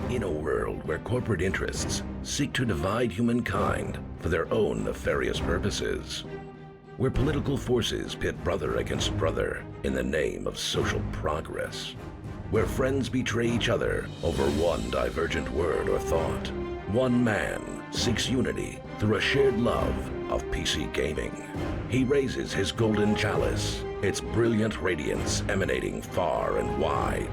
In a world where corporate interests seek to divide humankind for their own nefarious purposes, where political forces pit brother against brother in the name of social progress, where friends betray each other over one divergent word or thought, one man seeks unity through a shared love of PC gaming. He raises his golden chalice, its brilliant radiance emanating far and wide,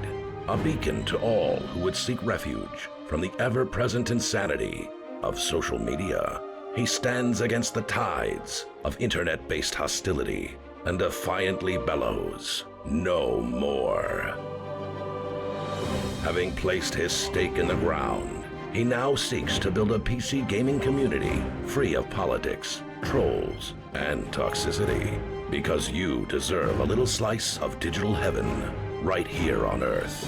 a beacon to all who would seek refuge from the ever-present insanity of social media. He stands against the tides of internet-based hostility and defiantly bellows, "No more." Having placed his stake in the ground, he now seeks to build a PC gaming community free of politics, trolls, and toxicity, because you deserve a little slice of digital heaven right here on Earth.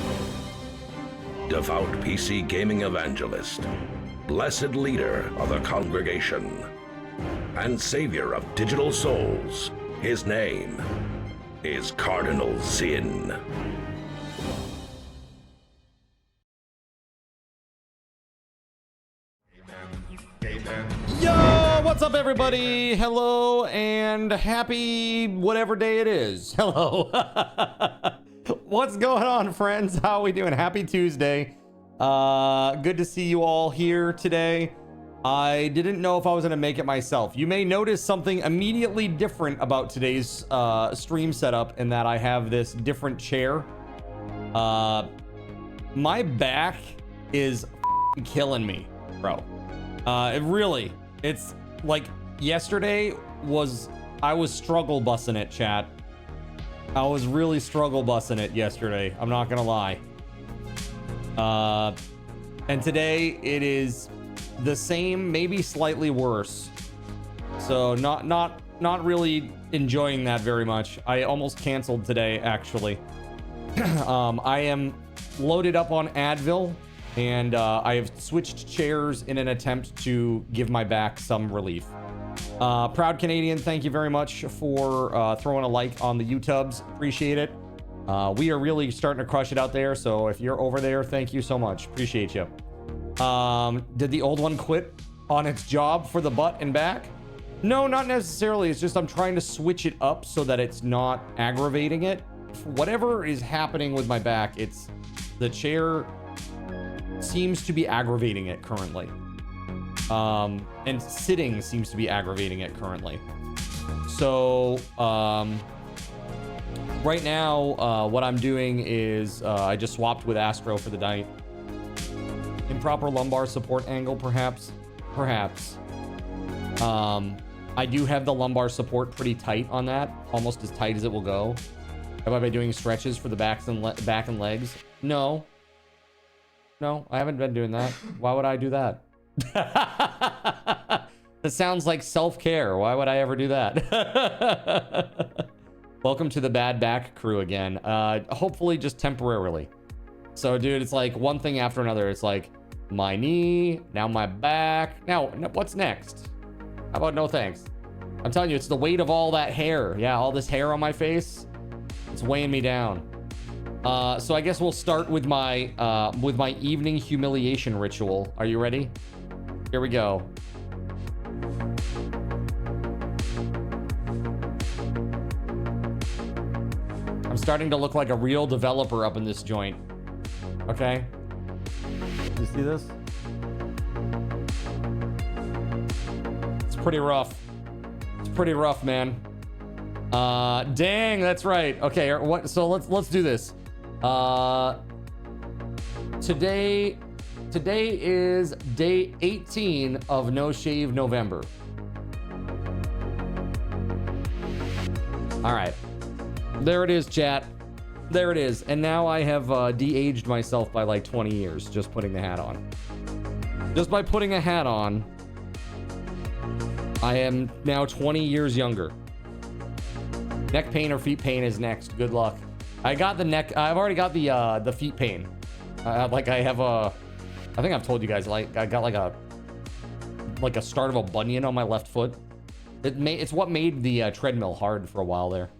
Devout PC gaming evangelist, blessed leader of the congregation, and savior of digital souls, his name is Cardinal Zin. Yo, what's up everybody? Hello and happy whatever day it is. Hello. What's going on, friends? How are we doing? Happy Tuesday. Good to see you all here today. I didn't know if I was going to make it myself. You may notice something immediately different about today's stream setup in that I have this different chair. My back is killing me, bro. It's like yesterday I was struggle bussing it, chat. I was really struggle bussing it yesterday. I'm not gonna lie. And today it is the same, maybe slightly worse. So not really enjoying that very much. I almost canceled today, actually. I am loaded up on Advil, and I have switched chairs in an attempt to give my back some relief. Proud Canadian, thank you very much for throwing a like on the YouTubes. Appreciate it. We are really starting to crush it out there, so if you're over there, thank you so much. Appreciate you. Did the old one quit on its job for the butt and back? No, not necessarily. It's just I'm trying to switch it up so that it's not aggravating it. Whatever is happening with my back, it's the chair seems to be aggravating it currently. And sitting seems to be aggravating it currently. So right now what I'm doing is I just swapped with Astro for the night. Improper lumbar support angle, perhaps. I do have the lumbar support pretty tight on that, almost as tight as it will go. Have I been doing stretches for the back and legs? No, I haven't been doing that. Why would I do that? That sounds like self-care. Why would I ever do that? Welcome to the bad back crew again. Hopefully just temporarily. So dude, it's like one thing after another. It's like my knee, now my back. Now what's next? How about no thanks? I'm telling you, it's the weight of all that hair. Yeah, all this hair on my face. It's weighing me down. So I guess we'll start with my evening humiliation ritual. Are you ready? Here we go. I'm starting to look like a real developer up in this joint. Okay? You see this? It's pretty rough. It's pretty rough, man. Dang, that's right. Okay, what? So let's do this. Today is day 18 of No Shave November. All right, there it is, chat. There it is. And now I have de-aged myself by like 20 years just putting the hat on. Just by putting a hat on, I am now 20 years younger. Neck pain or feet pain is next. Good luck. I got the neck. I've already got the feet pain. Like I have a. I think I've told you guys. Like I got like a start of a bunion on my left foot. It's what made the treadmill hard for a while there.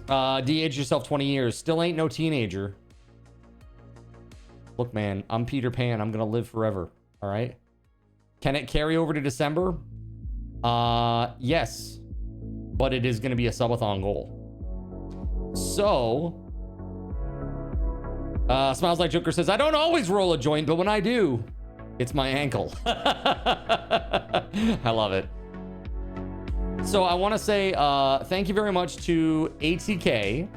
De-age yourself 20 years. Still ain't no teenager. Look, man, I'm Peter Pan. I'm gonna live forever. All right. Can it carry over to December? Yes, but it is gonna be a subathon goal. So, Smiles Like Joker says, I don't always roll a joint, but when I do, it's my ankle. I love it. So I want to say thank you very much to ATK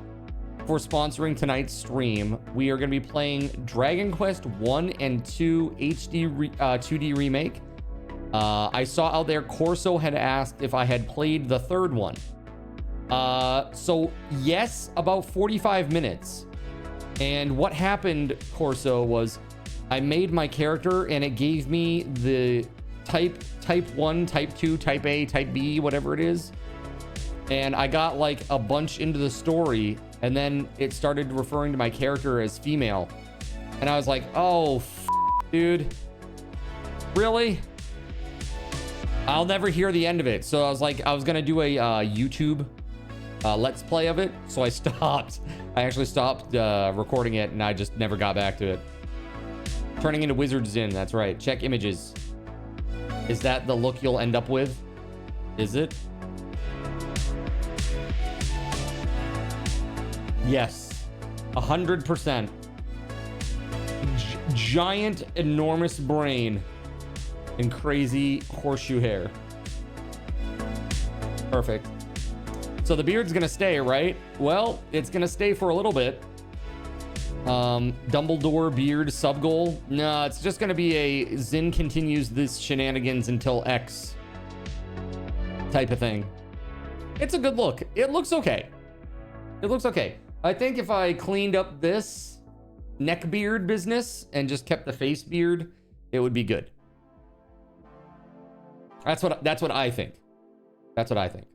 for sponsoring tonight's stream. We are going to be playing Dragon Quest 1 and 2 2D Remake. I saw out there Corso had asked if I had played the third one. So yes, about 45 minutes. And what happened, Corso, was I made my character and it gave me the type 1, type 2, type A, type B, whatever it is. And I got like a bunch into the story and then it started referring to my character as female. And I was like, oh, dude, really? I'll never hear the end of it. So I was like, I was going to do a YouTube let's play of it. So I stopped. I actually stopped recording it and I just never got back to it. Turning into Wizard's Inn, that's right. Check images. Is that the look you'll end up with? Is it? Yes, 100%. Giant, enormous brain and crazy horseshoe hair. Perfect. So the beard's gonna stay, right? Well, it's gonna stay for a little bit. Dumbledore beard sub goal. No, it's just gonna be a Zin continues this shenanigans until X type of thing. It's a good look. It looks okay. It looks okay. I think if I cleaned up this neck beard business and just kept the face beard, it would be good. That's what I think. That's what I think.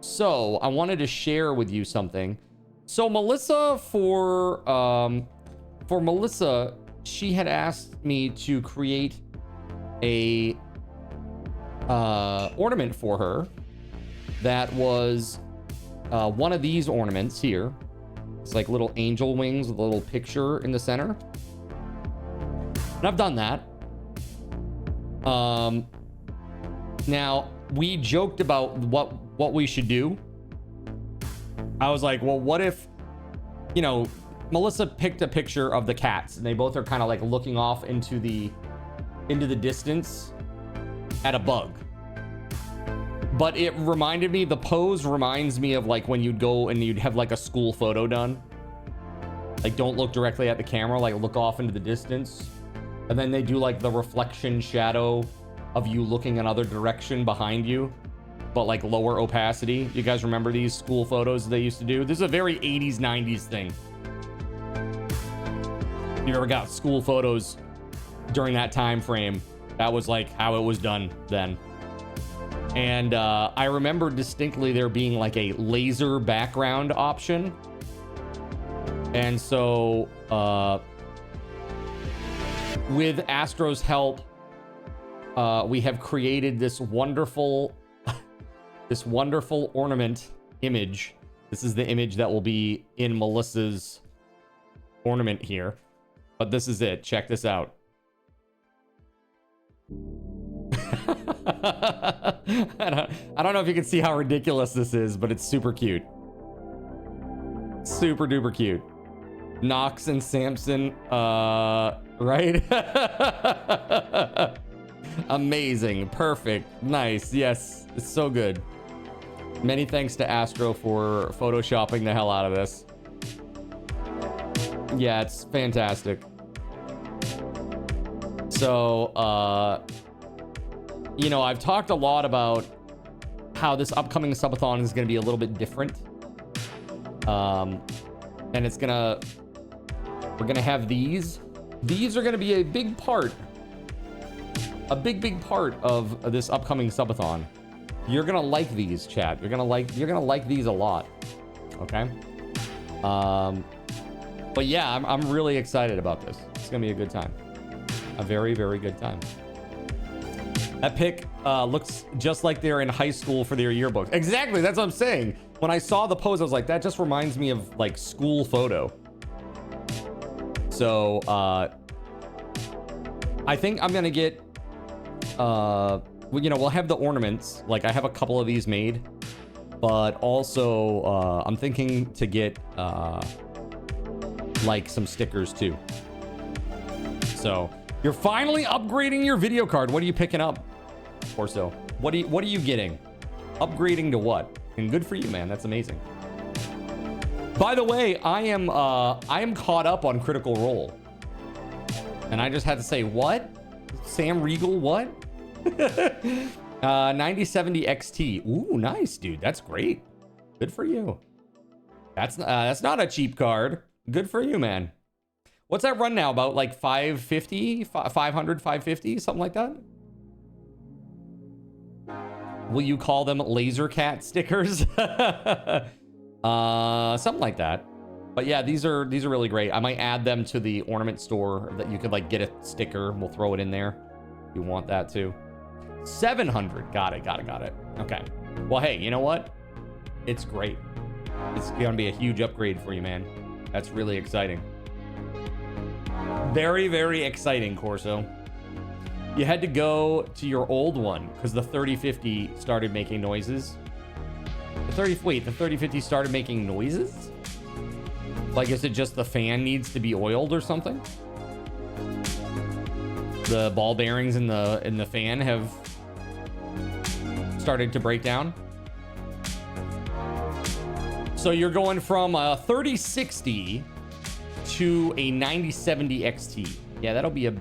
So I wanted to share with you something. So Melissa, for Melissa, she had asked me to create a ornament for her that was one of these ornaments here. It's like little angel wings with a little picture in the center. And I've done that. Now we joked about what we should do. I was like, well, what if, you know, Melissa picked a picture of the cats and they both are kind of like looking off into the distance at a bug. But it reminded me, the pose reminds me of like when you'd go and you'd have like a school photo done. Like don't look directly at the camera, like look off into the distance. And then they do like the reflection shadow of you looking another direction behind you, but like lower opacity. You guys remember these school photos they used to do? This is a very 80s, 90s thing. You ever got school photos during that time frame? That was like how it was done then. And I remember distinctly there being like a laser background option. And so with Astro's help, we have created this wonderful ornament image. This is the image that will be in Melissa's ornament here. But this is it. Check this out. I don't know if you can see how ridiculous this is, but it's super cute. Super duper cute. Knox and Samson, right? Amazing. Perfect. Nice. Yes. It's so good. Many thanks to Astro for photoshopping the hell out of this. Yeah, it's fantastic. So, you know, I've talked a lot about how this upcoming subathon is going to be a little bit different. And it's we're going to have these. These are going to be a big part. A big part of this upcoming subathon. You're going to like these, chat. You're going to like these a lot. Okay? But yeah, I'm really excited about this. It's going to be a good time. A very, very good time. That pic looks just like they're in high school for their yearbook. Exactly, that's what I'm saying. When I saw the pose, I was like, that just reminds me of like school photo. So I think I'm gonna get we'll have the ornaments. Like I have a couple of these made, but also I'm thinking to get like some stickers too. So you're finally upgrading your video card. What are you picking up, Corso? What are you getting? Upgrading to what? And good for you, man. That's amazing. By the way, I am caught up on Critical Role. And I just had to say, what? Sam Riegel, what? 9070 XT. Ooh, nice, dude. That's great. Good for you. That's not a cheap card. Good for you, man. What's that run now? About like 550, 500, 550, something like that? Will you call them laser cat stickers? Something like that. But yeah, these are really great. I might add them to the ornament store that you could like get a sticker. We'll throw it in there. If you want that too. 700. Got it. Okay. Well, hey, you know what? It's great. It's gonna be a huge upgrade for you, man. That's really exciting. Very, very exciting, Corso. You had to go to your old one because the 3050 started making noises. The 3050 started making noises? Like, is it just the fan needs to be oiled or something? The ball bearings in the fan have started to break down. So you're going from a 3060 to a 9070 XT. Yeah, that'll be a...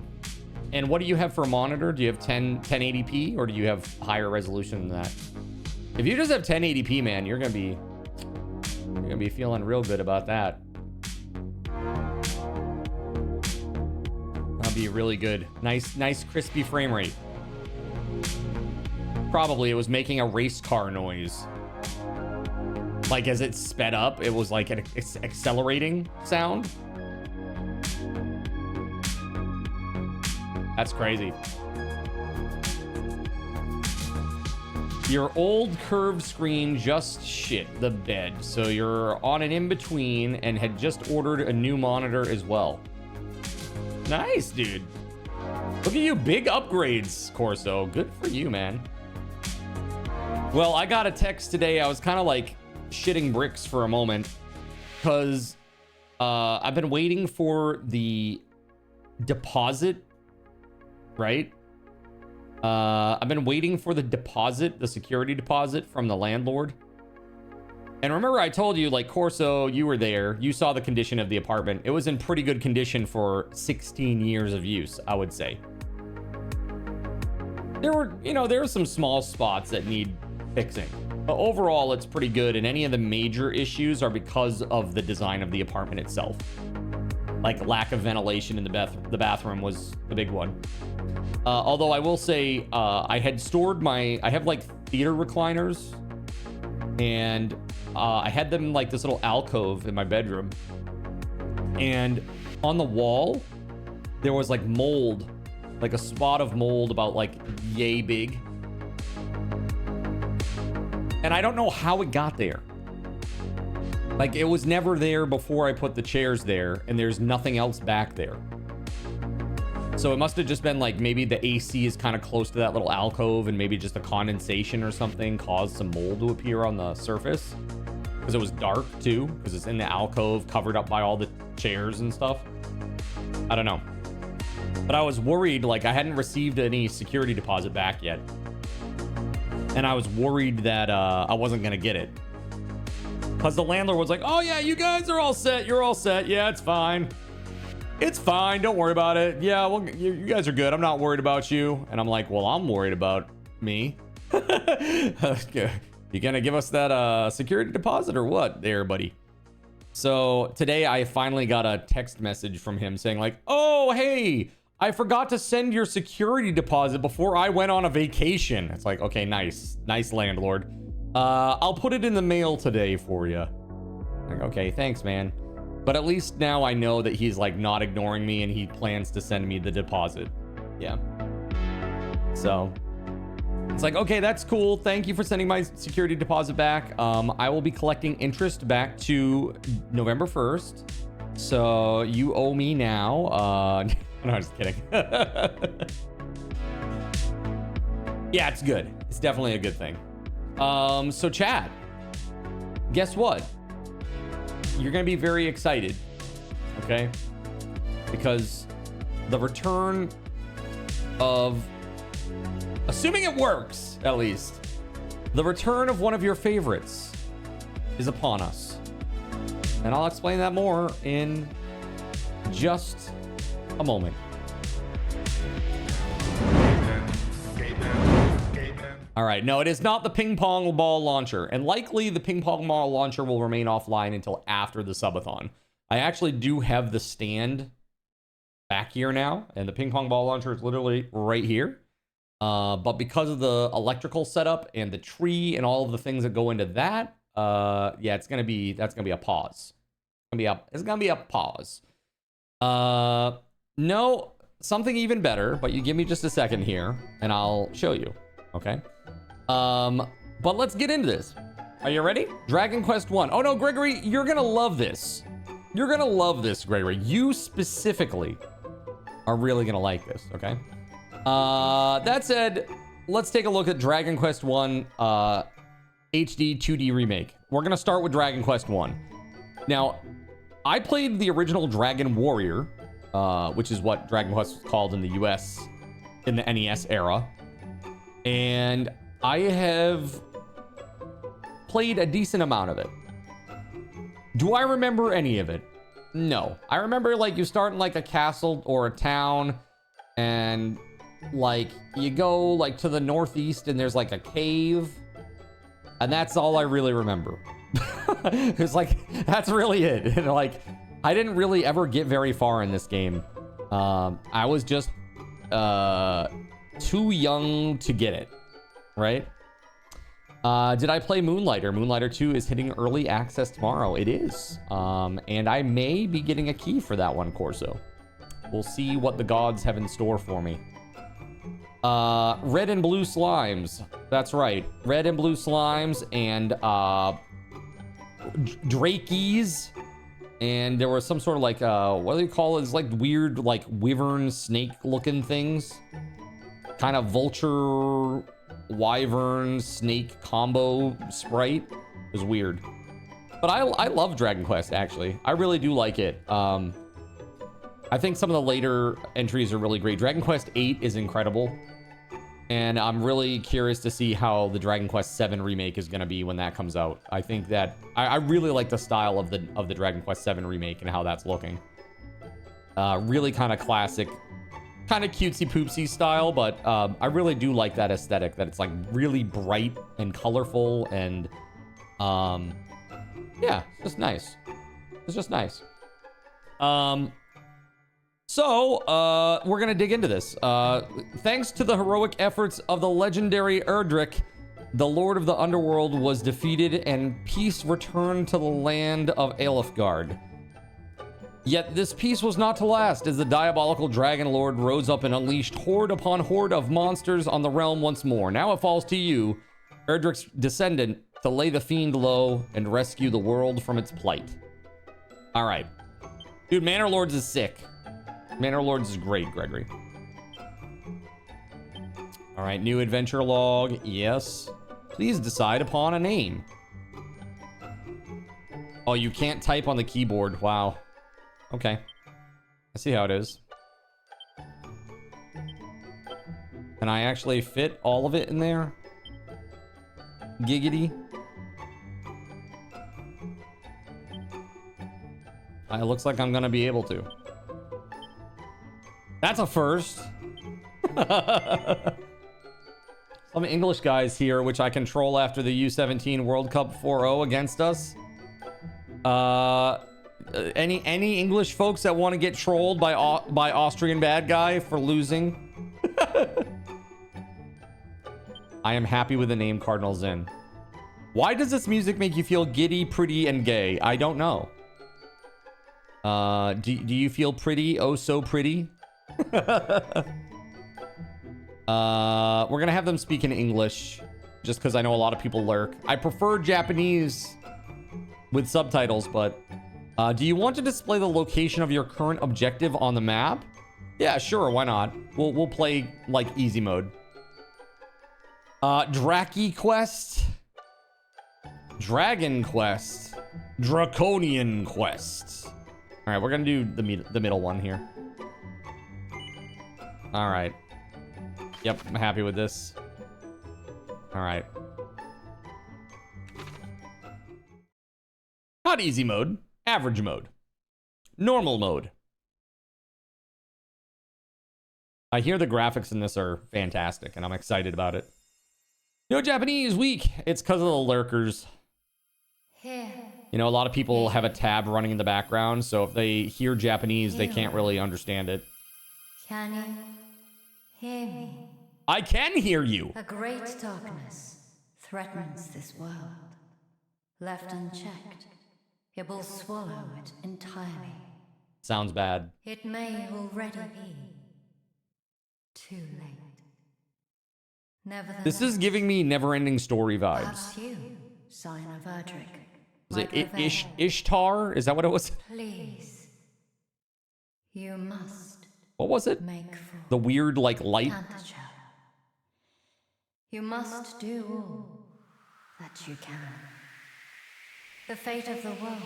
And what do you have for a monitor? Do you have 1080p or do you have higher resolution than that? If you just have 1080p, man, you're gonna be feeling real good about that. That'll be really good. Nice crispy frame rate. Probably it was making a race car noise. Like as it sped up, it was like an accelerating sound. That's crazy. Your old curved screen just shit the bed, so you're on an in-between and had just ordered a new monitor as well. Nice, dude. Look at you, big upgrades, Corso. Good for you, man. Well, I got a text today. I was kind of like shitting bricks for a moment because I've been waiting for the deposit, right? I've been waiting for the deposit, the security deposit from the landlord. And remember I told you, like, Corso, you were there. You saw the condition of the apartment. It was in pretty good condition for 16 years of use, I would say. There were some small spots that need fixing. But overall, it's pretty good. And any of the major issues are because of the design of the apartment itself. Like lack of ventilation in the bathroom was the big one. Although I will say, I have like theater recliners, and I had them in like this little alcove in my bedroom, and on the wall there was like mold, like a spot of mold about like yay big, and I don't know how it got there. Like it was never there before I put the chairs there, and there's nothing else back there. So it must have just been like maybe the AC is kind of close to that little alcove, and maybe just a condensation or something caused some mold to appear on the surface. Because it was dark too, because it's in the alcove covered up by all the chairs and stuff. I don't know. But I was worried, like I hadn't received any security deposit back yet. And I was worried that I wasn't going to get it. Because the landlord was like, oh yeah, you guys are all set. You're all set. Yeah, it's fine. It's fine. Don't worry about it. Yeah, well, you guys are good. I'm not worried about you. And I'm like, well, I'm worried about me. You gonna give us that security deposit or what there, buddy? So today I finally got a text message from him saying like, oh, hey, I forgot to send your security deposit before I went on a vacation. It's like, okay, nice landlord. I'll put it in the mail today for you. Like, okay, thanks, man. But at least now I know that he's like not ignoring me and he plans to send me the deposit. Yeah. So it's like, okay, that's cool. Thank you for sending my security deposit back. I will be collecting interest back to November 1st. So you owe me now. No, I'm just kidding. Yeah, it's good. It's definitely a good thing. So Chad, guess what? You're gonna be very excited, okay? Because the return of, assuming it works, at least, the return of one of your favorites is upon us. And I'll explain that more in just a moment. All right, no, it is not the ping pong ball launcher, and likely the ping pong ball launcher will remain offline until after the subathon. I actually do have the stand back here now, and the ping pong ball launcher is literally right here. But because of the electrical setup and the tree and all of the things that go into that, yeah, that's gonna be a pause. It's gonna be a pause. No, something even better, but you give me just a second here, and I'll show you. Okay. But let's get into this. Are you ready? Dragon Quest 1. Oh no, Gregory, you're gonna love this. You're gonna love this, Gregory. You specifically are really gonna like this, okay? That said, let's take a look at Dragon Quest 1 HD-2D remake. We're gonna start with Dragon Quest 1. Now, I played the original Dragon Warrior, which is what Dragon Quest was called in the US in the NES era. And I have played a decent amount of it. Do I remember any of it? No. I remember, like, you start in, like, a castle or a town, and, like, you go, like, to the northeast, and there's, like, a cave, and that's all I really remember. It's like, that's really it. And, like, I didn't really ever get very far in this game. I was just too young to get it, right? Did I play Moonlighter? Moonlighter 2 is hitting early access tomorrow. It is. And I may be getting a key for that one, Corso. We'll see what the gods have in store for me. Red and blue slimes. That's right. Red and blue slimes and drakeys. And there was some sort of like, what do you call it? It's like weird, like wyvern snake looking things. Kind of vulture, wyvern, snake combo sprite. It was weird. But I love Dragon Quest, actually. I really do like it. I think some of the later entries are really great. Dragon Quest 8 is incredible. And I'm really curious to see how the Dragon Quest 7 remake is going to be when that comes out. I think that I really like the style of the Dragon Quest 7 remake and how that's looking. Really kind of classic, kind of cutesy poopsy style, but I really do like that aesthetic, that it's like really bright and colorful, and yeah, it's just nice. It's just nice. So, we're gonna dig into this. Thanks to the heroic efforts of the legendary Erdrick, the Lord of the Underworld was defeated and peace returned to the land of Alefgard. Yet this peace was not to last, as the diabolical Dragon Lord rose up and unleashed horde upon horde of monsters on the realm once more. Now it falls to you, Erdrick's descendant, to lay the fiend low and rescue the world from its plight. Alright. Dude, Manor Lords is sick. Manor Lords is great, Gregory. All right, new adventure log. Yes. Please decide upon a name. Oh, you can't type on the keyboard. Wow. Okay. I see how it is. Can I actually fit all of it in there? Giggity. It looks like I'm gonna be able to. That's a first. Some English guys here, which I control after the U17 World Cup 4-0 against us. Any English folks that want to get trolled by Austrian bad guy for losing? I am happy with the name Cardinal Zin. Why does this music make you feel giddy, pretty, and gay? I don't know. Do you feel pretty? Oh, so pretty? We're gonna have them speak in English just because I know a lot of people lurk. I prefer Japanese with subtitles, but Do you want to display the location of your current objective on the map? Yeah, sure, why not? We'll play like easy mode. Draki Quest, Dragon Quest, Draconian Quest. All right, we're gonna do the middle one here. All right. Yep, I'm happy with this. All right. Not easy mode, average mode, normal mode. I hear the graphics in this are fantastic, and I'm excited about it. No Japanese weak. It's because of the lurkers. You know, a lot of people have a tab running in the background, so if they hear Japanese, they can't really understand it. Can you hear me? I can hear you. A great darkness threatens this world. Left unchecked, it will swallow it entirely. Sounds bad. It may already be too late. Nevertheless, This is giving me never-ending story vibes. perhaps you, Scion of Erdrick, Is it might prevail. Ishtar? Is that what it was? Please, you must What was it? make for The weird, like, light? Tantager. You must do all that you can. The fate of the world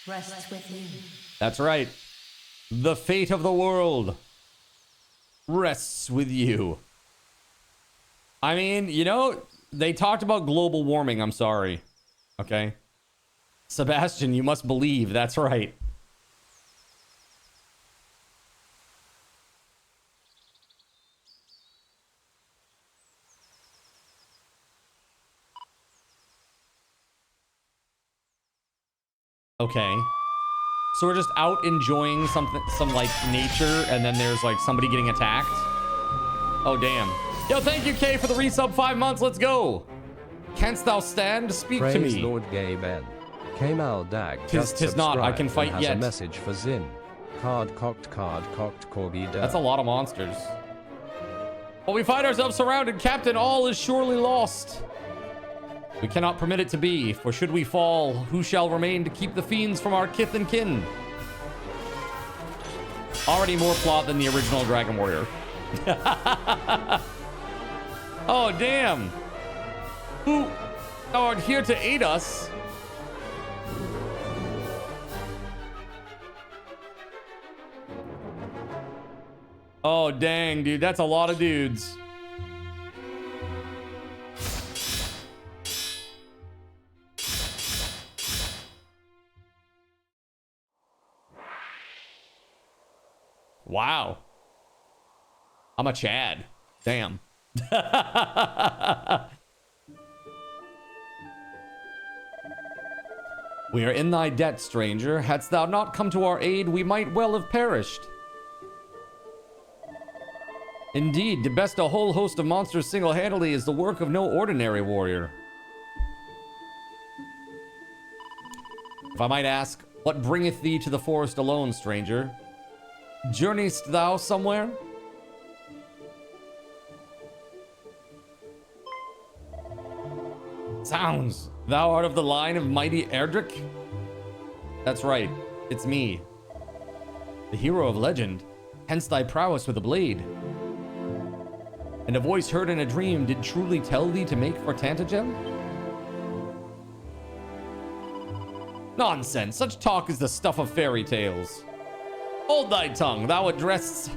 rests with you. That's right. The fate of the world rests with you. I mean, you know, they talked about global warming. I'm sorry. Okay. Sebastian, you must believe. That's right. Okay. So we're just out enjoying some like nature, and then there's like somebody getting attacked. Oh damn. Yo, thank you, Kay, for the resub 5 months. Let's go. Canst thou stand? Speak to Praise me. Lord Gaben. Kamal Dag. Tis not. I can fight has yet. A message for Zin. Card cocked, Corby. That's a lot of monsters. But we find ourselves surrounded, Captain. All is surely lost. We cannot permit it to be, for should we fall, who shall remain to keep the fiends from our kith and kin? Already more plot than the original Dragon Warrior. Oh, damn. Who are here to aid us? Oh, dang, dude. That's a lot of dudes. Wow. I'm a Chad. Damn. We are in thy debt, stranger. Hadst thou not come to our aid, we might well have perished. Indeed, to best a whole host of monsters single-handedly is the work of no ordinary warrior. If I might ask, what bringeth thee to the forest alone, stranger? Journeyst thou somewhere? Sounds, thou art of the line of mighty Erdrick? That's right, it's me. The hero of legend, hence thy prowess with a blade. And a voice heard in a dream did truly tell thee to make for Tantagem? Nonsense, such talk is the stuff of fairy tales. Hold thy tongue, thou addressest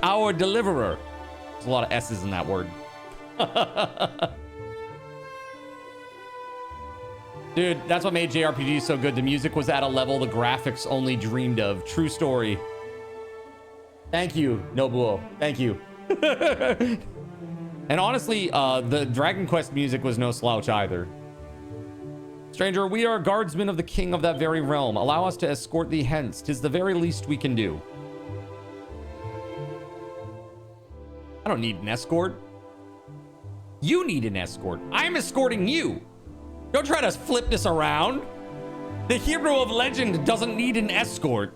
our deliverer. There's a lot of S's in that word. Dude, that's what made JRPGs so good. The music was at a level the graphics only dreamed of. True story. Thank you, Nobuo. Thank you. And honestly, the Dragon Quest music was no slouch either. Stranger, we are guardsmen of the king of that very realm. Allow us to escort thee hence. 'Tis the very least we can do. I don't need an escort. You need an escort. I'm escorting you. Don't try to flip this around. The hero of legend doesn't need an escort.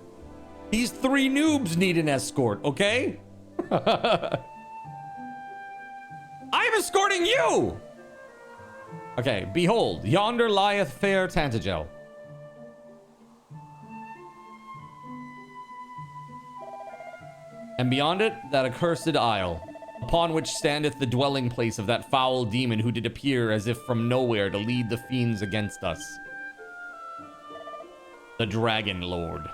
These three noobs need an escort, okay? I'm escorting you! Okay, behold, yonder lieth fair Tantagel. And beyond it, that accursed isle, upon which standeth the dwelling place of that foul demon who did appear as if from nowhere to lead the fiends against us. The Dragon Lord.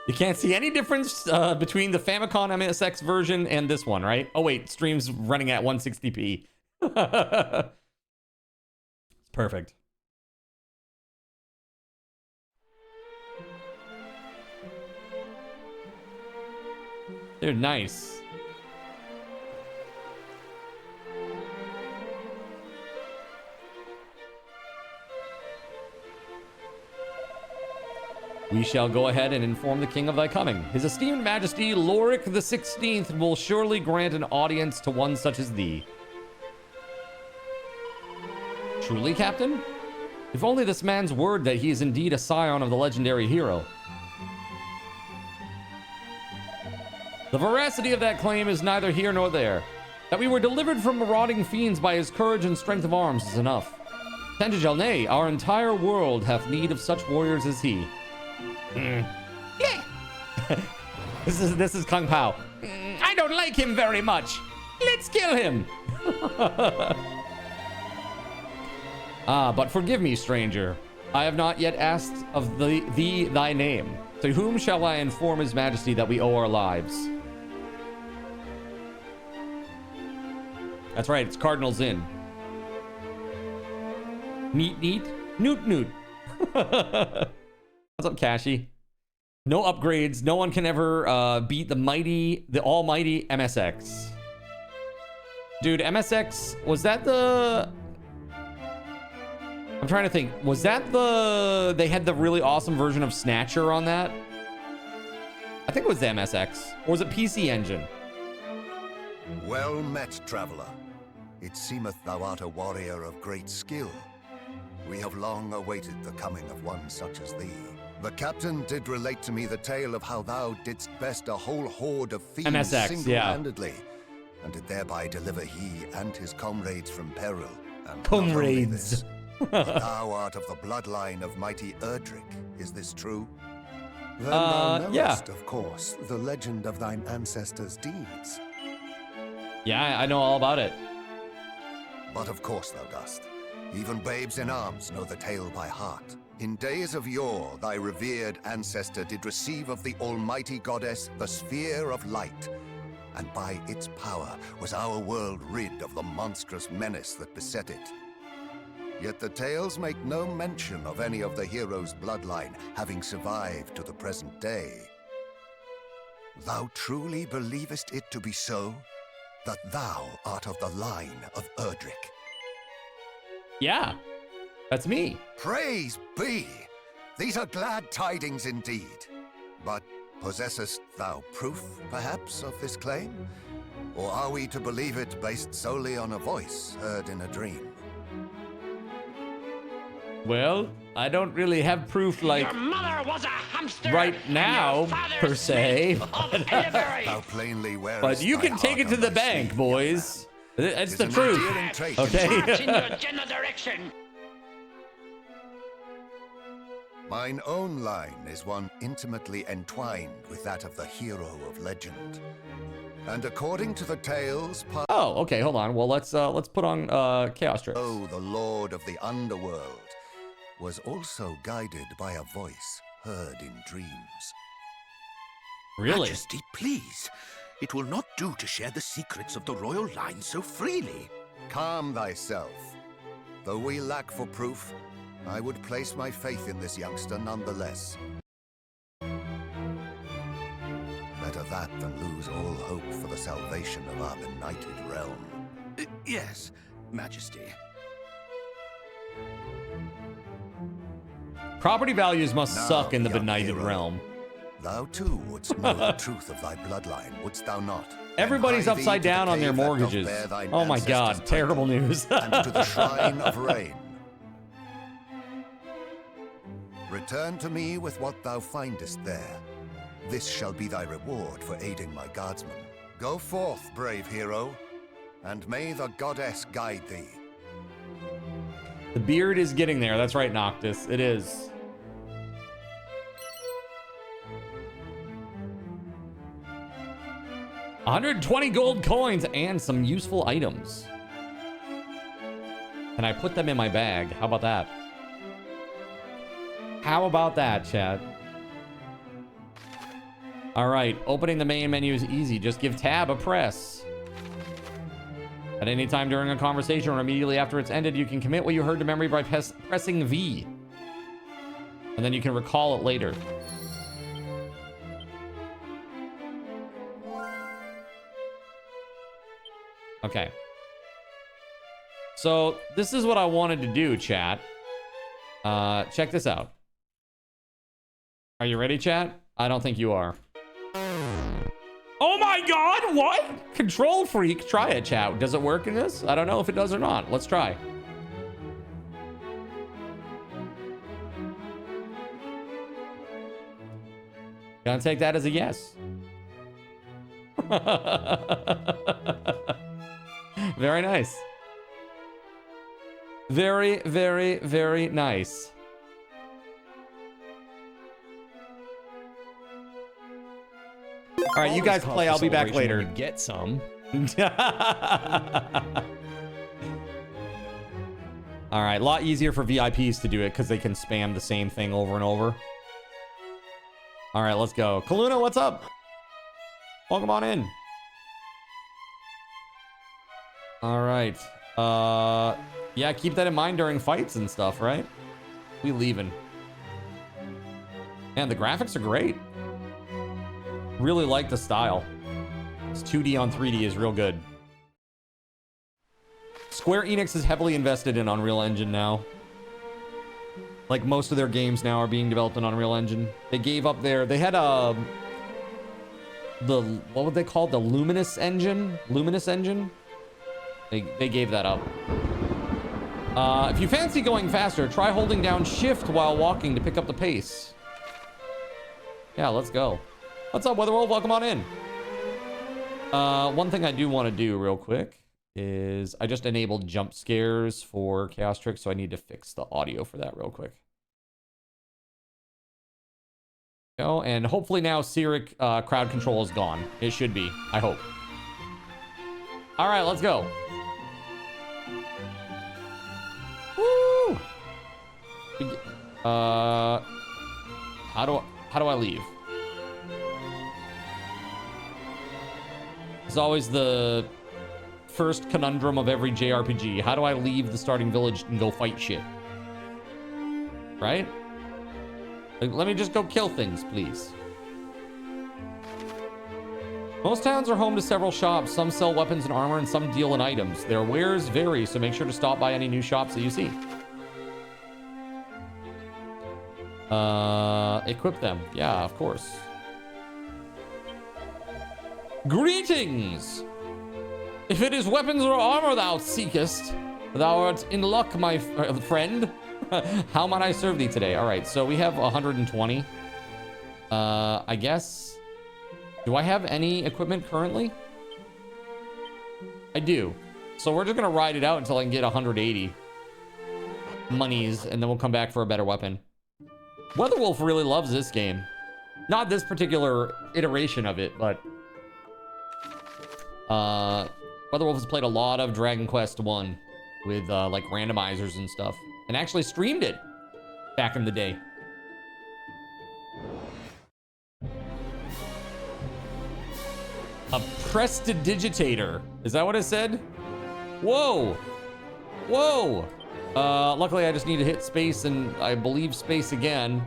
You can't see any difference between the Famicom MSX version and this one, right? Oh wait, stream's running at 160p. It's perfect. Dude, nice. We shall go ahead and inform the king of thy coming. His esteemed majesty, Lorik the 16th, will surely grant an audience to one such as thee. Truly, Captain? If only this man's word that he is indeed a scion of the legendary hero. The veracity of that claim is neither here nor there. That we were delivered from marauding fiends by his courage and strength of arms is enough. Tendajal, nay, our entire world hath need of such warriors as he. Yeah. This is Kung Pao. I don't like him very much. Let's kill him. But forgive me, stranger. I have not yet asked of thee thy name. To whom shall I inform his majesty that we owe our lives? That's right, it's Cardinals Inn. Neat, neat. Noot, noot. What's up, Cashy? No upgrades. No one can ever beat the almighty MSX. Dude, MSX, was that the... I'm trying to think. Was that the... They had the really awesome version of Snatcher on that? I think it was the MSX. Or was it PC Engine? Well met, traveler. It seemeth thou art a warrior of great skill. We have long awaited the coming of one such as thee. The captain did relate to me the tale of how thou didst best a whole horde of fiends MSX, single-handedly, and did thereby deliver he and his comrades from peril. And Comrades. Thou art of the bloodline of mighty Erdrick. Is this true? Then thou knowest, yeah. of course, the legend of thine ancestors' deeds. Yeah, I know all about it. But of course thou dost. Even babes in arms know the tale by heart. In days of yore, thy revered ancestor did receive of the almighty goddess the sphere of light, and by its power was our world rid of the monstrous menace that beset it. Yet the tales make no mention of any of the heroes' bloodline having survived to the present day. Thou truly believest it to be so, that thou art of the line of Erdrick? Yeah, that's me. Praise be! These are glad tidings indeed. But possessest thou proof, perhaps, of this claim? Or are we to believe it based solely on a voice heard in a dream? Well, I don't really have proof like Your mother was a hamster right and now, your father per se. smelt of elderberry. Thou plainly wearest But you thy can take heart it to on the thy bank, sleeve, boys. It's Tis the an truth. endearing trait Okay. in March in your general direction. Mine own line is one intimately entwined with that of the hero of legend. And according to the tales, Oh, okay, hold on. Well, let's put on Chaos Tricks. Oh, the lord of the underworld was also guided by a voice heard in dreams. Really? Majesty, please. It will not do to share the secrets of the royal line so freely. Calm thyself. Though we lack for proof, I would place my faith in this youngster nonetheless. Better that than lose all hope for the salvation of our benighted realm. Yes, Majesty. Property values must Now, suck in the young benighted hero, realm. Thou too wouldst know the truth of thy bloodline, wouldst thou not? Everybody's And hie upside thee to the down on their cave that doth mortgages. bear thine Oh my ancestors' god, title, terrible news. and to the shrine of rain. Return to me with what thou findest there. This shall be thy reward for aiding my guardsmen. Go forth, brave hero, and may the goddess guide thee. The beard is getting there. That's right, Noctis. It is. 120 gold coins and some useful items. Can I put them in my bag? How about that? How about that, chat? All right, opening the main menu is easy. Just give tab a press. At any time during a conversation or immediately after it's ended, you can commit what you heard to memory by pressing V. And then you can recall it later. Okay. So this is what I wanted to do, chat. Check this out. Are you ready, chat? I don't think you are. Oh my god, what? Control freak, try it, chat. Does it work in this? I don't know if it does or not. Let's try. Gonna take that as a yes. Very nice. Very, very, very nice. All right, you guys play. I'll be back later. Get some. All right, a lot easier for VIPs to do it because they can spam the same thing over and over. All right, let's go. Kaluna, what's up? Welcome on in. All right. Yeah, keep that in mind during fights and stuff, right? We leaving. Man, the graphics are great. Really like the style. This 2D on 3D is real good. Square Enix is heavily invested in Unreal Engine now. Like most of their games now are being developed in Unreal Engine. They gave up they had what would they call it? The Luminous engine? Luminous engine? They gave that up. If you fancy going faster, try holding down shift while walking to pick up the pace. Yeah, let's go. What's up, WeatherWolf? Welcome on in. One thing I do want to do real quick is I just enabled jump scares for Chaos Trick, so I need to fix the audio for that real quick. Go, and hopefully now Cyric crowd control is gone. It should be, I hope. All right, let's go. Woo! How do I leave? It's always the first conundrum of every JRPG. How do I leave the starting village and go fight shit? Right? Like, let me just go kill things, please. Most towns are home to several shops. Some sell weapons and armor, and some deal in items. Their wares vary, so make sure to stop by any new shops that you see. Equip them. Yeah, of course. Greetings! If it is weapons or armor thou seekest, thou art in luck, my friend. How might I serve thee today? All right, so we have 120. I guess. Do I have any equipment currently? I do. So we're just gonna ride it out until I can get 180 monies, and then we'll come back for a better weapon. WeatherWolf really loves this game. Not this particular iteration of it, but WeatherWolf has played a lot of Dragon Quest 1 with like randomizers and stuff, and actually streamed it back in the day. A prestidigitator. Is that what it said? Whoa. Whoa. Luckily I just need to hit space, and I believe space again.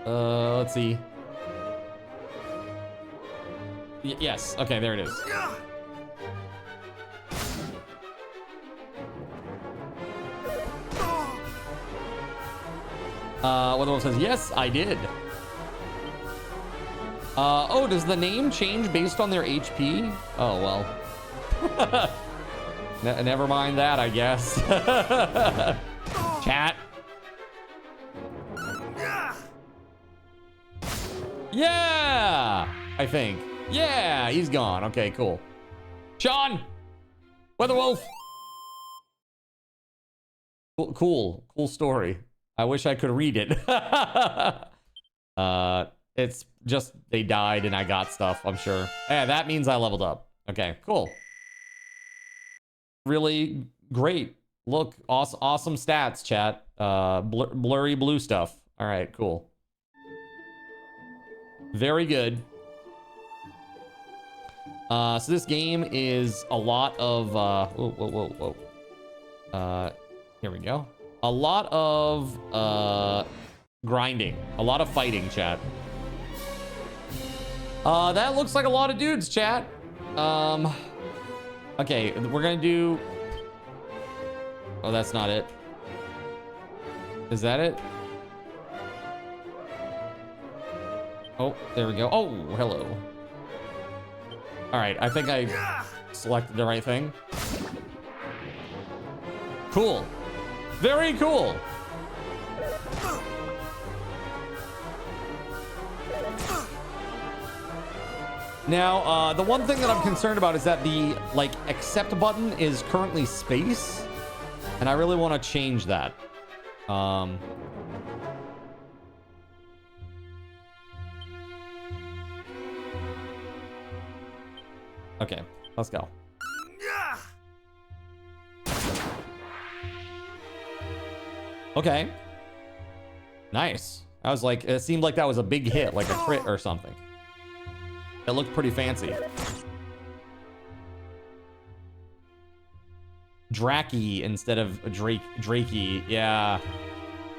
Let's see. Yes. Okay, there it is. WeatherWolf says, yes, I did. Oh, does the name change based on their HP? Oh, well. Never mind that, I guess. Chat. Yeah, I think. Yeah, he's gone. Okay, cool. Sean! WeatherWolf! Cool story. I wish I could read it. It's just they died and I got stuff, I'm sure. Yeah, that means I leveled up. Okay, cool. Really great. Look, awesome stats, chat. Blurry blue stuff. All right, cool. Very good. So this game is a lot of here we go. A lot of grinding, a lot of fighting, chat. That looks like a lot of dudes, chat. Okay, we're gonna do. Oh, that's not it. Is that it? Oh, there we go. Oh, hello. All right, I think I selected the right thing. Cool. Very cool. Now, the one thing that I'm concerned about is that the, like, accept button is currently space, and I really want to change that. Okay, let's go. Okay. Nice. I was like, it seemed like that was a big hit, like a crit or something. It looked pretty fancy. Dracky instead of Drakey. Yeah.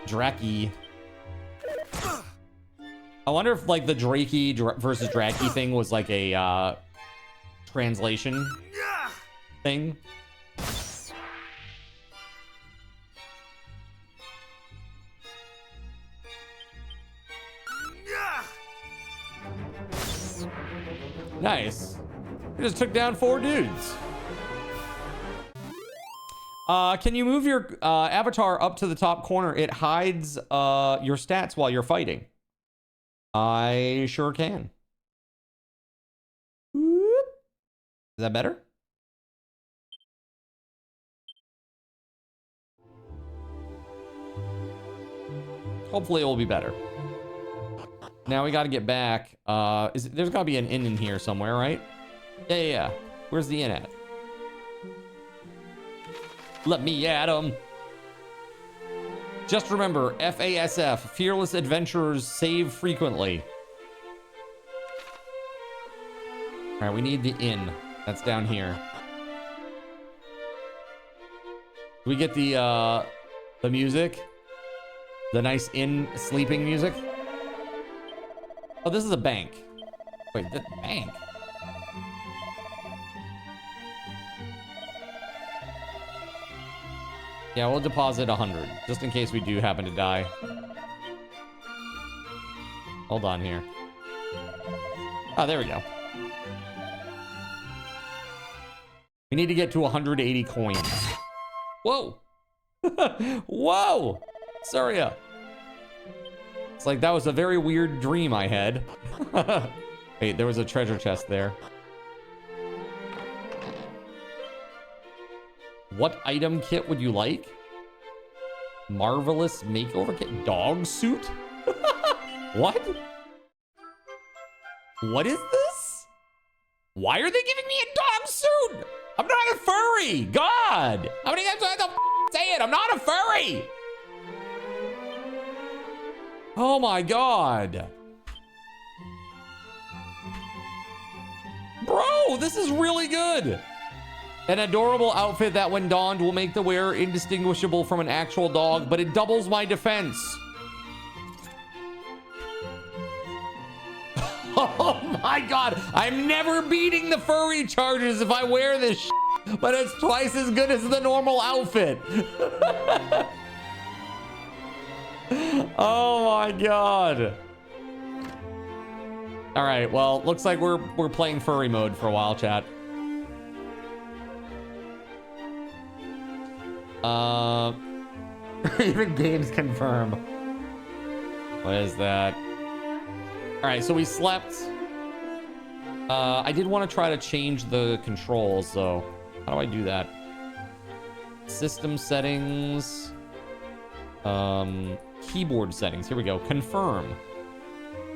Dracky. I wonder if like the Drakey versus Dracky thing was like a translation thing. Nice. We just took down 4 dudes. Can you move your avatar up to the top corner? It hides your stats while you're fighting. I sure can. Whoop. Is that better? Hopefully it will be better. Now we got to get back. There's got to be an inn in here somewhere, right? Yeah. Where's the inn at? Let me at him. Just remember, FASF, Fearless Adventurers save frequently. All right, we need the inn. That's down here. Do we get the music? The nice inn sleeping music? Oh, this is a bank. Wait, the bank? Yeah, we'll deposit 100, just in case we do happen to die. Hold on here. Oh, there we go. We need to get to 180 coins. Whoa! Whoa! Surya! It's like that was a very weird dream I had. Wait, there was a treasure chest there. What item kit would you like? Marvelous makeover kit? Dog suit? What? What is this? Why are they giving me a dog suit? I'm not a furry. God. How many times do I have to say it? I'm not a furry. Oh my God. Bro, this is really good. An adorable outfit that when donned will make the wearer indistinguishable from an actual dog, but it doubles my defense. Oh my God. I'm never beating the furry charges if I wear this shit, but it's twice as good as the normal outfit. Oh my God. All right, well, looks like we're playing furry mode for a while, chat. Even games confirm. What is that? All right, so we slept. I did want to try to change the controls, though. How do I do that? System settings. Keyboard settings. Here we go. Confirm.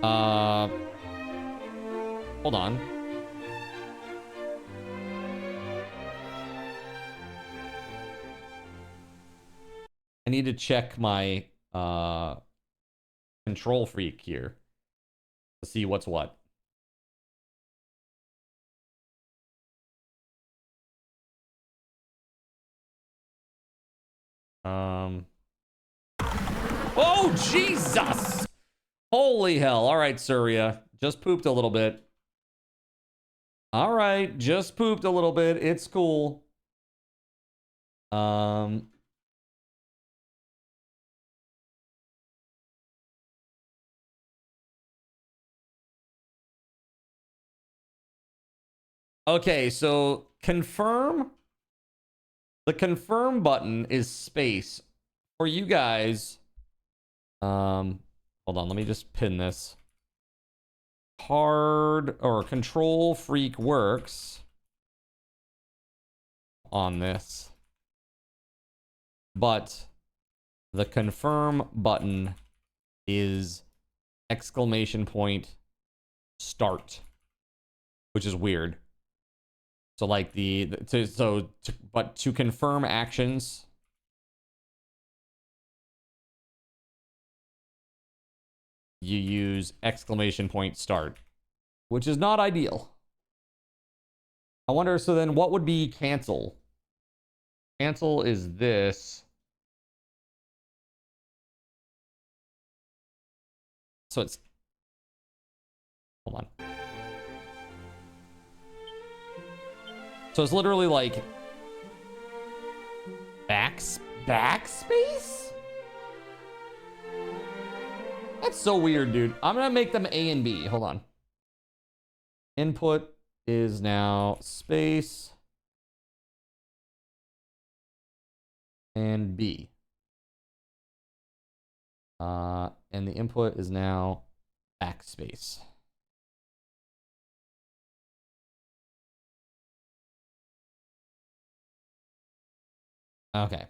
Hold on. I need to check my control freak here to see what's what. Oh, Jesus! Holy hell. All right, Surya. Just pooped a little bit. All right, just pooped a little bit. It's cool. Okay, so confirm. The confirm button is space. For you guys, hold on, let me just pin this. Hard or control freak works on this, but the confirm button is exclamation point start, which is weird. So like but to confirm actions, you use exclamation point start, which is not ideal. I wonder, so then what would be cancel? Cancel is this. So it's, hold on. So it's literally like backspace? That's so weird, dude. I'm gonna make them A and B. Hold on. Input is now space and B. And the input is now backspace. Okay.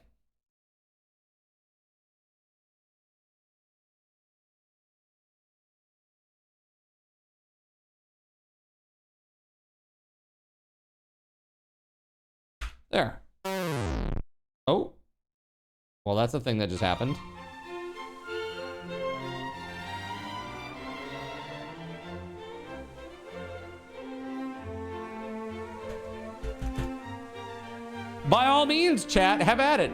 There. Oh. Well, that's the thing that just happened. By all means, chat, have at it.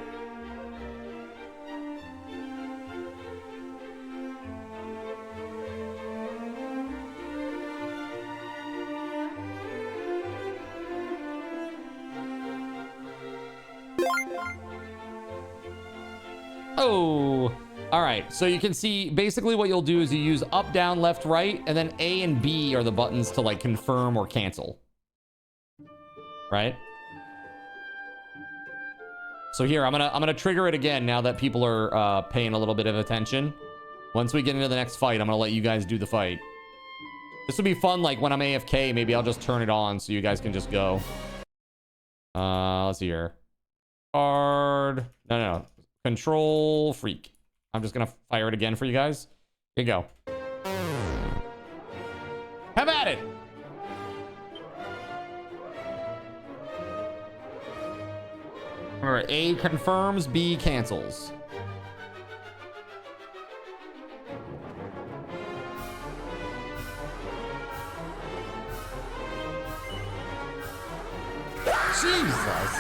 Oh, all right. So you can see basically what you'll do is you use up, down, left, right, and then A and B are the buttons to like confirm or cancel. Right? So here, I'm gonna trigger it again now that people are paying a little bit of attention. Once we get into the next fight, I'm gonna let you guys do the fight. This would be fun, like when I'm AFK, maybe I'll just turn it on so you guys can just go. Let's see here. Hard. No. Control freak. I'm just gonna fire it again for you guys. Here you go. Have at it. All right, A confirms, B cancels. Jesus.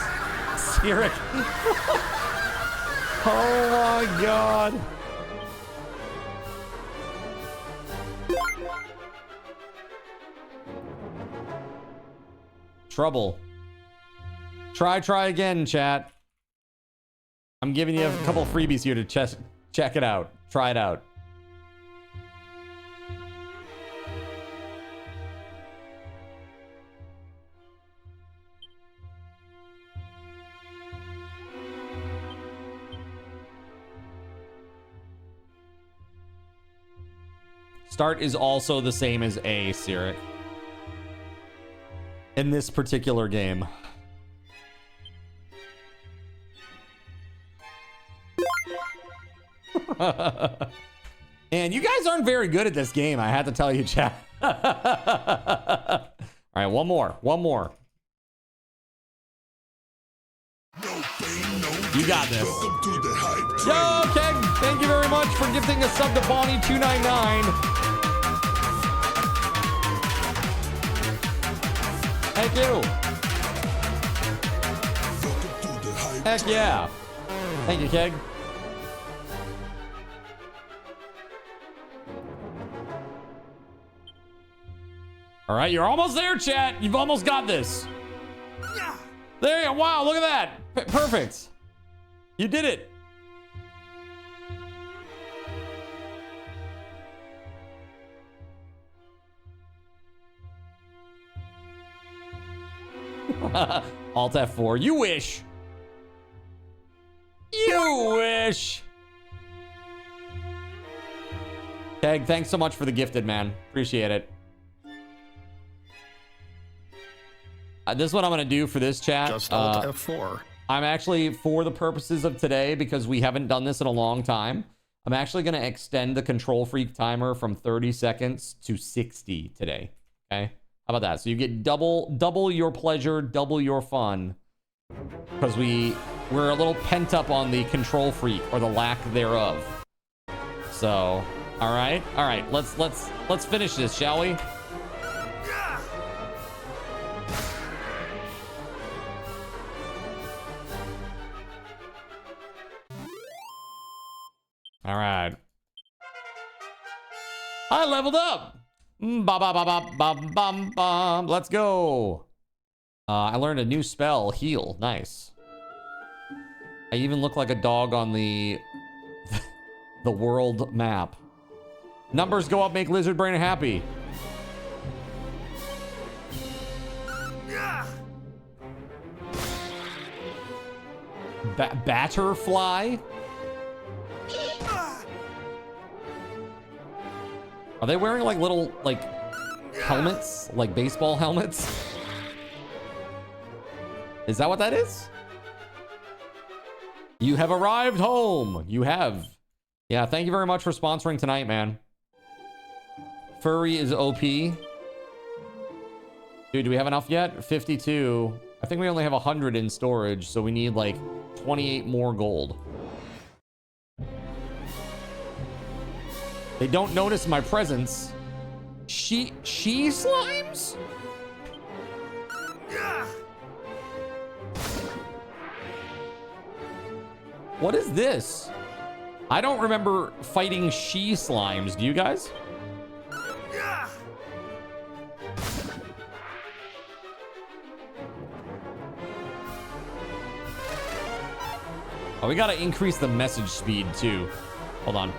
Sirik. Oh my God. Trouble. Try again, chat. I'm giving you a couple freebies here to check it out. Try it out. Start is also the same as A, Sirik. In this particular game. And you guys aren't very good at this game, I had to tell you, chat. All right, one more. You got this. Yo, Keg, thank you very much for gifting a sub to Bonnie299. Thank you. Heck yeah. Thank you, Keg. All right, you're almost there, chat. You've almost got this. There you go. Wow, look at that. Perfect. You did it. Alt F4. You wish. You wish. Keg, thanks so much for the gifted, man. Appreciate it. This is what I'm going to do for this chat. Just Alt F4. I'm actually, for the purposes of today, because we haven't done this in a long time, I'm actually going to extend the Control Freak timer from 30 seconds to 60 today. Okay? How about that? So you get double your pleasure, double your fun. Because we're a little pent up on the Control Freak, or the lack thereof. So, all right. Let's finish this, shall we? All right. I leveled up. Let's go. I learned a new spell, heal. Nice. I even look like a dog on the world map. Numbers go up, make Lizard Brain happy. Batterfly? Are they wearing like little helmets? Like baseball helmets? Is that what that is? You have arrived home. You have. Yeah, thank you very much for sponsoring tonight, man. Furry is OP. Dude, do we have enough yet? 52. I think we only have 100 in storage, so we need like 28 more gold. They don't notice my presence. She slimes? What is this? I don't remember fighting she slimes. Do you guys? Oh, we gotta increase the message speed too. Hold on.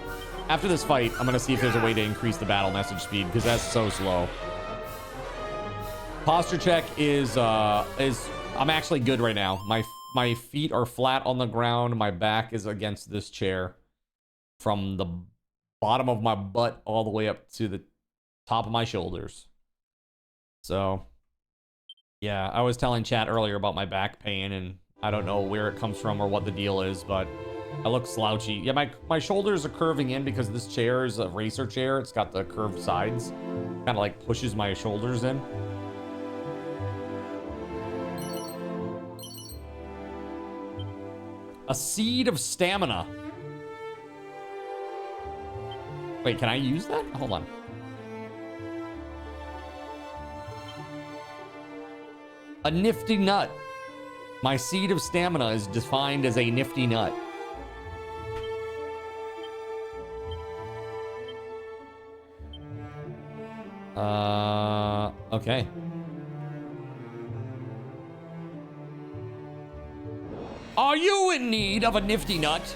After this fight, I'm gonna see if there's a way to increase the battle message speed, because that's so slow. Posture check is I'm actually good right now. My feet are flat on the ground. My back is against this chair, from the bottom of my butt all the way up to the top of my shoulders. So, yeah, I was telling chat earlier about my back pain, and I don't know where it comes from or what the deal is, but I look slouchy. Yeah, my shoulders are curving in because this chair is a racer chair. It's got the curved sides. Kind of like pushes my shoulders in. A seed of stamina. Wait, can I use that? Hold on. A nifty nut. My seed of stamina is defined as a nifty nut. Okay. Are you in need of a nifty nut?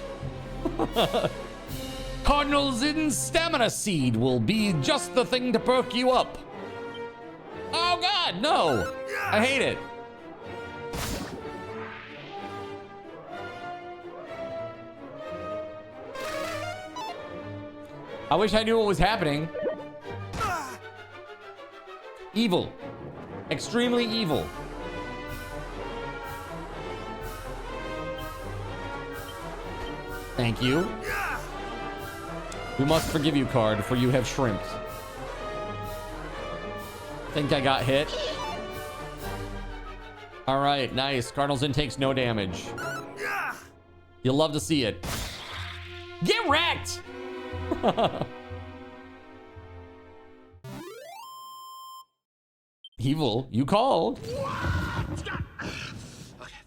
Cardinal Zin's stamina seed will be just the thing to perk you up. Oh God, no! I hate it. I wish I knew what was happening. Evil. Extremely evil. Thank you. We must forgive you, Card, for you have shrimped. Think I got hit. All right, nice. Cardinals in takes no damage. You'll love to see it. Get wrecked! Evil, you called. Okay,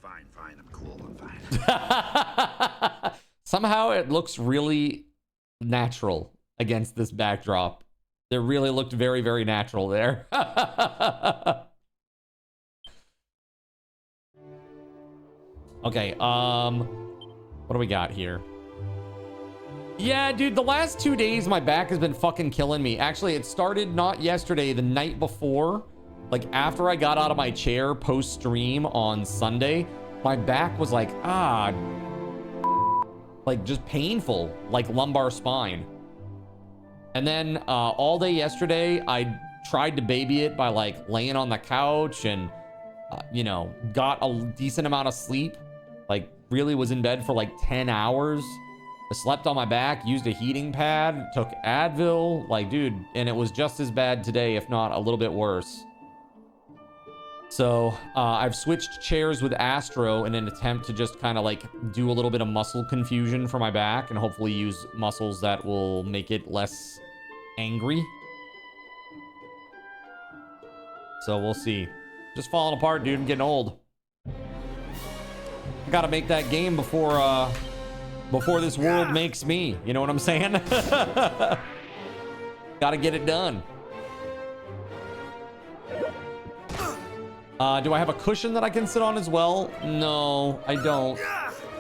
fine, I'm cool, I'm fine. Somehow it looks really natural against this backdrop. It really looked very, very natural there. Okay, what do we got here? Yeah, dude, the last 2 days my back has been fucking killing me. Actually, it started not yesterday, the night before. Like, after I got out of my chair post-stream on Sunday, my back was like, like, just painful, like lumbar spine. And then all day yesterday, I tried to baby it by, like, laying on the couch and, you know, got a decent amount of sleep. Like, really was in bed for, like, 10 hours. I slept on my back, used a heating pad, took Advil. Like, dude, and it was just as bad today, if not a little bit worse. So I've switched chairs with Astro in an attempt to just kind of like do a little bit of muscle confusion for my back and hopefully use muscles that will make it less angry. So we'll see. Just falling apart, dude. I'm getting old. I gotta make that game before this world makes me. You know what I'm saying? Gotta get it done. Do I have a cushion that I can sit on as well? No, I don't.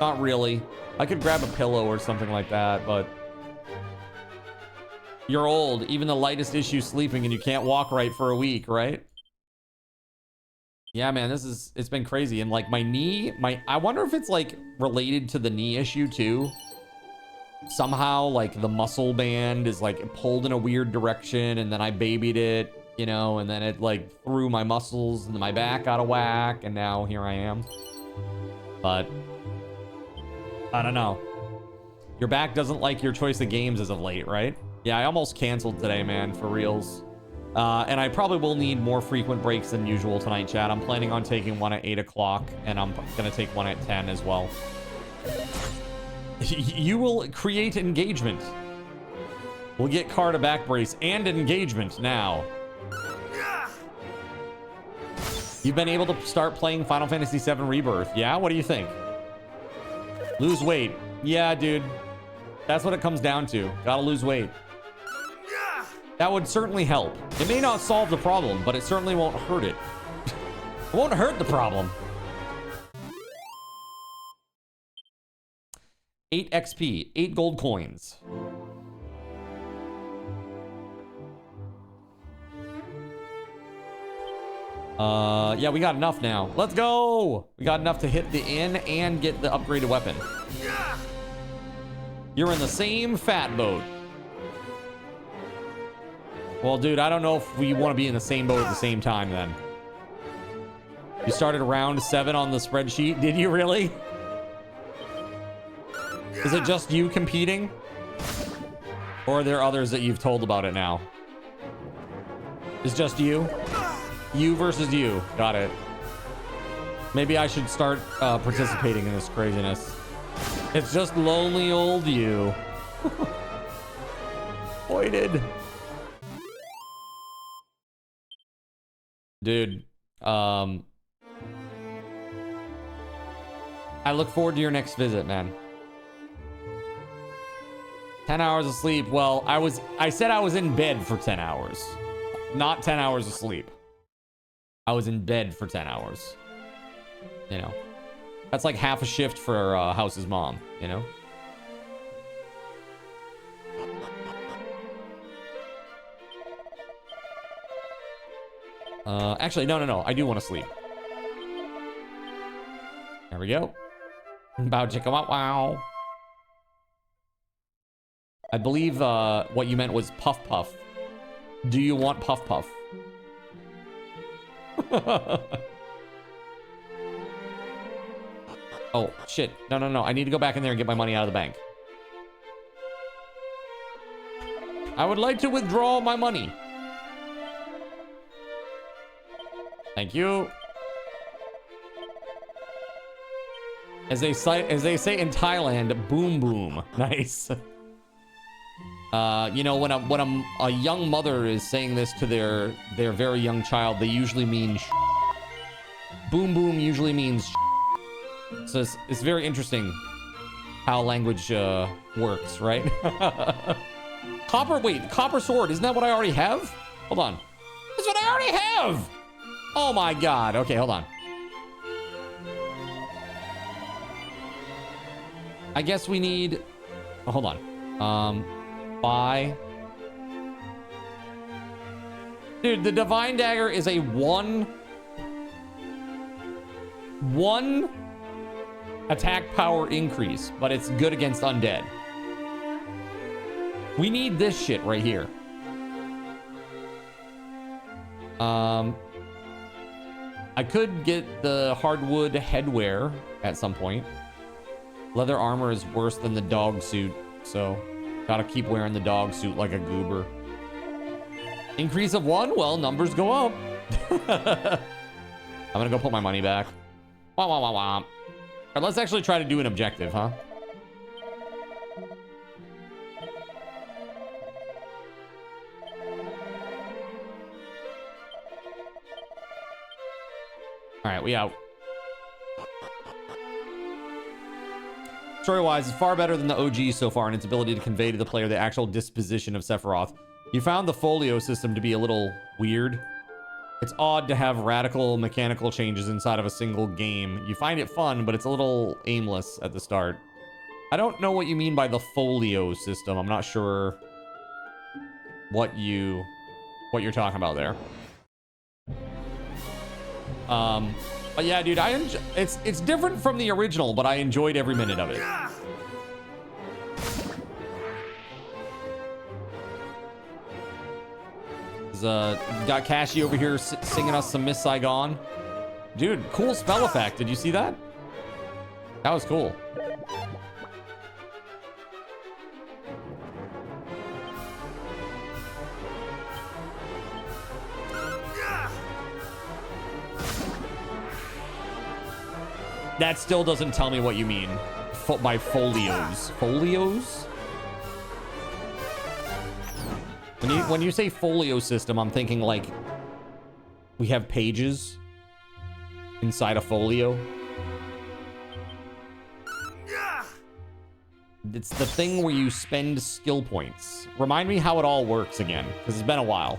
Not really. I could grab a pillow or something like that, but... You're old. Even the lightest issue sleeping and you can't walk right for a week, right? Yeah, man, it's been crazy. And like my knee, I wonder if it's like related to the knee issue too. Somehow like the muscle band is like pulled in a weird direction and then I babied it. You know, and then it like threw my muscles and my back out of whack, and now here I am. But I don't know. Your back doesn't like your choice of games as of late, right? Yeah, I almost canceled today, man, for reals. And I probably will need more frequent breaks than usual tonight, chat. I'm planning on taking one at 8 o'clock, and I'm gonna take one at 10 as well. You will create engagement. We'll get Card a back brace and engagement now. You've been able to start playing Final Fantasy VII Rebirth. Yeah? What do you think? Lose weight. Yeah, dude. That's what it comes down to. Gotta lose weight. That would certainly help. It may not solve the problem, but it certainly won't hurt it. It won't hurt the problem. 8 XP. 8 gold coins. Yeah, we got enough now. Let's go! We got enough to hit the inn and get the upgraded weapon. You're in the same fat boat. Well, dude, I don't know if we want to be in the same boat at the same time then. You started round 7 on the spreadsheet. Did you really? Is it just you competing? Or are there others that you've told about it now? It's just you? You versus you. Got it. Maybe I should start participating in this craziness. It's just lonely old you. Voided. Dude, I look forward to your next visit, man. 10 hours of sleep. Well, I said I was in bed for 10 hours. Not 10 hours of sleep. I was in bed for 10 hours. You know. That's like half a shift for House's mom, you know? Actually, no. I do want to sleep. There we go. Bow chicka wow wow. I believe what you meant was Puff Puff. Do you want Puff Puff? Oh, shit. No. I need to go back in there and get my money out of the bank. I would like to withdraw my money. Thank you. As they say in Thailand, boom boom. Nice. You know, when a young mother is saying this to their very young child, they usually mean boom boom usually means so it's very interesting how language works, right? Copper sword, isn't that what I already have? Hold on. That's what I already have. Oh my god. Okay, hold on. I guess we need... Oh, hold on. Buy. Dude, the Divine Dagger is a one attack power increase, but it's good against undead. We need this shit right here. I could get the hardwood headwear at some point. Leather armor is worse than the dog suit, so gotta keep wearing the dog suit like a goober. Increase of 1? Well, numbers go up. I'm gonna go put my money back. Wah, wah, wah, wah. All right, let's actually try to do an objective, huh? All right, we out. Story-wise, it's far better than the OG so far in its ability to convey to the player the actual disposition of Sephiroth. You found the folio system to be a little weird. It's odd to have radical mechanical changes inside of a single game. You find it fun, but it's a little aimless at the start. I don't know what you mean by the folio system. I'm not sure what you're talking about there. But yeah, dude, it's different from the original, but I enjoyed every minute of it. Got Cashy over here singing us some Miss Saigon. Dude, cool spell effect. Did you see that? That was cool. That still doesn't tell me what you mean by folios. Folios? When you say folio system, I'm thinking like we have pages inside a folio. It's the thing where you spend skill points. Remind me how it all works again, because it's been a while.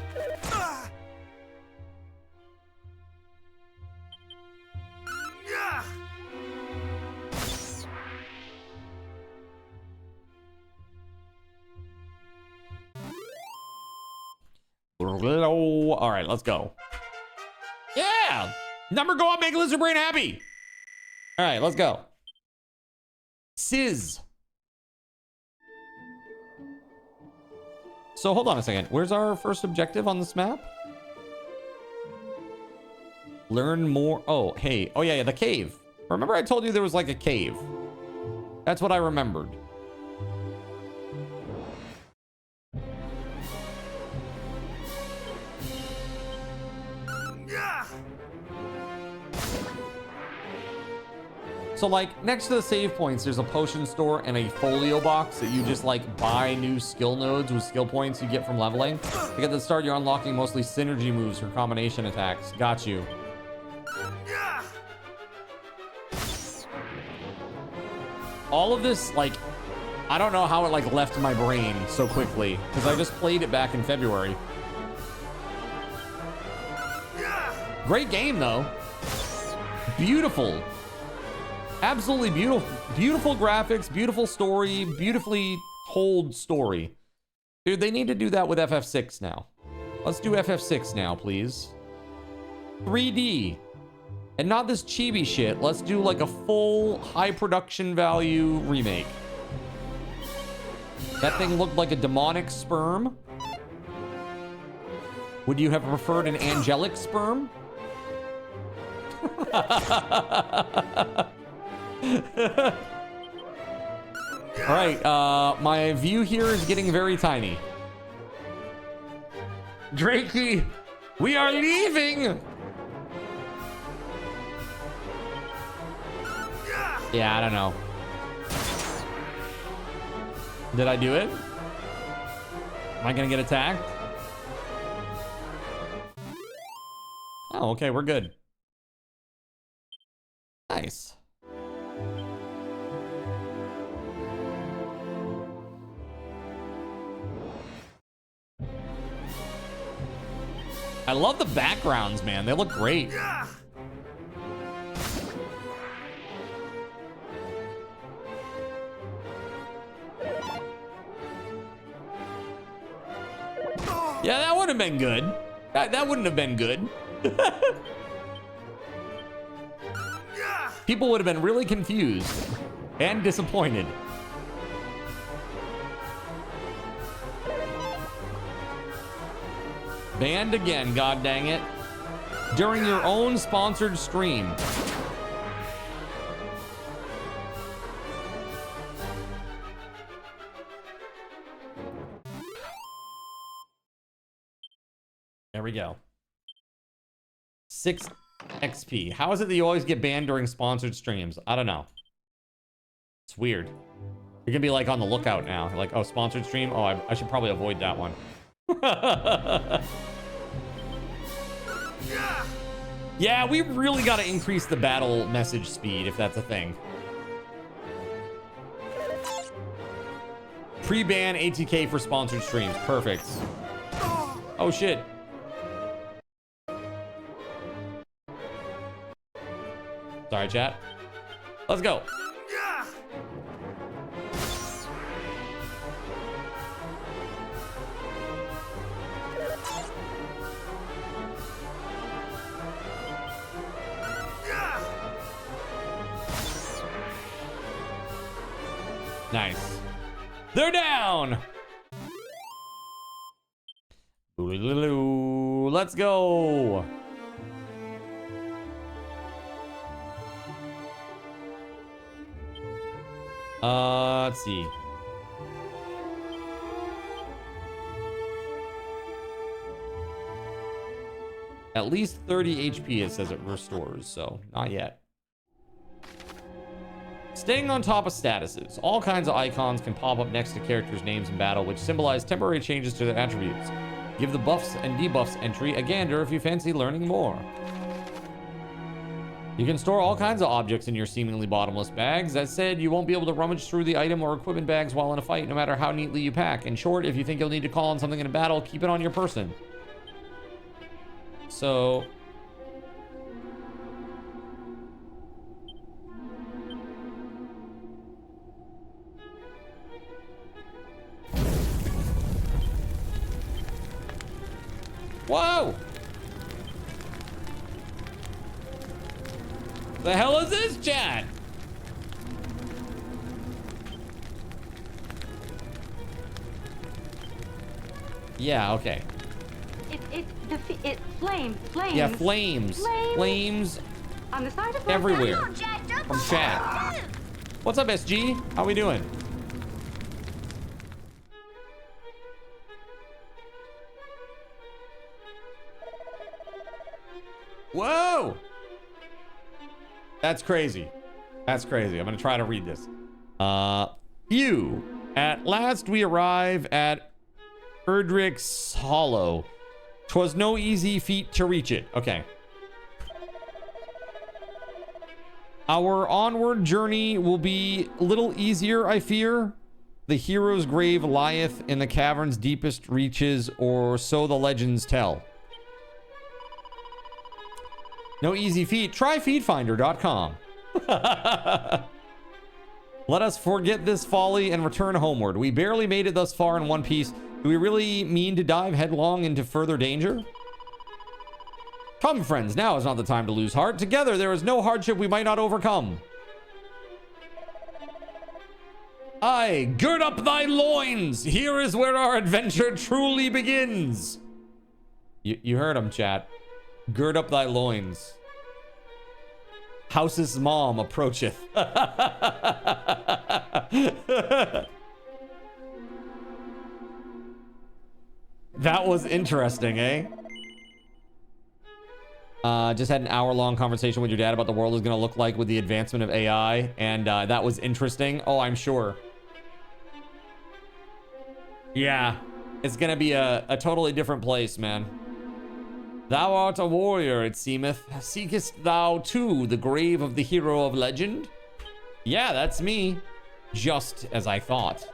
All right, let's go. Yeah, number go up, make Lizard Brain happy. All right, let's go. Sizz. So hold on a second. Where's our first objective on this map? Learn more. Oh, hey. Oh yeah, the cave. Remember I told you there was like a cave? That's what I remembered. So like next to the save points, there's a potion store and a folio box that you just like buy new skill nodes with skill points you get from leveling. Like at the start, you're unlocking mostly synergy moves for combination attacks. Got you. All of this, like, I don't know how it like left my brain so quickly because I just played it back in February. Great game though. Beautiful. Absolutely beautiful. Beautiful graphics, beautiful story, beautifully told story. Dude, they need to do that with FF6 now. Let's do FF6 now, please. 3D. And not this chibi shit. Let's do like a full high production value remake. That thing looked like a demonic sperm. Would you have preferred an angelic sperm? All right, my view here is getting very tiny. Drakey, we are leaving. Yeah, I don't know. Did I do it? Am I gonna get attacked? Oh, okay, we're good. Nice. I love the backgrounds, man. They look great. Yeah, that would have been good. That wouldn't have been good. People would have been really confused and disappointed. Banned again, god dang it. During your own sponsored stream. There we go. 6 XP. How is it that you always get banned during sponsored streams? I don't know. It's weird. You're gonna be like on the lookout now. Like, oh, sponsored stream? Oh, I should probably avoid that one. Yeah, we really got to increase the battle message speed if that's a thing. Pre-ban ATK for sponsored streams. Perfect. Oh, shit. Sorry, chat. Let's go. Nice. They're down. Let's go. Let's see. At least 30 HP, it says it restores, so not yet. Staying on top of statuses. All kinds of icons can pop up next to characters' names in battle, which symbolize temporary changes to their attributes. Give the buffs and debuffs entry a gander if you fancy learning more. You can store all kinds of objects in your seemingly bottomless bags. That said, you won't be able to rummage through the item or equipment bags while in a fight, no matter how neatly you pack. In short, if you think you'll need to call on something in a battle, keep it on your person. So... Whoa! The hell is this, chat? Yeah, okay. It flames. Yeah, flames. Flames On the side of everywhere. From chat. What's up, SG? How we doing? Whoa! That's crazy. That's crazy. I'm gonna try to read this. Phew. At last we arrive at Erdrick's Hollow. 'Twas no easy feat to reach it. Okay. Our onward journey will be a little easier, I fear. The hero's grave lieth in the cavern's deepest reaches, or so the legends tell. No easy feat. Try feedfinder.com. Let us forget this folly and return homeward. We barely made it thus far in one piece. Do we really mean to dive headlong into further danger? Come, friends, now is not the time to lose heart. Together there is no hardship we might not overcome. Aye, gird up thy loins. Here is where our adventure truly begins. You heard him, chat. Gird up thy loins. House's mom approacheth. That was interesting, eh? Just had an hour-long conversation with your dad about the world is going to look like with the advancement of AI, and that was interesting. Oh, I'm sure. Yeah, it's going to be a totally different place, man. Thou art a warrior, it seemeth. Seekest thou too the grave of the hero of legend? Yeah, that's me. Just as I thought.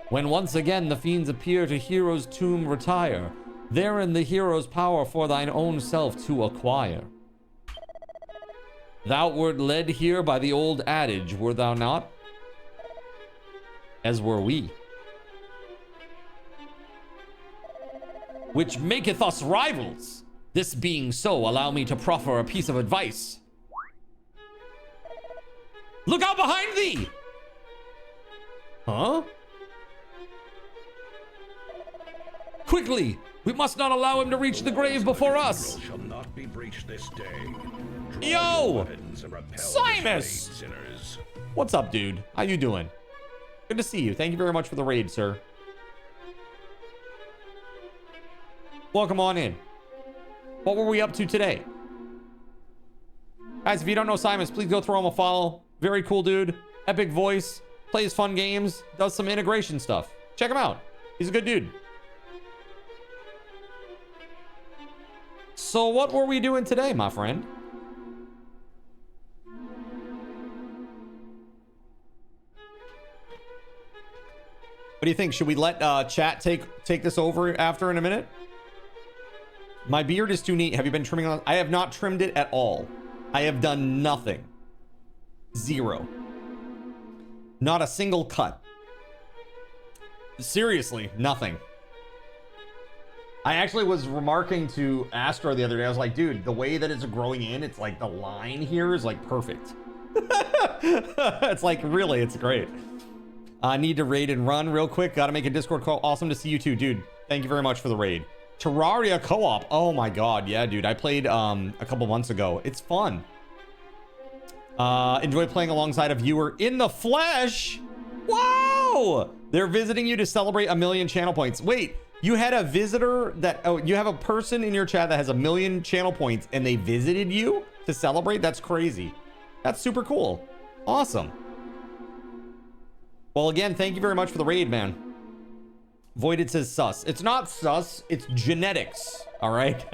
When once again the fiends appear to hero's tomb retire, therein the hero's power for thine own self to acquire. Thou wert led here by the old adage, were thou not? As were we. Which maketh us rivals. This being so, allow me to proffer a piece of advice. Look out behind thee! Huh? Quickly! We must not allow him to reach the grave before us! Shall not be breached this day. Yo! Simus! What's up, dude? How you doing? Good to see you. Thank you very much for the raid, sir. Welcome on in. What were we up to today? Guys, if you don't know Simus, please go throw him a follow. Very cool dude. Epic voice. Plays fun games. Does some integration stuff. Check him out. He's a good dude. So what were we doing today, my friend? What do you think? Should we let chat take this over after in a minute? My beard is too neat. Have you been trimming on? I have not trimmed it at all. I have done nothing. Zero. Not a single cut. Seriously, nothing. I actually was remarking to Astro the other day. I was like, dude, the way that it's growing in, it's like the line here is like perfect. It's like, really, it's great. I need to raid and run real quick. Got to make a Discord call. Awesome to see you too, dude. Thank you very much for the raid. Terraria co-op. Oh my god. Yeah, dude. I played a couple months ago. It's fun. Enjoy playing alongside a viewer in the flesh. Wow. They're visiting you to celebrate 1 million channel points. Wait, you had a visitor that... Oh, you have a person in your chat that has 1 million channel points and they visited you to celebrate? That's crazy. That's super cool. Awesome. Well, again, thank you very much for the raid, man. Voided says sus. It's not sus. It's genetics. All right.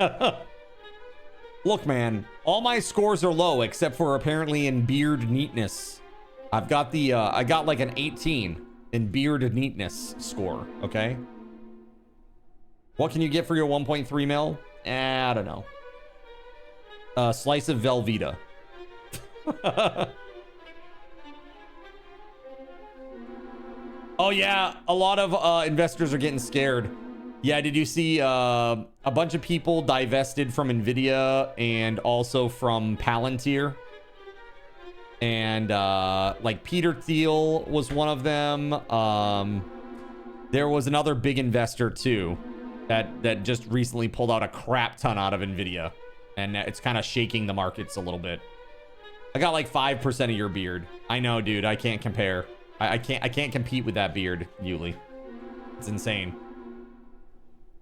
Look, man, all my scores are low except for apparently in beard neatness. I've got the, I got like an 18 in beard neatness score. Okay. What can you get for your 1.3 mil? I don't know. A slice of Velveeta. Oh yeah, a lot of investors are getting scared. Yeah, did you see a bunch of people divested from Nvidia and also from Palantir? And like Peter Thiel was one of them. There was another big investor too that just recently pulled out a crap ton out of Nvidia, and it's kind of shaking the markets a little bit. I got like 5% of your beard. I know, dude. I can't compare. I can't compete with that beard, Yuli. It's insane.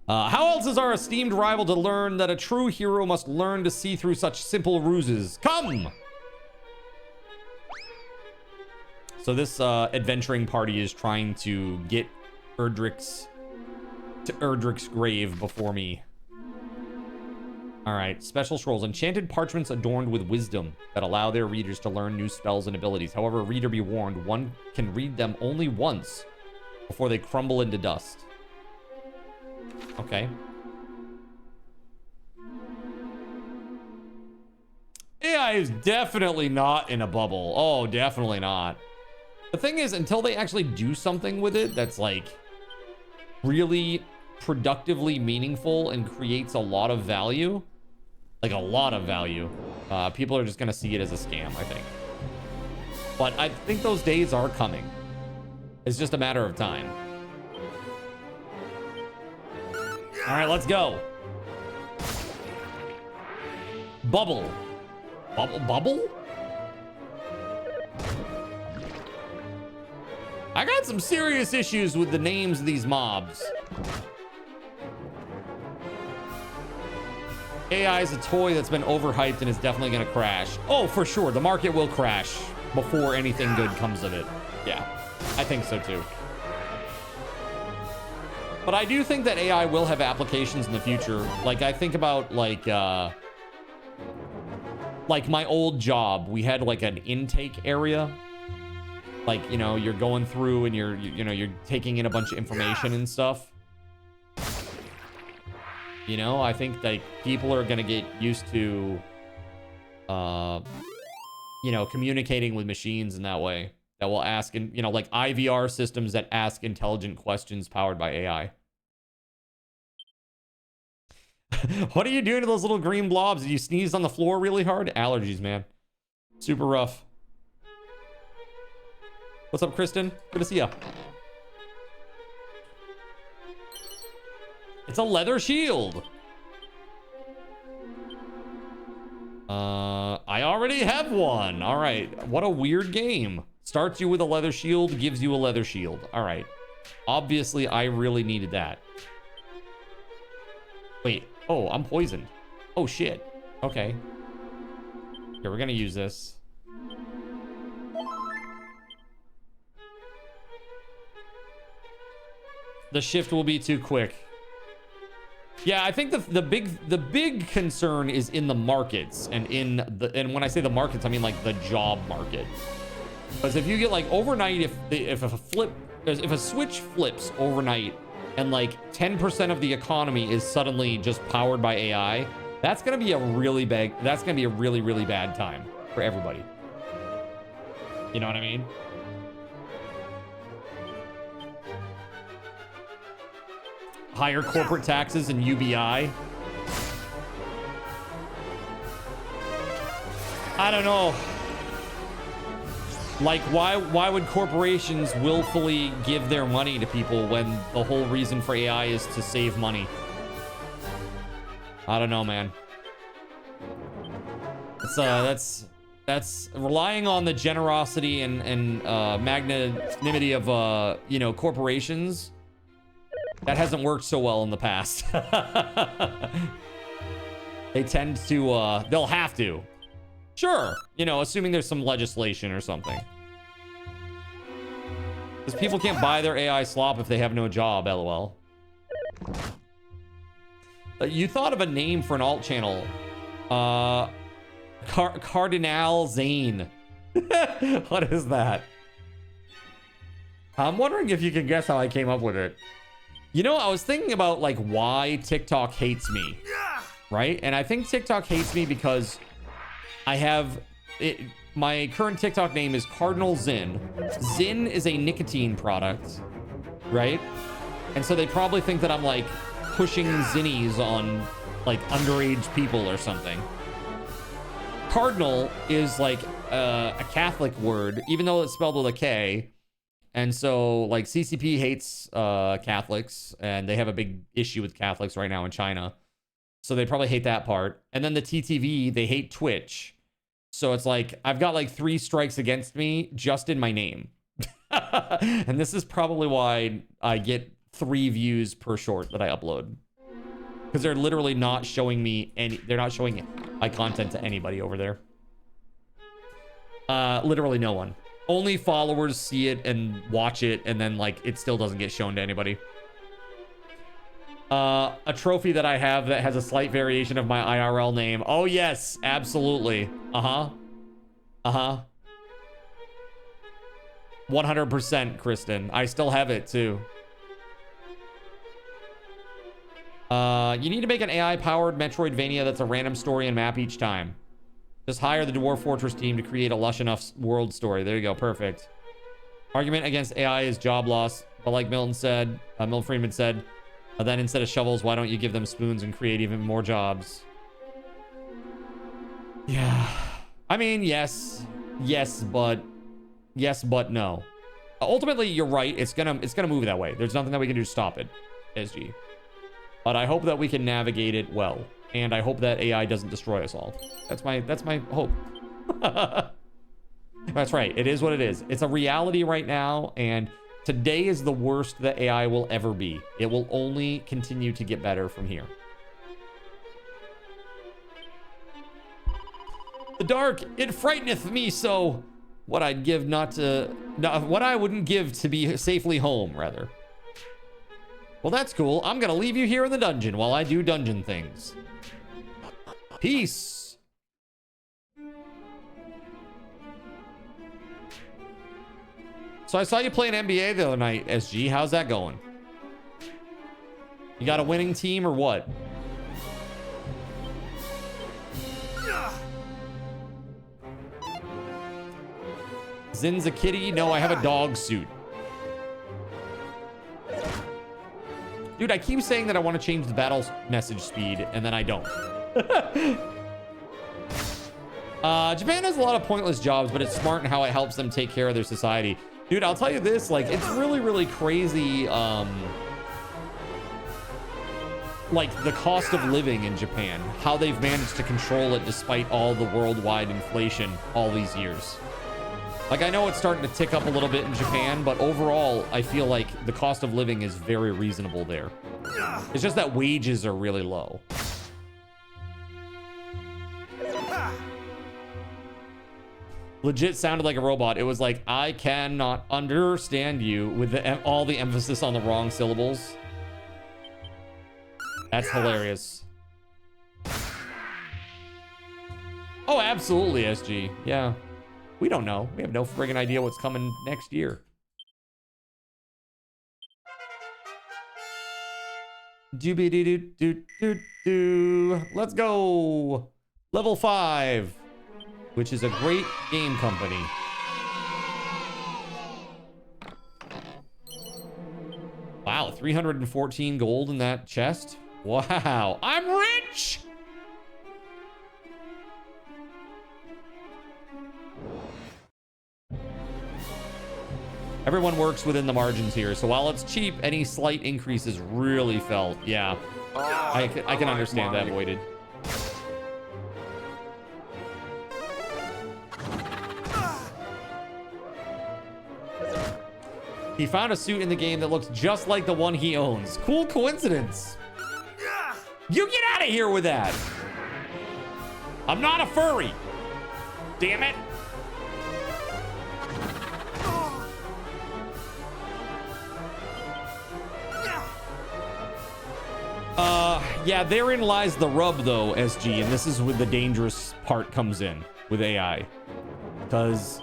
How else is our esteemed rival to learn that a true hero must learn to see through such simple ruses? Come! So this adventuring party is trying to get Erdrick's grave before me. All right, special scrolls. Enchanted parchments adorned with wisdom that allow their readers to learn new spells and abilities. However, reader be warned, one can read them only once before they crumble into dust. Okay. AI is definitely not in a bubble. Oh, definitely not. The thing is, until they actually do something with it that's like really productively meaningful and creates a lot of value, like a lot of value, people are just gonna see it as a scam, I think. But I think those days are coming. It's just a matter of time. All right, let's go. Bubble. Bubble? I got some serious issues with the names of these mobs. AI is a toy that's been overhyped and is definitely going to crash. Oh, for sure. The market will crash before anything good comes of it. Yeah, I think so too. But I do think that AI will have applications in the future. Like, I think about like my old job. We had like an intake area. Like, you know, you're going through and you're taking in a bunch of information and stuff. You know, I think like people are gonna get used to, you know, communicating with machines in that way that will ask, and you know, like IVR systems that ask intelligent questions powered by AI. What are you doing to those little green blobs? Did you sneeze on the floor really hard? Allergies, man. Super rough. What's up, Kristen? Good to see ya. It's a leather shield. I already have one. All right. What a weird game. Starts you with a leather shield, gives you a leather shield. All right. Obviously, I really needed that. Wait. Oh, I'm poisoned. Oh, shit. Okay. Here, we're gonna use this. The shift will be too quick. Yeah, I think the big concern is in the markets and when I say the markets, I mean like the job market. Because if you get like overnight, if a switch flips overnight and like 10% of the economy is suddenly just powered by AI, that's gonna be a really really bad time for everybody. You know what I mean? Higher corporate taxes and UBI. I don't know. Like, why would corporations willfully give their money to people when the whole reason for AI is to save money? I don't know, man. That's relying on the generosity and magnanimity of you know, corporations. That hasn't worked so well in the past. They tend to, they'll have to. Sure, you know, assuming there's some legislation or something. Because people can't buy their AI slop if they have no job, lol. You thought of a name for an alt channel. Cardinal Zane. What is that? I'm wondering if you can guess how I came up with it. You know, I was thinking about like why TikTok hates me, right? And I think TikTok hates me because I have my current TikTok name is Cardinal Zin. Zin is a nicotine product, right? And so they probably think that I'm like pushing zinnies on like underage people or something. Cardinal is like a Catholic word, even though it's spelled with a K. And so, like, CCP hates Catholics, and they have a big issue with Catholics right now in China. So they probably hate that part. And then the TTV, they hate Twitch. So it's like, I've got like 3 strikes against me just in my name. And this is probably why I get 3 views per short that I upload. Because they're literally not showing me they're not showing my content to anybody over there. Literally no one. Only followers see it and watch it, and then like it still doesn't get shown to anybody. A trophy that I have that has a slight variation of my IRL name. Oh yes, absolutely. 100%, Kristen. I still have it too. You need to make an AI-powered Metroidvania that's a random story and map each time. Just hire the Dwarf Fortress team to create a lush enough world story. There you go. Perfect. Argument against AI is job loss. But like Milton Friedman said, then instead of shovels, why don't you give them spoons and create even more jobs? Yeah. I mean, yes, but no. Ultimately, you're right. It's gonna move that way. There's nothing that we can do to stop it, SG. But I hope that we can navigate it well. And I hope that AI doesn't destroy us all. That's my hope. That's right. It is what it is. It's a reality right now, and today is the worst that AI will ever be. It will only continue to get better from here. The dark, it frighteneth me so. What I'd give what I wouldn't give to be safely home, rather. Well, that's cool. I'm gonna leave you here in the dungeon while I do dungeon things. Peace. So I saw you playing NBA the other night, SG. How's that going? You got a winning team or what? Zin's a kitty? No, I have a dog suit. Dude, I keep saying that I want to change the battle message speed, and then I don't. Japan has a lot of pointless jobs, but it's smart in how it helps them take care of their society. Dude, I'll tell you this, like, it's really, really crazy, like, the cost of living in Japan. How they've managed to control it despite all the worldwide inflation all these years. Like, I know it's starting to tick up a little bit in Japan, but overall, I feel like the cost of living is very reasonable there. It's just that wages are really low. Legit sounded like a robot. It was like, I cannot understand you with all the emphasis on the wrong syllables. That's hilarious. Oh, absolutely, SG. Yeah. We don't know. We have no friggin' idea what's coming next year. Doobie-doo-doo-doo-doo-doo. Let's go. Level 5, which is a great game company. Wow, 314 gold in that chest. Wow, I'm rich. Everyone works within the margins here, so while it's cheap, any slight increase is really felt. Yeah, I can understand that, Voided. He found a suit in the game that looks just like the one he owns. Cool coincidence. You get out of here with that. I'm not a furry. Damn it. Yeah, therein lies the rub, though, SG, and this is where the dangerous part comes in with AI. Because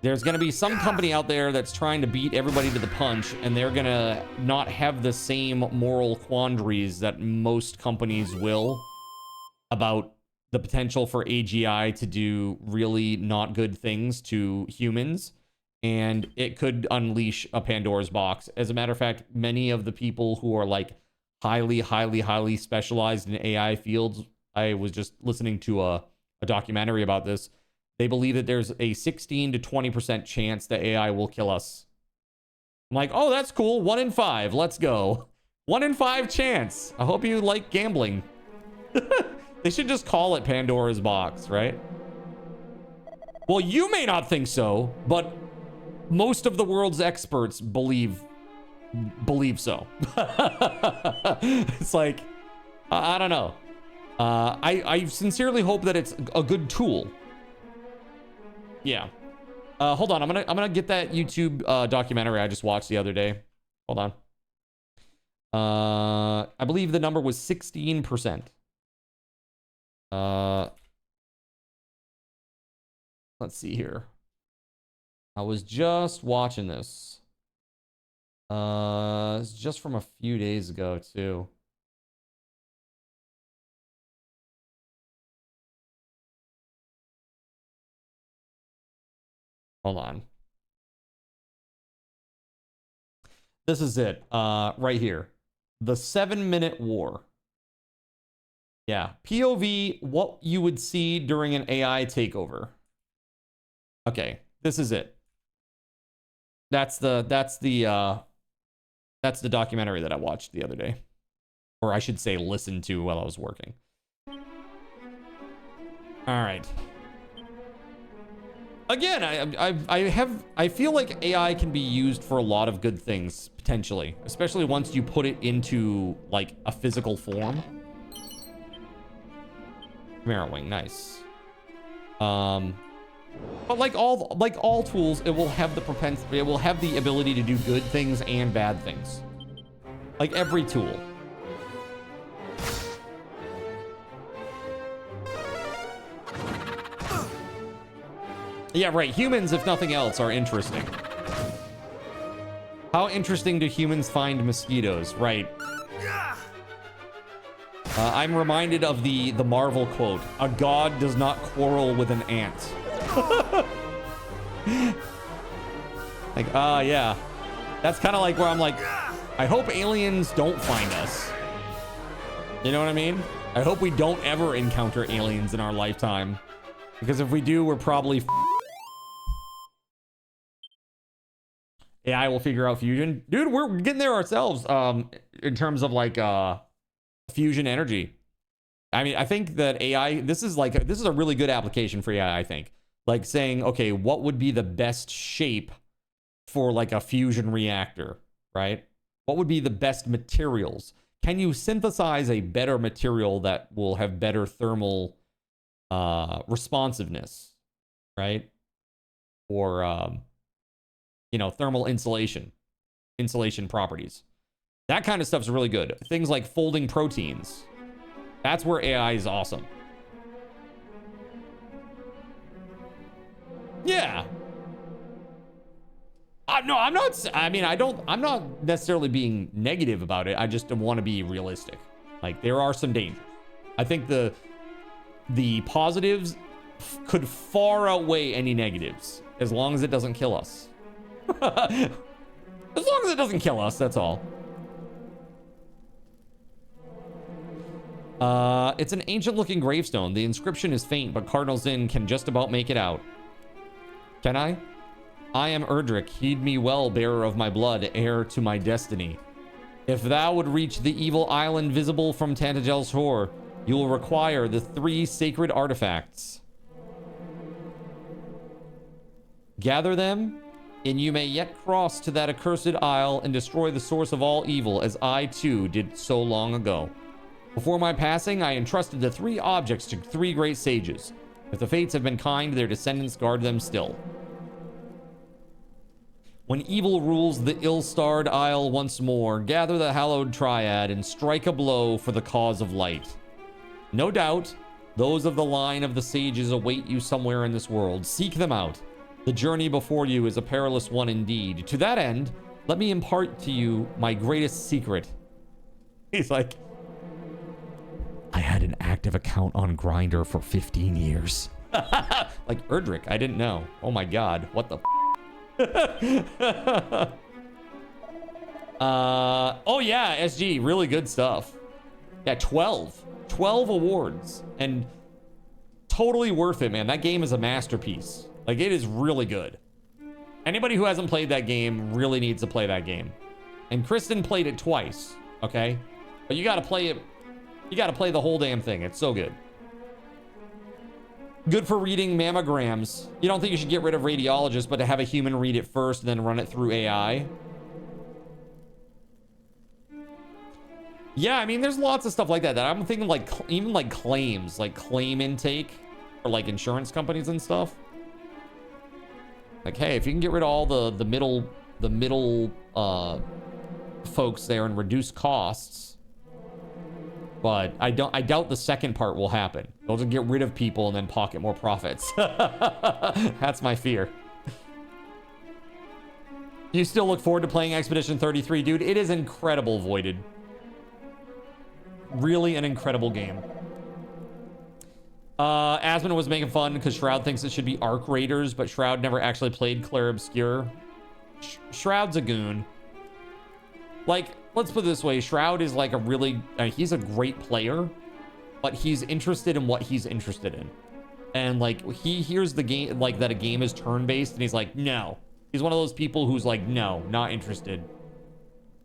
there's going to be some company out there that's trying to beat everybody to the punch, and they're going to not have the same moral quandaries that most companies will about the potential for AGI to do really not good things to humans, and it could unleash a Pandora's box. As a matter of fact, many of the people who are like highly specialized in AI fields, I was just listening to a documentary about this. They believe that there's a 16 to 20% chance that AI will kill us. I'm like, oh, that's cool. 1 in 5. Let's go. 1 in 5 chance. I hope you like gambling. They should just call it Pandora's box, right? Well, you may not think so, but most of the world's experts believe so. It's like, I don't know. I sincerely hope that it's a good tool. Yeah. Hold on. I'm gonna get that YouTube documentary I just watched the other day. Hold on. I believe the number was 16%. Let's see here. I was just watching this. It's just from a few days ago too. Hold on. This is it. Right here. The 7-minute war. Yeah. POV, what you would see during an AI takeover. Okay, this is it. That's the documentary that I watched the other day. Or I should say listened to while I was working. All right. Again, I feel like AI can be used for a lot of good things, potentially. Especially once you put it into, like, a physical form. Chimera Wing, nice. But like all tools, it will have the ability to do good things and bad things. Like every tool. Yeah, right. Humans, if nothing else, are interesting. How interesting do humans find mosquitoes? Right. I'm reminded of the Marvel quote: "A god does not quarrel with an ant." Like, yeah. That's kind of like where I'm like, I hope aliens don't find us. You know what I mean? I hope we don't ever encounter aliens in our lifetime. Because if we do, we're probably AI will figure out fusion. Dude, we're getting there ourselves, in terms of like fusion energy. I mean, I think that AI, this is a really good application for AI, I think. Like saying, okay, what would be the best shape for like a fusion reactor, right? What would be the best materials? Can you synthesize a better material that will have better thermal responsiveness, right? Or, you know, thermal insulation properties. That kind of stuff's really good. Things like folding proteins. That's where AI is awesome. Yeah. No, I'm not. I mean, I'm not necessarily being negative about it. I just want to be realistic. Like, there are some dangers. I think the positives could far outweigh any negatives, as long as it doesn't kill us. As long as it doesn't kill us, that's all. It's an ancient-looking gravestone. The inscription is faint, but Cardinal Zin can just about make it out. Can I? I am Erdrick. Heed me well, bearer of my blood, heir to my destiny. If thou would reach the evil island visible from Tantagel's shore, you will require the 3 sacred artifacts. Gather them, and you may yet cross to that accursed isle and destroy the source of all evil, as I too did so long ago. Before my passing, I entrusted the 3 objects to 3 great sages. If the fates have been kind, their descendants guard them still. When evil rules the ill-starred isle once more, gather the hallowed triad and strike a blow for the cause of light. No doubt, those of the line of the sages await you somewhere in this world. Seek them out. The journey before you is a perilous one indeed. To that end, let me impart to you my greatest secret. He's like, I had an active account on Grindr for 15 years. Like, Erdrick, I didn't know. Oh my god, what the oh yeah, SG, really good stuff. Yeah, 12 awards, and totally worth it, man. That game is a masterpiece. Like, it is really good. Anybody who hasn't played that game really needs to play that game. And Kristen played it twice, okay? But you gotta play it. You gotta play the whole damn thing. It's so good. Good for reading mammograms. You don't think you should get rid of radiologists, but to have a human read it first and then run it through AI? Yeah, I mean, there's lots of stuff like that I'm thinking, like, even like claims, like claim intake for like insurance companies and stuff. Like, hey, if you can get rid of all the middle folks there and reduce costs. But I doubt the second part will happen. They'll just get rid of people and then pocket more profits. That's my fear. You still look forward to playing Expedition 33, dude? It is incredible, Voided. Really an incredible game. Asmon was making fun because Shroud thinks it should be Arc Raiders, but Shroud never actually played Clair Obscur. Shroud's a goon. Like, let's put it this way. Shroud is like a really... he's a great player, but he's interested in what he's interested in. And, like, he hears the game... like, that a game is turn-based, and he's like, no. He's one of those people who's like, no, not interested.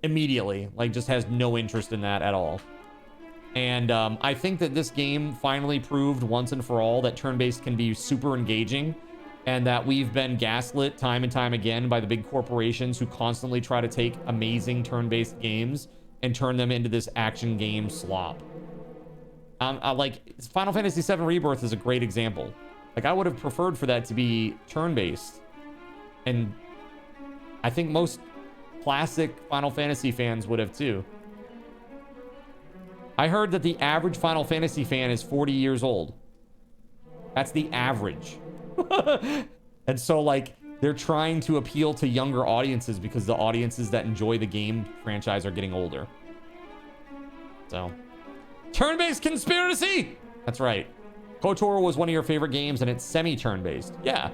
Immediately. Like, just has no interest in that at all. And I think that this game finally proved once and for all that turn-based can be super engaging, and that we've been gaslit time and time again by the big corporations who constantly try to take amazing turn-based games and turn them into this action game slop. Like, Final Fantasy VII Rebirth is a great example. Like, I would have preferred for that to be turn-based. And I think most classic Final Fantasy fans would have too. I heard that the average Final Fantasy fan is 40 years old. That's the average. And so, like, they're trying to appeal to younger audiences because the audiences that enjoy the game franchise are getting older. So, turn-based conspiracy! That's right. KOTOR was one of your favorite games, and it's semi-turn-based. Yeah.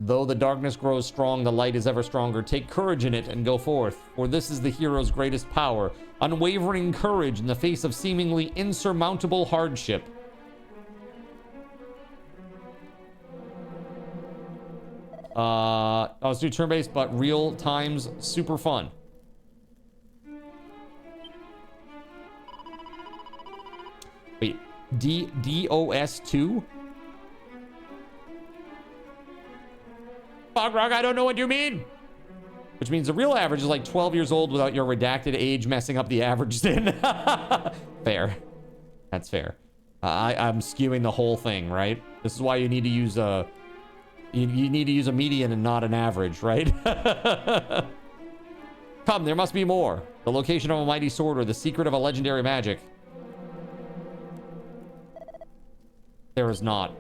Though the darkness grows strong, the light is ever stronger. Take courage in it and go forth, for this is the hero's greatest power. Unwavering courage in the face of seemingly insurmountable hardship. Let's do turn-based, but real time's super fun. Wait, DOS2? Bogrog, I don't know what you mean. Which means the real average is like 12 years old without your redacted age messing up the average then. Fair. That's fair. I'm skewing the whole thing, right? This is why you need to use a... You need to use a median and not an average, right? Come, there must be more. The location of a mighty sword or the secret of a legendary magic. There is not.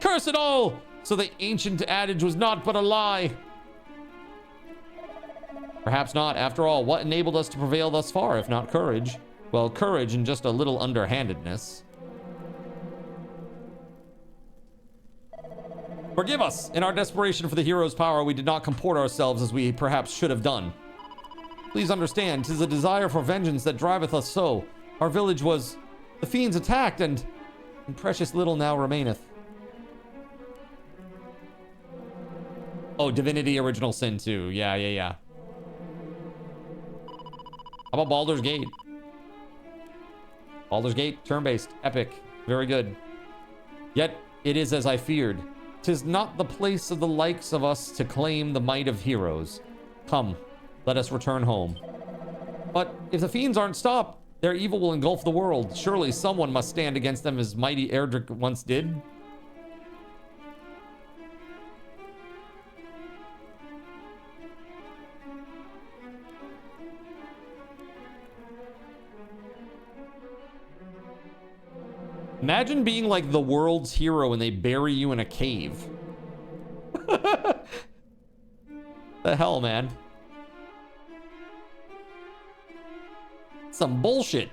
Curse it all! So the ancient adage was not but a lie. Perhaps not. After all, what enabled us to prevail thus far, if not courage? Well, courage and just a little underhandedness. Forgive us. In our desperation for the hero's power, we did not comport ourselves as we perhaps should have done. Please understand, 'tis a desire for vengeance that driveth us so. Our village was... The fiends attacked, and precious little now remaineth. Oh, Divinity Original Sin 2. Yeah. How about Baldur's Gate? Baldur's Gate, turn-based, epic, very good. Yet, it is as I feared. 'Tis not the place of the likes of us to claim the might of heroes. Come, let us return home. But if the fiends aren't stopped, their evil will engulf the world. Surely someone must stand against them as mighty Erdrick once did. Imagine being like the world's hero and they bury you in a cave. The hell, man? Some bullshit.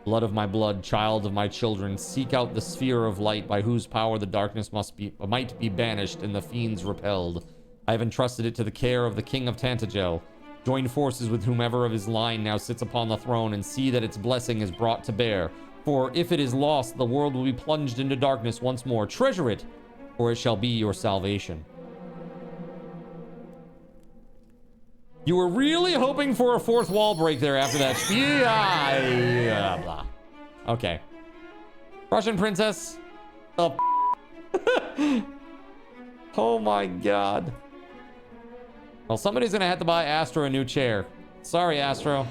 Blood of my blood, child of my children, seek out the sphere of light by whose power the darkness might be banished and the fiends repelled. I have entrusted it to the care of the King of Tantagel. Join forces with whomever of his line now sits upon the throne and see that its blessing is brought to bear. For if it is lost, the world will be plunged into darkness once more. Treasure it, for it shall be your salvation. You were really hoping for a fourth wall break there after that. Blah. Okay. Russian princess. Oh, oh my god. Well, somebody's gonna have to buy Astro a new chair. Sorry, Astro.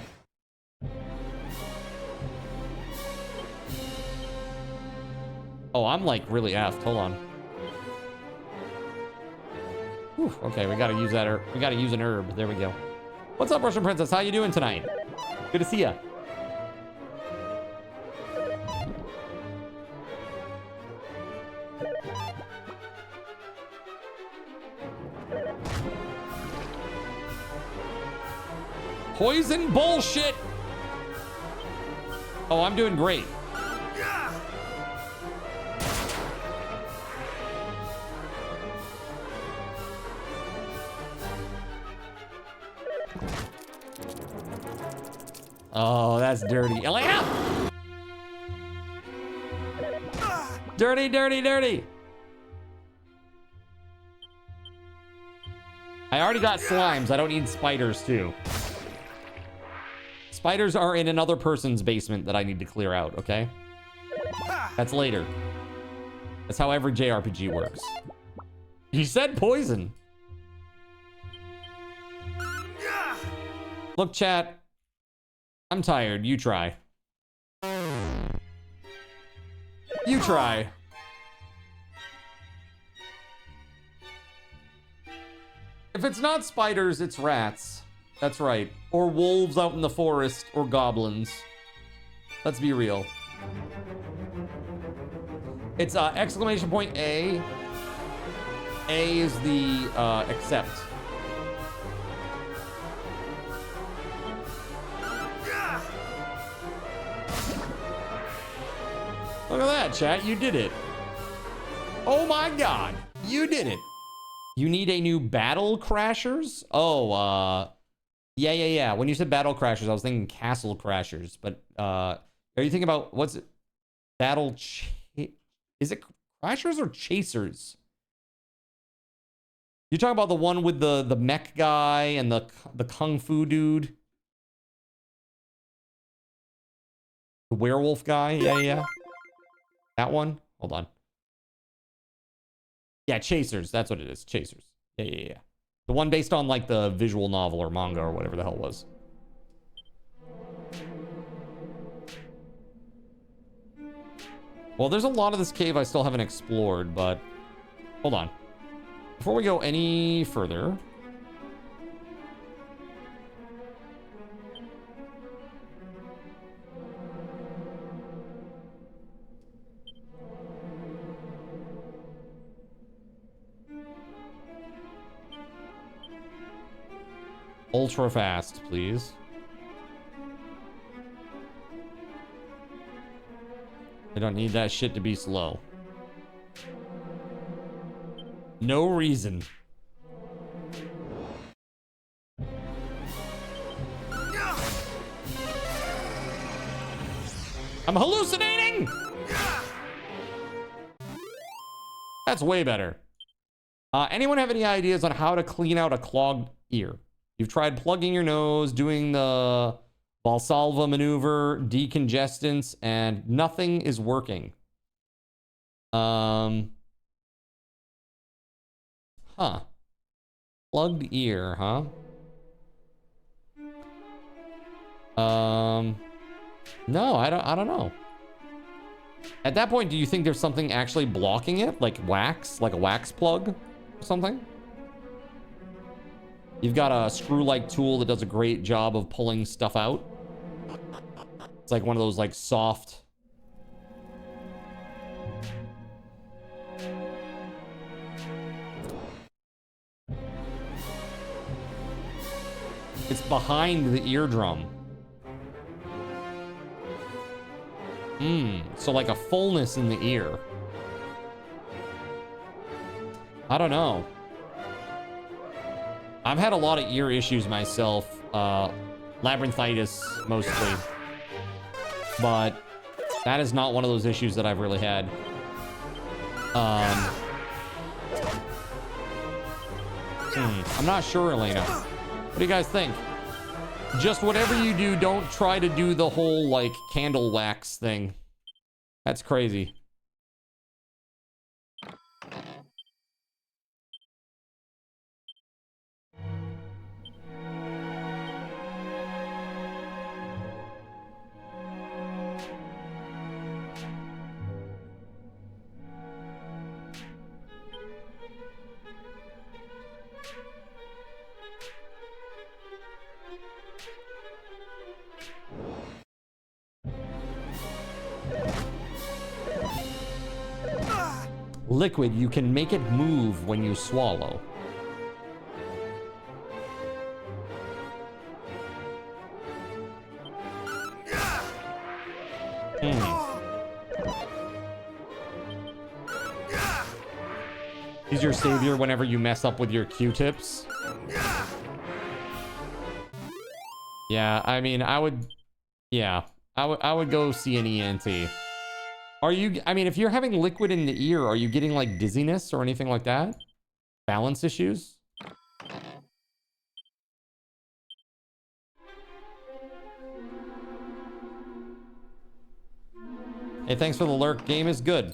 Oh, I'm like really effed. Hold on. Whew, okay, we gotta use that. We gotta use an herb. There we go. What's up, Russian princess? How you doing tonight? Good to see ya. Poison bullshit. Oh, I'm doing great. Oh, that's dirty. Elena! Dirty, dirty, dirty. I already got slimes. I don't need spiders too. Spiders are in another person's basement that I need to clear out, okay? That's later. That's how every JRPG works. He said poison. Look, chat. I'm tired. You try. You try. If it's not spiders, it's rats. That's right. Or wolves out in the forest, or goblins. Let's be real. It's exclamation point A. A is the accept. Look at that, chat. You did it. Oh my god. You did it. You need a new battle crashers? Oh, yeah. When you said battle crashers, I was thinking castle crashers. But are you thinking about, what's it? Is it crashers or chasers? You're talking about the one with the mech guy and the kung fu dude? The werewolf guy? Yeah. That one? Hold on. Yeah, chasers. That's what it is. Chasers. Yeah. The one based on like the visual novel or manga or whatever the hell it was. Well, there's a lot of this cave I still haven't explored, but hold on. Before we go any further, ultra fast, please. I don't need that shit to be slow. No reason. I'm hallucinating! That's way better. Anyone have any ideas on how to clean out a clogged ear? You've tried plugging your nose, doing the Valsalva maneuver, decongestants, and nothing is working. Huh. Plugged ear, huh? No, I don't know. At that point, do you think there's something actually blocking it? Like wax? Like a wax plug or something? You've got a screw-like tool that does a great job of pulling stuff out. It's like one of those like soft... It's behind the eardrum. So like a fullness in the ear. I don't know. I've had a lot of ear issues myself. Labyrinthitis, mostly. But that is not one of those issues that I've really had. I'm not sure, Elena. What do you guys think? Just whatever you do, don't try to do the whole, like, candle wax thing. That's crazy. Liquid, you can make it move when you swallow. He's your savior whenever you mess up with your Q-tips. Yeah, I mean, I would go see an ENT. Are you, I mean, if you're having liquid in the ear, are you getting like dizziness or anything like that? Balance issues? Hey, thanks for the lurk. Game is good.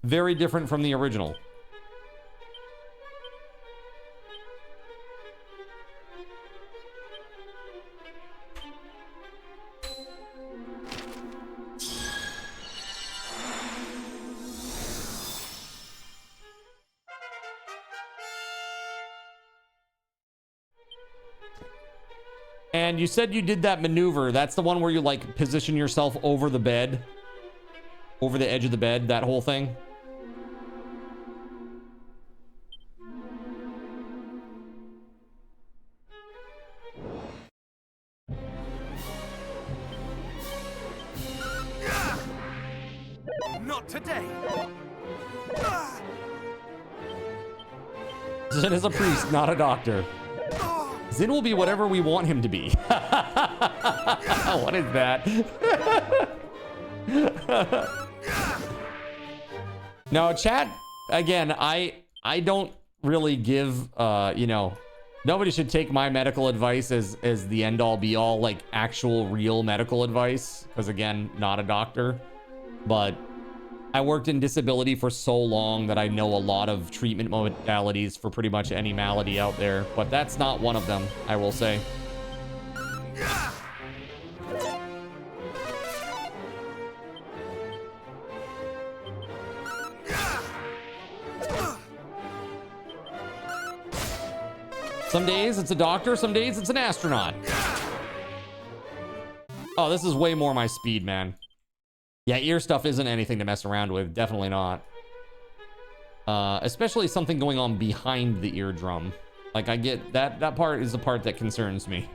Very different from the original. And you said you did that maneuver. That's the one where you like position yourself over the bed, over the edge of the bed, that whole thing. Not today. Zin is a priest, not a doctor. Zin will be whatever we want him to be. What is that? No, chat, again, I don't really give, you know, nobody should take my medical advice as the end all be all, like actual real medical advice. Because again, not a doctor. But I worked in disability for so long that I know a lot of treatment modalities for pretty much any malady out there, but that's not one of them, I will say. Some days it's a doctor, some days it's an astronaut. Oh, this is way more my speed, man. Yeah, ear stuff isn't anything to mess around with. Definitely not. Especially something going on behind the eardrum. Like, I get that part is the part that concerns me.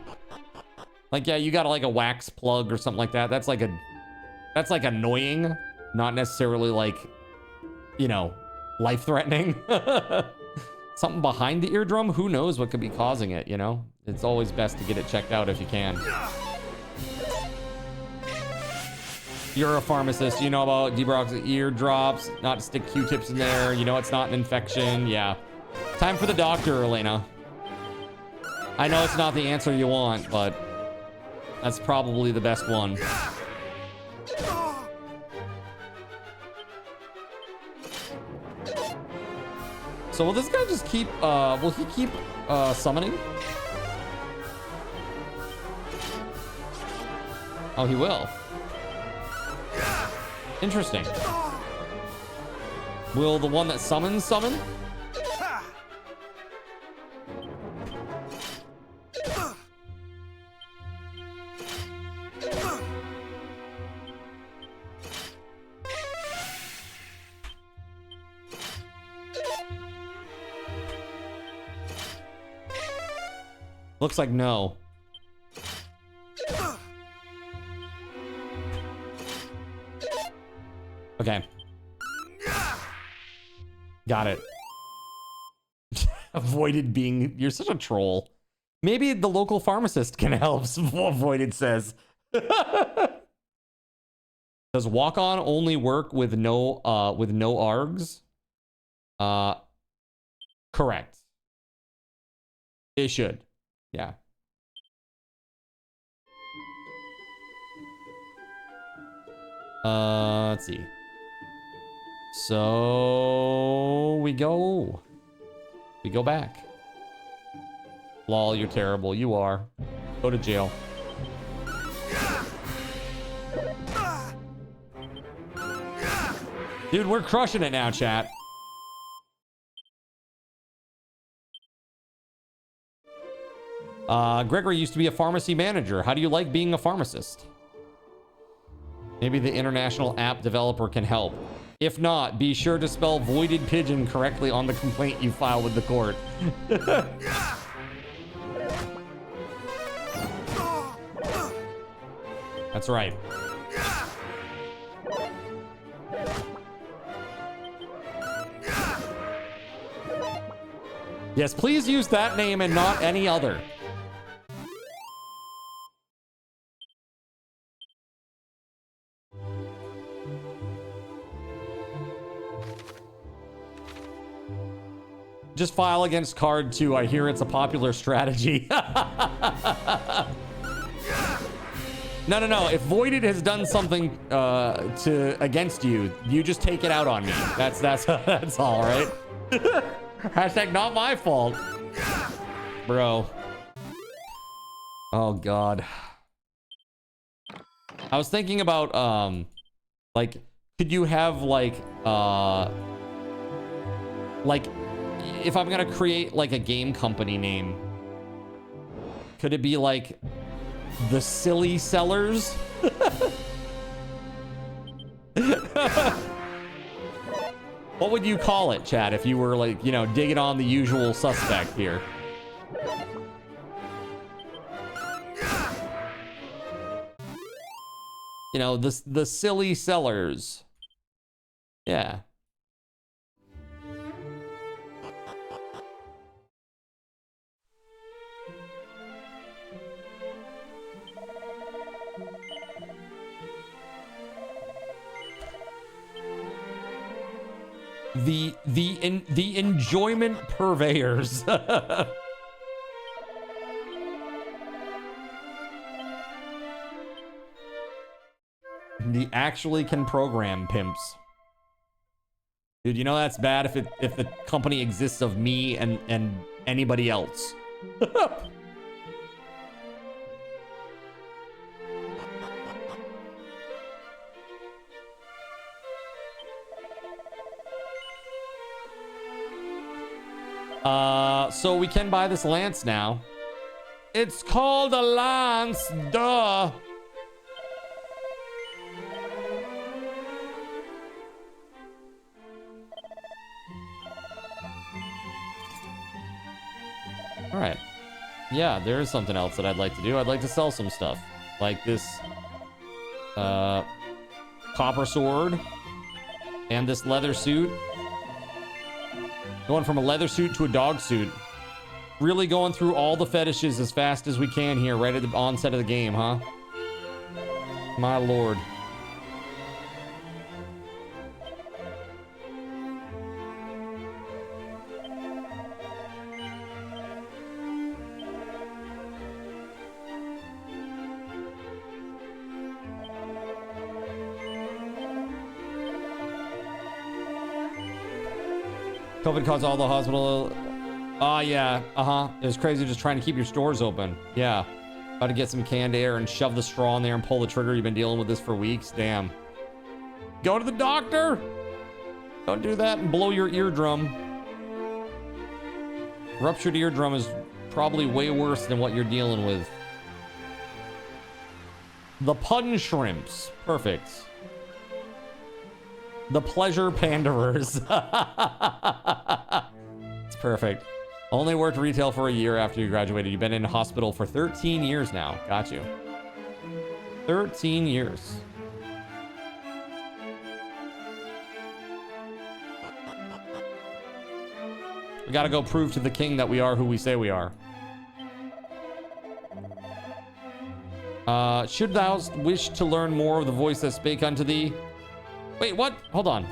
Like, yeah, you got like a wax plug or something like that. That's like annoying, not necessarily like, you know, life-threatening. Something behind the eardrum, who knows what could be causing it, you know? It's always best to get it checked out if you can. You're a pharmacist, you know about debrox ear drops, not to stick Q-tips in there, you know it's not an infection, yeah. Time for the doctor, Elena. I know it's not the answer you want, but that's probably the best one. So will this guy just keep, will he keep summoning? Oh, he will. Interesting. Will the one that summons summon? Looks like no. Okay. Got it. Avoided being... You're such a troll. Maybe the local pharmacist can help, Avoided says. Does walk-on only work with no ARGs? Correct. It should. Yeah. Let's see. So we go back. Lol, you're terrible. You are. Go to jail. Dude, we're crushing it now, chat. Gregory used to be a pharmacy manager. How do you like being a pharmacist? Maybe the international app developer can help. If not, be sure to spell voided pigeon correctly on the complaint you file with the court. That's right. Yes, please use that name and not any other. Just file against card 2. I hear it's a popular strategy. No. If Voided has done something against you, you just take it out on me. That's all, right? Hashtag not my fault. Bro. Oh, God. I was thinking about, like, could you have, like, if I'm gonna create, like, a game company name, could it be, like, The silly sellers. What would you call it, Chad, if you were like, you know, digging on the usual suspect here? You know, the silly sellers. Yeah. The enjoyment purveyors. The actually can program pimps. Dude, you know that's bad if the company exists of me and anybody else. So we can buy this lance now. It's called a lance, duh. All right. Yeah, there is something else that I'd like to do. I'd like to sell some stuff. Like this copper sword and this leather suit. Going from a leather suit to a dog suit. Really going through all the fetishes as fast as we can here, right at the onset of the game, huh? My lord. COVID caused all the hospital. Yeah. It was crazy just trying to keep your stores open. Yeah. About to get some canned air and shove the straw in there and pull the trigger. You've been dealing with this for weeks. Damn. Go to the doctor. Don't do that and blow your eardrum. Ruptured eardrum is probably way worse than what you're dealing with. The pun shrimps. Perfect. The pleasure panderers. It's perfect. Only worked retail for a year after you graduated. You've been in hospital for 13 years now. Got you. 13 years. We gotta go prove to the king that we are who we say we are. Should thou wish to learn more of the voice that spake unto thee? Wait, what? Hold on.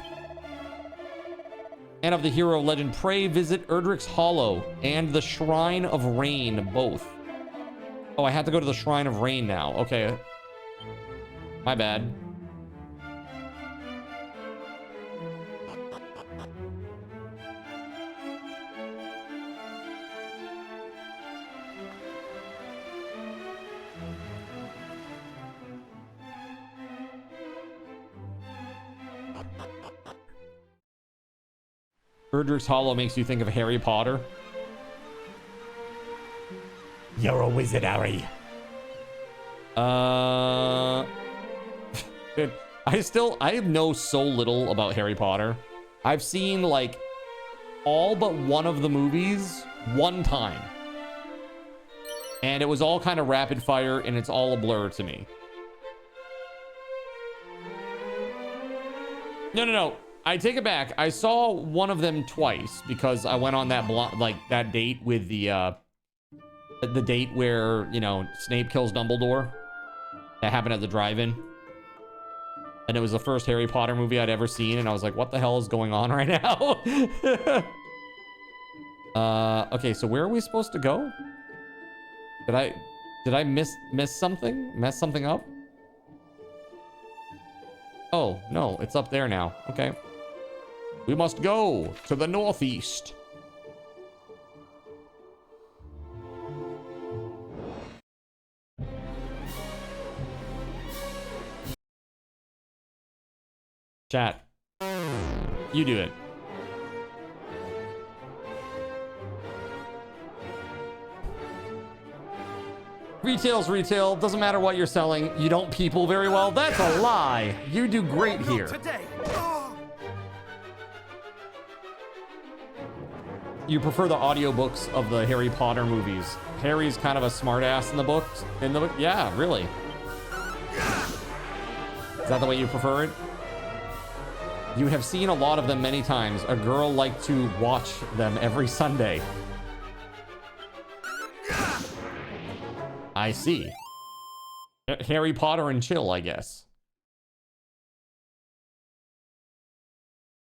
And of the hero of legend, pray visit Erdrick's Hollow and the Shrine of Rain, both. Oh, I have to go to the Shrine of Rain now. Okay. My bad. Erdrick's Hollow makes you think of Harry Potter. You're a wizard, Harry. Dude, I know so little about Harry Potter. I've seen like all but one of the movies one time. And it was all kind of rapid fire and it's all a blur to me. No. I take it back. I saw one of them twice because I went on that that date with the date where, you know, Snape kills Dumbledore. That happened at the drive-in. And it was the first Harry Potter movie I'd ever seen, and I was like, what the hell is going on right now? Okay, so where are we supposed to go? Did I miss something? Mess something up? Oh, no, it's up there now. Okay. We must go to the northeast. Chat. You do it. Retail's retail. Doesn't matter what you're selling. You don't people very well. That's a lie. You do great here. You prefer the audiobooks of the Harry Potter movies. Harry's kind of a smartass in the books. Yeah, really. Is that the way you prefer it? You have seen a lot of them many times. A girl liked to watch them every Sunday. I see. Harry Potter and chill, I guess.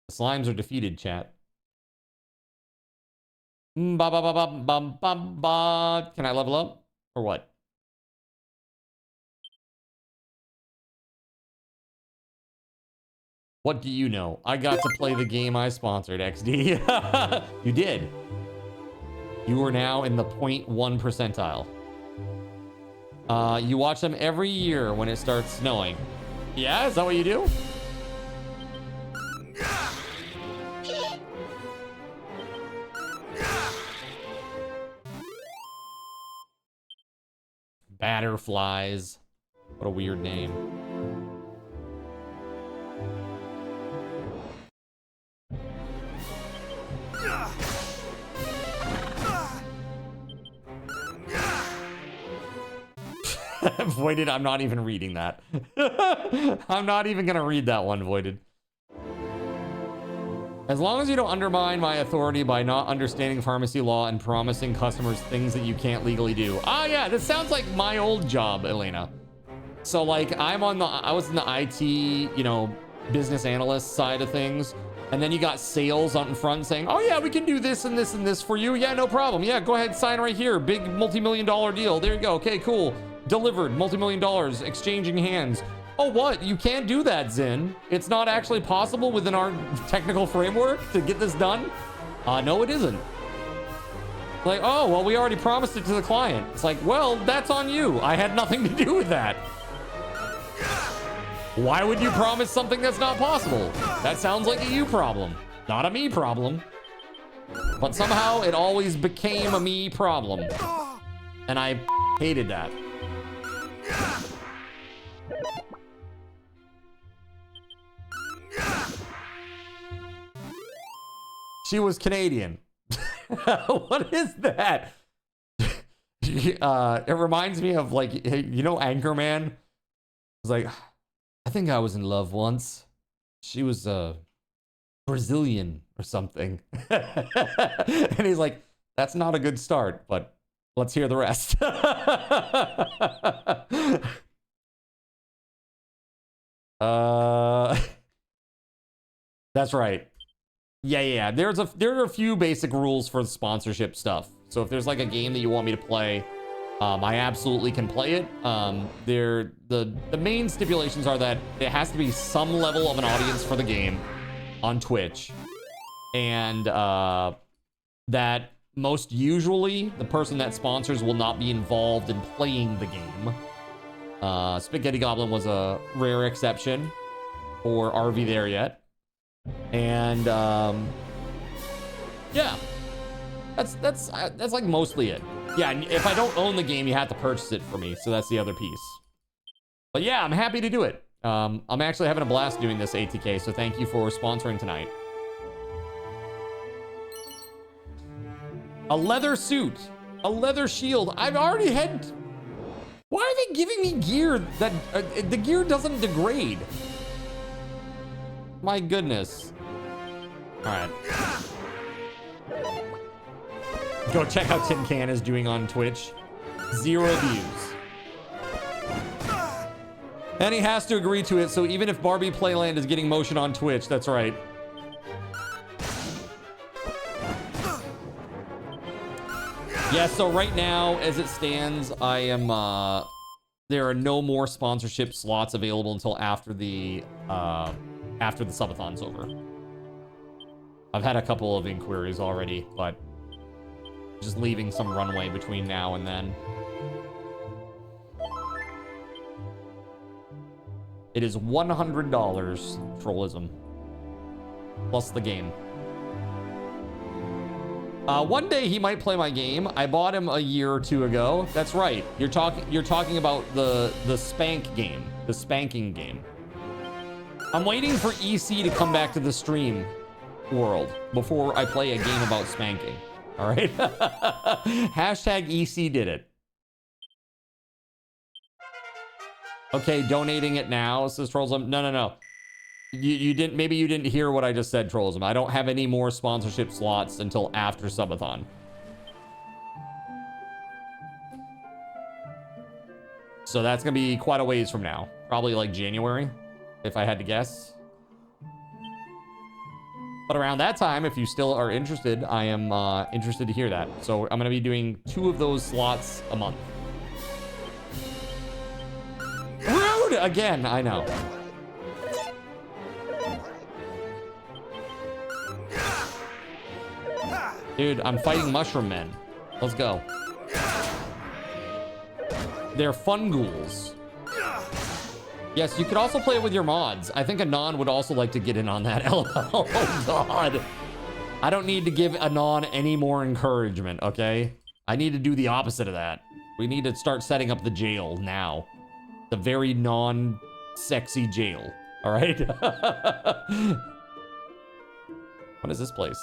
The slimes are defeated, chat. Can I level up? Or what? What do you know? I got to play the game I sponsored, XD. You did. You are now in the 0.1 percentile. You watch them every year when it starts snowing. Yeah, is that what you do? Batterflies. What a weird name. Voided, I'm not even reading that. I'm not even gonna read that one, Voided. As long as you don't undermine my authority by not understanding pharmacy law and promising customers things that you can't legally do. Oh yeah, this sounds like my old job, Elena. So like I was in the IT, you know, business analyst side of things. And then you got sales out in front saying, oh yeah, we can do this and this and this for you. Yeah, no problem. Yeah, go ahead, sign right here. Big multi-million-dollar deal. There you go. Okay, cool. Delivered, multi-million dollars, exchanging hands. Oh, what? You can't do that, Zin. It's not actually possible within our technical framework to get this done? No, it isn't. Like, oh, well, we already promised it to the client. It's like, well, that's on you. I had nothing to do with that. Why would you promise something that's not possible? That sounds like a you problem, not a me problem. But somehow it always became a me problem. And I hated that. She was Canadian. What is that? It reminds me of like, you know, Anchorman? It's like, I think I was in love once. She was Brazilian or something. And he's like, that's not a good start, but let's hear the rest. That's right. Yeah. There are a few basic rules for sponsorship stuff. So if there's like a game that you want me to play, I absolutely can play it. The main stipulations are that it has to be some level of an audience for the game on Twitch, and that most usually the person that sponsors will not be involved in playing the game. Spaghetti Goblin was a rare exception for RV There Yet. And yeah, that's like mostly it. Yeah, and if I don't own the game, you have to purchase it for me, so that's the other piece. But yeah, I'm happy to do it. I'm actually having a blast doing this, ATK, so thank you for sponsoring tonight. A leather suit, a leather shield. I've already had... Why are they giving me gear that... the gear doesn't degrade? My goodness. All right. Go check out Tin Can is doing on Twitch. 0 views. And he has to agree to it, so even if Barbie Playland is getting motion on Twitch, that's right. Yeah, so right now, as it stands, I am, there are no more sponsorship slots available until after the subathon's over. I've had a couple of inquiries already, but just leaving some runway between now and then. It is $100 Trollism plus the game. One day he might play my game. I bought him a year or two ago. That's right. You're talking about the spank game, the spanking game. I'm waiting for EC to come back to the stream world before I play a game about spanking. All right. Hashtag EC did it. Okay, donating it now, says Trollsum. No. You didn't, maybe you didn't hear what I just said, Trollsum. I don't have any more sponsorship slots until after Subathon. So that's gonna be quite a ways from now. Probably like January, if I had to guess. But around that time, if you still are interested, I am interested to hear that. So I'm gonna be doing 2 of those slots a month. Rude! Again, I know. Dude, I'm fighting mushroom men. Let's go. They're fun ghouls. Yes, you could also play it with your mods. I think Anon would also like to get in on that. Oh, God. I don't need to give Anon any more encouragement, okay? I need to do the opposite of that. We need to start setting up the jail now. The very non-sexy jail, all right? What is this place?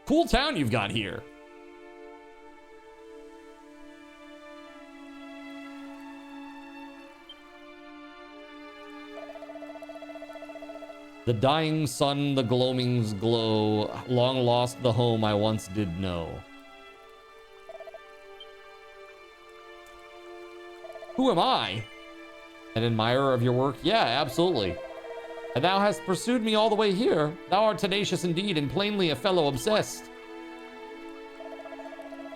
Cool town you've got here. The dying sun, the gloamings glow, long lost the home I once did know. Who am I? An admirer of your work? Yeah, absolutely. And thou hast pursued me all the way here. Thou art tenacious indeed, and plainly a fellow obsessed.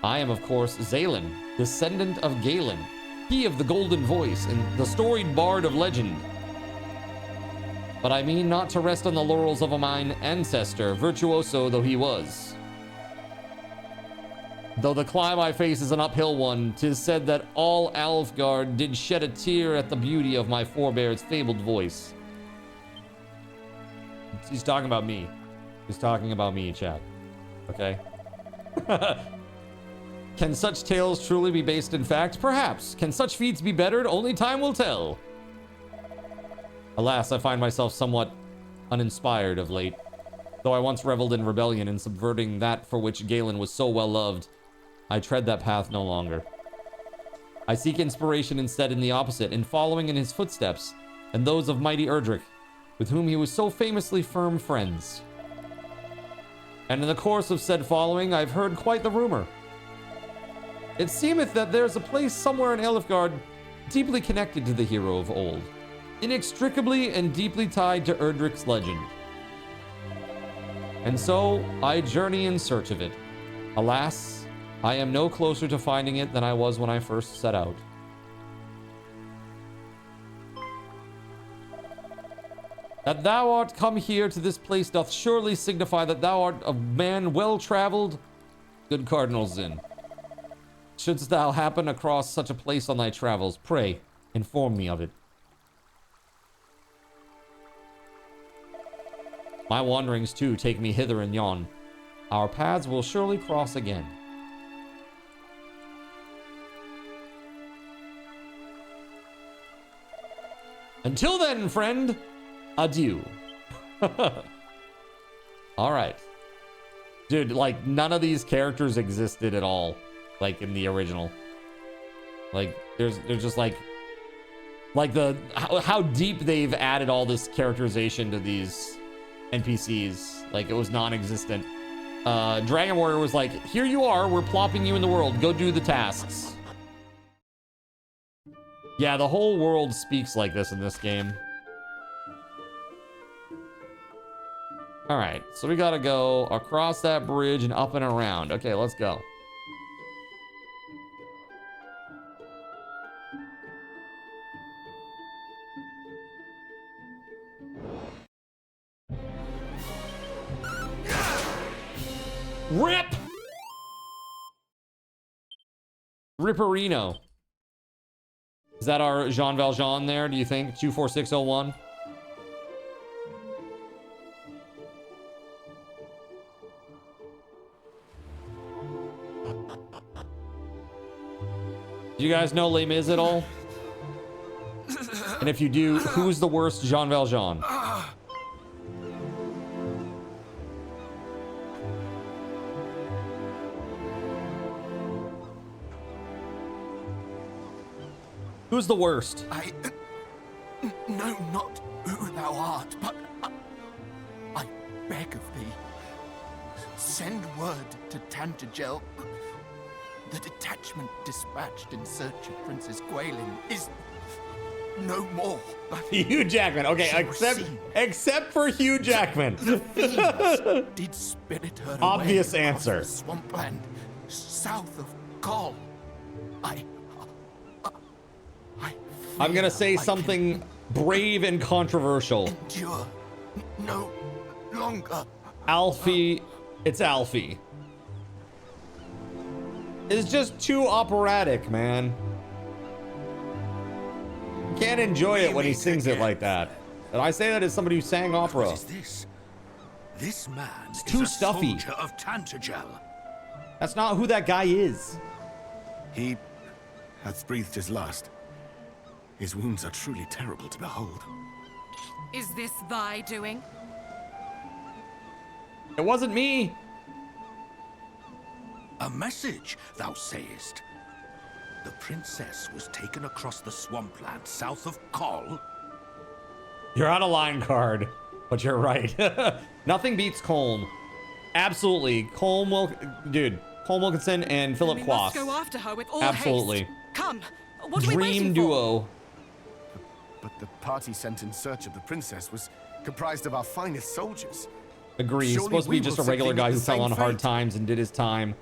I am, of course, Zalen, descendant of Galen, he of the golden voice, and the storied bard of legend. But I mean not to rest on the laurels of a mine ancestor, virtuoso though he was. Though the climb I face is an uphill one, 'tis said that all Alfgard did shed a tear at the beauty of my forebear's fabled voice. He's talking about me. He's talking about me, chat. Okay? Can such tales truly be based in fact? Perhaps. Can such feats be bettered? Only time will tell. Alas, I find myself somewhat uninspired of late. Though I once reveled in rebellion and subverting that for which Galen was so well loved, I tread that path no longer. I seek inspiration instead in the opposite, in following in his footsteps, and those of mighty Erdrick, with whom he was so famously firm friends. And in the course of said following, I've heard quite the rumor. It seemeth that there's a place somewhere in Elfgard deeply connected to the hero of old, inextricably and deeply tied to Erdrick's legend. And so I journey in search of it. Alas, I am no closer to finding it than I was when I first set out. That thou art come here to this place doth surely signify that thou art a man well-traveled. Good Cardinal Zin. Shouldst thou happen across such a place on thy travels, pray, inform me of it. My wanderings, too, take me hither and yon. Our paths will surely cross again. Until then, friend, adieu. All right. Dude, like, none of these characters existed at all, like, in the original. Like, there's just, like how deep they've added all this characterization to these NPCs. Like, it was non-existent. Dragon Warrior was like, here you are, we're plopping you in the world, go do the tasks. Yeah, the whole world speaks like this in this game. All right, so we gotta go across that bridge and up and around. Okay, let's go. Rip! Ripperino. Is that our Jean Valjean there, do you think? 24601? you guys know Les Mis at all? And if you do, who's the worst Jean Valjean? Who's the worst? I know not who thou art, but I beg of thee, send word to Tantagel. The detachment dispatched in search of Princess Gwaelin is no more. Hugh Jackman. Okay, except for Hugh Jackman. The fiends did spirit her Obvious away across answer. the swampland south of Gaul. I'm gonna say something brave and controversial. Endure no longer. Alfie, it's Alfie. It's just too operatic, man. You can't enjoy it when he sings it like that. And I say that as somebody who sang opera. What is this? This man is too a stuffy. soldier of Tantagel. That's not who that guy is. He hath breathed his last. His wounds are truly terrible to behold. Is this thy doing? It wasn't me. A message, thou sayest. The princess was taken across the swampland south of Kol. You're on a line card, but you're right. Nothing beats Colm. Absolutely. Colm Wilkinson and Philip We Quast. must go after her with all Absolutely. haste. Come. What are we waiting Dream for? duo. But the party sent in search of the princess was comprised of our finest soldiers. Agree. He's Surely supposed to we be just a will regular simply guy meet who the fell same on hard fate. times and did his time.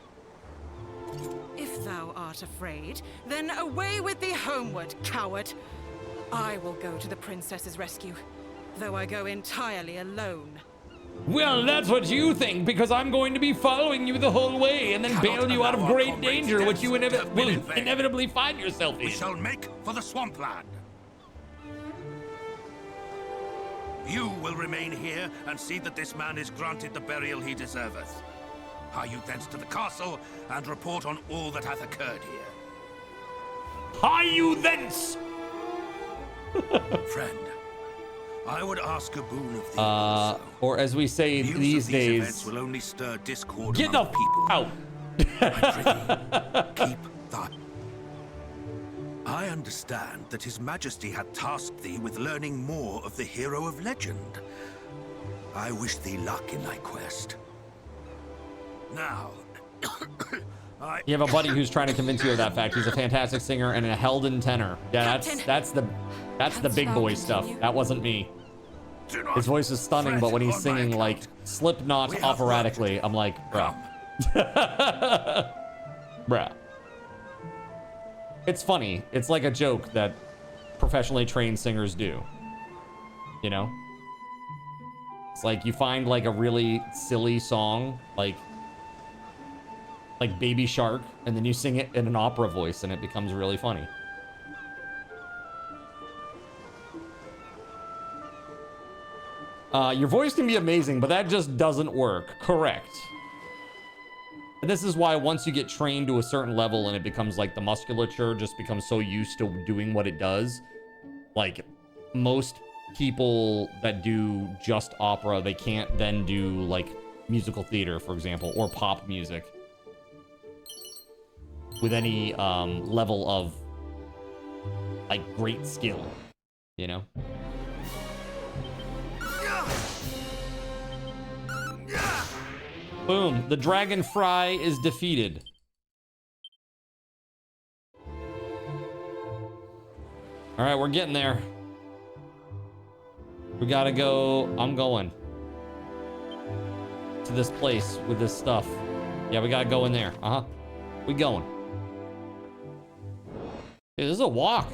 If thou art afraid, then away with thee homeward, coward. I will go to the princess's rescue, though I go entirely alone. Well, that's what you think, because I'm going to be following you the whole way and then bail you out of great danger, which you will inevitably find yourself in. We shall make for the swampland. You will remain here and see that this man is granted the burial he deserveth. Hie you thence to the castle and report on all that hath occurred here. Hie you thence! Friend, I would ask a boon of thee also. Or as we say News these of days, events will only stir discord get the among people. out. I prithee, keep thy... I understand that His Majesty had tasked thee with learning more of the hero of legend. I wish thee luck in thy quest. Now, You have a buddy who's trying to convince you of that fact. He's a fantastic singer and a Helden tenor. Yeah, that's the big boy stuff. That wasn't me. His voice is stunning, but when he's singing like Slipknot operatically, I'm like, bruh. Bruh. It's funny. It's like a joke that professionally trained singers do. You know? It's like you find like a really silly song, like Baby Shark, and then you sing it in an opera voice and it becomes really funny. Your voice can be amazing, but that just doesn't work. Correct. And this is why once you get trained to a certain level and it becomes like the musculature just becomes so used to doing what it does, like most people that do just opera, they can't then do like musical theater, for example, or pop music with any level of like great skill, you know? Boom, the dragon fry is defeated. All right, we're getting there. We gotta go. I'm going to this place with this stuff. Yeah, we gotta go in there. We going. Hey, this is a walk.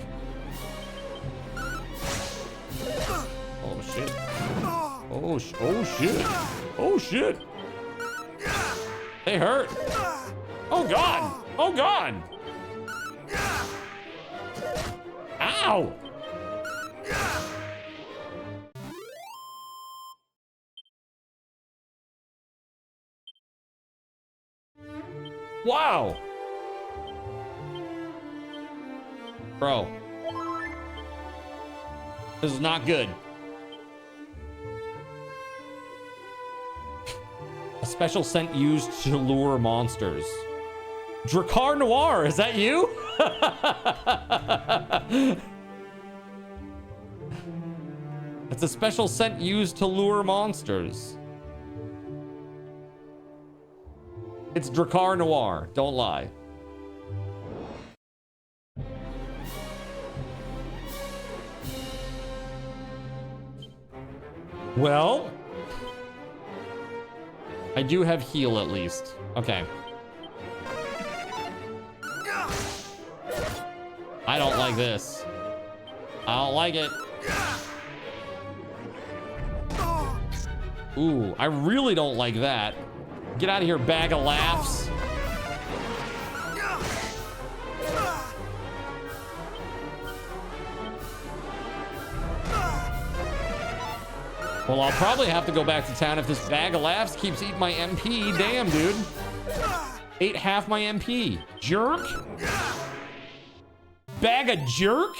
Oh shit. Oh shit. Oh shit. They hurt. Oh god. Oh god. Ow. Wow. Bro. This is not good. A special scent used to lure monsters. Dracar Noir, is that you? It's a special scent used to lure monsters. It's Dracar Noir, don't lie. Well, I do have heal at least. Okay. I don't like this. I don't like it. Ooh, I really don't like that. Get out of here, bag of laughs. Well, I'll probably have to go back to town if this bag of laughs keeps eating my MP. Damn, dude. Ate half my MP. Jerk? Bag of jerk?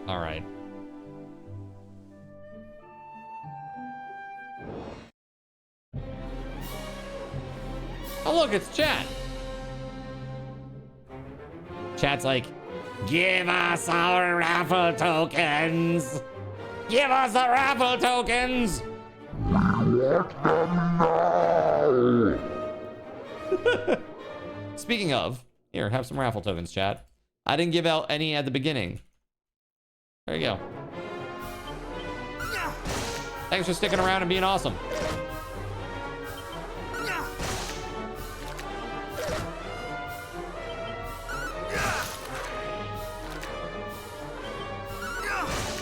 All right. Oh, look, it's chat. Chat's like, give us our raffle tokens. Give us the raffle tokens. We want them now. Speaking of, here, have some raffle tokens, chat. I didn't give out any at the beginning. There you go. Thanks for sticking around and being awesome.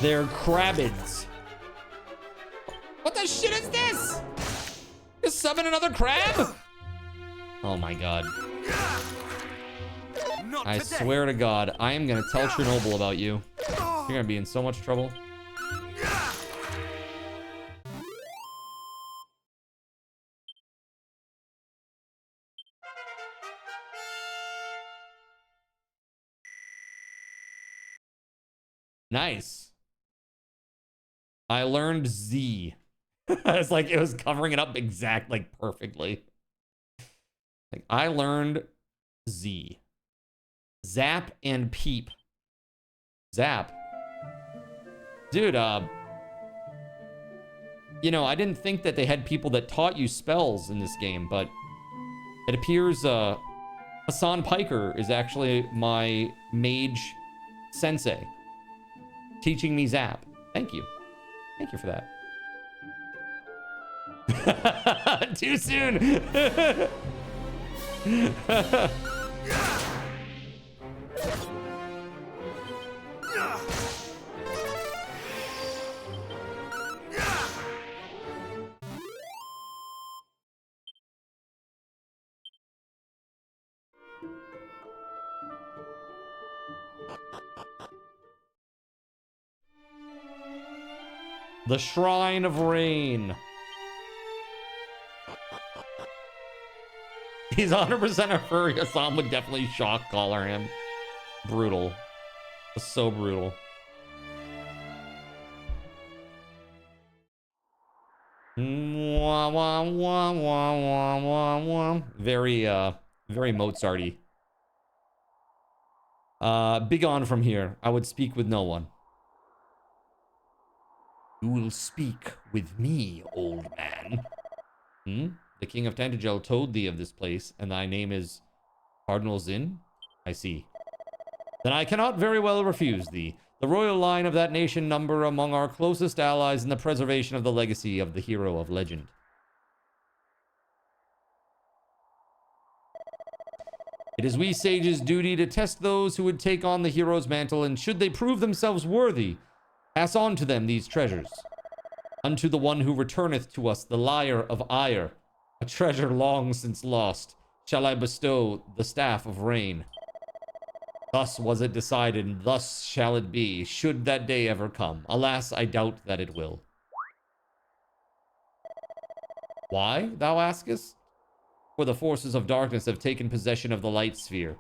They're crabbids. What the shit is this? Just summon another crab? Oh my god. I swear to God, I am gonna tell Chernobyl about you. You're gonna be in so much trouble. Nice. I learned Z. It's like it was covering it up like perfectly. Like I learned Z. Zap and peep. Zap. Dude, you know, I didn't think that they had people that taught you spells in this game, but it appears Hassan Piker is actually my mage sensei, teaching me Zap. Thank you. Thank you for that. Too soon. The Shrine of Rain. He's 100% a furry. Hassan would definitely shock collar him. Brutal. So brutal. Very, very Mozart-y. Begone from here. I would speak with no one. You will speak with me, old man. The king of Tantagel told thee of this place, and thy name is Cardinal Zin? I see. Then I cannot very well refuse thee. The royal line of that nation number among our closest allies in the preservation of the legacy of the hero of legend. It is we sages' duty to test those who would take on the hero's mantle, and should they prove themselves worthy, pass on to them these treasures. Unto the one who returneth to us the lyre of ire, a treasure long since lost, shall I bestow the staff of rain. Thus was it decided, and thus shall it be, should that day ever come. Alas, I doubt that it will. Why, thou askest? For the forces of darkness have taken possession of the light sphere.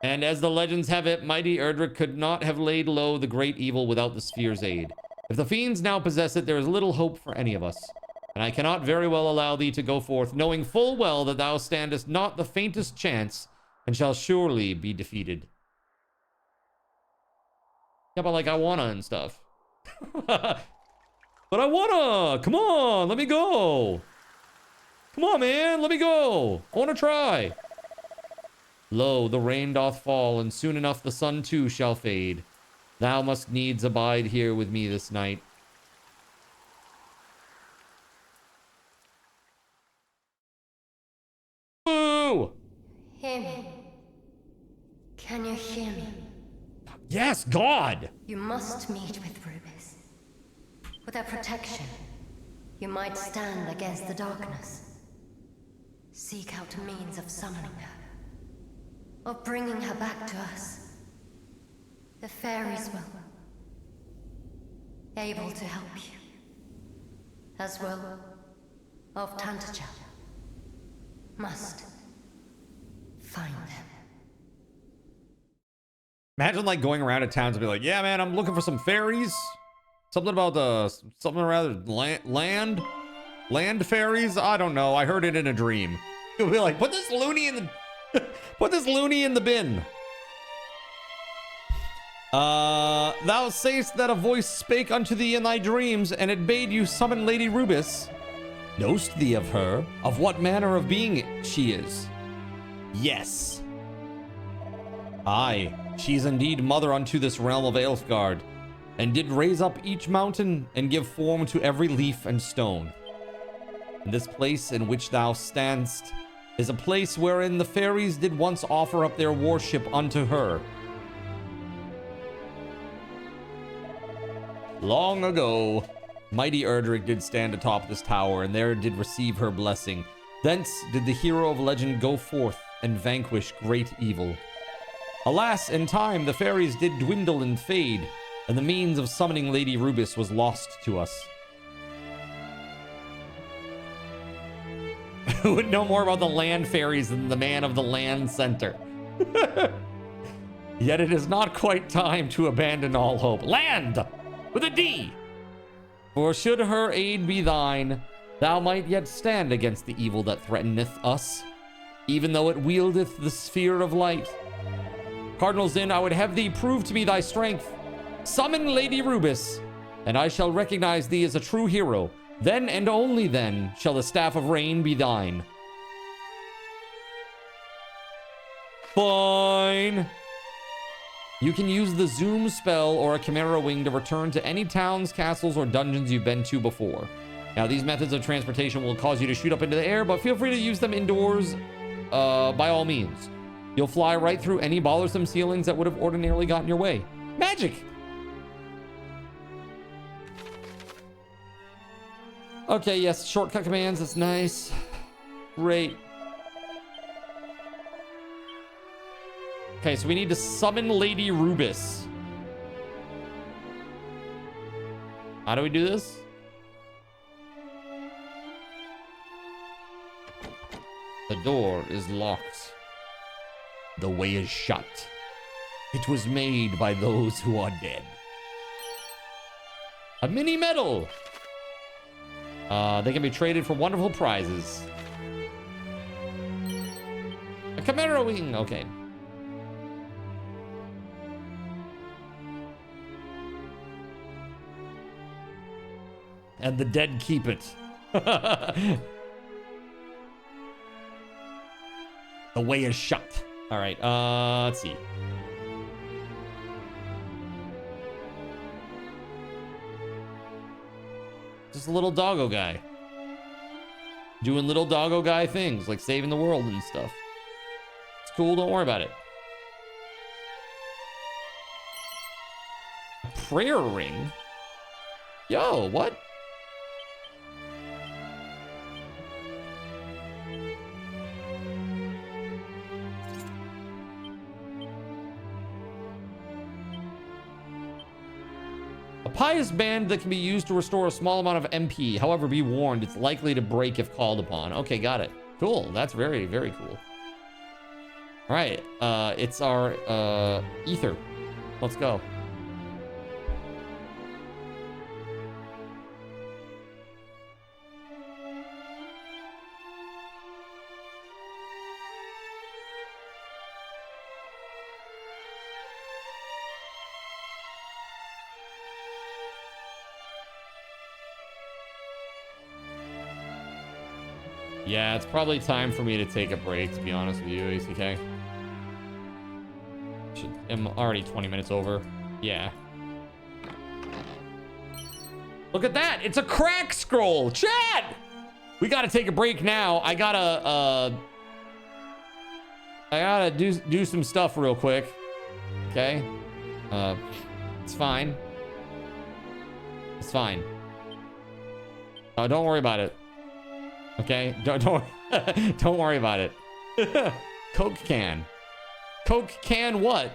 And as the legends have it, mighty Erdrick could not have laid low the great evil without the sphere's aid. If the fiends now possess it, there is little hope for any of us. And I cannot very well allow thee to go forth, knowing full well that thou standest not the faintest chance, and shall surely be defeated. Yeah, but like, I wanna and stuff. But I wanna! Come on, let me go! Come on, man, let me go! I wanna try! Lo, the rain doth fall, and soon enough the sun too shall fade. Thou must needs abide here with me this night. Boo! Hear me. Can you hear me? Yes, God! You must meet with Rubis. With her protection, you might stand against the darkness. Seek out a means of summoning her. Of bringing her back to us. The fairies will. Able to help you. As will of Tantagel. Must find them. Imagine like going around to towns and be like, yeah, man, I'm looking for some fairies. Something about something rather land fairies. I don't know. I heard it in a dream. You'll be like, put this loony in the, put this loony in the bin. Thou sayest that a voice spake unto thee in thy dreams, and it bade you summon Lady Rubis. Knowst thee of her? Of what manner of being she is? Yes. Aye, she is indeed mother unto this realm of Aelfgard, and did raise up each mountain and give form to every leaf and stone. And this place in which thou standst is a place wherein the fairies did once offer up their worship unto her. Long ago, mighty Erdrick did stand atop this tower, and there did receive her blessing. Thence did the hero of legend go forth and vanquish great evil. Alas, in time the fairies did dwindle and fade, and the means of summoning Lady Rubis was lost to us. Who would know more about the land fairies than the man of the land center? Yet it is not quite time to abandon all hope. Land! With a D! For should her aid be thine, thou might yet stand against the evil that threateneth us, even though it wieldeth the sphere of light. Cardinal Zin, I would have thee prove to me thy strength. Summon Lady Rubis, and I shall recognize thee as a true hero. Then and only then shall the staff of rain be thine. Fine. You can use the zoom spell or a chimera wing to return to any towns, castles, or dungeons you've been to before. Now, these methods of transportation will cause you to shoot up into the air, but feel free to use them indoors by all means. You'll fly right through any bothersome ceilings that would have ordinarily gotten your way. Magic! Okay, yes, shortcut commands, that's nice. Great. Okay, so we need to summon Lady Rubis. How do we do this? The door is locked. The way is shut. It was made by those who are dead. A mini medal! They can be traded for wonderful prizes. A chimera wing, okay. And the dead keep it. The way is shut. All right, let's see. Just a little doggo guy. Doing little doggo guy things, like saving the world and stuff. It's cool, don't worry about it. Prayer ring? Yo, what? pious band that can be used to restore a small amount of MP. However, be warned, it's likely to break if called upon. Okay, got it. Cool. That's very, very cool. All right. It's our ether. Let's go. Yeah, it's probably time for me to take a break, to be honest with you, ACK. I'm already 20 minutes over. Yeah. Look at that! It's a crack scroll! Chat! We gotta take a break now. I gotta do some stuff real quick. Okay? It's fine. It's fine. Don't worry about it. Okay, don't worry about it. Coke can. Coke can what?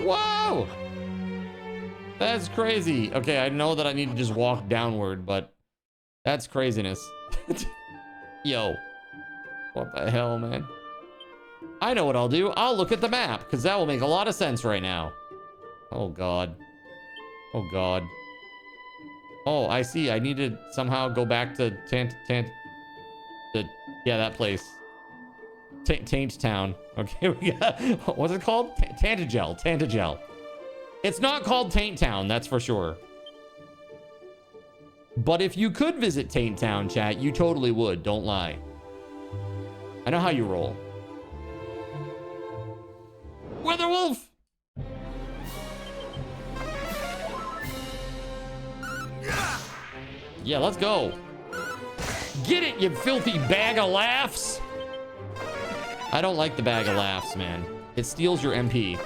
Whoa! That's crazy. Okay, I know that I need to just walk downward, but that's craziness. Yo. What the hell, man? I know what I'll do. I'll look at the map, because that will make a lot of sense right now. Oh, God. Oh, God. Oh, I see. I need to somehow go back to yeah, that place. Taint Town. Okay, we got... What's it called? Tantagel. It's not called Taint Town, that's for sure. But if you could visit Taint Town, chat, you totally would. Don't lie. I know how you roll. WeatherWolf! Yeah, let's go. Get it, you filthy bag of laughs! I don't like the bag of laughs, man. It steals your MP.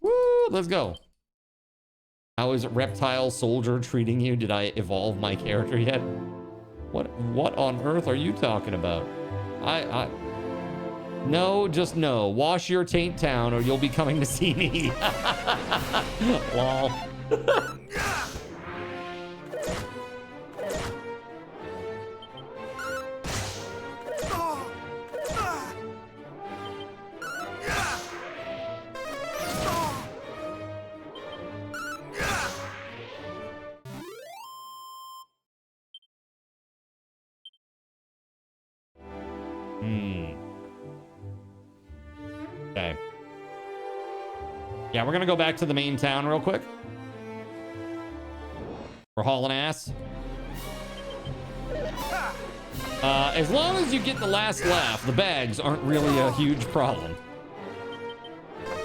Woo, let's go. How is Reptile Soldier treating you? Did I evolve my character yet? What on earth are you talking about? No, just no. Wash your taint town or you'll be coming to see me. Lol. Okay. Yeah, we're gonna go back to the main town real quick. We're hauling ass. As long as you get the last laugh, the bags aren't really a huge problem.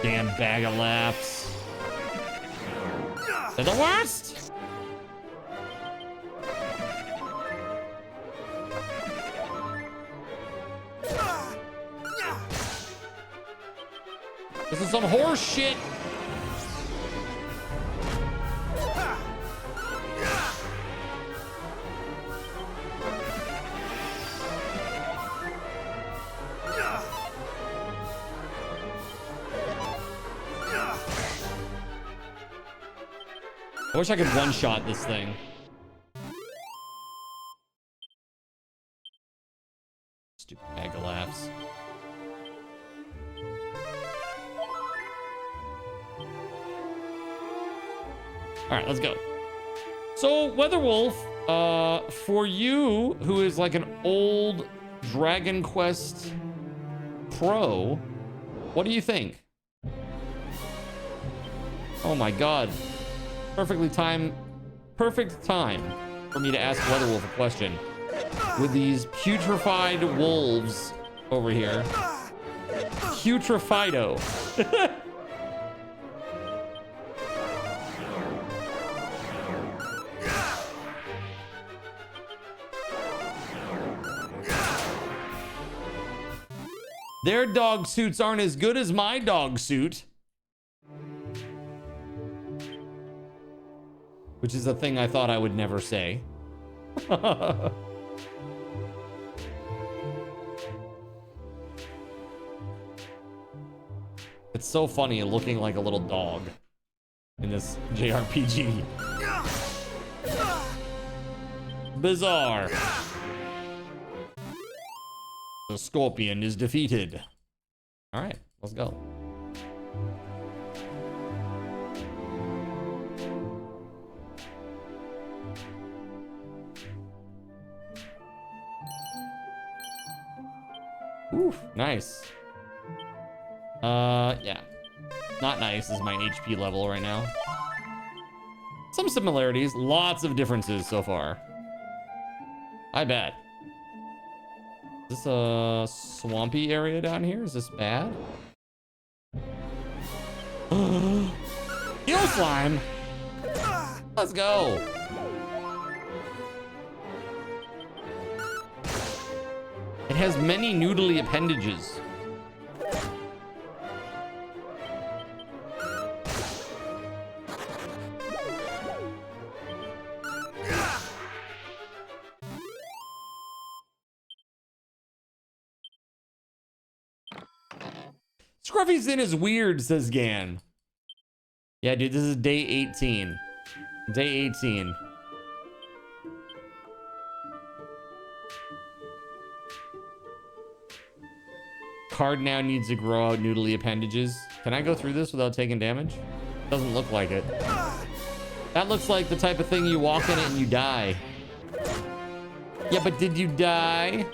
Damn bag of laughs. They're the worst! This is some horse shit. I wish I could one-shot this thing. Stupid bag of laughs. All right, let's go. So, WeatherWolf, for you, who is like an old Dragon Quest pro, what do you think? Oh my God. Perfect time for me to ask WeatherWolf a question. With these putrefied wolves over here. Putrefido. Their dog suits aren't as good as my dog suit. which is a thing I thought I would never say. It's so funny looking like a little dog in this JRPG. Bizarre. The scorpion is defeated. All right, let's go. Ooh, nice. Yeah. Not nice is my HP level right now. Some similarities, lots of differences so far. I bet. Is this a swampy area down here? Is this bad? Heal slime! Let's go! It has many noodly appendages. Scruffy's in is weird, says Gan. Yeah, dude, this is day 18. Day 18. Card now needs to grow out noodly appendages. Can I go through this without taking damage? Doesn't look like it. That looks like the type of thing you walk in it and you die. Yeah, but did you die?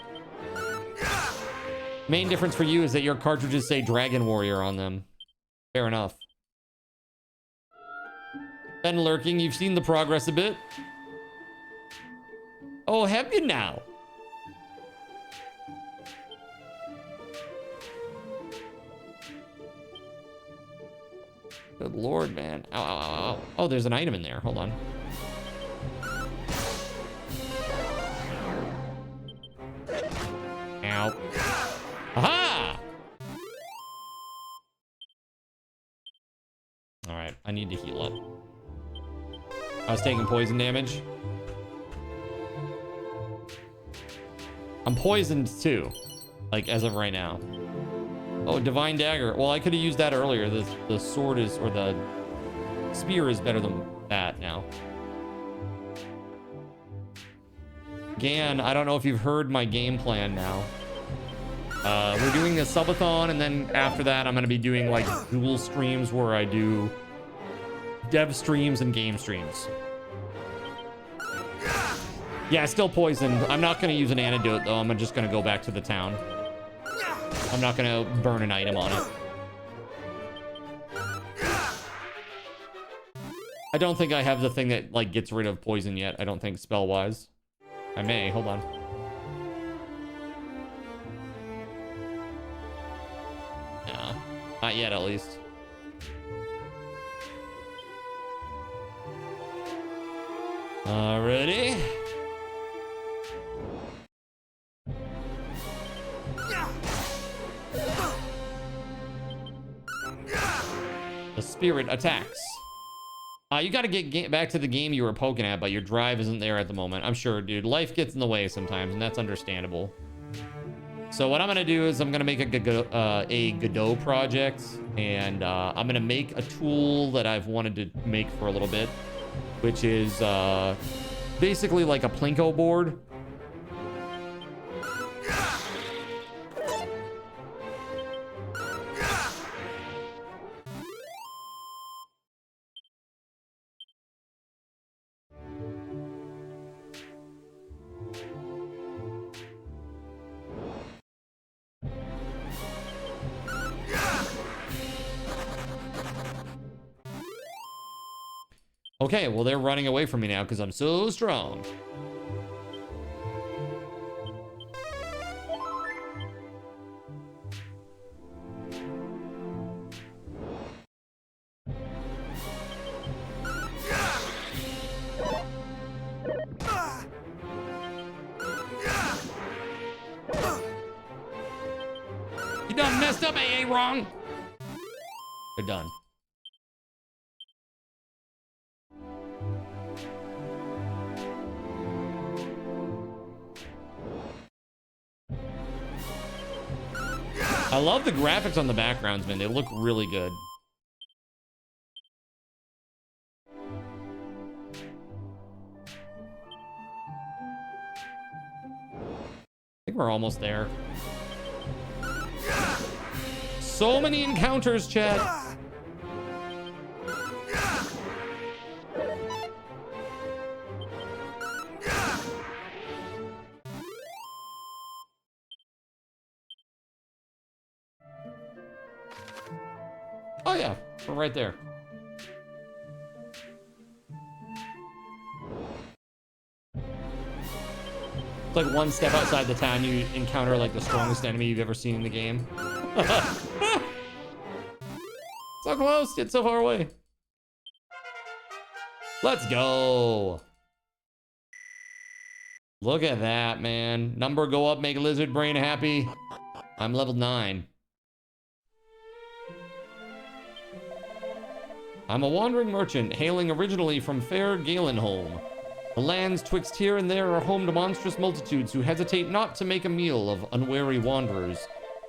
Main difference for you is that your cartridges say Dragon Warrior on them. Fair enough. Been lurking. You've seen the progress a bit. Oh, have you now? Good lord, man. Ow, ow, ow, ow. Oh, there's an item in there. Hold on. Ow. Aha! Alright, I need to heal up. I was taking poison damage. I'm poisoned too. Like, as of right now. Oh, Divine Dagger. Well, I could have used that earlier. The sword is, or the spear is better than that now. Gan, I don't know if you've heard my game plan now. We're doing a subathon, and then after that, I'm going to be doing like dual streams where I do dev streams and game streams. Yeah, still poisoned. I'm not going to use an antidote, though. I'm just going to go back to the town. I'm not going to burn an item on it. I don't think I have the thing that like gets rid of poison yet. I don't think spell-wise. I may. Hold on. No, not yet, at least. Alrighty. The spirit attacks. You gotta get back to the game you were poking at, but your drive isn't there at the moment. I'm sure, dude. Life gets in the way sometimes, and that's understandable. So what I'm gonna do is I'm gonna make a Godot project, and I'm gonna make a tool that I've wanted to make for a little bit, which is basically like a Plinko board. Okay, well, they're running away from me now because I'm so strong. You done messed up, AA wrong. They're done. I love the graphics on the backgrounds, man. They look really good. I think we're almost there. So many encounters, chat. Oh yeah, we're right there. It's like one step outside the town, you encounter like the strongest enemy you've ever seen in the game. So close, yet so far away. Let's go. Look at that, man. Number go up, make lizard brain happy. I'm level 9. I'm a wandering merchant, hailing originally from fair Galenholm. The lands twixt here and there are home to monstrous multitudes who hesitate not to make a meal of unwary wanderers.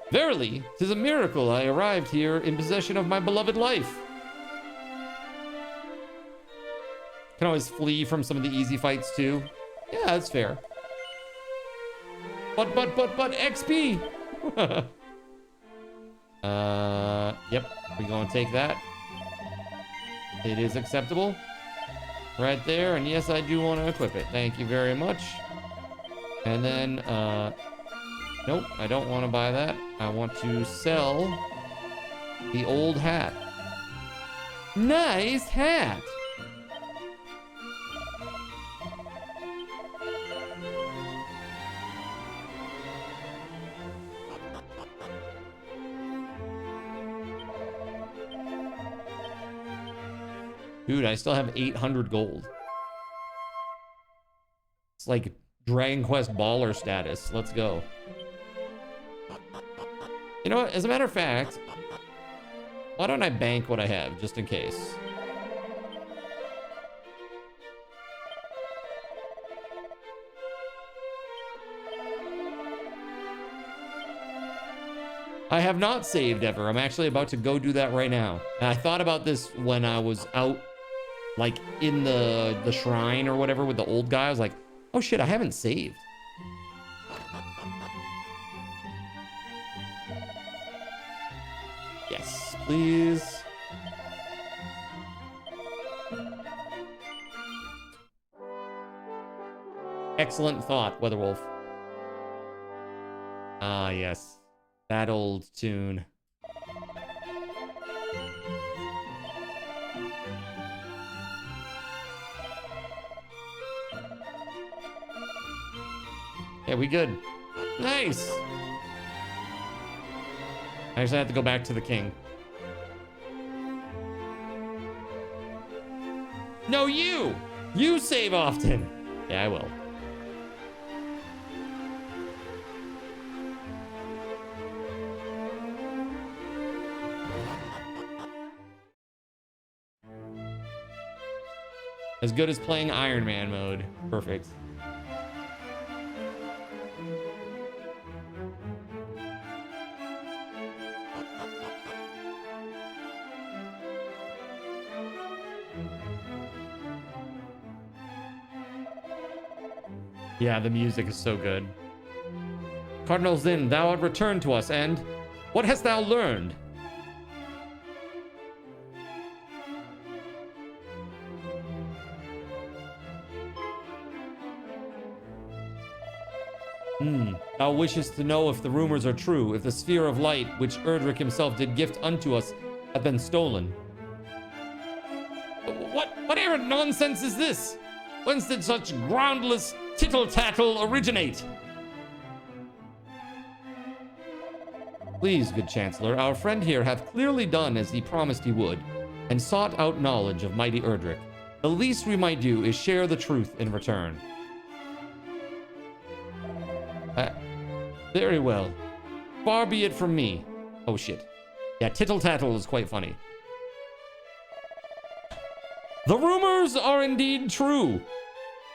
Verily, 'tis a miracle I arrived here in possession of my beloved life. Can always flee from some of the easy fights too. Yeah, that's fair. But XP! Yep, we're gonna take that. It is acceptable. Right there, and yes, I do want to equip it. Thank you very much. And then, nope, I don't want to buy that. I want to sell the old hat. Nice hat! Dude, I still have 800 gold. It's like Dragon Quest baller status. Let's go. You know what? As a matter of fact, why don't I bank what I have just in case? I have not saved ever. I'm actually about to go do that right now. And I thought about this when I was out like in the shrine or whatever with the old guy. I was like, oh shit, I haven't saved. Yes, please. Excellent thought, WeatherWolf. Ah, yes. That old tune. Yeah, we good. Nice. I actually have to go back to the king. No, you! You save often. Yeah, I will. As good as playing Iron Man mode. Perfect. Yeah, the music is so good. Cardinal Zin, thou art returned to us, and what hast thou learned? Thou wishest to know if the rumors are true, if the sphere of light which Erdrick himself did gift unto us hath been stolen. What errant nonsense is this? Whence did such groundless tittle-tattle originate? Please, good Chancellor, our friend here hath clearly done as he promised he would, and sought out knowledge of mighty Erdrick. The least we might do is share the truth in return. Very well. Far be it from me. Oh shit. Yeah, tittle-tattle is quite funny. The rumors are indeed true.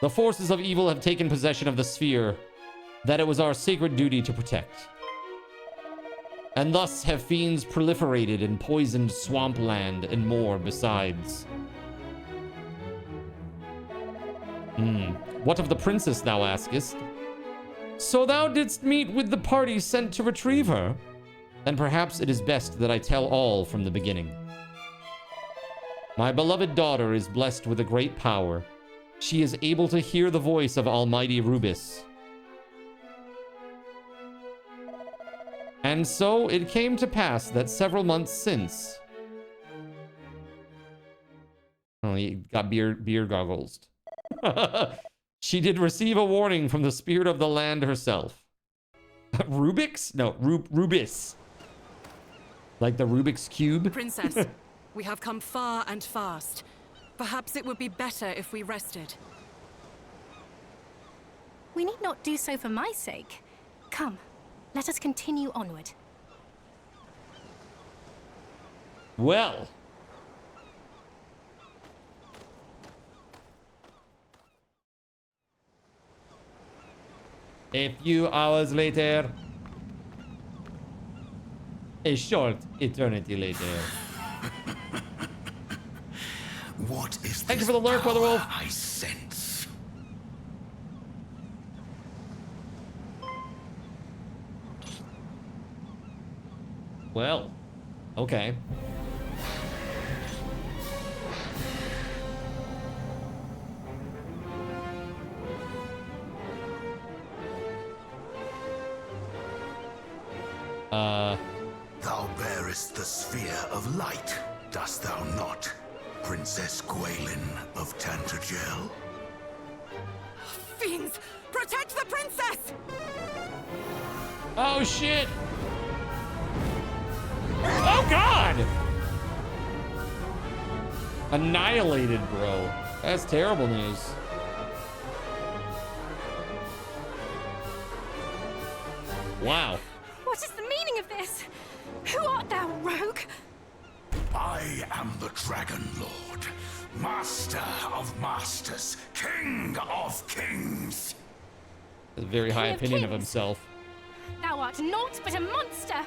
The forces of evil have taken possession of the sphere that it was our sacred duty to protect. And thus have fiends proliferated and poisoned swampland and more besides. What of the princess, thou askest? So thou didst meet with the party sent to retrieve her? Then perhaps it is best that I tell all from the beginning. My beloved daughter is blessed with a great power. She is able to hear the voice of Almighty Rubis. And so it came to pass that several months since... Oh, he got beer goggles. She did receive a warning from the spirit of the land herself. Rubix? No, Rubis. Like the Rubik's Cube? Princess, we have come far and fast. Perhaps it would be better if we rested. We need not do so for my sake. Come, let us continue onward. Well. A few hours later. A short eternity later. What is Thank you this for the lurk, power WeatherWolf. I sense? Well, okay. Thou bearest the sphere of light, dost thou not, Princess Gwaelin of Tantagel? Fiends! Protect the princess! Oh, shit! Oh, God! Annihilated, bro. That's terrible news. Wow. What is the meaning of this? Who art thou, rogue? I am the Dragon Lord, Master of Masters, King of Kings. A very high King of opinion of Kings. himself. Thou art naught but a monster.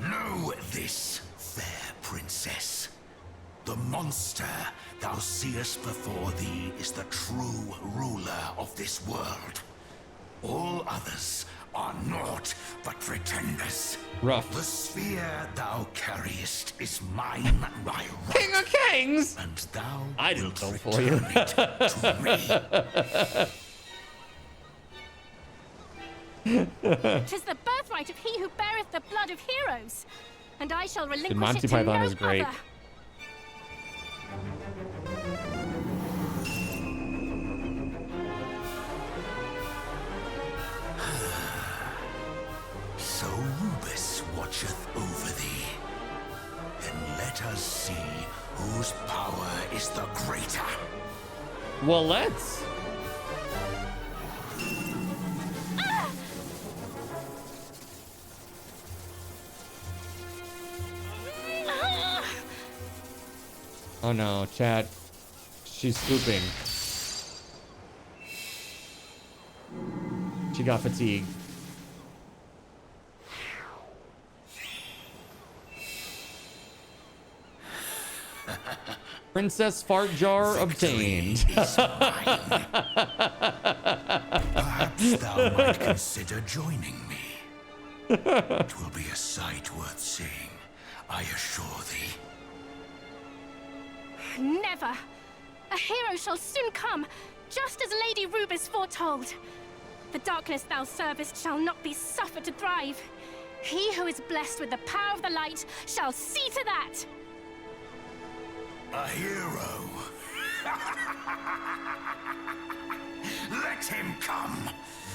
Know this, fair princess. The monster thou seest before thee is the true ruler of this world. All others are naught but pretenders. Rough. The sphere thou carriest is mine by right. King of Kings! And thou I didn't wilt go for you. return it to me. 'Tis the birthright of he who beareth the blood of heroes, and I shall relinquish Monty it to Python no is great. other. So Rubis watcheth over thee. Then let us see whose power is the greater. Well, let's. Oh no, chat. She's swooping. She got fatigued. Princess fart jar obtained. Perhaps thou might consider joining me. It will be a sight worth seeing, I assure thee. Never. A hero shall soon come, just as Lady Rubis foretold. The darkness thou servest shall not be suffered to thrive. He who is blessed with the power of the light shall see to that. A hero. Let him come.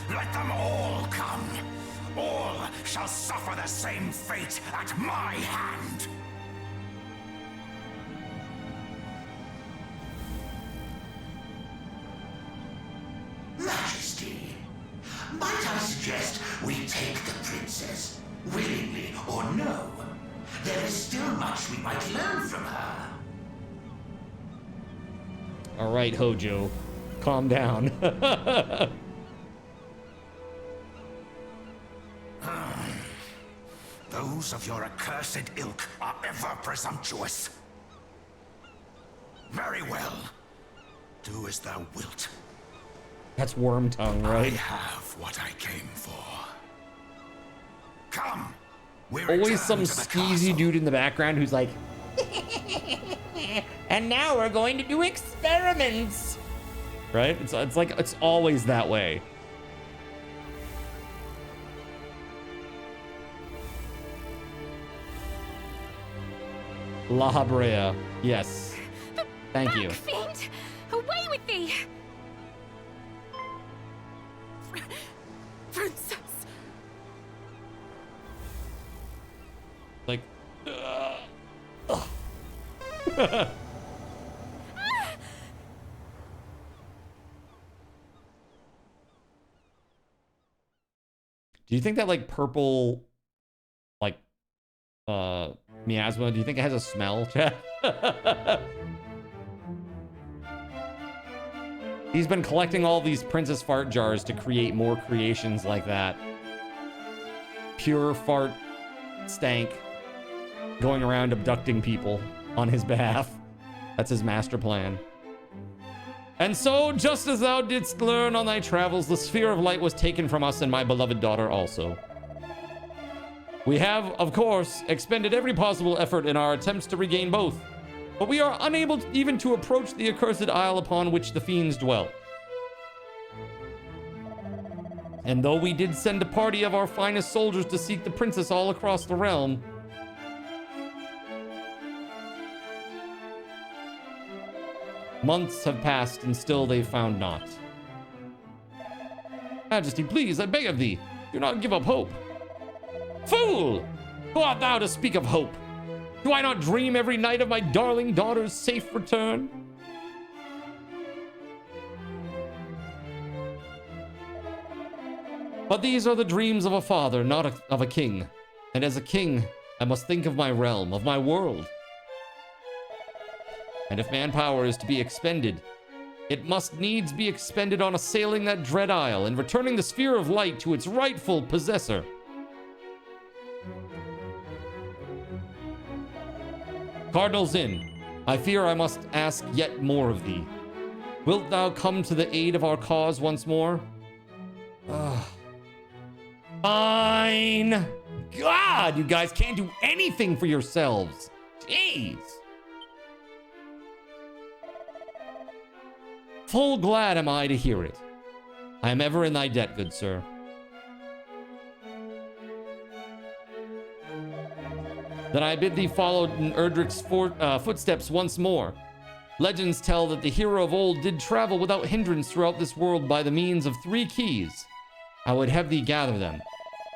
Let them all come. All shall suffer the same fate at my hand. Majesty, might I suggest we take the princess, willingly or no? There is still much we might learn from her. All right, Hojo, calm down. Those those of your accursed ilk are ever presumptuous. Very well. Do as thou wilt. That's worm tongue, right? I have what I came for. Come. Always some skeezy dude in the background who's like, and now we're going to do experiments. Right? It's like, it's always that way. La Habrea. Yes. Thank you. Fiend, away with thee! Princess! Like, do you think that like purple, like, miasma, do you think it has a smell? He's been collecting all these princess fart jars to create more creations like that. Pure fart stank going around abducting people on his behalf. That's his master plan. And so, just as thou didst learn on thy travels, the sphere of light was taken from us and my beloved daughter also. We have, of course, expended every possible effort in our attempts to regain both, but we are unable even to approach the accursed isle upon which the fiends dwell. And though we did send a party of our finest soldiers to seek the princess all across the realm, months have passed and still they found not. Majesty, please, I beg of thee, do not give up hope. Fool! Who art thou to speak of hope? Do I not dream every night of my darling daughter's safe return? But these are the dreams of a father, not of a king. And as a king, I must think of my realm, of my world. And if manpower is to be expended, it must needs be expended on assailing that dread isle and returning the sphere of light to its rightful possessor. Cardinal Zin, I fear I must ask yet more of thee. Wilt thou come to the aid of our cause once more? Fine. God, you guys can't do anything for yourselves. Jeez. Full glad am I to hear it. I am ever in thy debt, good sir. Then I bid thee follow in Erdrick's footsteps once more. Legends tell that the hero of old did travel without hindrance throughout this world by the means of 3 keys. I would have thee gather them.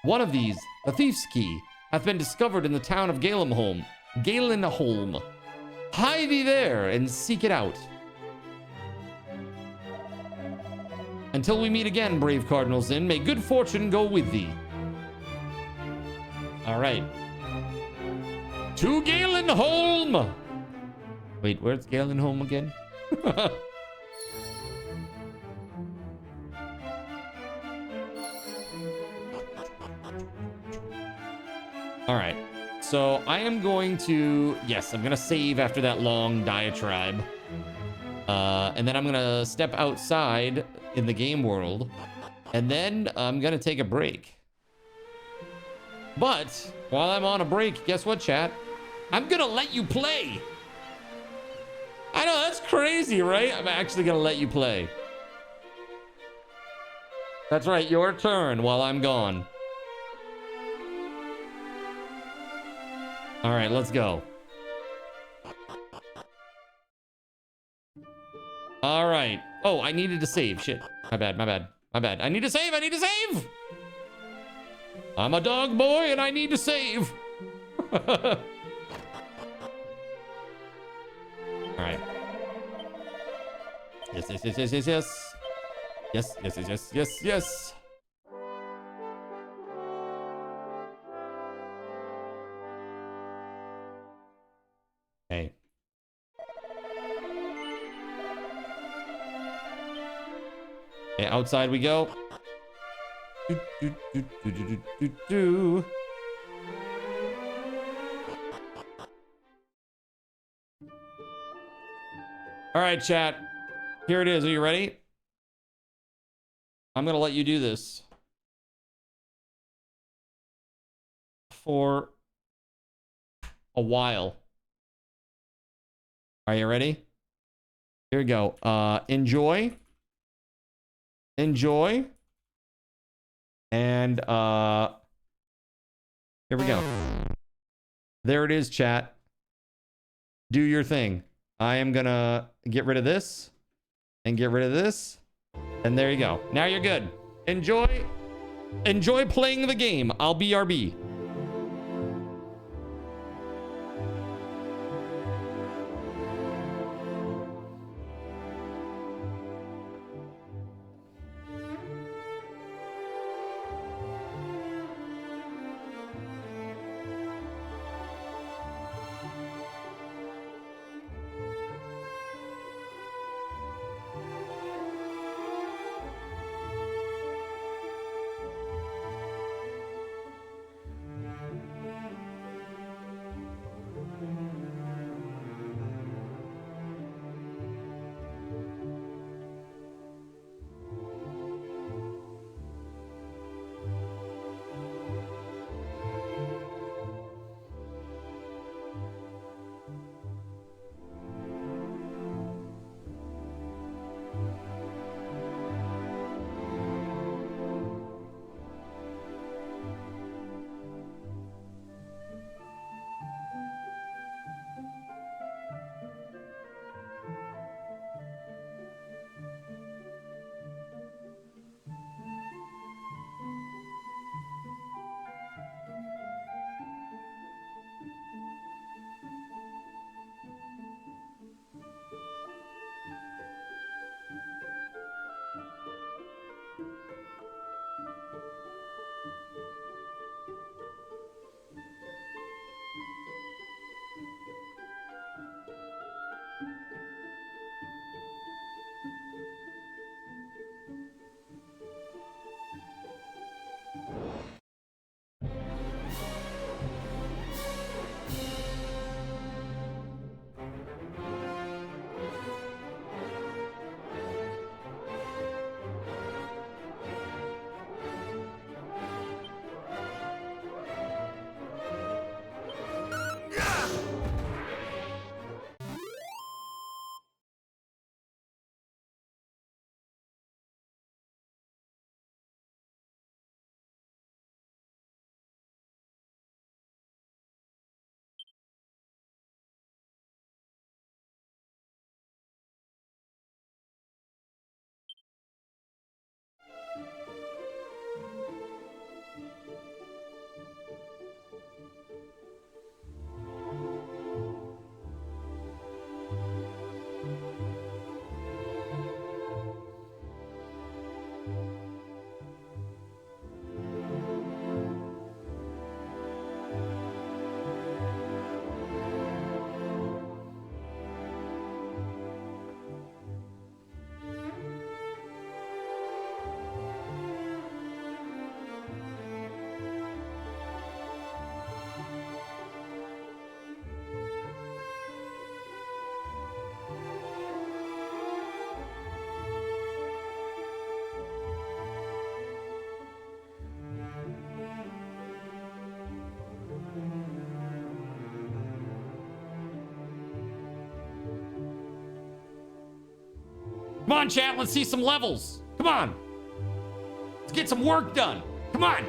One of these, the thief's key, hath been discovered in the town of Galenholm. Hie thee there and seek it out. Until we meet again, brave Cardinal Zin, may good fortune go with thee. All right. To Galenholm! Wait, where's Galenholm again? All right. So I am going to... Yes, I'm going to save after that long diatribe. And then I'm going to step outside in the game world. And then I'm going to take a break. But while I'm on a break, guess what, chat? I'm going to let you play. I know, that's crazy, right? I'm actually going to let you play. That's right, your turn while I'm gone. All right, let's go. All right. Oh, I needed to save. Shit. My bad, my bad, my bad. I need to save, I need to save! I'm a dog boy and I need to save. All right. Yes, yes, yes, yes, yes, yes. Yes, yes, yes, yes, yes, yes. Hey. Okay, outside we go. All right, chat. Here it is. Are you ready? I'm going to let you do this for a while. Are you ready? Here we go. Enjoy. Enjoy. And here we go. There it is, chat. Do your thing. I am gonna get rid of this and get rid of this. And there you go. Now you're good. Enjoy playing the game. I'll BRB. Come on, chat. Let's see some levels. Come on. Let's get some work done. Come on.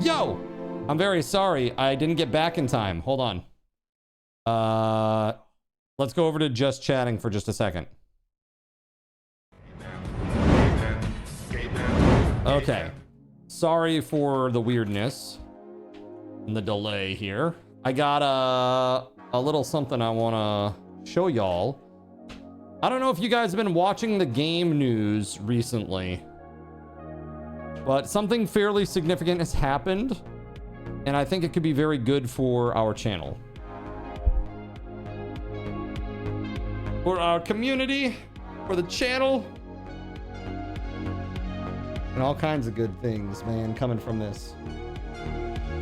Yo! I'm very sorry. I didn't get back in time. Hold on. Let's go over to just chatting for just a second. Okay. Sorry for the weirdness and the delay here. I got a little something I want to show y'all. I don't know if you guys have been watching the game news recently, but something fairly significant has happened, and I think it could be very good for our channel. For our community, for the channel, and all kinds of good things, man, coming from this.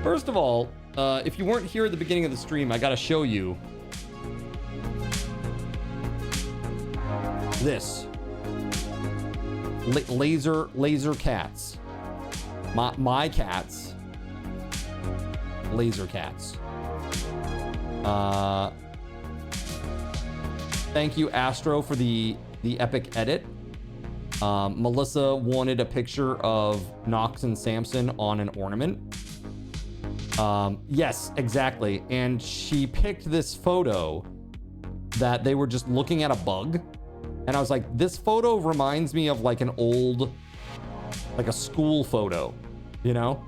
First of all, if you weren't here at the beginning of the stream, I gotta show you this. Laser cats. My cats. Laser cats. Thank you, Astro, for the epic edit. Melissa wanted a picture of Nox and Samson on an ornament. Yes, exactly. And she picked this photo that they were just looking at a bug. And I was like, this photo reminds me of like an old, like a school photo, you know?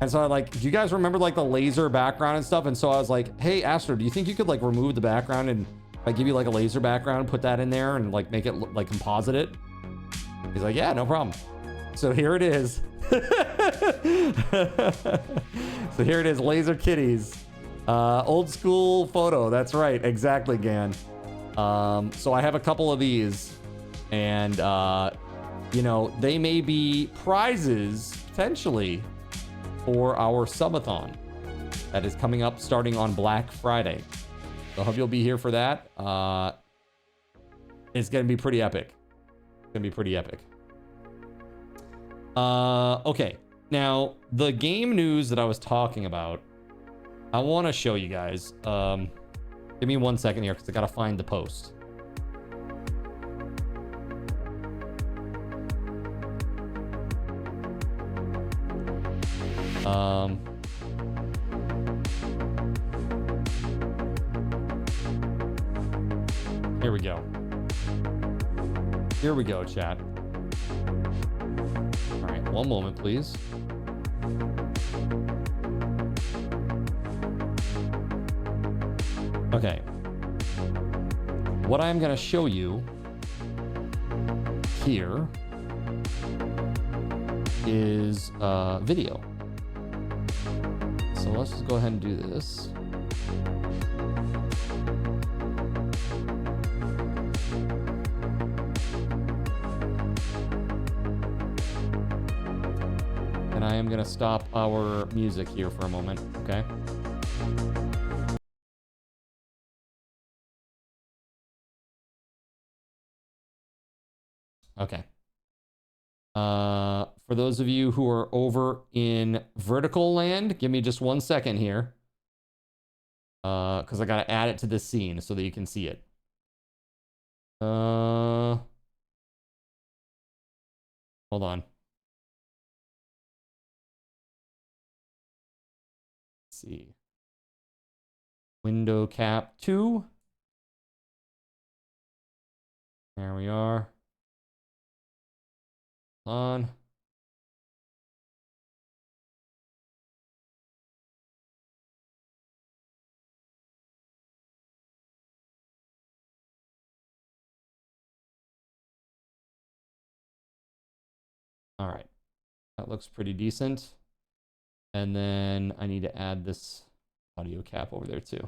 And so I like, do you guys remember like the laser background and stuff? And so I was like, hey, Astro, do you think you could like remove the background and I give you like a laser background, put that in there and like make it like composite it? He's like, yeah, no problem. So here it is. So here it is, laser kitties. Old school photo. That's right. Exactly, Gan. So I have a couple of these, and you know, they may be prizes potentially for our subathon that is coming up starting on Black Friday. So I hope you'll be here for that. It's gonna be pretty epic. It's gonna be pretty epic. Okay, now the game news that I was talking about, I want to show you guys. Give me 1 second here because I gotta find the post. Here we go. Here we go, chat. All right, one moment, please. Okay. What I'm going to show you here is video. So let's just go ahead and do this. And I am going to stop our music here for a moment, okay? Okay. For those of you who are over in vertical land, give me just 1 second here. Because I got to add it to this scene so that you can see it. Hold on. Let's see. Window cap 2. There we are. On. All right. That looks pretty decent. And then I need to add this audio cap over there too.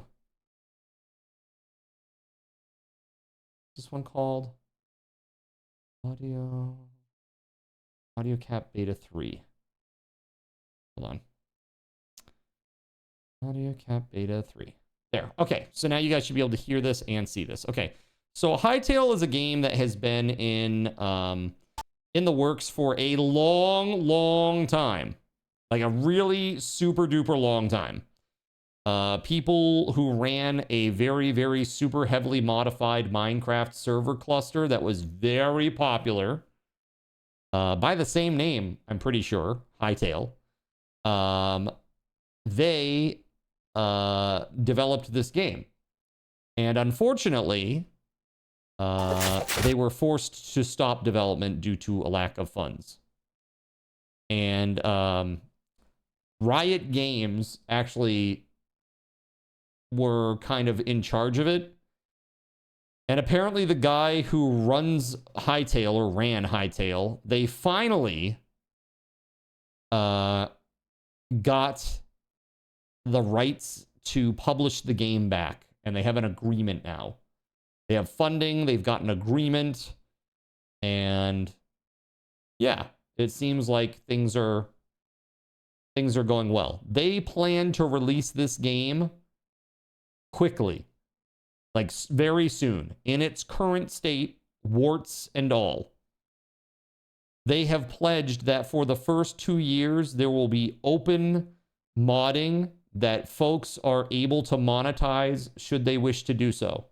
This one called audio cap beta 3. Hold on. Audio cap beta 3. There. Okay. So now you guys should be able to hear this and see this. Okay. So Hytale is a game that has been in the works for a long time. Like a really super duper long time. People who ran a very super heavily modified Minecraft server cluster that was very popular. By the same name, I'm pretty sure, Hytale. they developed this game. And unfortunately, they were forced to stop development due to a lack of funds. And Riot Games actually were kind of in charge of it. And apparently the guy who runs Hytale, or ran Hytale, they finally got the rights to publish the game back. And they have an agreement now. They have funding, they've got an agreement. And yeah, it seems like things are going well. They plan to release this game quickly. Like very soon, in its current state, warts and all. They have pledged that for the first 2 years, there will be open modding that folks are able to monetize should they wish to do so.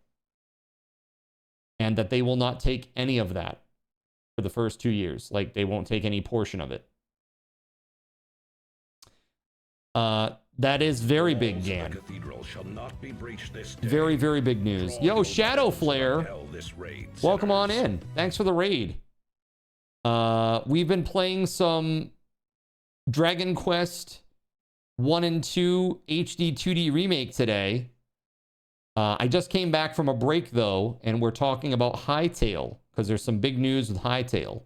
And that they will not take any of that for the first 2 years. Like, they won't take any portion of it. That is very big, Gan. Very, very big news. Yo, Shadow Flare, welcome on in. Thanks for the raid. We've been playing some Dragon Quest 1 and 2 HD-2D remake today. I just came back from a break, though, and we're talking about Hytale, because there's some big news with Hytale.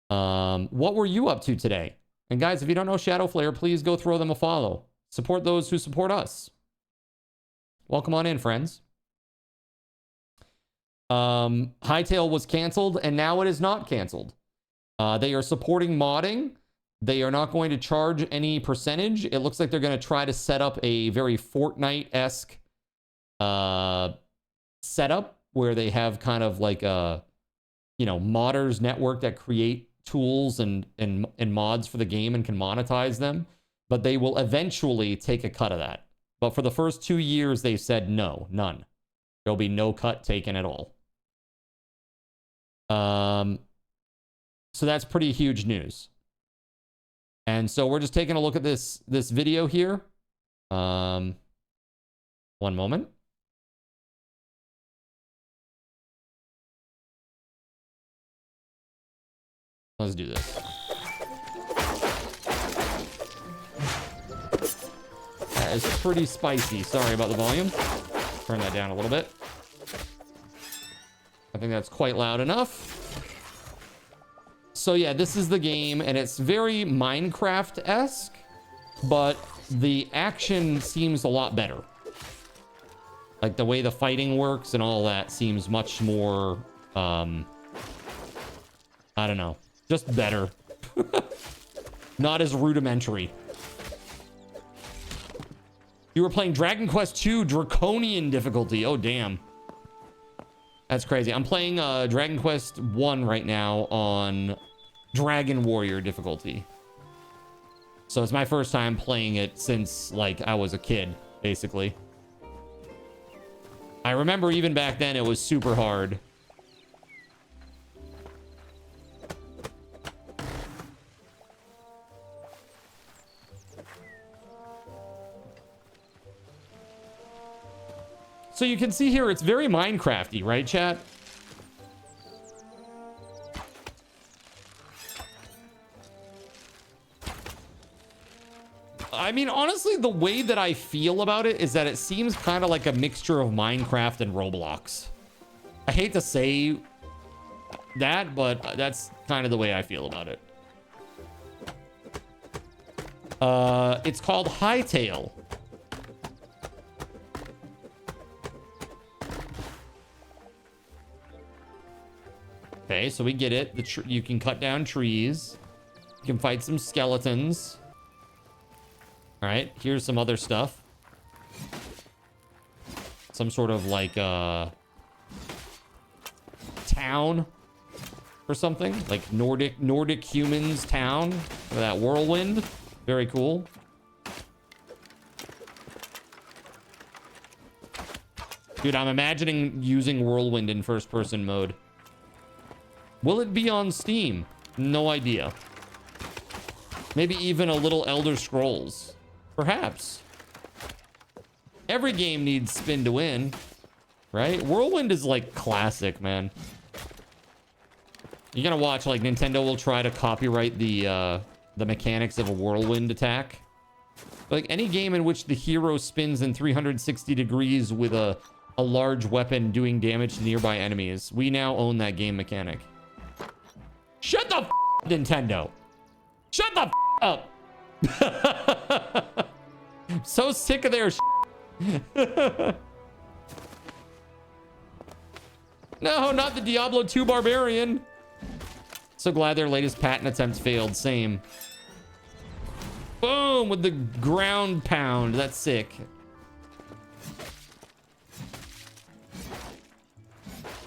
What were you up to today? And guys, if you don't know Shadow Flare, please go throw them a follow. Support those who support us. Welcome on in, friends. Hytale was canceled, and now it is not canceled. They are supporting modding. They are not going to charge any percentage. It looks like they're going to try to set up a very Fortnite-esque setup where they have kind of like a, modders network that create tools and mods for the game and can monetize them, but they will eventually take a cut of that. But for the first 2 years, they said no, none. There'll be no cut taken at all. So that's pretty huge news. And so we're just taking a look at this video here. One moment. Let's do this. That is pretty spicy. Sorry about the volume. Turn that down a little bit. I think that's quite loud enough. So yeah, this is the game, and it's very Minecraft-esque, but the action seems a lot better. Like the way the fighting works and all that seems much more, I don't know. Just better. Not as rudimentary. You were playing Dragon Quest II Draconian difficulty. Oh, damn. That's crazy. I'm playing Dragon Quest 1 right now on Dragon Warrior difficulty. So it's my first time playing it since, like, I was a kid, basically. I remember even back then it was super hard. So you can see here, it's very Minecraft-y, right, chat? I mean, honestly, the way that I feel about it is that it seems kind of like a mixture of Minecraft and Roblox. I hate to say that, but that's kind of the way I feel about it. It's called Hytale. Okay, so we get it. You can cut down trees. You can fight some skeletons. All right, here's some other stuff. Some sort of like town or something, like Nordic humans town with that whirlwind. Very cool. Dude, I'm imagining using whirlwind in first person mode. Will it be on Steam? No idea. Maybe even a little Elder Scrolls. Perhaps. Every game needs spin to win, right? Whirlwind is like classic, man. You gotta watch, like, Nintendo will try to copyright the mechanics of a whirlwind attack. Like, any game in which the hero spins in 360 degrees with a large weapon doing damage to nearby enemies. We now own that game mechanic. Shut the f Nintendo! Shut the f up! I'm so sick of their No, not the Diablo 2 Barbarian. So glad their latest patent attempt failed. Same. Boom! With the ground pound. That's sick.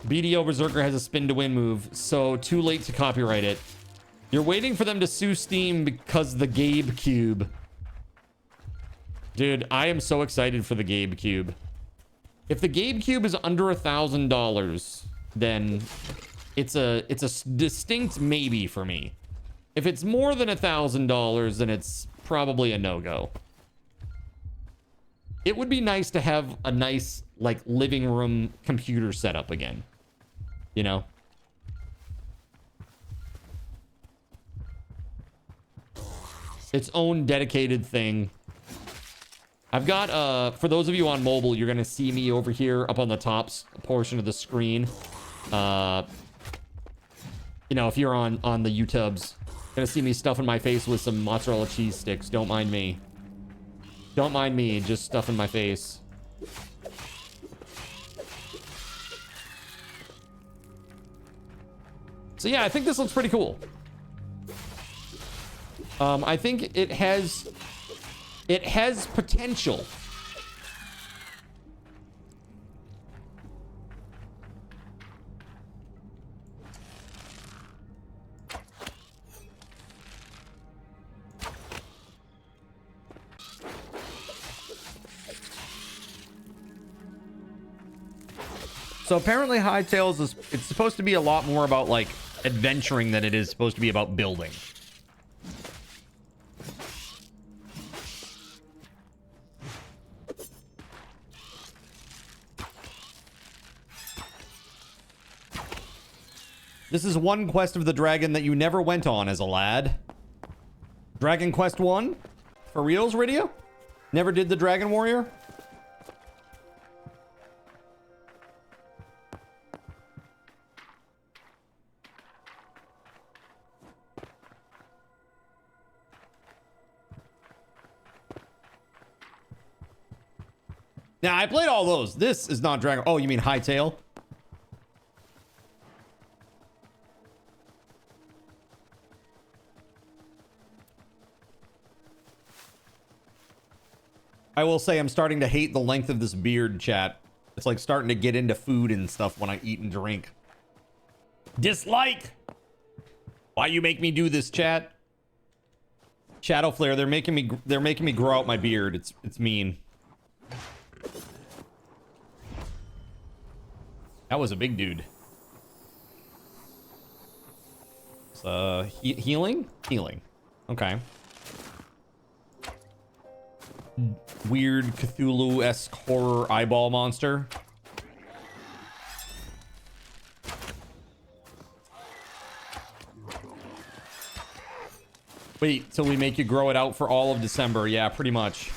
BDO Berserker has a spin to win move, so too late to copyright it. You're waiting for them to sue Steam because the Gabe Cube. Dude, I am so excited for the Gabe Cube. If the Gabe Cube is under $1,000, then it's a distinct maybe for me. If it's more than $1,000, then it's probably a no-go. It would be nice to have a nice, like, living room computer setup again. You know? Its own dedicated thing. I've got, for those of you on mobile, you're gonna see me over here up on the top portion of the screen. You know, if you're on the YouTubes, gonna see me stuffing my face with some mozzarella cheese sticks. Don't mind me. Don't mind me, just stuffing my face. So yeah, I think this looks pretty cool. I think it has potential. So apparently Hytales it's supposed to be a lot more about like adventuring than it is supposed to be about building. This is one quest of the dragon that you never went on as a lad. Dragon Quest 1? For reals, Radio? Never did the Dragon Warrior? Now, I played all those. This is not Dragon... Oh, you mean Hytale? I will say I'm starting to hate the length of this beard, chat. It's like starting to get into food and stuff when I eat and drink. Dislike! Why you make me do this, chat? Shadow Flare, they're making me grow out my beard. It's mean. That was a big dude. Healing? Healing. Okay. Weird Cthulhu-esque horror eyeball monster. Wait till we make you grow it out for all of December. Yeah, pretty much.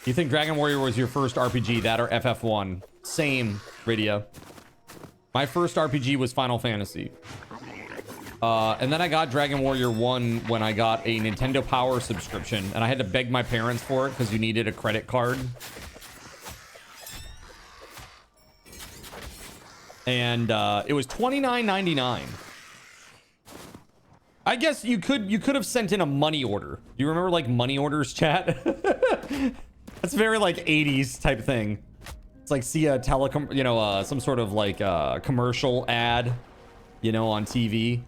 You think Dragon Warrior was your first RPG, that or FF1? Same, Radio. My first RPG was Final Fantasy. And then I got Dragon Warrior 1 when I got a Nintendo Power subscription, and I had to beg my parents for it because you needed a credit card. And it was $29.99. I guess you could have sent in a money order. Do you remember like money orders, chat? That's very like 80s type thing. It's like see a telecom, you know, some sort of like commercial ad, you know, on TV.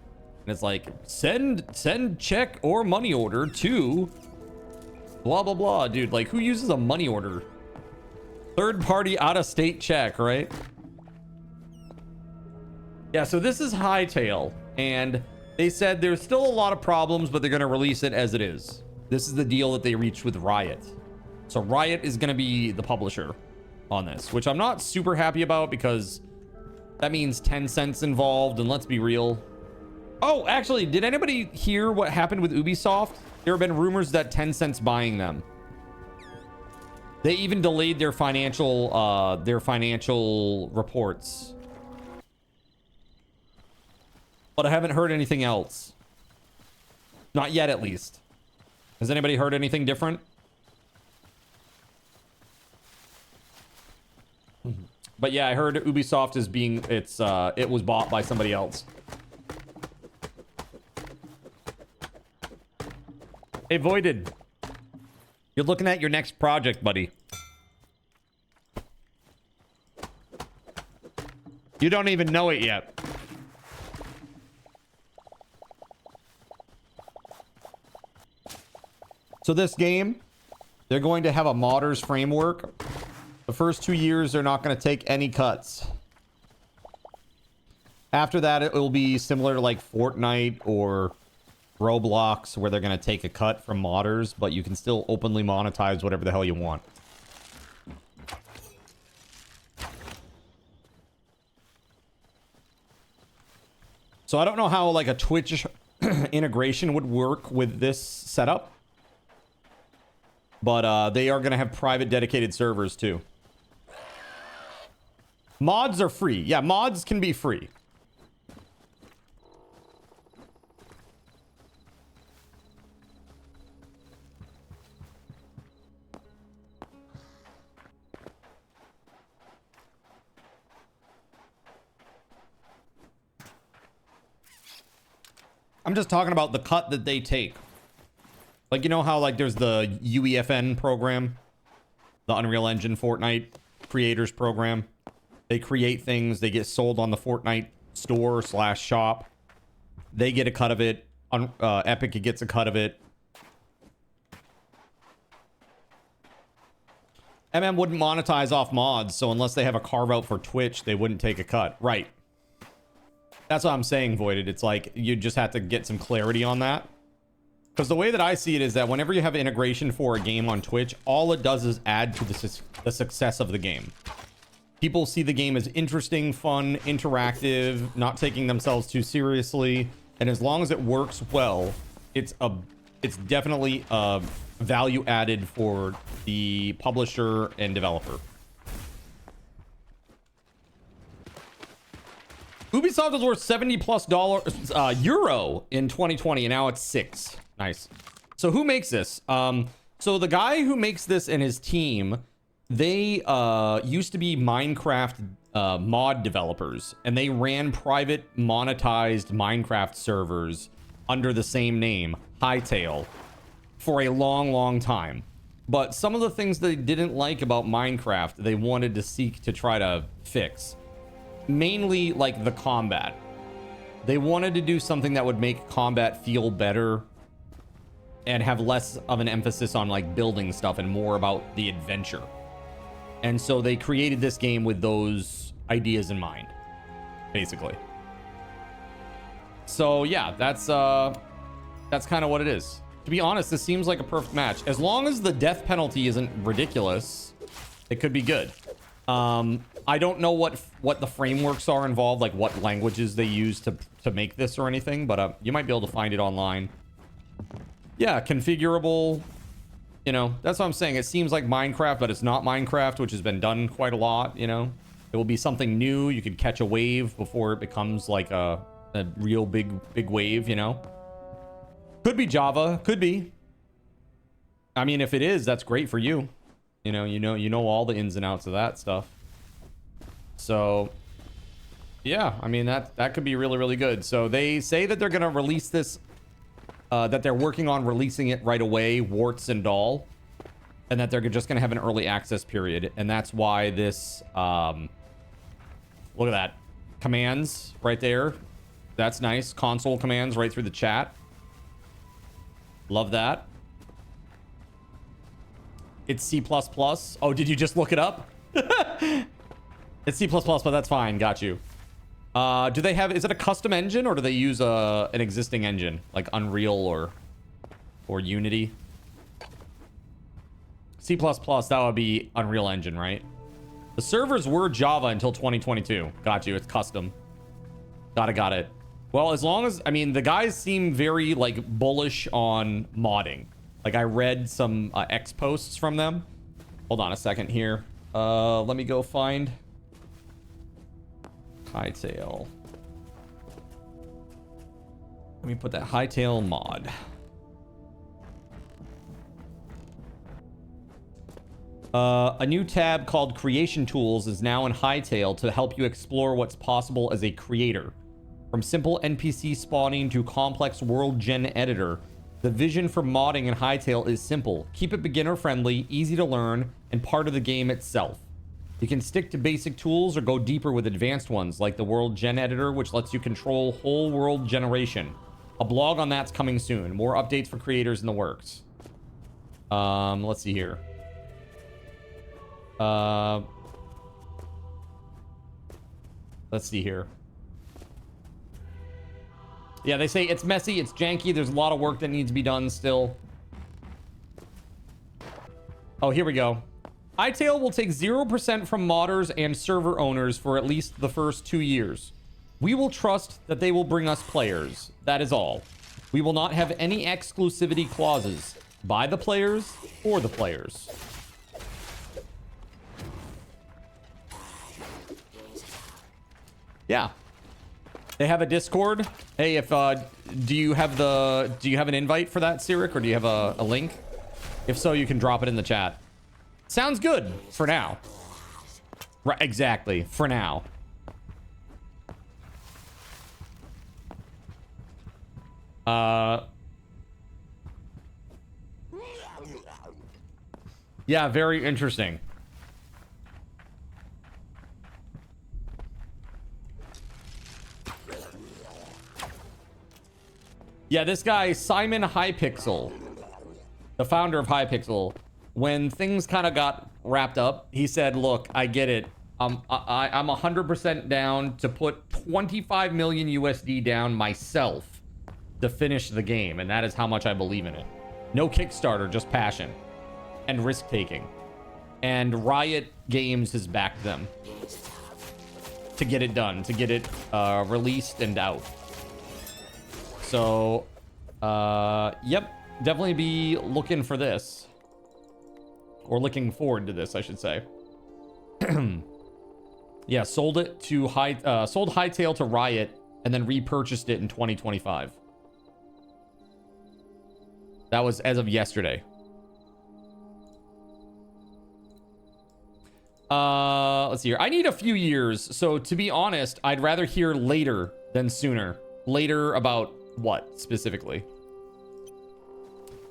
And it's like, send check or money order to blah, blah, blah. Dude, like who uses a money order? Third party out of state check, right? Yeah, so this is Hytale. And They said there's still a lot of problems, but they're going to release it as it is. This is the deal that they reached with Riot. So Riot is going to be the publisher on this, which I'm not super happy about because that means Tencent's involved, and let's be real. Oh, actually, did anybody hear what happened with Ubisoft? There have been rumors that Tencent's buying them. They even delayed their financial reports. But I haven't heard anything else. Not yet, at least. Has anybody heard anything different? But yeah, I heard Ubisoft is being, it was bought by somebody else. Hey, Voided. You're looking at your next project, buddy. You don't even know it yet. So this game, they're going to have a modders framework. The first 2 years, they're not going to take any cuts. After that, it will be similar to like Fortnite or Roblox, where they're going to take a cut from modders, but you can still openly monetize whatever the hell you want. So I don't know how like a Twitch integration would work with this setup. But they are going to have private dedicated servers too. Mods are free. Yeah, mods can be free. I'm just talking about the cut that they take. Like, you know how like there's the UEFN program, the Unreal Engine Fortnite creators program. They create things, they get sold on the Fortnite store / shop. They get a cut of it. Epic gets a cut of it. Wouldn't monetize off mods, so unless they have a carve out for Twitch, they wouldn't take a cut. Right. That's what I'm saying, Voided. It's like you just have to get some clarity on that. Because the way that I see it is that whenever you have integration for a game on Twitch, all it does is add to the success of the game. People see the game as interesting, fun, interactive, not taking themselves too seriously. And as long as it works well, it's definitely a value added for the publisher and developer. Ubisoft was worth $70+ euro in 2020, and now it's 6. Nice. So who makes this? So the guy who makes this and his team, they used to be Minecraft mod developers, and they ran private monetized Minecraft servers under the same name, Hightail, for a long time. But some of the things they didn't like about Minecraft, they wanted to seek to try to fix. Mainly like the combat. They wanted to do something that would make combat feel better and have less of an emphasis on like building stuff and more about the adventure. And so they created this game with those ideas in mind, basically. So yeah, that's kind of what it is. To be honest, this seems like a perfect match. As long as the death penalty isn't ridiculous, it could be good. I don't know what the frameworks are involved, like what languages they use to make this or anything, but you might be able to find it online. Yeah, configurable. You know, that's what I'm saying. It seems like Minecraft, but it's not Minecraft, which has been done quite a lot, you know. It will be something new. You could catch a wave before it becomes like a real big wave, you know. Could be Java, could be. I mean, if it is, that's great for you. You know all the ins and outs of that stuff. So, yeah, I mean, that could be really, really good. So they say that they're going to release this, that they're working on releasing it right away, warts and all, and that they're just going to have an early access period. And that's why this, look at that, commands right there. That's nice. Console commands right through the chat. Love that. It's C++. Oh, did you just look it up? It's C++, but that's fine. Got you. Do they have, is it a custom engine or do they use an existing engine like Unreal or Unity? C++, that would be Unreal Engine, right? The servers were Java until 2022. Got you. It's custom. Got it. Well, as long as, I mean, the guys seem very like bullish on modding. Like I read some X posts from them. Hold on a second here. Let me go find Hightail. Let me put that Hightail mod. A new tab called Creation Tools is now in Hightail to help you explore what's possible as a creator. From simple NPC spawning to complex world gen editor, the vision for modding in Hightail is simple. Keep it beginner friendly, easy to learn, and part of the game itself. You can stick to basic tools or go deeper with advanced ones like the world gen editor, which lets you control whole world generation. A blog on that's coming soon. More updates for creators in the works. Let's see here. Let's see here. Yeah, they say it's messy, it's janky, there's a lot of work that needs to be done still. Oh, here we go. Hightail will take 0% from modders and server owners for at least the first 2 years. We will trust that they will bring us players. That is all. We will not have any exclusivity clauses. By the players, for the players. Yeah. They have a Discord. Hey, if do you have an invite for that, Cyric, or do you have a link? If so, you can drop it in the chat. Sounds good for now. Right, exactly, for now. Yeah, very interesting. Yeah, this guy, Simon Hypixel, the founder of Hypixel, when things kind of got wrapped up, he said, look, I get it. I'm 100% down to put 25 million USD down myself to finish the game. And that is how much I believe in it. No Kickstarter, just passion and risk taking. And Riot Games has backed them to get it done, to get it released and out. So, yep, definitely be looking for this. Or looking forward to this, I should say. Yeah, sold Hightail to Riot and then repurchased it in 2025. That was as of yesterday. Let's see here. I need a few years. So to be honest, I'd rather hear later than sooner. Later about what specifically?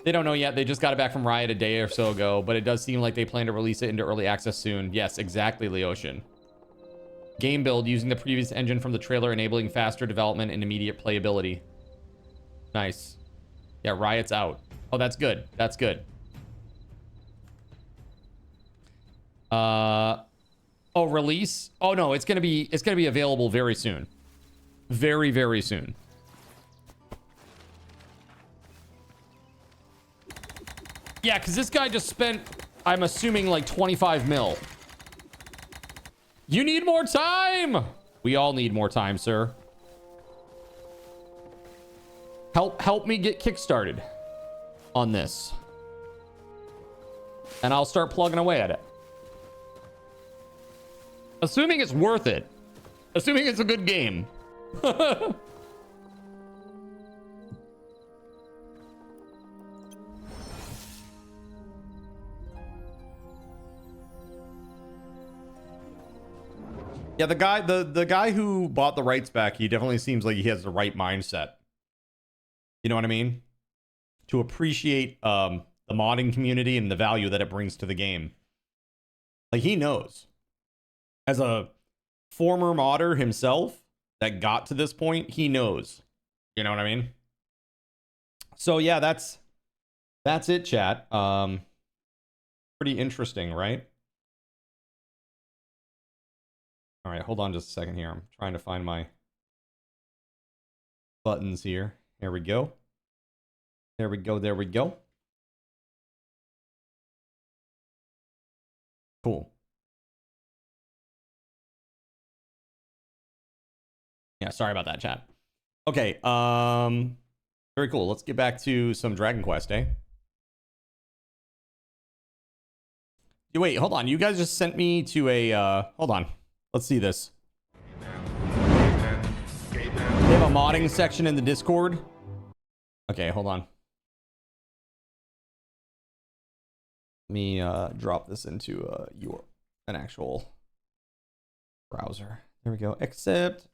They don't know yet. They just got it back from Riot a day or so ago, but it does seem like they plan to release it into early access soon. Yes, exactly, Leocean. Game build using the previous engine from the trailer, enabling faster development and immediate playability. Nice. Yeah, Riot's out. Oh, that's good. That's good. Oh, release? Oh no, it's gonna be available very soon. Very, very soon. Yeah, because this guy just spent, I'm assuming, like 25 mil. You need more time! We all need more time, sir. Help me get kickstarted on this. And I'll start plugging away at it. Assuming it's worth it. Assuming it's a good game. Yeah, the guy who bought the rights back, he definitely seems like he has the right mindset. You know what I mean? To appreciate the modding community and the value that it brings to the game. Like, he knows. As a former modder himself that got to this point, he knows. You know what I mean? So yeah, that's it, chat. Pretty interesting, right? All right, hold on just a second here. I'm trying to find my buttons here. Here we go. There we go. There we go. Cool. Yeah, sorry about that, chat. Okay, very cool. Let's get back to some Dragon Quest, eh? Wait, hold on. You guys just sent me to a, hold on. Let's see this. They have a modding section in the Discord. Okay, hold on. Let me drop this into an actual browser. There we go. Accept.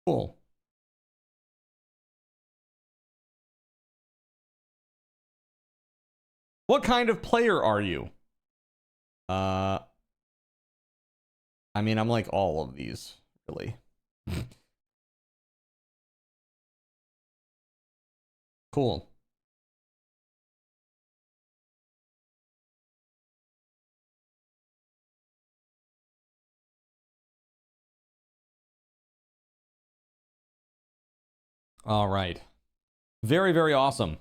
Cool. What kind of player are you? I mean, I'm like all of these, really. Cool. All right. Very, very awesome.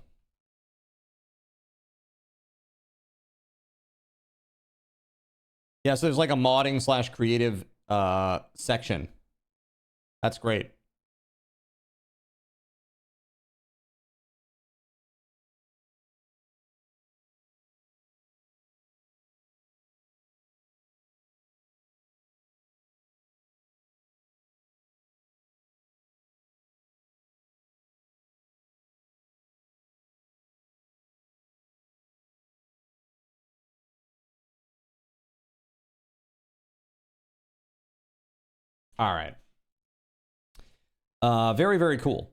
Yeah, so there's like a modding slash creative section. That's great. All right. Very, very cool.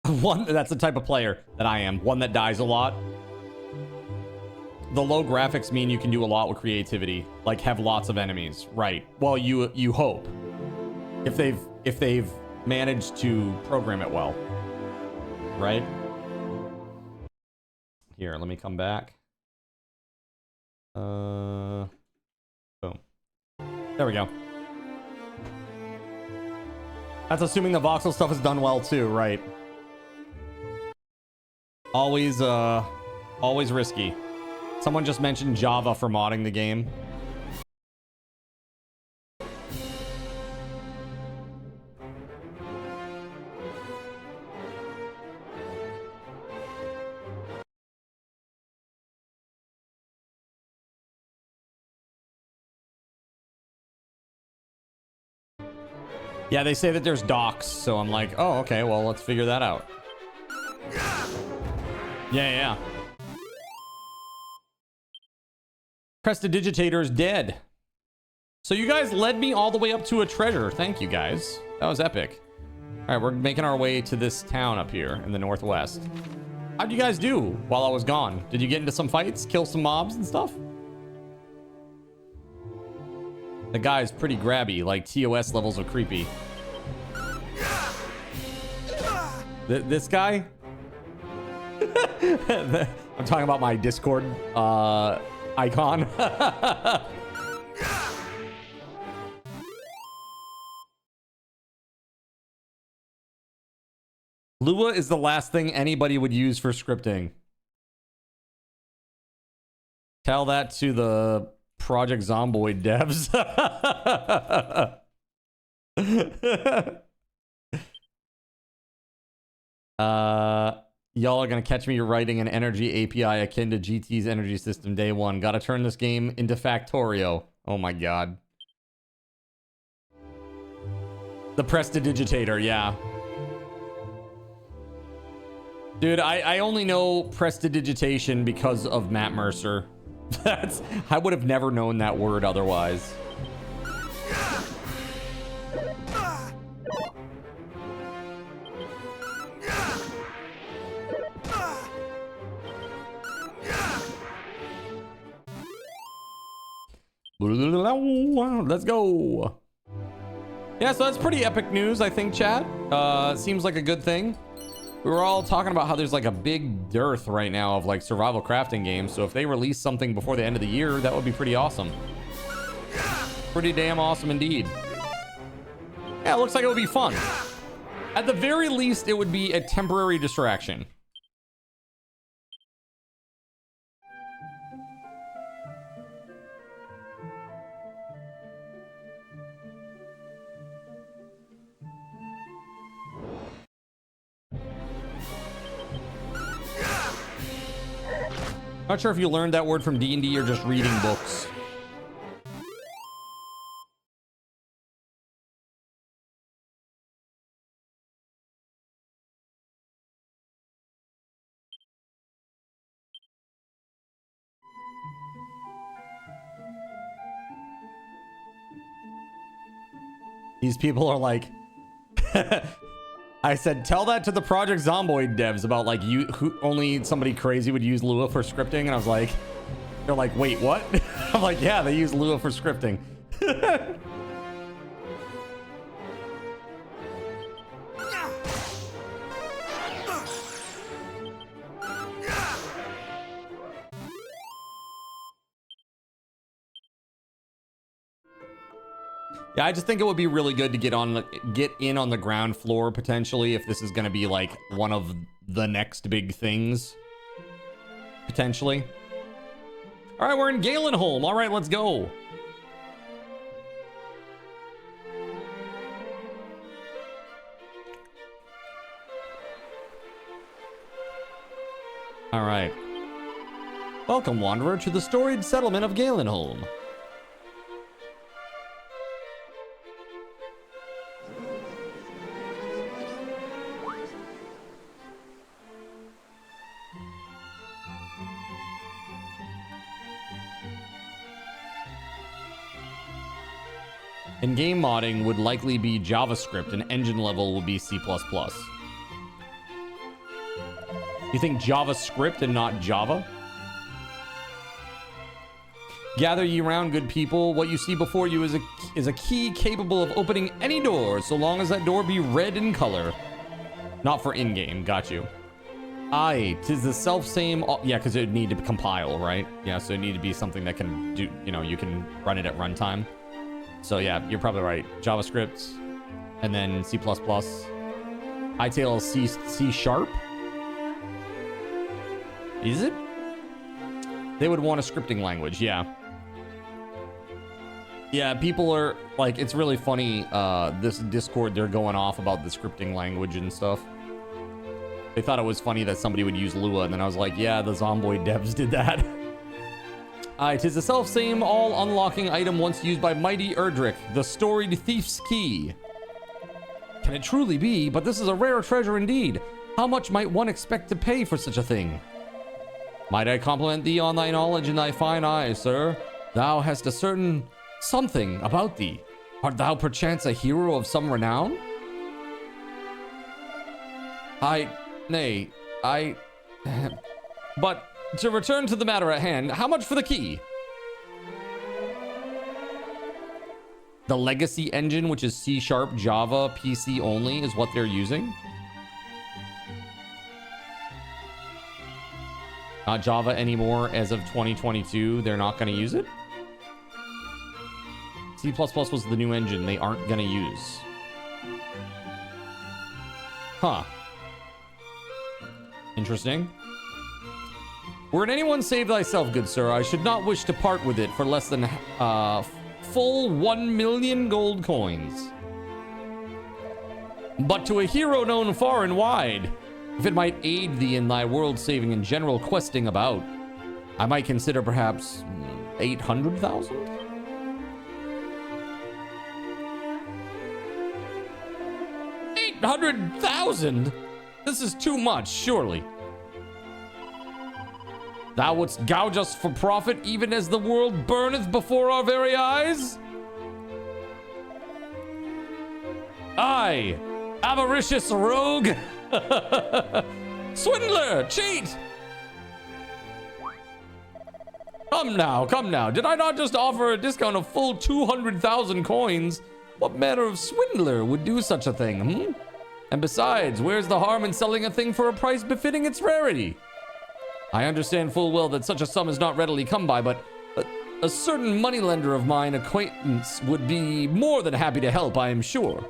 That's the type of player that I am. One that dies a lot. The low graphics mean you can do a lot with creativity, like have lots of enemies, right? Well, you hope if they've managed to program it well, right? Here, let me come back. Boom. There we go. That's assuming the voxel stuff is done well too, right? Always risky. Someone just mentioned Java for modding the game. Yeah, they say that there's docs, so I'm like, oh, okay, well, let's figure that out. Yeah. Prestidigitator is dead. So you guys led me all the way up to a treasure. Thank you, guys. That was epic. All right, we're making our way to this town up here in the northwest. How'd you guys do while I was gone? Did you get into some fights, kill some mobs and stuff? The guy's pretty grabby, like TOS levels of creepy. This guy? I'm talking about my Discord icon. Lua is the last thing anybody would use for scripting. Tell that to the Project Zomboid devs. Y'all are gonna catch me writing an energy API akin to GT's energy system day one. Gotta turn this game into Factorio. Oh my god. The Prestidigitator, yeah. Dude, I only know prestidigitation because of Matt Mercer. I would have never known that word otherwise. Let's go. Yeah, so that's pretty epic news, I think, chat. Seems like a good thing. We were all talking about how there's like a big dearth right now of like survival crafting games. So if they release something before the end of the year, that would be pretty awesome. Pretty damn awesome indeed. Yeah, it looks like it would be fun. At the very least, it would be a temporary distraction. Not sure if you learned that word from D&D or just reading books. These people are like, I said, tell that to the Project Zomboid devs about like only somebody crazy would use Lua for scripting. And I was like, they're like, wait, what? I'm like, yeah, they use Lua for scripting. Yeah, I just think it would be really good to get in on the ground floor potentially if this is going to be like one of the next big things potentially. All right, we're in Galenholm. All right, let's go. All right. Welcome, wanderer, to the storied settlement of Galenholm. And game modding would likely be JavaScript, and engine level would be C++. You think JavaScript and not Java? Gather ye round, good people. What you see before you is a key capable of opening any door, so long as that door be red in color. Not for in-game, got you. Aye, 'tis the self-same... Yeah, because it would need to compile, right? Yeah, so it need to be something that can do... You know, you can run it at runtime. So yeah, you're probably right. JavaScript, and then C++. ITL C Sharp. Is it? They would want a scripting language, yeah. Yeah, people are like, it's really funny. This Discord, they're going off about the scripting language and stuff. They thought it was funny that somebody would use Lua, and then I was like, yeah, the Zomboid devs did that. Tis the self-same all-unlocking item once used by mighty Erdrick, the storied thief's key. Can it truly be? But this is a rare treasure indeed. How much might one expect to pay for such a thing? Might I compliment thee on thy knowledge and thy fine eyes, sir? Thou hast a certain something about thee. Art thou perchance a hero of some renown? Nay, but... To return to the matter at hand, how much for the key? The legacy engine, which is C#, Java, PC only, is what they're using. Not Java anymore as of 2022. They're not going to use it. C++ was the new engine they aren't going to use. Huh. Interesting. Were it anyone save thyself, good sir, I should not wish to part with it for less than full 1 million gold coins. But to a hero known far and wide, if it might aid thee in thy world-saving and general questing about, I might consider perhaps 800,000? $800,000? This is too much, surely. Thou wouldst gouge us for profit even as the world burneth before our very eyes? Aye, avaricious rogue! Swindler! Cheat! Come now, come now. Did I not just offer a discount of full 200,000 coins What manner of swindler would do such a thing, hmm? And besides, where's the harm in selling a thing for a price befitting its rarity? I understand full well that such a sum is not readily come by, but a certain moneylender of mine acquaintance would be more than happy to help, I am sure.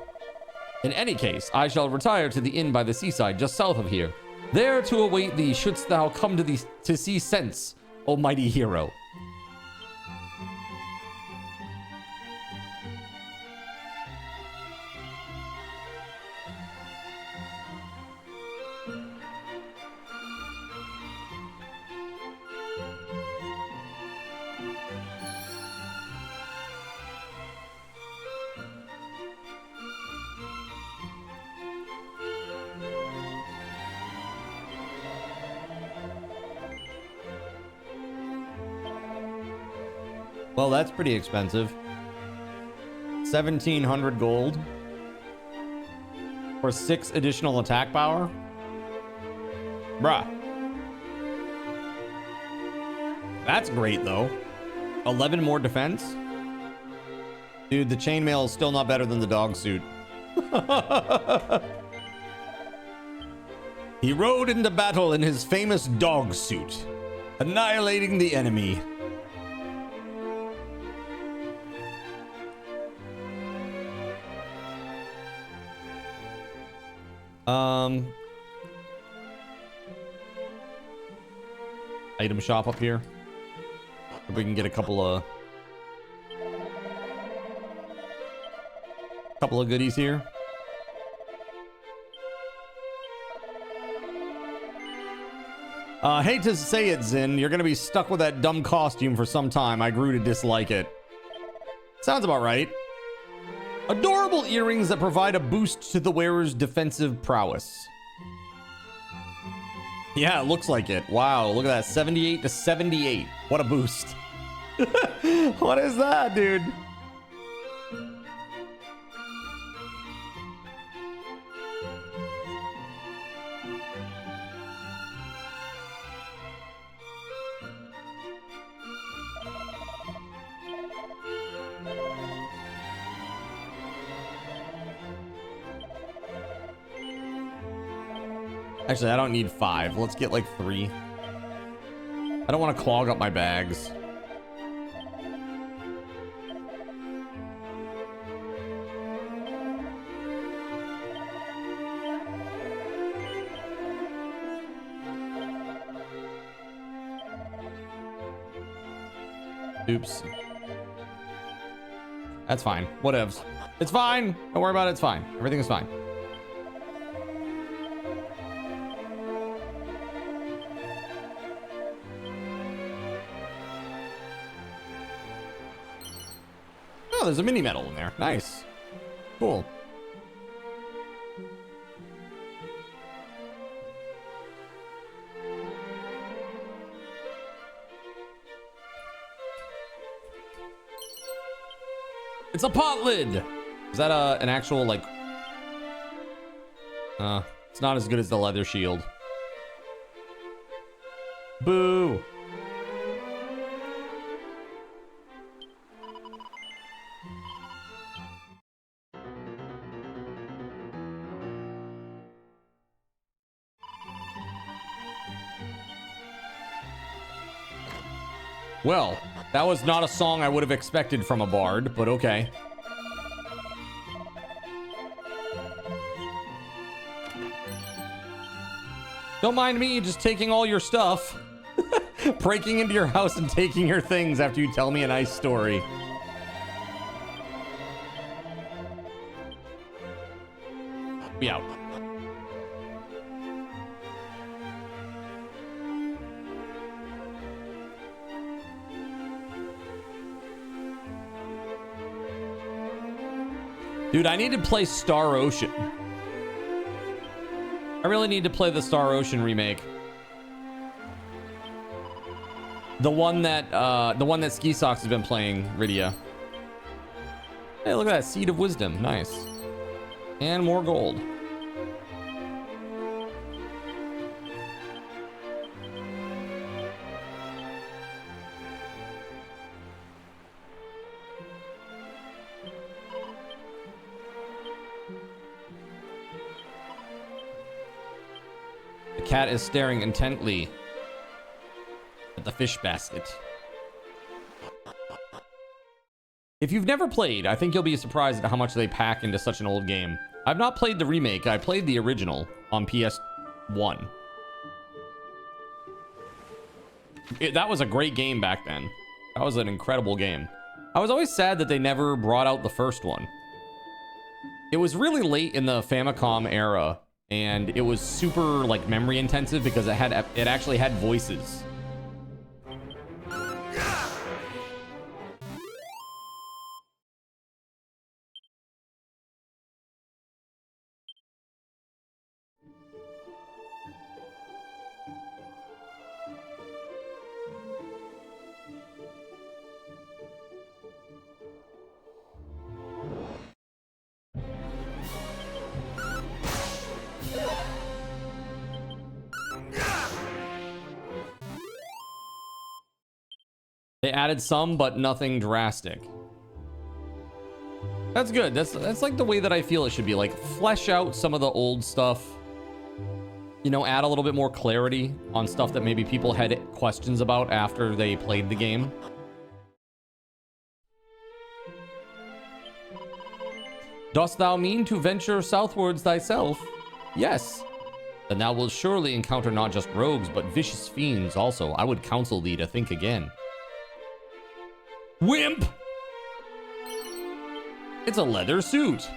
In any case, I shall retire to the inn by the seaside just south of here, there to await thee shouldst thou come to see sense, O mighty hero. Well, that's pretty expensive. 1,700 gold for 6 additional attack power. Bruh. That's great, though. 11 more defense. Dude, the chainmail is still not better than the dog suit. He rode into battle in his famous dog suit, annihilating the enemy. Item shop up here. If we can get a couple of goodies here. Hate to say it, Zin, you're gonna be stuck with that dumb costume for some time. I grew to dislike it. Sounds about right. Adorable earrings that provide a boost to the wearer's defensive prowess. Yeah, it looks like it. Wow, look at that. 78 to 78. What a boost. What is that, dude? Actually, I don't need 5. Let's get like 3. I don't want to clog up my bags. Oops. That's fine. Whatevs. It's fine. Don't worry about it. It's fine. Everything is fine. Oh, there's a mini medal in there. Nice. Cool. It's a pot lid. Is that an actual, like... it's not as good as the leather shield. Boo. Well, that was not a song I would have expected from a bard, but okay. Don't mind me just taking all your stuff. Breaking into your house and taking your things after you tell me a nice story. Be out. Dude, I need to play Star Ocean. I really need to play the Star Ocean remake. The one that Ski Socks has been playing, Rydia. Hey, look at that. Seed of Wisdom. Nice. And more gold. cat is staring intently at the fish basket. If you've never played, I think you'll be surprised at how much they pack into such an old game. I've not played the remake. I played the original on PS1. That was a great game back then. That was an incredible game. I was always sad that they never brought out the first one. It was really late in the Famicom era, and it was super like memory intensive because it actually had voices. They added some, but nothing drastic. That's good. That's like the way that I feel it should be. Like, flesh out some of the old stuff. You know, add a little bit more clarity on stuff that maybe people had questions about after they played the game. Dost thou mean to venture southwards thyself? Yes. Then thou wilt surely encounter not just rogues, but vicious fiends also. I would counsel thee to think again. Wimp! It's a leather suit.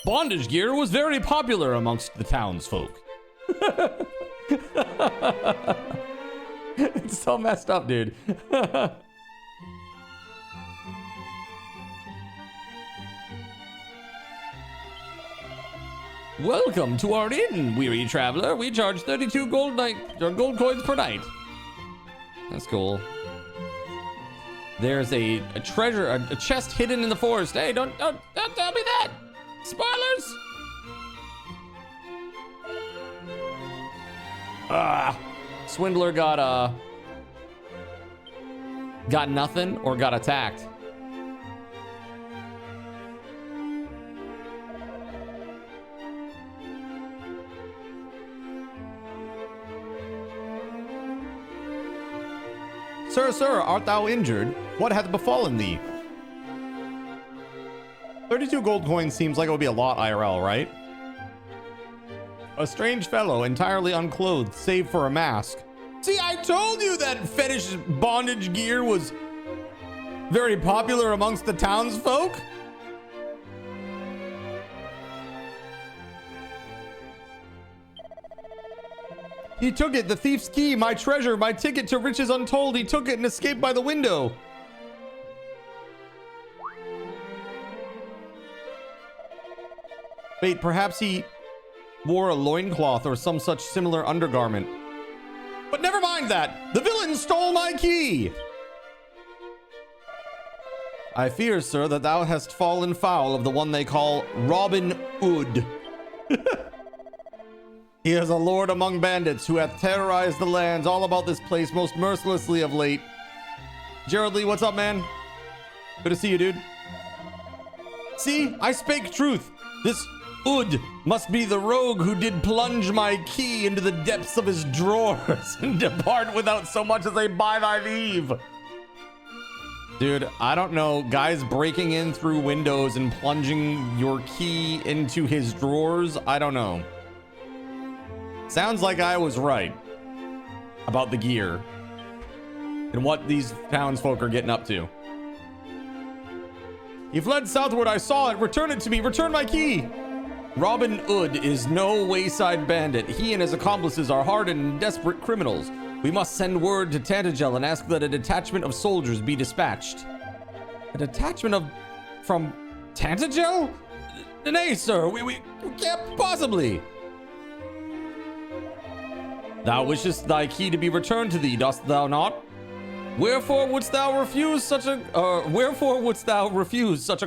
Bondage gear was very popular amongst the townsfolk. It's so messed up, dude. Welcome to our inn, weary traveler. We charge 32 gold coins per night. That's cool. There's a treasure, a chest hidden in the forest. Hey, don't tell me that. Spoilers. Swindler got nothing or got attacked. Sir, art thou injured? What hath befallen thee? 32 gold coins seems like it would be a lot IRL, right? A strange fellow, entirely unclothed, save for a mask. See, I told you that fetish bondage gear was very popular amongst the townsfolk. He took it, the thief's key, my treasure, my ticket to riches untold. He took it and escaped by the window. Wait, perhaps he wore a loincloth or some such similar undergarment. But never mind that. The villain stole my key. I fear, sir, that thou hast fallen foul of the one they call Robin Hood. He is a lord among bandits who hath terrorized the lands all about this place most mercilessly of late. Gerald Lee, what's up, man? Good to see you, dude. See, I spake truth. This Ud must be the rogue who did plunge my key into the depths of his drawers and depart without so much as a by thy leave. Dude, I don't know. Guys breaking in through windows and plunging your key into his drawers. I don't know. Sounds like I was right about the gear and what these townsfolk are getting up to. He fled southward. I saw it. Return it to me. Return my key. Robin Hood is no wayside bandit. He and his accomplices are hardened and desperate criminals. We must send word to Tantagel and ask that a detachment of soldiers be dispatched. A detachment from Tantagel? Nay, sir, we can't possibly. Thou wishest thy key to be returned to thee, dost thou not? Wherefore wouldst thou refuse such a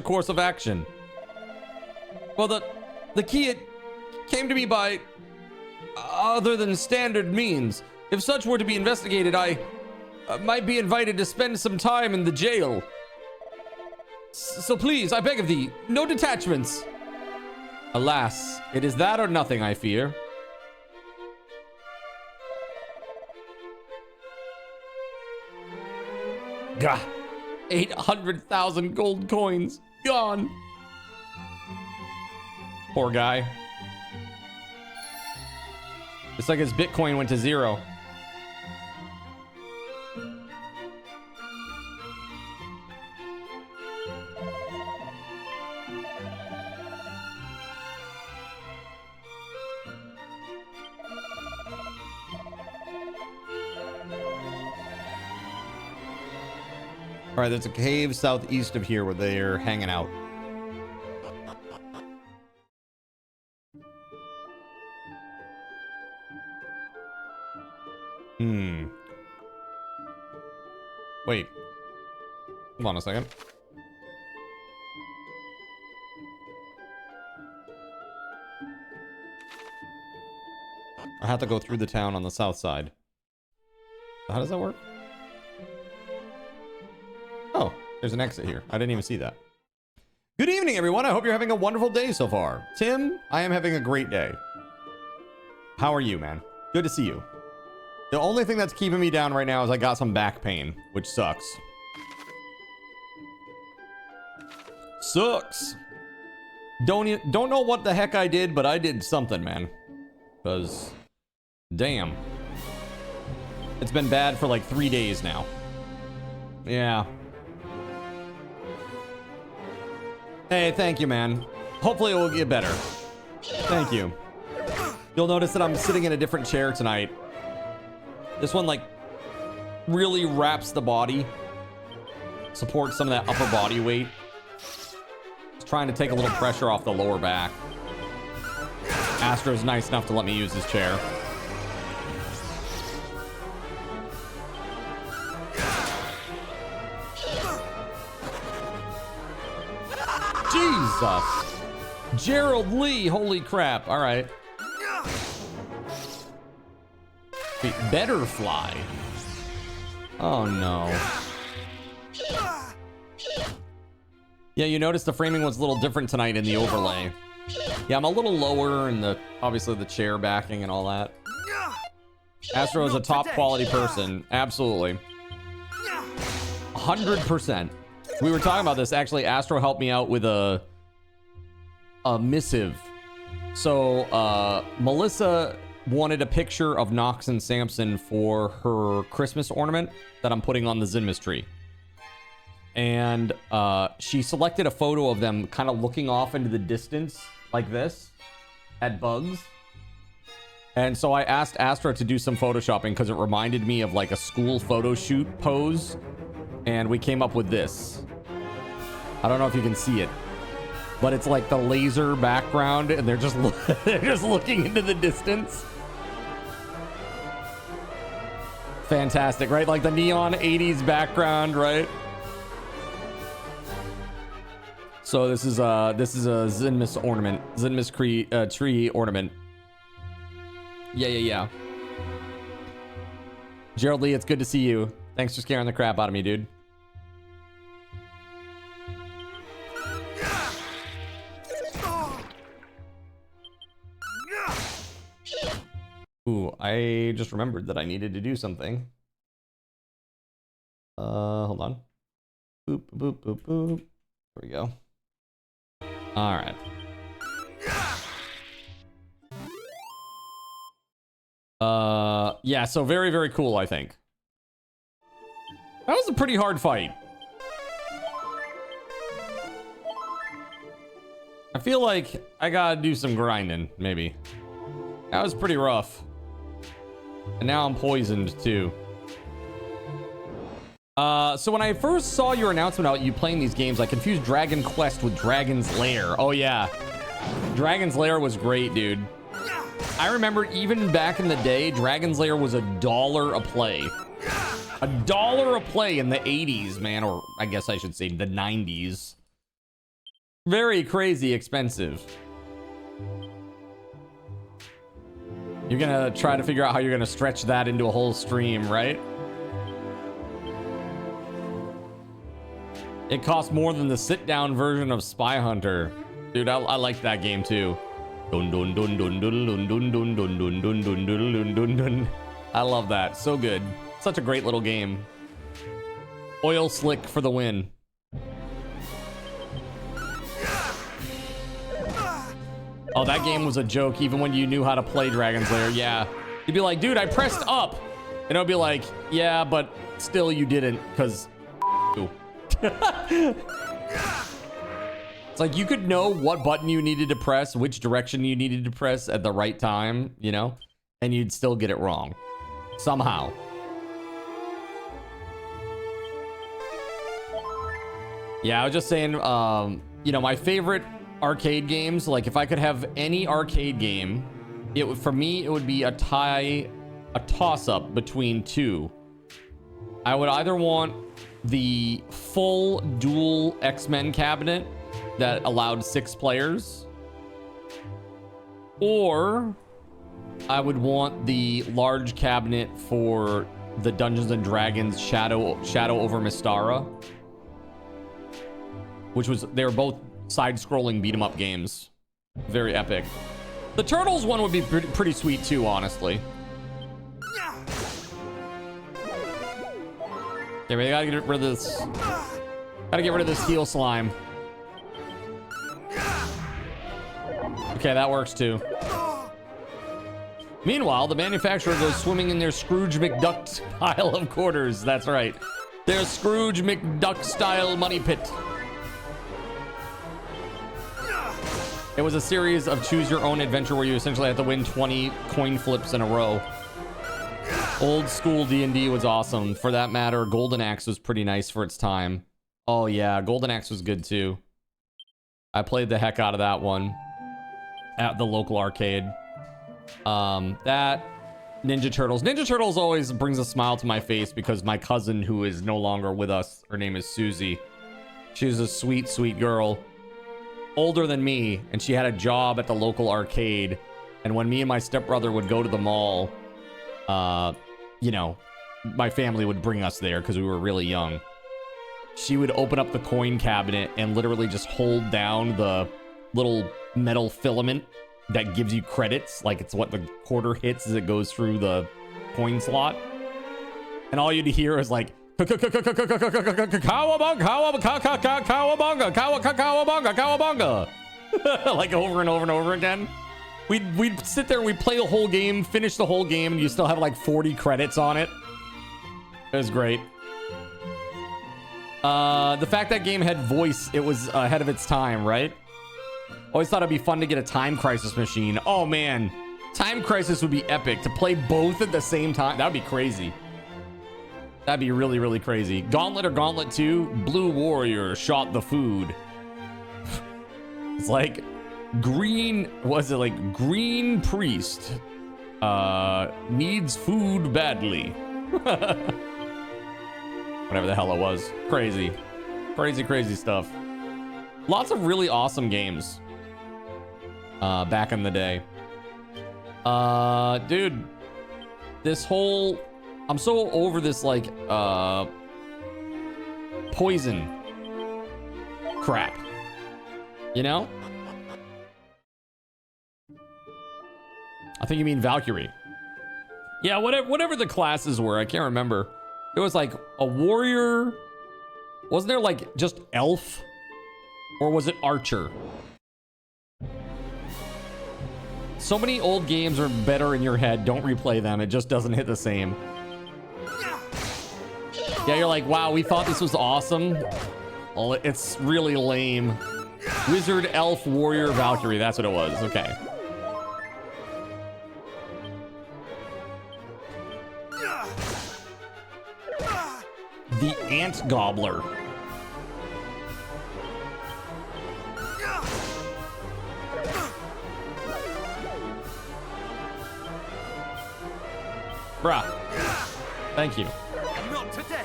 course of action? Well, the key, it came to me by other than standard means. If such were to be investigated, I might be invited to spend some time in the jail. So please, I beg of thee, no detachments. Alas, it is that or nothing, I fear. Gah. 800,000 gold coins gone. Poor guy. It's like his Bitcoin went to 0. All right, there's a cave southeast of here where they're hanging out. Wait. Hold on a second. I have to go through the town on the south side. How does that work? Oh, there's an exit here. I didn't even see that. Good evening, everyone. I hope you're having a wonderful day so far. Tim, I am having a great day. How are you, man? Good to see you. The only thing that's keeping me down right now is I got some back pain, which sucks. Sucks. Don't know what the heck I did, but I did something, man. Because, damn. It's been bad for like 3 days now. Yeah. Hey, thank you, man. Hopefully it will get better. Thank you. You'll notice that I'm sitting in a different chair tonight. This one, like, really wraps the body. Supports some of that upper body weight. It's trying to take a little pressure off the lower back. Astro's nice enough to let me use his chair. Jesus. Gerald Lee, holy crap. All right. Wait, better fly. Oh no. Yeah, you noticed the framing was a little different tonight in the overlay. Yeah, I'm a little lower in the, obviously the chair backing and all that. Astro is a top quality person. Absolutely. 100%. We were talking about this. Actually, Astro helped me out with a missive. So, Melissa wanted a picture of Nox and Samson for her Christmas ornament that I'm putting on the Zinmas tree. And she selected a photo of them kind of looking off into the distance like this at bugs. And so I asked Astra to do some photoshopping because it reminded me of like a school photo shoot pose. And we came up with this. I don't know if you can see it, but it's like the laser background and they're just looking into the distance. Fantastic, right? Like the neon 80s background, right? So this is a Zinmas ornament, Zinmas tree ornament. Yeah. Gerald Lee, it's good to see you. Thanks for scaring the crap out of me, dude. Ooh, I just remembered that I needed to do something. Hold on. Boop, boop, boop, boop. There we go. All right. Yeah, so very, very cool, I think. That was a pretty hard fight. I feel like I gotta do some grinding, maybe. That was pretty rough. And now I'm poisoned, too. So when I first saw your announcement about you playing these games, I confused Dragon Quest with Dragon's Lair. Oh, yeah. Dragon's Lair was great, dude. I remember even back in the day, Dragon's Lair was $1 a play. $1 a play in the 80s, man. Or I guess I should say the 90s. Very crazy expensive. You're gonna try to figure out how you're gonna stretch that into a whole stream, right? It costs more than the sit-down version of Spy Hunter. Dude, I like that game too. Dun dun dun dun dun dun dun dun dun dun dun dun dun dun dun. I love that. So good. Such a great little game. Oil slick for the win. Oh, that game was a joke even when you knew how to play Dragon's Lair. Yeah. You'd be like, dude, I pressed up. And I'll be like, yeah, but still you didn't, because it's like you could know what button you needed to press, which direction you needed to press at the right time, you know, and you'd still get it wrong somehow. Yeah, I was just saying, you know, my favorite arcade games, like if I could have any arcade game, it would, for me, it would be a toss-up between two. I would either want the full dual X-Men cabinet that allowed 6 players, or I would want the large cabinet for the Dungeons and Dragons Shadow over Mystara, which was, they were both side-scrolling beat-em-up games. Very epic. The Turtles one would be pretty sweet too, honestly. Okay, we gotta get rid of this. Gotta get rid of this heal slime. Okay, that works too. Meanwhile, the manufacturer goes swimming in their Scrooge McDuck pile of quarters. That's right. Their Scrooge McDuck-style money pit. It was a series of choose-your-own-adventure where you essentially had to win 20 coin flips in a row. Old school D&D was awesome. For that matter, Golden Axe was pretty nice for its time. Oh yeah, Golden Axe was good too. I played the heck out of that one at the local arcade. That, Ninja Turtles. Ninja Turtles always brings a smile to my face because my cousin, who is no longer with us, her name is Susie. She was a sweet, sweet girl. Older than me, and she had a job at the local arcade. And when me and my stepbrother would go to the mall, you know, my family would bring us there because we were really young. She would open up the coin cabinet and literally just hold down the little metal filament that gives you credits. Like it's what the quarter hits as it goes through the coin slot. And all you'd hear is like, cowabunga, like over and over and over again. We'd sit there and we'd play the whole game, finish the whole game, and you still have like 40 credits on it. It was great. The fact that game had voice, it was ahead of its time, right? Always thought it'd be fun to get a Time Crisis machine. Oh man, Time Crisis would be epic. To play both at the same time, that would be crazy. That'd be really, really crazy. Gauntlet or Gauntlet 2, Blue Warrior shot the food. It's like Green, was it like Green Priest needs food badly. Whatever the hell it was. Crazy. Crazy, crazy stuff. Lots of really awesome games back in the day. Dude, this whole... I'm so over this, like, poison crap. You know? I think you mean Valkyrie. Yeah, whatever the classes were, I can't remember. It was like a warrior. Wasn't there like just elf? Or was it archer? So many old games are better in your head. Don't replay them. It just doesn't hit the same. Yeah, you're like, wow, we thought this was awesome. Well, it's really lame. Wizard, elf, warrior, Valkyrie. That's what it was. Okay. The Ant Gobbler. Bruh. Thank you. Not today.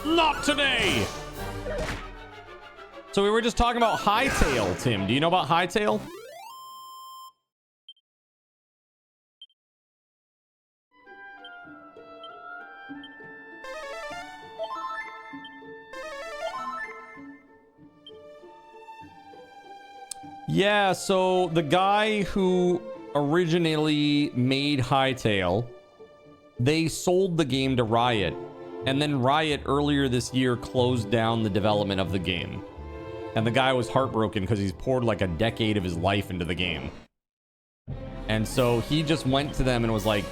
Not today. So we were just talking about Hightail, Tim. Do you know about Hightail? Yeah, so the guy who originally made Hightail, they sold the game to Riot, And then Riot earlier this year closed down the development of the game. And the guy was heartbroken because he's poured like a decade of his life into the game. And so he just went to them and was like,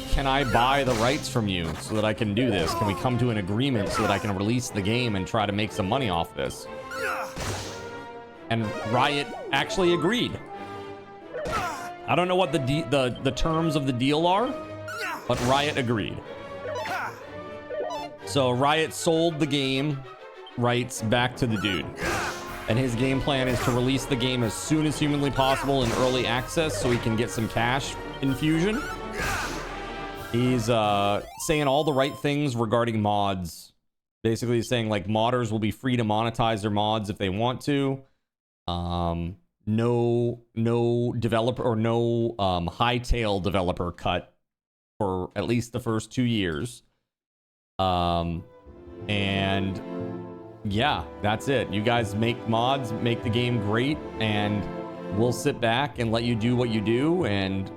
can I buy the rights from you so that I can do this? Can we come to an agreement so that I can release the game and try to make some money off this? And Riot actually agreed. I don't know what the terms of the deal are, but Riot agreed. So Riot sold the game rights back to the dude. And his game plan is to release the game as soon as humanly possible in early access so he can get some cash infusion. He's saying all the right things regarding mods. Basically he's saying like modders will be free to monetize their mods if they want to. No developer or no hightail developer cut for at least the first 2 years. And yeah, that's it. You guys make mods, make the game great, and we'll sit back and let you do what you do and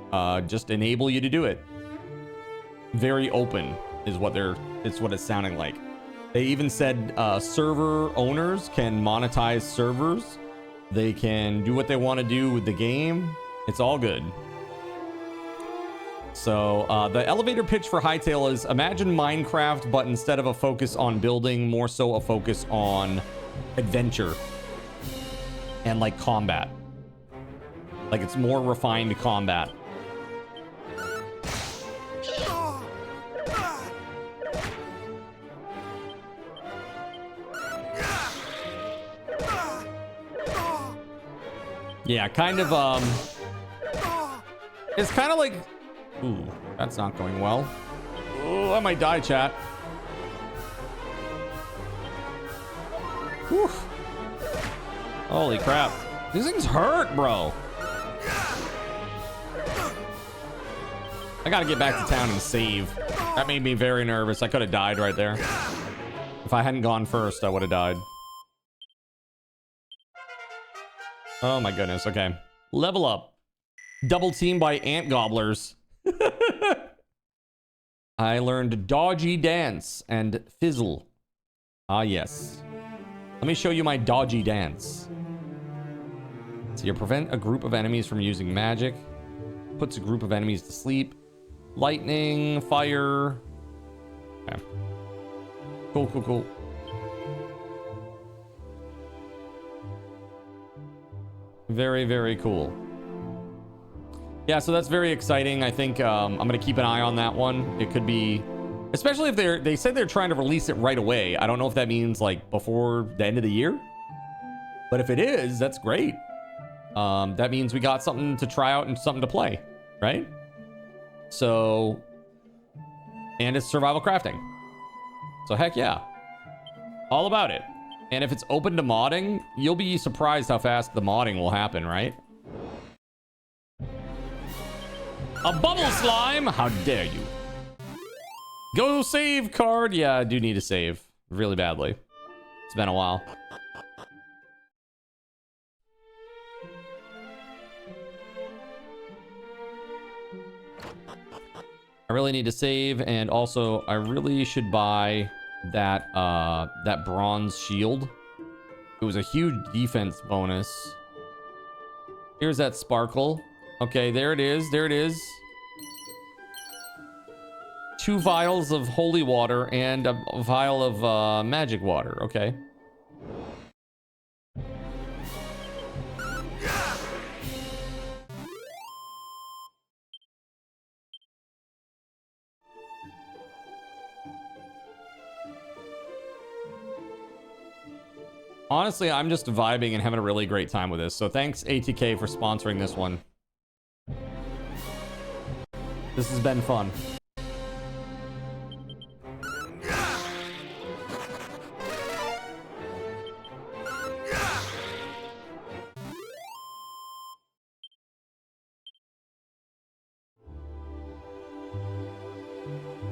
just enable you to do it. Very open is what it's sounding like. They even said server owners can monetize servers. They can do what they want to do with the game. It's all good. So the elevator pitch for Hytale is imagine Minecraft, but instead of a focus on building, more so a focus on adventure and like combat. Like it's more refined combat. Yeah, kind of, it's kind of like, ooh, that's not going well. Oh, I might die, chat. Whew. Holy crap. These things hurt, bro. I gotta get back to town and save. That made me very nervous. I could have died right there. If I hadn't gone first, I would have died. Oh my goodness. Okay. Level up. Double team by ant gobblers. I learned dodgy dance and fizzle. Ah, yes. Let me show you my dodgy dance. So you prevent a group of enemies from using magic. Puts a group of enemies to sleep. Lightning, fire. Okay. Cool, cool, cool. Very, very cool. Yeah, so that's very exciting. I think I'm going to keep an eye on that one. It could be, especially if they said they're trying to release it right away. I don't know if that means like before the end of the year. But if it is, that's great. That means we got something to try out and something to play, right? So, and it's survival crafting. So heck yeah. All about it. And if it's open to modding, you'll be surprised how fast the modding will happen, right? A bubble slime? How dare you? Go save card. Yeah, I do need to save really badly. It's been a while. I really need to save, and also I really should buy that that bronze shield. It was a huge defense bonus. Here's that sparkle. Okay, there it is. There it is. 2 vials of holy water and a vial of magic water. Okay. Honestly, I'm just vibing and having a really great time with this. So thanks, ATK, for sponsoring this one. This has been fun.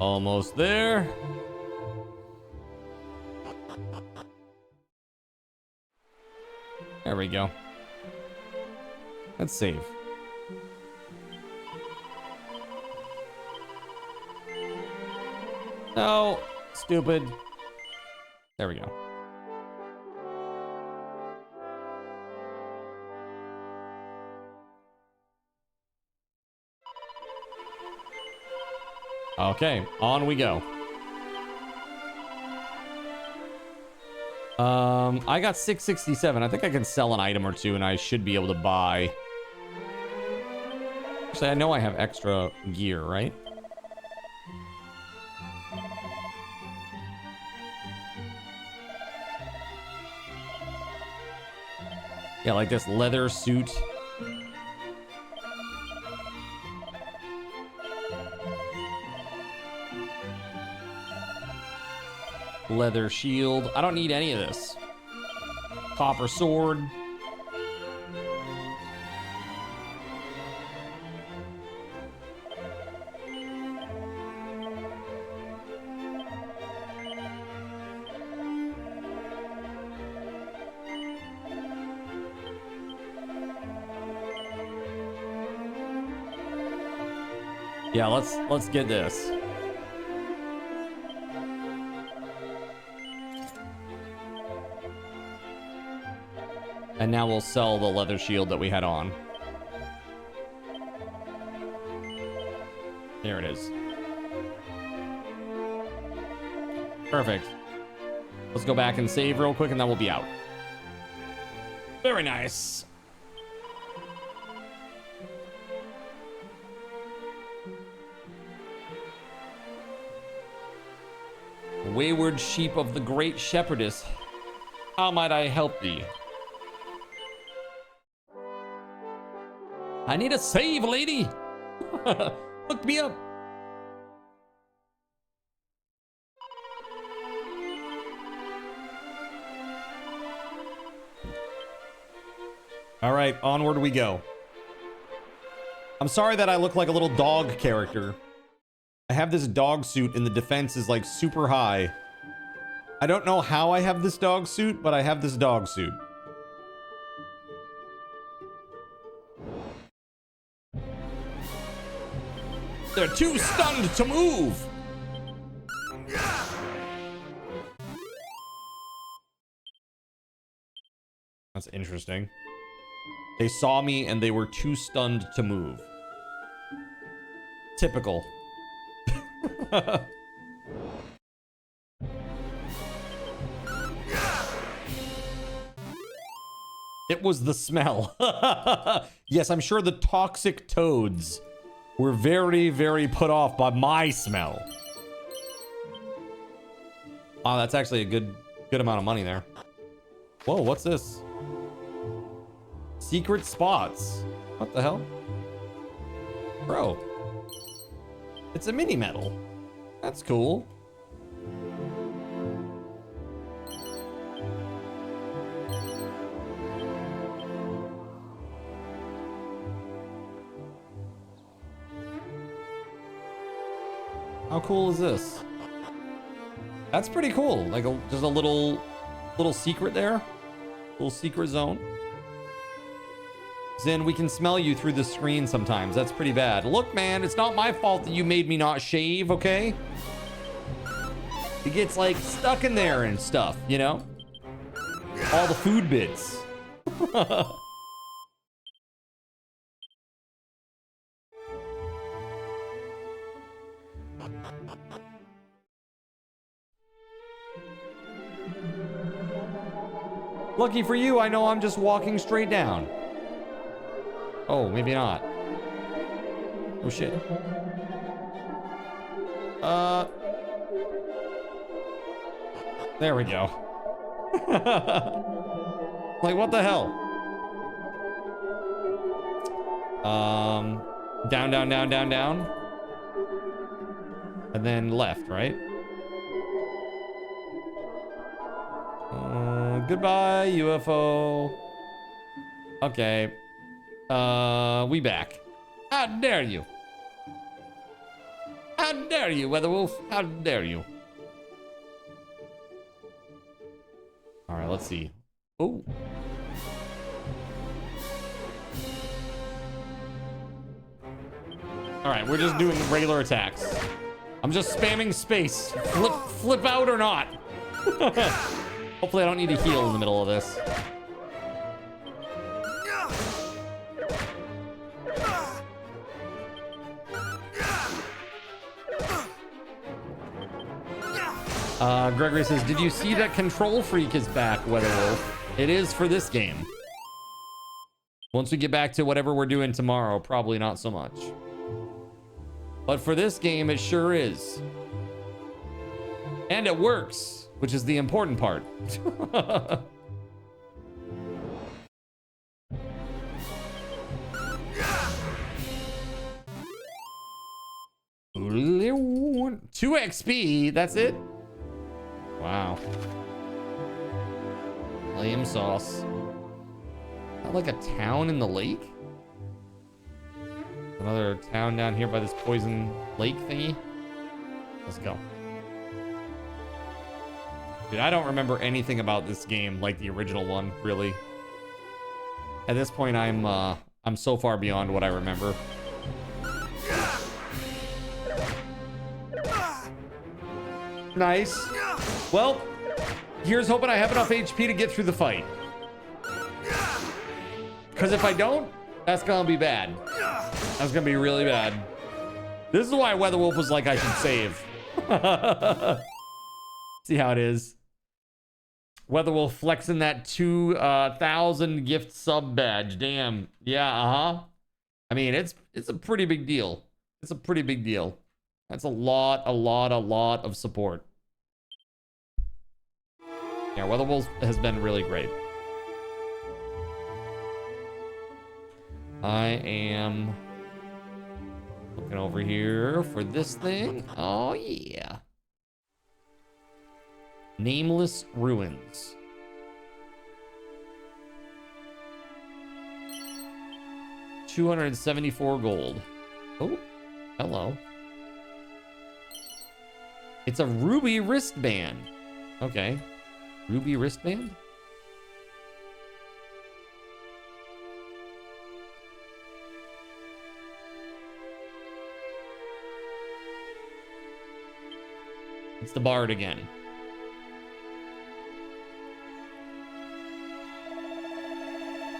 Almost there. There we go. Let's save. No, Stupid. There we go. Okay, on we go. I got 667. I think I can sell an item or two and I should be able to buy. Actually, I know I have extra gear, right? Yeah, like this leather suit. Leather shield. I don't need any of this. Copper sword. Yeah, let's get this. And now we'll sell the leather shield that we had on. There it is. Perfect. Let's go back and save real quick and then we'll be out. Very nice. Wayward sheep of the great shepherdess, how might I help thee? I need a save, lady. Hook me up. All right, onward we go. I'm sorry that I look like a little dog character. I have this dog suit and the defense is like super high. I don't know how I have this dog suit, but I have this dog suit. They're too stunned to move. That's interesting. They saw me and they were too stunned to move. Typical. It was the smell. Yes, I'm sure the toxic toads were very, very put off by my smell. Wow, that's actually a good amount of money there. Whoa, what's this? Secret spots. What the hell? Bro. It's a mini medal. That's cool. How cool is this? That's pretty cool. Like just a little secret there. Little secret zone. Zin, we can smell you through the screen sometimes. That's pretty bad. Look, man, it's not my fault that you made me not shave, okay? It gets like stuck in there and stuff, you know? All the food bits. Lucky for you, I know I'm just walking straight down. Oh, maybe not. Oh, shit. There we go. Like, what the hell? Down, down, down, down, down. And then left, right? Goodbye, UFO. Okay. We back. How dare you? How dare you, WeatherWolf? How dare you? All right, let's see. Oh. All right, we're just doing regular attacks. I'm just spamming space. Flip out or not. Hopefully I don't need to heal in the middle of this. Gregory says, did you see that Control Freak is back, WeatherWolf? It is for this game. Once we get back to whatever we're doing tomorrow, probably not so much. But for this game, it sure is. And it works, which is the important part. Two XP, that's it? Wow. Lame sauce. Not like a town in the lake? Another town down here by this poison lake thingy. Let's go. Dude, I don't remember anything about this game like the original one, really. At this point, I'm so far beyond what I remember. Nice. Well, here's hoping I have enough HP to get through the fight. Because if I don't, that's gonna be bad. That's gonna be really bad. This is why WeatherWolf was like, I should save. See how it is. WeatherWolf flexing that 2,000 gift sub badge. Damn. Yeah, I mean, it's a pretty big deal. It's a pretty big deal. That's a lot of support. Yeah, WeatherWolf has been really great. I am looking over here for this thing. Oh, yeah. Nameless Ruins. $274 gold. Oh, hello. It's a ruby wristband. Okay. Ruby wristband? It's the bard again.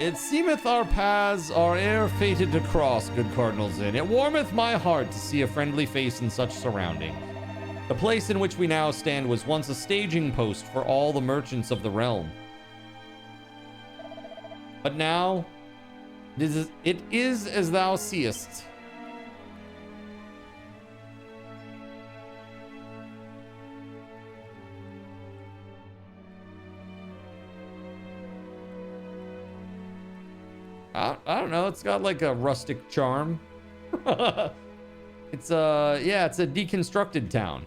It seemeth our paths are e'er fated to cross, good Cardinals Inn. It warmeth my heart to see a friendly face in such surroundings. The place in which we now stand was once a staging post for all the merchants of the realm. But now, it is as thou seest. I don't know. It's got like a rustic charm. It's a deconstructed town.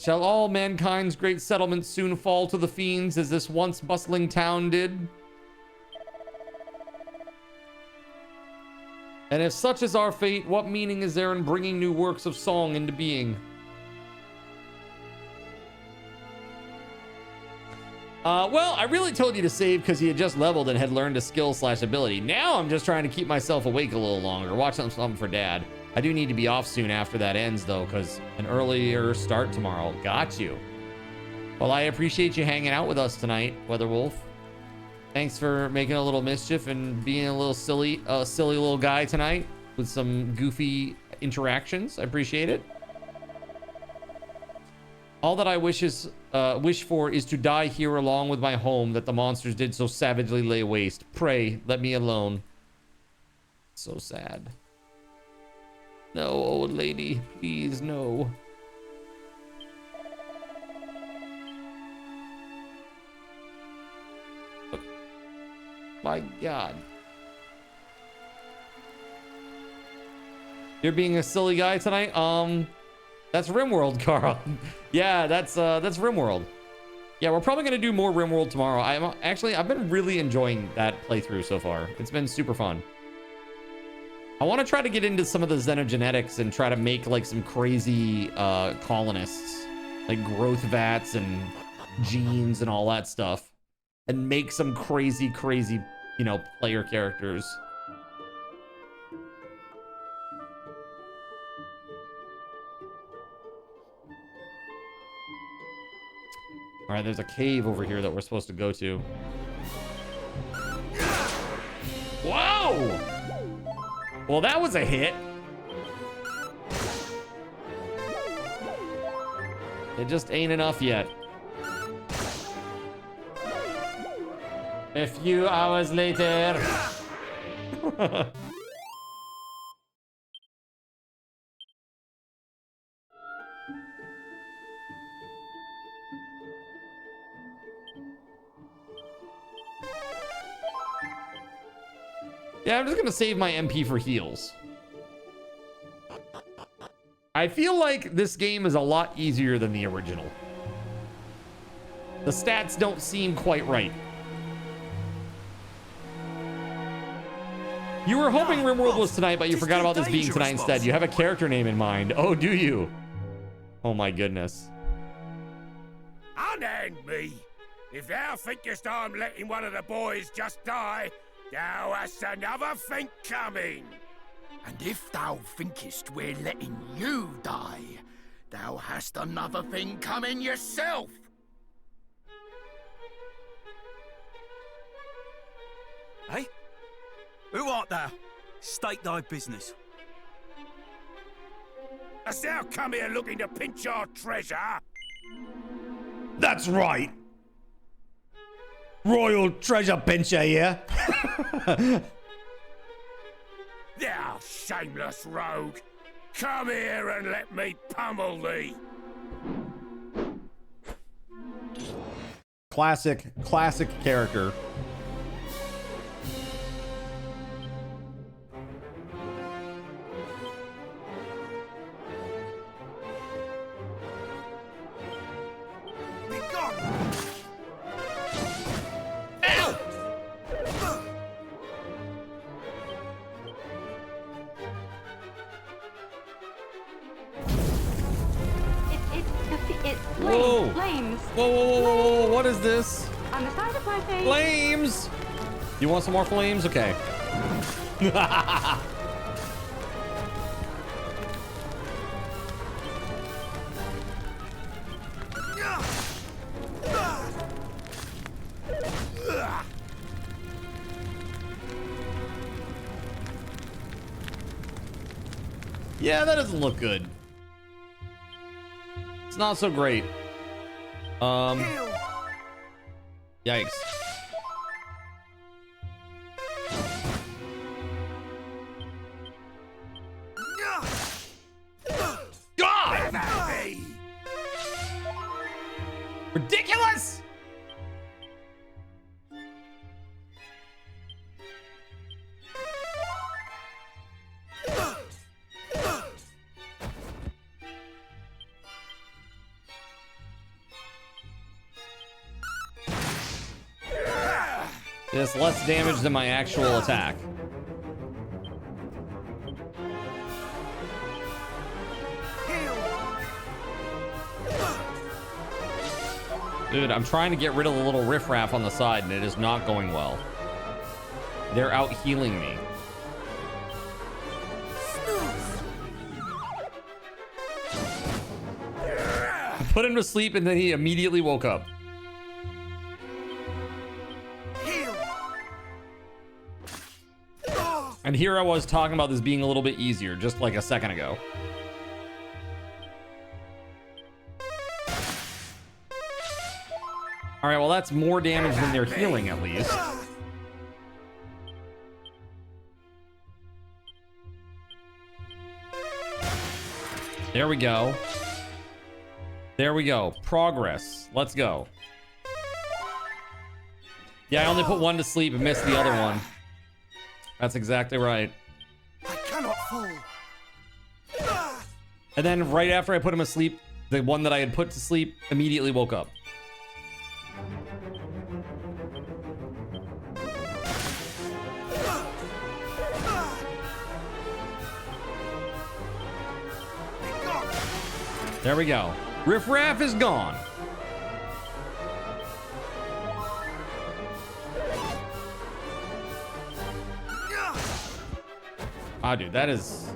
Shall all mankind's great settlements soon fall to the fiends as this once bustling town did? And if such is our fate, what meaning is there in bringing new works of song into being? Well, I really told you to save because he had just leveled and had learned a skill/ability. Now I'm just trying to keep myself awake a little longer. Watch something for Dad. I do need to be off soon after that ends, though, because an earlier start tomorrow. Got you. Well, I appreciate you hanging out with us tonight, WeatherWolf. Thanks for making a little mischief and being a little silly little guy tonight with some goofy interactions. I appreciate it. All that I wish for is to die here along with my home that the monsters did so savagely lay waste. Pray, let me alone. So sad. No, old lady, please, no. My God. You're being a silly guy tonight? That's RimWorld, Carl. Yeah, that's RimWorld. Yeah, we're probably gonna do more RimWorld tomorrow. I've been really enjoying that playthrough so far. It's been super fun. I want to try to get into some of the xenogenetics and try to make like some crazy colonists, like growth vats and genes and all that stuff, and make some crazy, you know, player characters. All right, there's a cave over here that we're supposed to go to. Whoa! Well, that was a hit. It just ain't enough yet. A few hours later. Yeah, I'm just gonna save my MP for heals. I feel like this game is a lot easier than the original. The stats don't seem quite right. You were hoping RimWorld was tonight, but you forgot about this being tonight instead. You have a character name in mind. Oh, do you? Oh my goodness. Unhand me! If thou thinkest I'm letting one of the boys just die, thou hast another thing coming. And if thou thinkest we're letting you die, thou hast another thing coming yourself. Hey? Who art thou? State thy business. Hast thou come here looking to pinch our treasure? That's right. Royal treasure pincher here. Thou shameless rogue! Come here and let me pummel thee! Classic character. Whoa. Flames. Whoa, what is this? On the side of my face. Flames! You want some more flames? Okay. Yeah, that doesn't look good. It's not so great. Yikes. God! Ridiculous! It's less damage than my actual attack. Dude, I'm trying to get rid of the little riffraff on the side, and it is not going well. They're out healing me. I put him to sleep, and then he immediately woke up. And here I was talking about this being a little bit easier, just like a second ago. All right, well, that's more damage than they're healing, at least. There we go. There we go. Progress. Let's go. Yeah, I only put one to sleep and missed the other one. That's exactly right. I cannot fall. And then right after I put him asleep, the one that I had put to sleep immediately woke up. There we go. Riff Raff is gone. Ah, dude, that is...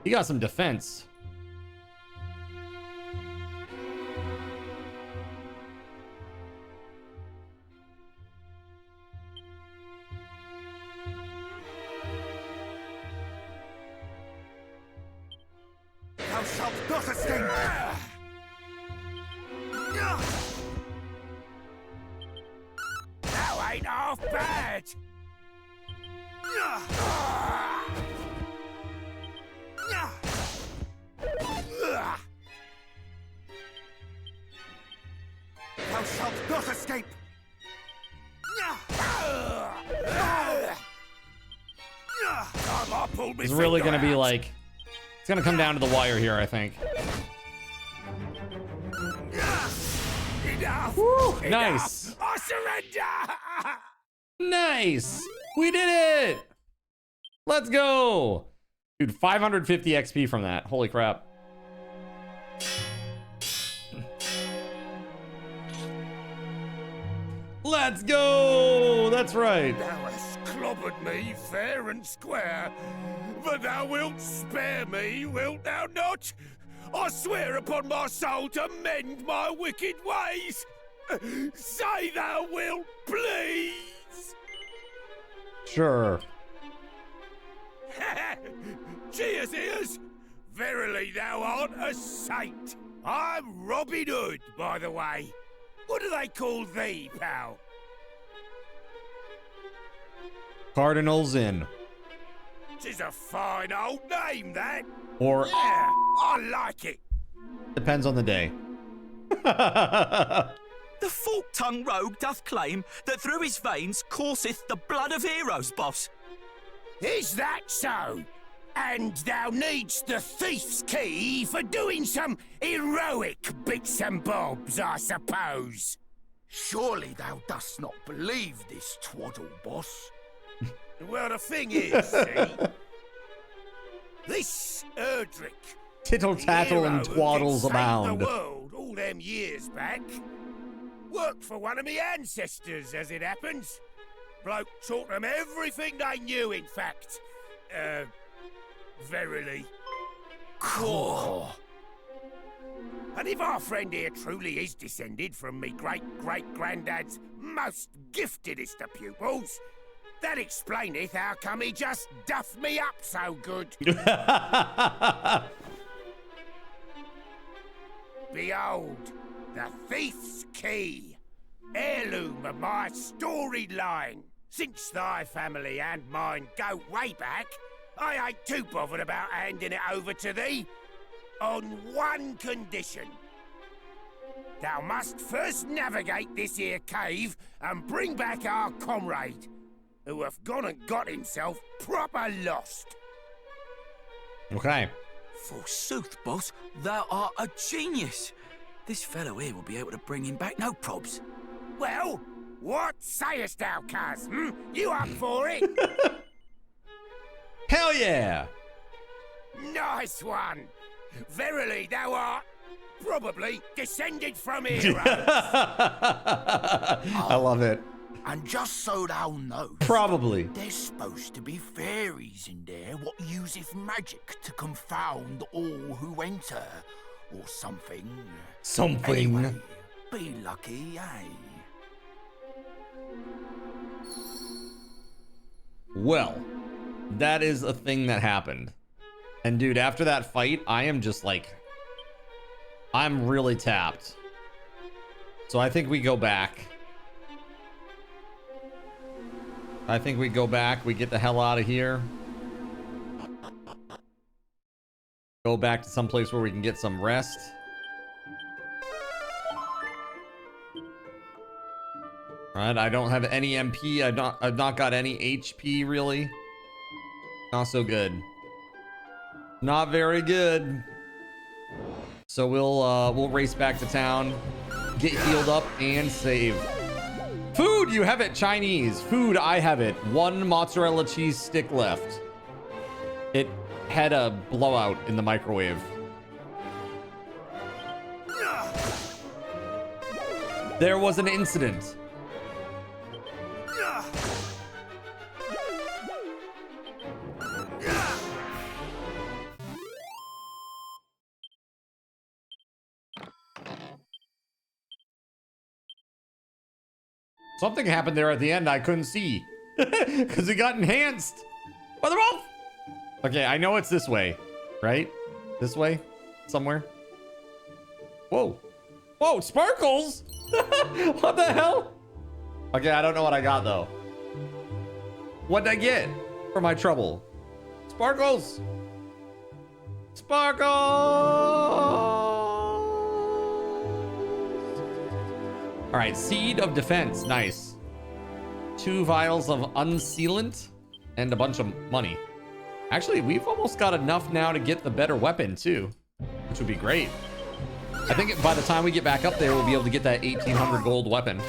He got some defense. disgusting! That ain't half bad. Thou shalt not escape! It's really gonna be like, it's gonna come down to the wire here, I think. Enough. Woo, Enough. nice. I surrender. Nice. We did it. Let's go. Dude, 550 XP from that. Holy crap. Let's go. That's right. Thou hast clobbered me fair and square, but thou wilt spare me, wilt thou not? I swear upon my soul to mend my wicked ways. Say thou wilt, please. Sure. Cheers, ears. Verily thou art a saint. I'm Robin Hood, by the way. What do they call thee, pal? Cardinals in. 'Tis a fine old name, that. Or Yeah, I like it. depends on the day. The fork-tongued rogue doth claim that through his veins courseth the blood of heroes, boss. Is that so? And thou needst the thief's key for doing some heroic bits and bobs, I suppose. Surely thou dost not believe this twaddle, boss? Well, the thing is, see, this Erdrick, Tittle tattle and twaddles abound. the world all them years back, worked for one of me ancestors, as it happens. Bloke taught them everything they knew, in fact. Verily. Cool. And if our friend here truly is descended from me great-great-granddad's most giftedest of pupils, that explaineth how come he just duffed me up so good. Behold, the thief's key, heirloom of my storied line. Since thy family and mine go way back, I ain't too bothered about handing it over to thee. On one condition. Thou must first navigate this here cave and bring back our comrade, who hath gone and got himself proper lost. Okay. Forsooth, boss, thou art a genius. This fellow here will be able to bring him back, no probs. Well, what sayest thou, cuz? You up for it? Hell yeah! Nice one! Verily thou art probably descended from heroes. I love it. And just so thou know, Probably. there's supposed to be fairies in there what useth magic to confound all who enter, or something. Something. Anyway, be lucky, eh? Well, that is a thing that happened. And dude, after that fight, I am just like, I'm really tapped. So I think we go back. We get the hell out of here. Go back to some place where we can get some rest. Alright, I don't have any MP. I've not got any HP really. Not so good. Not very good. So we'll race back to town, get healed up, and save. Food, you have it. Chinese. Food, I have it. 1 mozzarella cheese stick left. It had a blowout in the microwave. There was an incident. Something happened there at the end I couldn't see. Because it got enhanced. WeatherWolf! Okay, I know it's this way. Right? This way? Somewhere? Whoa. Whoa, sparkles? What the hell? Okay, I don't know what I got though. What did I get for my trouble? Sparkles. Sparkles. All right, Seed of Defense. Nice. 2 vials of unsealant and a bunch of money. Actually, we've almost got enough now to get the better weapon too, which would be great. I think by the time we get back up there, we'll be able to get that 1800 gold weapon,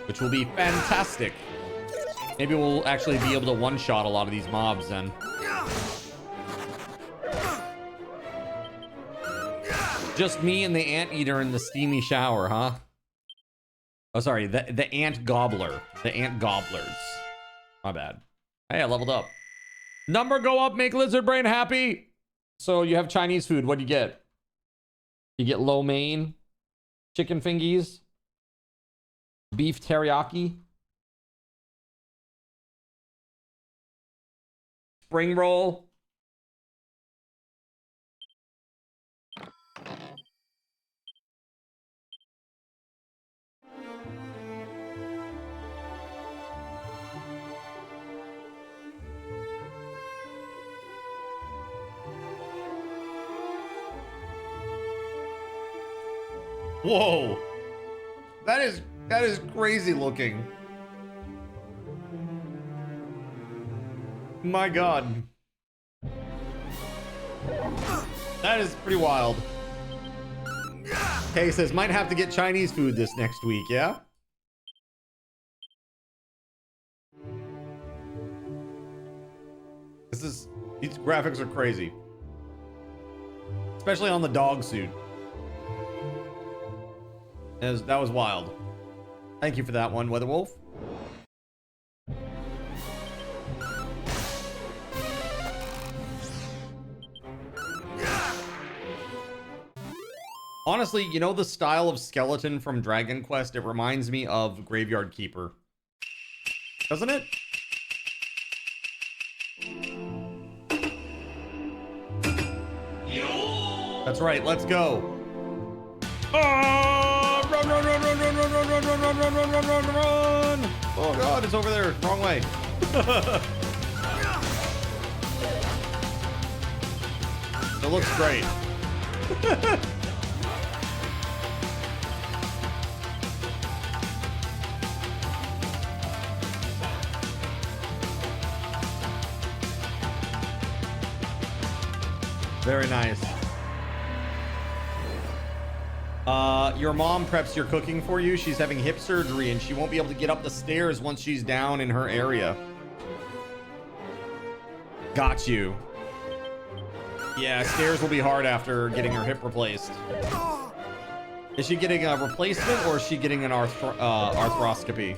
which will be fantastic. Maybe we'll actually be able to one-shot a lot of these mobs then. Just me and the anteater in the steamy shower, huh? Oh, sorry, the ant gobbler. The ant gobblers. My bad. Hey, I leveled up. Number go up, make lizard brain happy. So you have Chinese food. What do you get? You get lo mein, chicken fingies, beef teriyaki, spring roll. Whoa, that is crazy looking. My God, that is pretty wild. Kay says might have to get Chinese food this next week. Yeah. These graphics are crazy, especially on the dog suit. That was wild. Thank you for that one, WeatherWolf. Honestly, you know the style of skeleton from Dragon Quest? It reminds me of Graveyard Keeper. Doesn't it? That's right, let's go. Oh, run, run, run, run, run, run, run, run, run, run, run, run, run, run, run. Oh God, it's over there. Wrong way. It looks great. Very nice. Your mom preps your cooking for you. She's having hip surgery and she won't be able to get up the stairs once she's down in her area. Got you. Yeah, stairs will be hard after getting her hip replaced. Is she getting a replacement or is she getting an arthroscopy?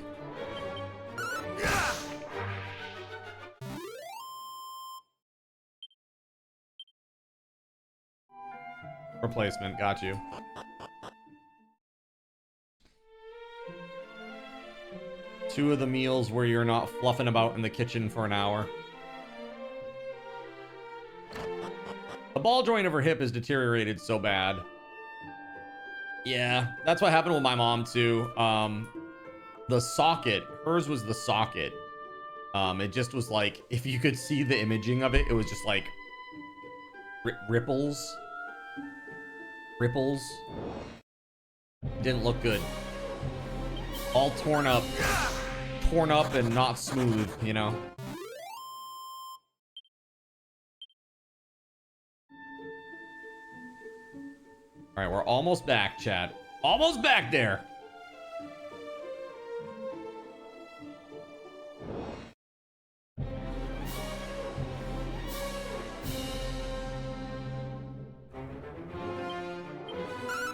Replacement, got you. Two of the meals where you're not fluffing about in the kitchen for an hour. The ball joint of her hip is deteriorated so bad. Yeah, that's what happened with my mom too. The socket, hers was the socket. It just was like, if you could see the imaging of it, it was just like ripples. Ripples. Didn't look good. All torn up and not smooth, you know. All right, we're almost back, chat. Almost back there.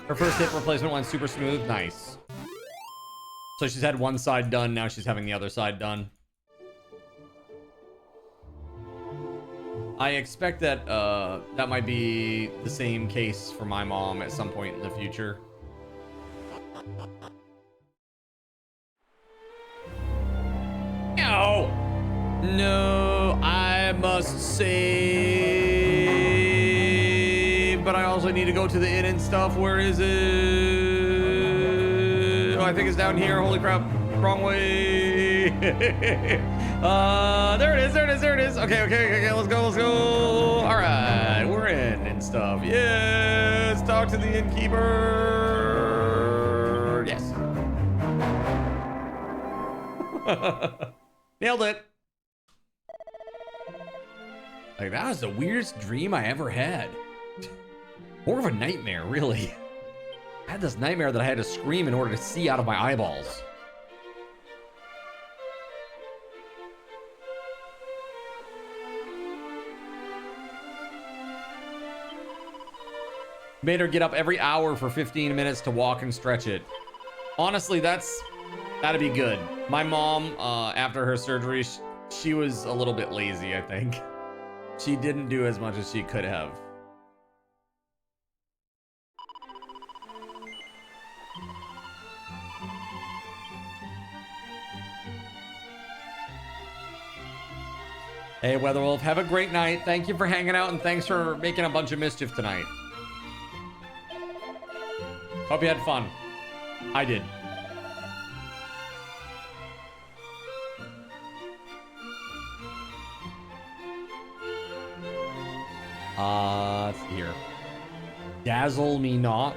Her first hip replacement went super smooth. Nice. So she's had one side done. Now she's having the other side done. I expect that that might be the same case for my mom at some point in the future. No. No, I must save but I also need to go to the inn and stuff. Where is it? Oh, I think it's down here. Holy crap. Wrong way. There it is. Okay. Let's go. All right. We're in and stuff. Yes. Talk to the innkeeper. Yes. Nailed it. Like, that was the weirdest dream I ever had. More of a nightmare, really. I had this nightmare that I had to scream in order to see out of my eyeballs. Made her get up every hour for 15 minutes to walk and stretch it. Honestly, that'd be good. My mom, after her surgery, she was a little bit lazy, I think. She didn't do as much as she could have. Hey, Weatherwolf, have a great night. Thank you for hanging out, and thanks for making a bunch of mischief tonight. Hope you had fun. I did. Let's see here. Dazzle me not.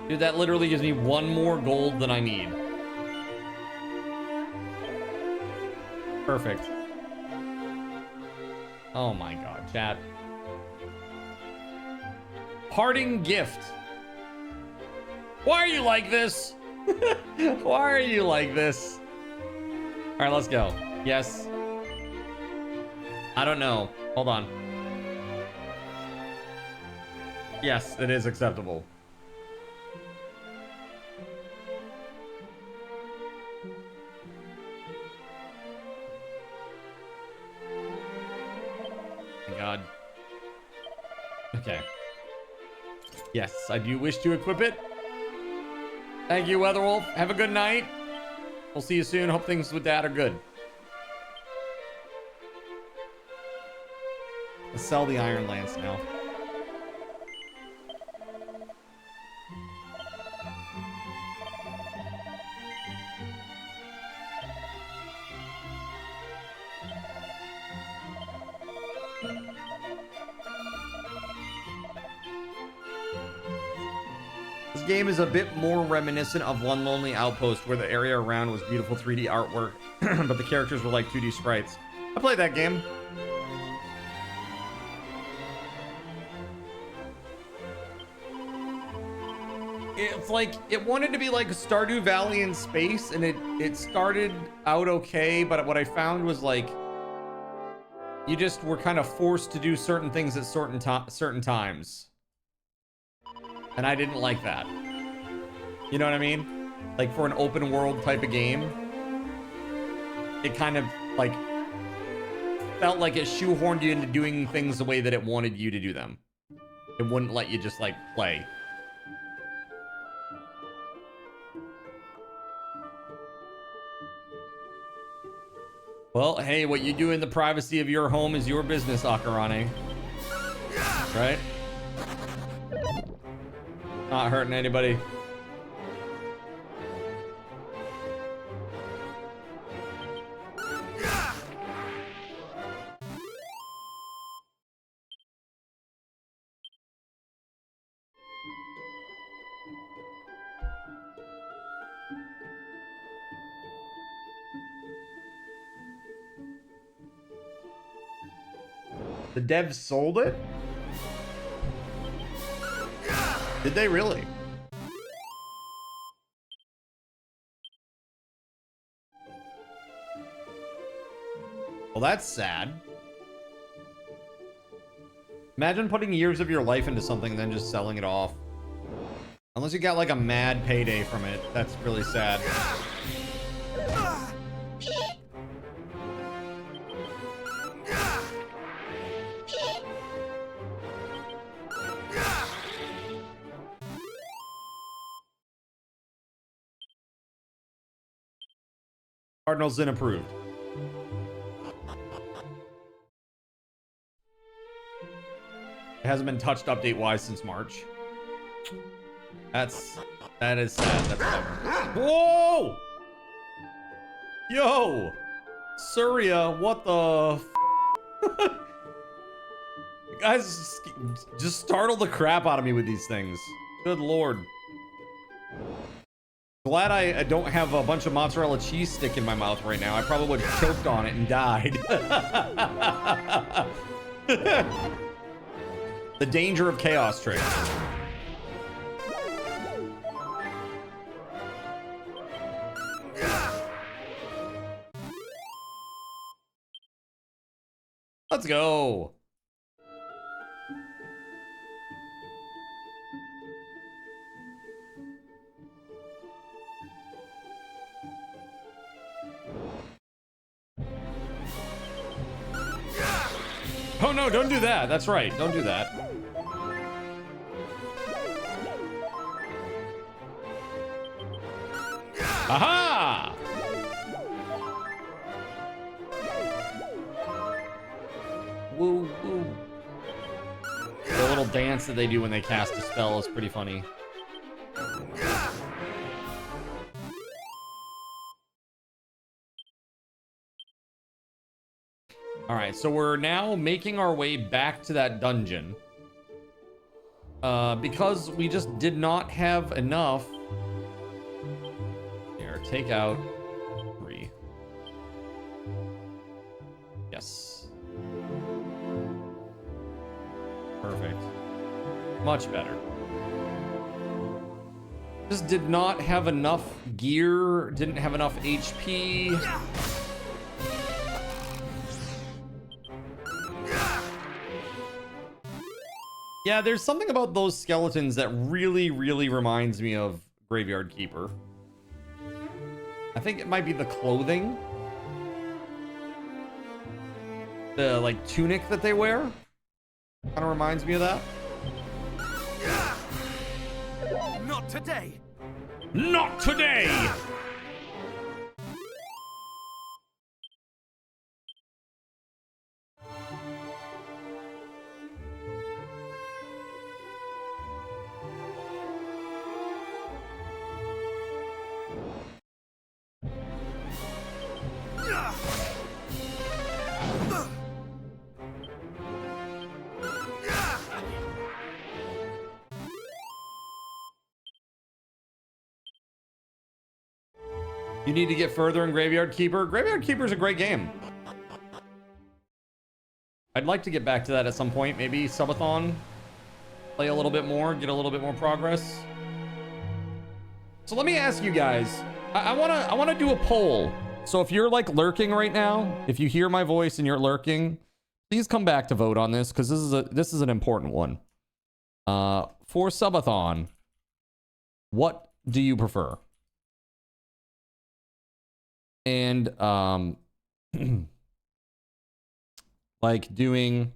Dude, that literally gives me one more gold than I need. Perfect. Oh my god, chat. Parting gift. Why are you like this? Why are you like this? All right, let's go. Yes. I don't know. Hold on. Yes, it is acceptable. Thank God. Okay. Yes, I do wish to equip it. Thank you, Weatherwolf. Have a good night. We'll see you soon. Hope things with Dad are good. Let's sell the Iron Lance now. Game is a bit more reminiscent of One Lonely Outpost, where the area around was beautiful 3D artwork, but the characters were like 2D sprites. I played that game. It's like, it wanted to be like Stardew Valley in space, and it started out okay, but what I found was like, you just were kind of forced to do certain things at certain times. And I didn't like that. You know what I mean? Like, for an open world type of game, it kind of like felt like it shoehorned you into doing things the way that it wanted you to do them. It wouldn't let you just like play. Well, hey, what you do in the privacy of your home is your business, Akarane. Right? Not hurting anybody. The devs sold it? Did they really? Well, that's sad. Imagine putting years of your life into something and then just selling it off. Unless you got like a mad payday from it. That's really sad. Cardinal Zin approved. It hasn't been touched update-wise since March. That is sad. That's bummer. Whoa! Yo! Surya, what the f You guys just startle the crap out of me with these things. Good lord. Glad I don't have a bunch of mozzarella cheese stick in my mouth right now. I probably would have choked on it and died. The danger of chaos trick. Let's go. Oh no, don't do that. That's right. Don't do that. Aha! Woo woo. The little dance that they do when they cast a spell is pretty funny. All right, so we're now making our way back to that dungeon. Because we just did not have enough. Here, take out 3. Yes. Perfect. Much better. Just did not have enough gear, didn't have enough HP. Yeah, there's something about those skeletons that really, really reminds me of Graveyard Keeper. I think it might be the clothing. The, like, tunic that they wear. Kind of reminds me of that. Not today. Not today! You need to get further in Graveyard Keeper. Graveyard Keeper is a great game. I'd like to get back to that at some point. Maybe subathon. Play a little bit more. Get a little bit more progress. So let me ask you guys. I wanna do a poll. So if you're like lurking right now, if you hear my voice and you're lurking, please come back to vote on this because this is an important one. For subathon, what do you prefer? And like doing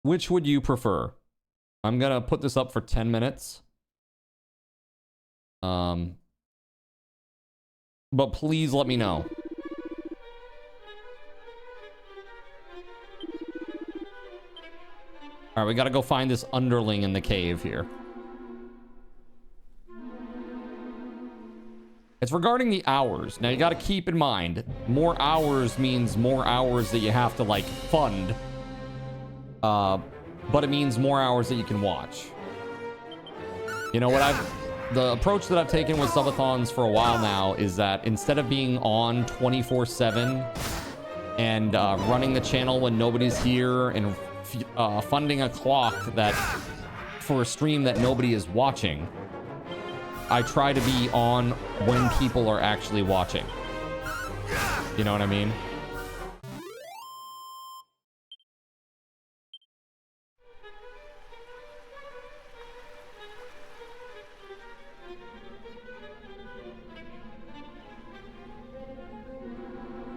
which would you prefer? I'm gonna put this up for 10 minutes. But please let me know. All right, we got to go find this underling in the cave here. It's regarding the hours. Now, you got to keep in mind, more hours means more hours that you have to, like, fund. But it means more hours that you can watch. You know what the approach that I've taken with subathons for a while now is that instead of being on 24/7 and running the channel when nobody's here and funding a clock that for a stream that nobody is watching, I try to be on when people are actually watching. You know what I mean?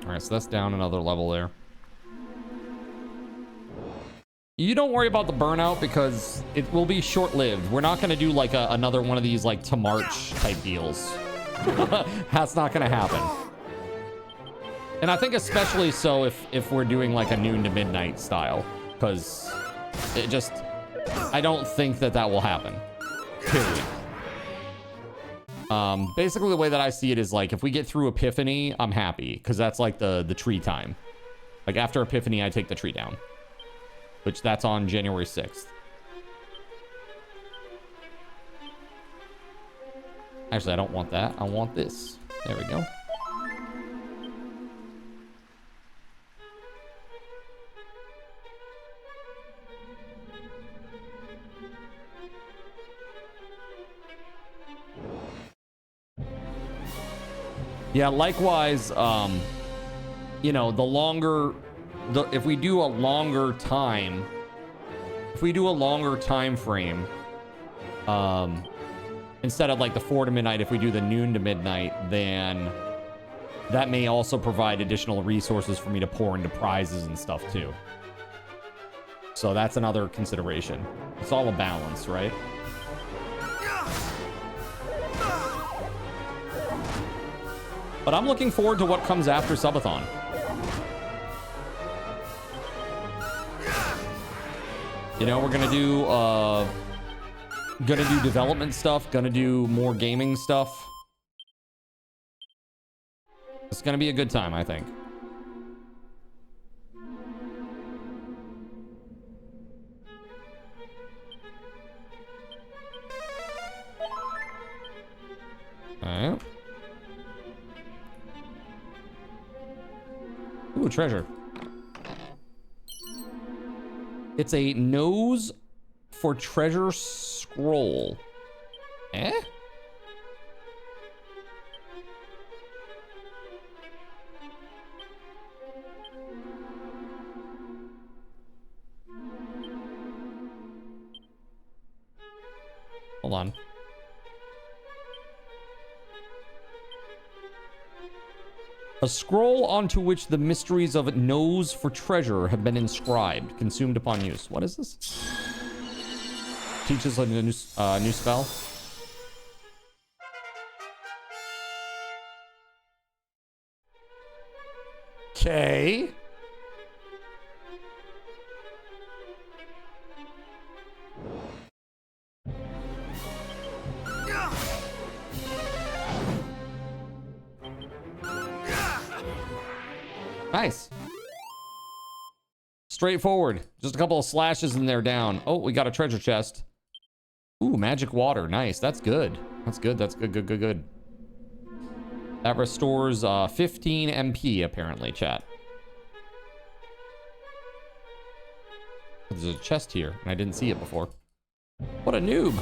All right, so that's down another level there. You don't worry about the burnout because it will be short-lived. We're not going to do like another one of these like to March type deals. That's not going to happen. And I think especially so if we're doing like a noon to midnight style, because it just, I don't think that will happen. Period. Basically the way that I see it is like if we get through Epiphany, I'm happy because that's like the tree time. Like after Epiphany, I take the tree down, which that's on January 6th. Actually, I don't want that. I want this. There we go. Yeah, likewise, you know, if we do a longer time frame, instead of like the 4 to midnight, if we do the noon to midnight, then that may also provide additional resources for me to pour into prizes and stuff too. So that's another consideration. It's all a balance, right? But I'm looking forward to what comes after Subathon. You know, we're gonna do development stuff, gonna do more gaming stuff. It's gonna be a good time, I think. Alright. Ooh, treasure. It's a nose for treasure scroll. Eh? Hold on. A scroll onto which the mysteries of nose for treasure have been inscribed, consumed upon use. What is this? Teaches a new spell. Okay. Nice. Straightforward. Just a couple of slashes and they're down. Oh, we got a treasure chest. Ooh, magic water. Nice. That's good. That's good. That's good, good, good, good. That restores 15 MP, apparently, chat. There's a chest here, and I didn't see it before. What a noob.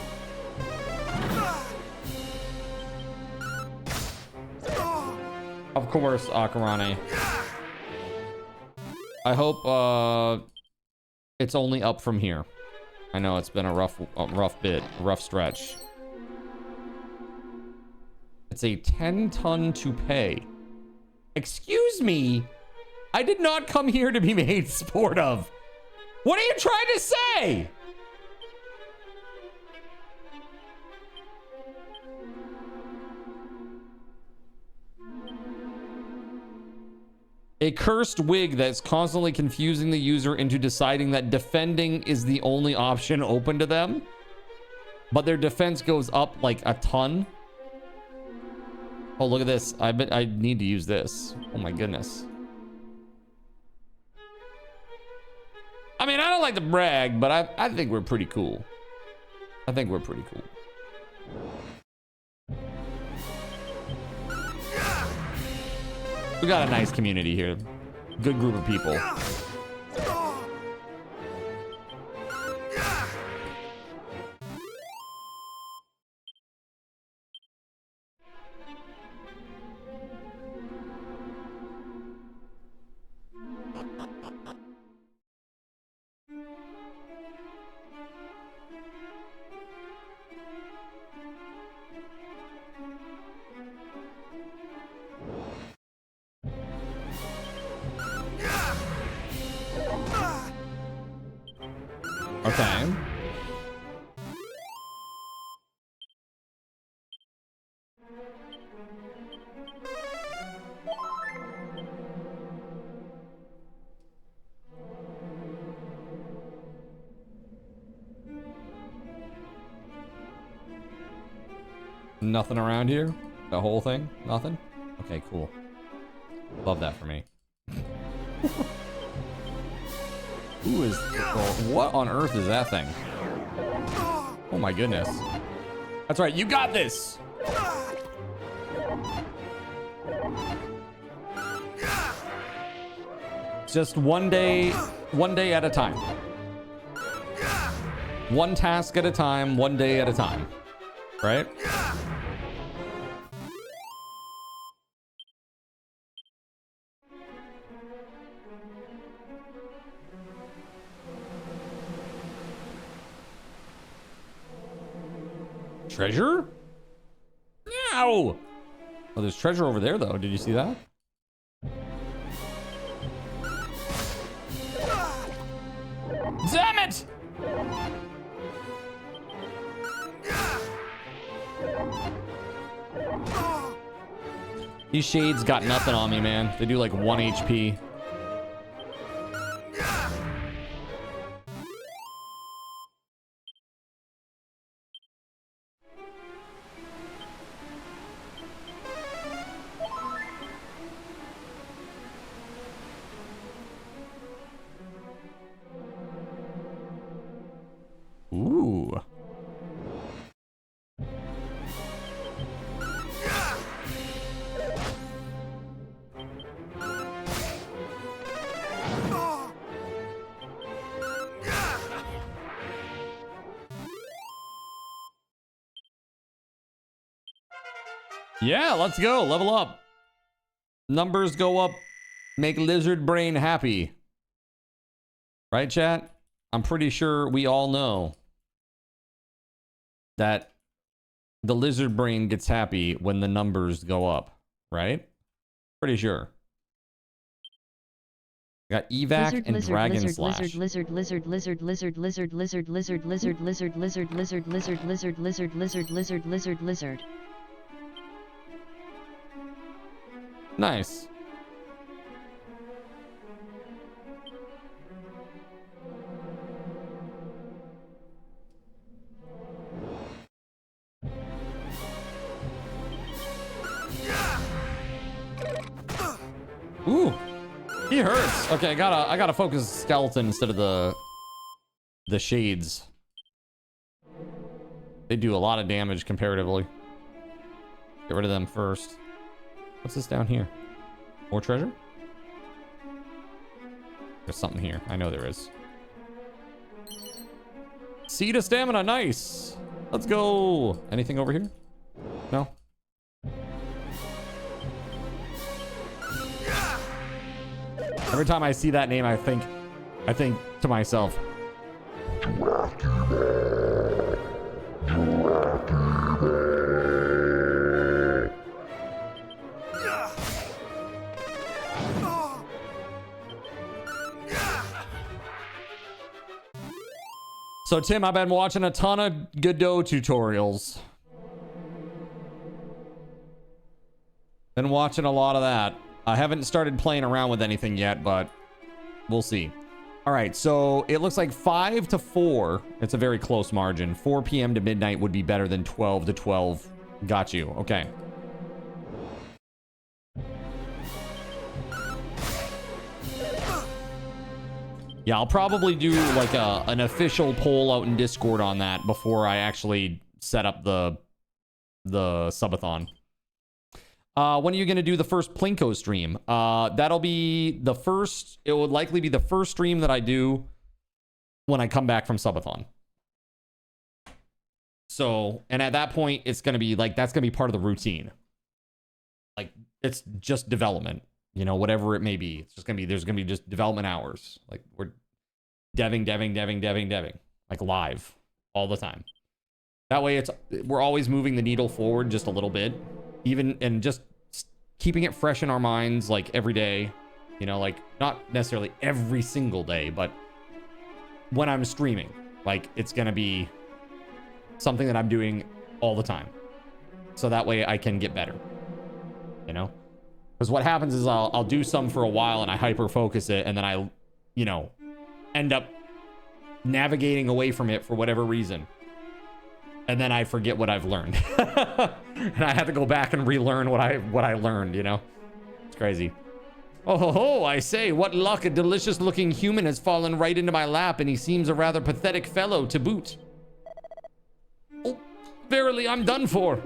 Of course, Akarane. I hope it's only up from here. I know it's been a rough stretch. It's a 10-ton toupee. Excuse me? I did not come here to be made sport of. What are you trying to say? A cursed wig that's constantly confusing the user into deciding that defending is the only option open to them. But their defense goes up like a ton. Oh, look at this. I bet I need to use this. Oh my goodness. I mean, I don't like to brag, but I think we're pretty cool. I think we're pretty cool. We got a nice community here. Good group of people. Okay. Nothing around here? The whole thing? Nothing? Okay, cool. Love that for me. Who is... what on earth is that thing? Oh my goodness. That's right, you got this! Just one day at a time. One task at a time, one day at a time. Right? Treasure? No! Oh, there's treasure over there, though. Did you see that? Damn it! These shades got nothing on me, man. They do like 1 HP. Ooh. Yeah, let's go. Level up. Numbers go up. Make lizard brain happy. Right, chat? I'm pretty sure we all know that the lizard brain gets happy when the numbers go up, right? Pretty sure. Got evac lizard, and lizard, dragon lizard, slash. lizard, lizard, lizard, lizard, lizard, lizard, lizard, lizard, lizard, lizard, lizard, lizard, lizard, lizard, lizard, lizard, lizard, lizard. Nice. Ooh, he hurts. Okay, I gotta focus skeleton instead of the shades. They do a lot of damage comparatively. Get rid of them first. What's this down here? More treasure? There's something here. I know there is. Seed of stamina, nice. Let's go. Anything over here? No. Every time I see that name, I think to myself. So Tim, I've been watching a ton of Godot tutorials. Been watching a lot of that. I haven't started playing around with anything yet, but we'll see. All right, so it looks like 5 to 4. It's a very close margin. 4 p.m. to midnight would be better than 12 to 12. Got you. Okay. Yeah, I'll probably do like an official poll out in Discord on that before I actually set up the subathon. When are you going to do the first Plinko stream? That'll be the first... It would likely be the first stream that I do when I come back from subathon. So, and at that point, it's going to be like... That's going to be part of the routine. Like, it's just development. You know, whatever it may be. It's just going to be... There's going to be just development hours. Like, we're deving. Like, live. All the time. That way, we're always moving the needle forward just a little bit. Even, and just keeping it fresh in our minds, like, every day. You know, like, not necessarily every single day, but when I'm streaming. Like, it's gonna be something that I'm doing all the time. So that way I can get better. You know? Because what happens is I'll do some for a while and I hyper focus it, and then I, you know, end up navigating away from it for whatever reason. And then I forget what I've learned. And I have to go back and relearn what I learned, you know? It's crazy. Oh ho ho, I say, what luck, a delicious looking human has fallen right into my lap, and he seems a rather pathetic fellow to boot. Oh, verily I'm done for.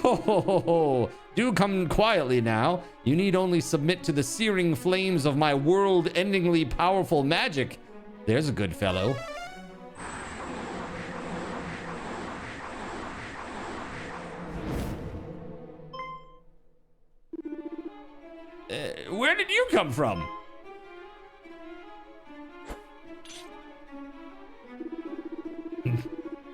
Ho ho ho ho. Do come quietly now. You need only submit to the searing flames of my world-endingly powerful magic. There's a good fellow. Where did you come from?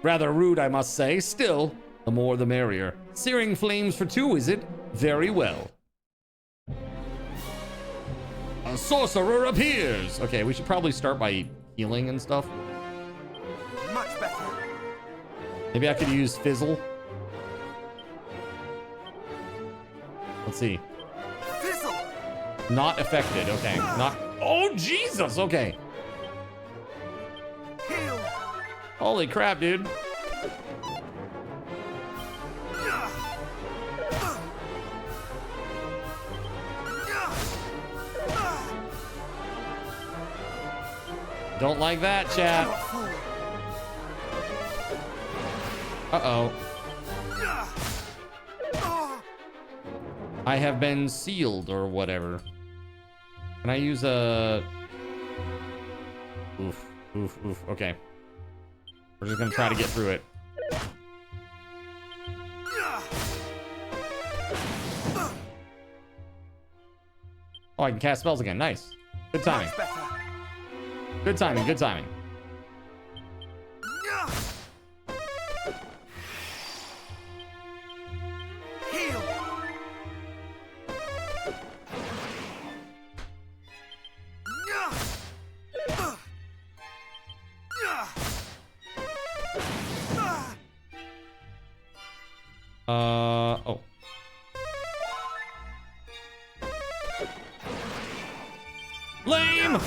Rather rude, I must say. Still, the more the merrier. Searing flames for two, is it? Very well. A sorcerer appears. Okay, we should probably start by healing and stuff. Much better. Maybe I could use Fizzle. Let's see. Fizzle. Not affected. Okay. Not. Oh, Jesus. Okay. Heal. Holy crap, dude. Don't like that, chat. Uh-oh. I have been sealed or whatever. Can I use a... Oof, oof, oof. Okay. We're just gonna try to get through it. Oh, I can cast spells again. Nice. Good timing. Good timing, good timing. Heal. Oh. Lame!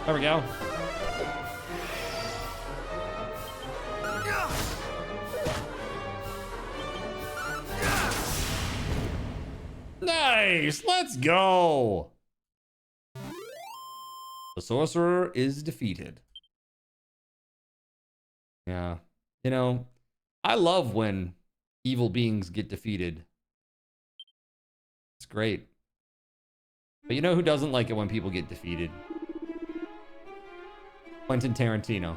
There we go. Nice! Let's go! The sorcerer is defeated. Yeah. You know, I love when evil beings get defeated. It's great. But you know who doesn't like it when people get defeated? Quentin Tarantino.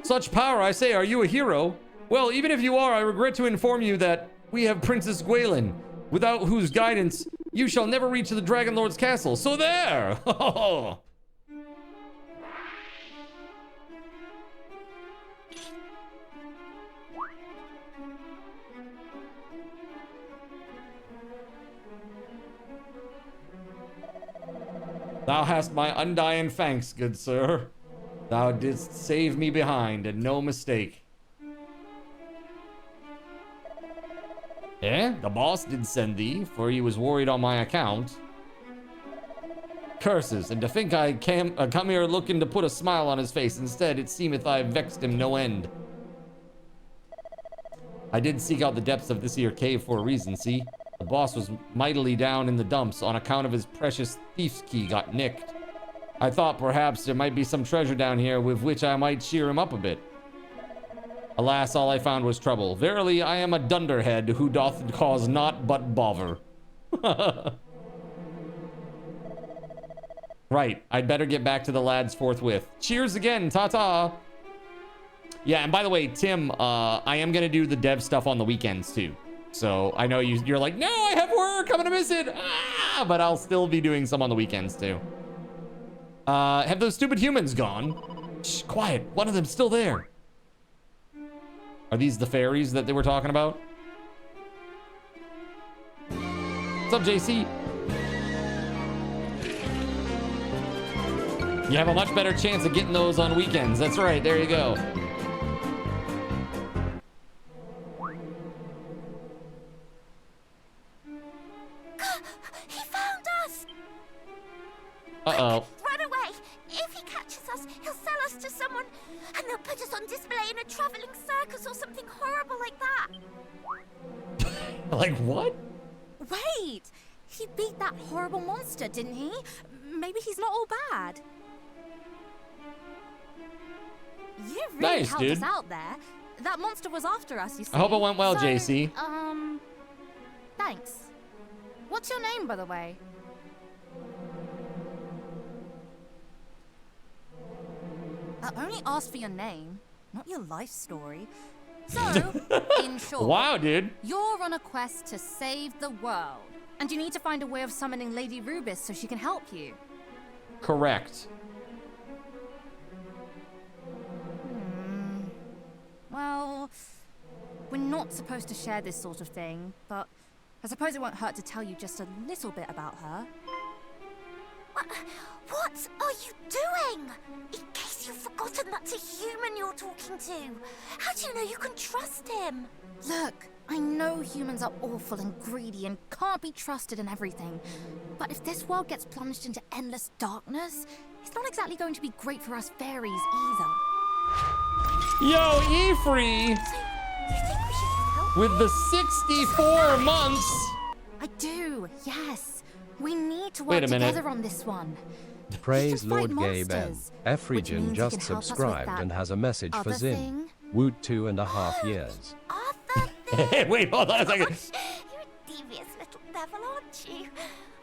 Such power, I say, are you a hero? Well, even if you are, I regret to inform you that we have Princess Gwaelin, without whose guidance you shall never reach the Dragon Lord's castle. So there! Thou hast my undying thanks, good sir. Thou didst save me behind, and no mistake. Eh? The boss did send thee, for he was worried on my account. Curses, and to think I come here looking to put a smile on his face. Instead, it seemeth I vexed him no end. I did seek out the depths of this here cave for a reason, see? The boss was mightily down in the dumps on account of his precious thief's key got nicked. I thought perhaps there might be some treasure down here with which I might cheer him up a bit. Alas, all I found was trouble. Verily, I am a dunderhead who doth cause naught but bother. Right, I'd better get back to the lads forthwith. Cheers again, ta-ta! Yeah, and by the way, Tim, I am gonna do the dev stuff on the weekends too. So I know you're like, no, I have work, I'm gonna miss it. Ah, but I'll still be doing some on the weekends too. Have those stupid humans gone? Shh, quiet, one of them's still there. Are these the fairies that they were talking about? What's up, JC? You have a much better chance of getting those on weekends. That's right. There you go. He found us! Uh-oh. Run away! If he catches us, he'll sell us to someone, and they'll put us on display in a traveling circus or something horrible like that. Like what? Wait! He beat that horrible monster, didn't he? Maybe he's not all bad. You really Nice, helped dude. us out there. That monster was after us, you see. I hope it went well, So, JC. Thanks. What's your name, by the way? I only asked for your name, not your life story. So, in short, Wow, dude. you're on a quest to save the world, and you need to find a way of summoning Lady Rubis so she can help you. Correct. Well, we're not supposed to share this sort of thing, but I suppose it won't hurt to tell you just a little bit about her. What are you doing? In case you've forgotten that's a human you're talking to. How do you know you can trust him? Look, I know humans are awful and greedy and can't be trusted in everything. But if this world gets plunged into endless darkness, it's not exactly going to be great for us fairies either. Yo, Efree! With the 64 months! I do, yes. We need to Wait work a minute. together on this one. Praise We can fight Lord Gabe M. monsters, which Efregion means just you can help us with subscribed that and has a message for other Zin. thing. Woot 2.5 years. Wait, hold on a second. You're a devious little devil, aren't you?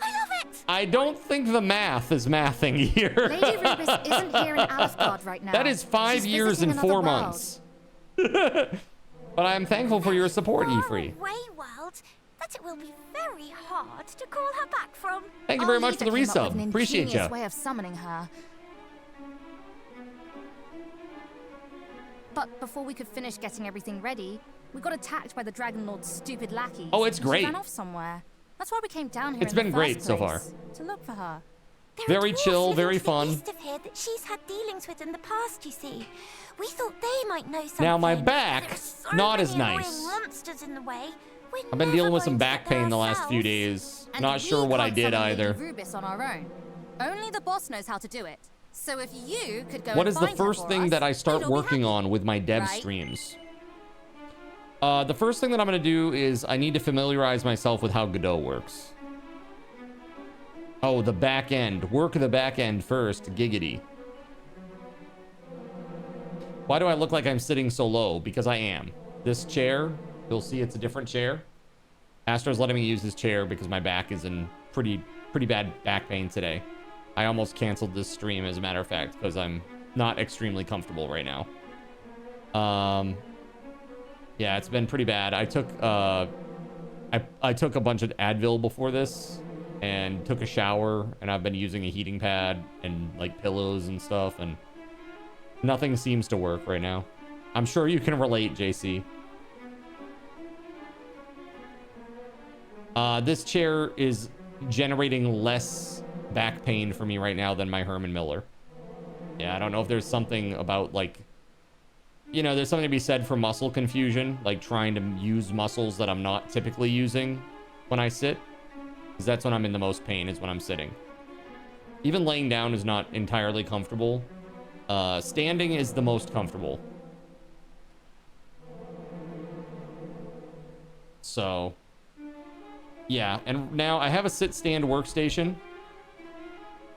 I love it! I don't think the math is mathing here. Lady Rubis isn't here in Alfgard right now. That is 5 She's years visiting and another 4 world. months. But I'm thankful for your support, Efree. Way world that it will be very hard to call her back from. Thank you very I'll much for the leave it came up with resub. an Appreciate ingenious ya. way of summoning her. But before we could finish getting everything ready, we got attacked by the Dragon Lord's stupid lackeys. Oh, it's and she great. ran off somewhere. That's why we came down here. It's in the been great first so place, far. To look for her. Very chill, very fun. East of here that she's had dealings with in the past, you see. We thought they might know something. Now my There back, are so not as many nice. annoying monsters in the way. We're I've been dealing with some never back going to pain get the there last few ourselves. days. And Not we sure what I can't did summon Lady either. Rubis on our own. Only the boss knows how to do it. So if you could go What and is the find her first for thing us, that I start we'd all be working happy. on with my dev Right? streams? The first thing that I'm going to do is I need to familiarize myself with how Godot works. Oh, the back end. Work the back end first. Giggity. Why do I look like I'm sitting so low? Because I am. This chair, you'll see it's a different chair. Astro's letting me use this chair because my back is in pretty bad back pain today. I almost canceled this stream, as a matter of fact, because I'm not extremely comfortable right now. Yeah, it's been pretty bad. I took I took a bunch of Advil before this and took a shower, and I've been using a heating pad and like pillows and stuff, and nothing seems to work right now. I'm sure you can relate, JC. This chair is generating less back pain for me right now than my Herman Miller. Yeah, I don't know if there's something about, like, you know, there's something to be said for muscle confusion, like trying to use muscles that I'm not typically using when I sit. Because that's when I'm in the most pain, is when I'm sitting. Even laying down is not entirely comfortable. Standing is the most comfortable. So, yeah. And now I have a sit-stand workstation.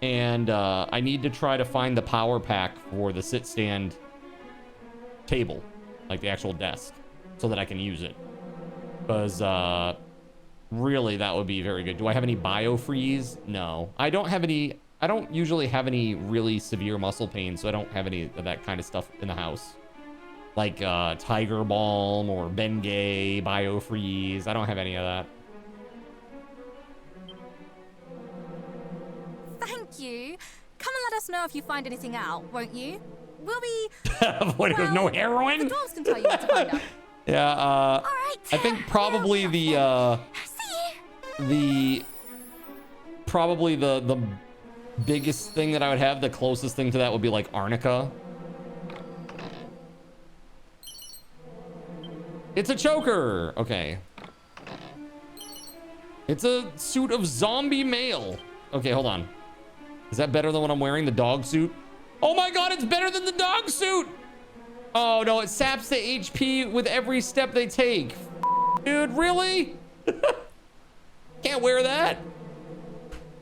And I need to try to find the power pack for the sit-stand table, like the actual desk, so that I can use it. Because really, that would be very good. Do I have any biofreeze? No. I don't have any. I don't usually have any really severe muscle pain, so I don't have any of that kind of stuff in the house. Like Tiger Balm or Bengay, biofreeze. I don't have any of that. Thank you. Come and let us know if you find anything out, won't you? We'll be... What, no heroin? The dwarves can tell you where to find out. Yeah, I think probably the biggest thing that I would have, the closest thing to that would be like Arnica. It's a choker. Okay. It's a suit of zombie mail. Okay, hold on. Is that better than what I'm wearing? The dog suit? Oh my god, it's better than the dog suit! Oh no, it saps the HP with every step they take. Dude, really? Can't wear that.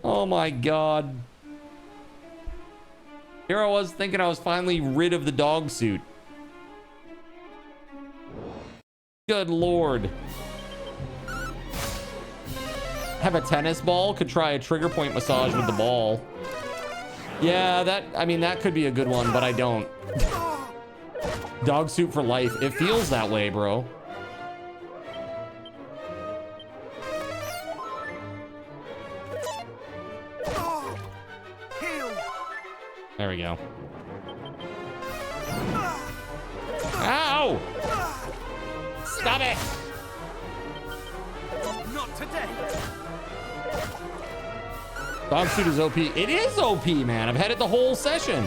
Oh my god. Here I was thinking I was finally rid of the dog suit. Good lord. Have a tennis ball? Could try a trigger point massage with the ball. Yeah, that could be a good one, but I don't. Dog suit for life. It feels that way, bro. There we go. Ow! Stop it! Not today. Dog suit is OP. It is OP, man. I've had it the whole session.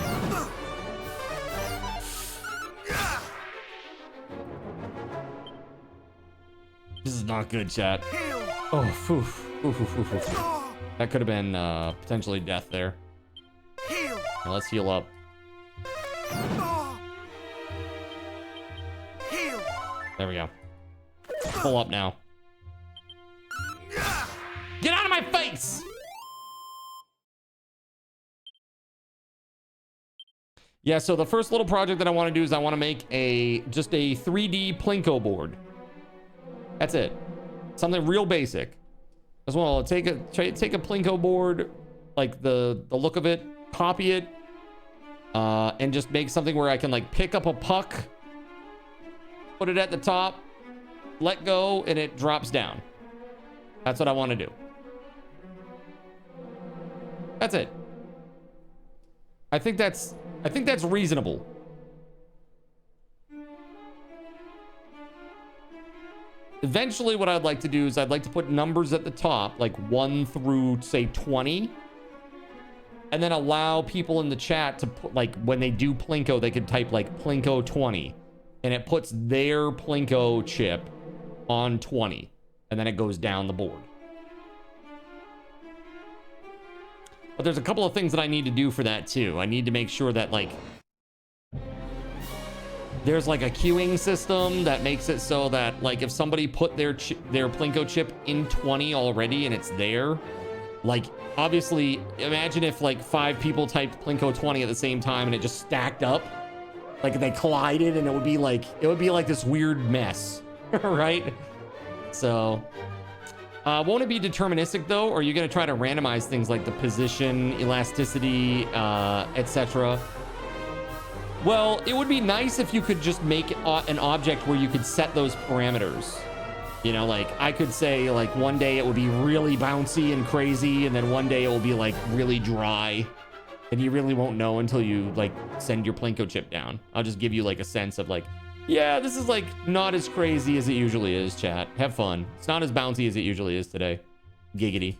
This is not good, chat. Oh, phew. That could have been potentially death there. Now let's heal up. There we go. Pull up now. Get out of my face! Yeah, so the first little project that I want to do is I want to make just a 3D Plinko board. That's it. Something real basic. Just want to take a Plinko board, like the look of it, copy it, and just make something where I can like pick up a puck, put it at the top, let go, and it drops down. That's what I want to do. That's it. I think that's reasonable. Eventually, what I'd like to do is I'd like to put numbers at the top, like 1 through, say, 20. And then allow people in the chat to put, like, when they do Plinko, they could type, like, Plinko 20. And it puts their Plinko chip on 20. And then it goes down the board. But there's a couple of things that I need to do for that, too. I need to make sure that, like, there's like a queuing system that makes it so that like if somebody put their Plinko chip in 20 already and it's there, like obviously imagine if like 5 people typed Plinko 20 at the same time and it just stacked up, like they collided, and it would be like this weird mess. Right? So won't it be deterministic though, or are you going to try to randomize things like the position, elasticity, etc.? Well, it would be nice if you could just make an object where you could set those parameters. You know, like I could say like one day it would be really bouncy and crazy, and then one day it will be like really dry, and you really won't know until you like send your Plinko chip down. I'll just give you like a sense of like, yeah, this is like not as crazy as it usually is, chat. Have fun. It's not as bouncy as it usually is today. Giggity.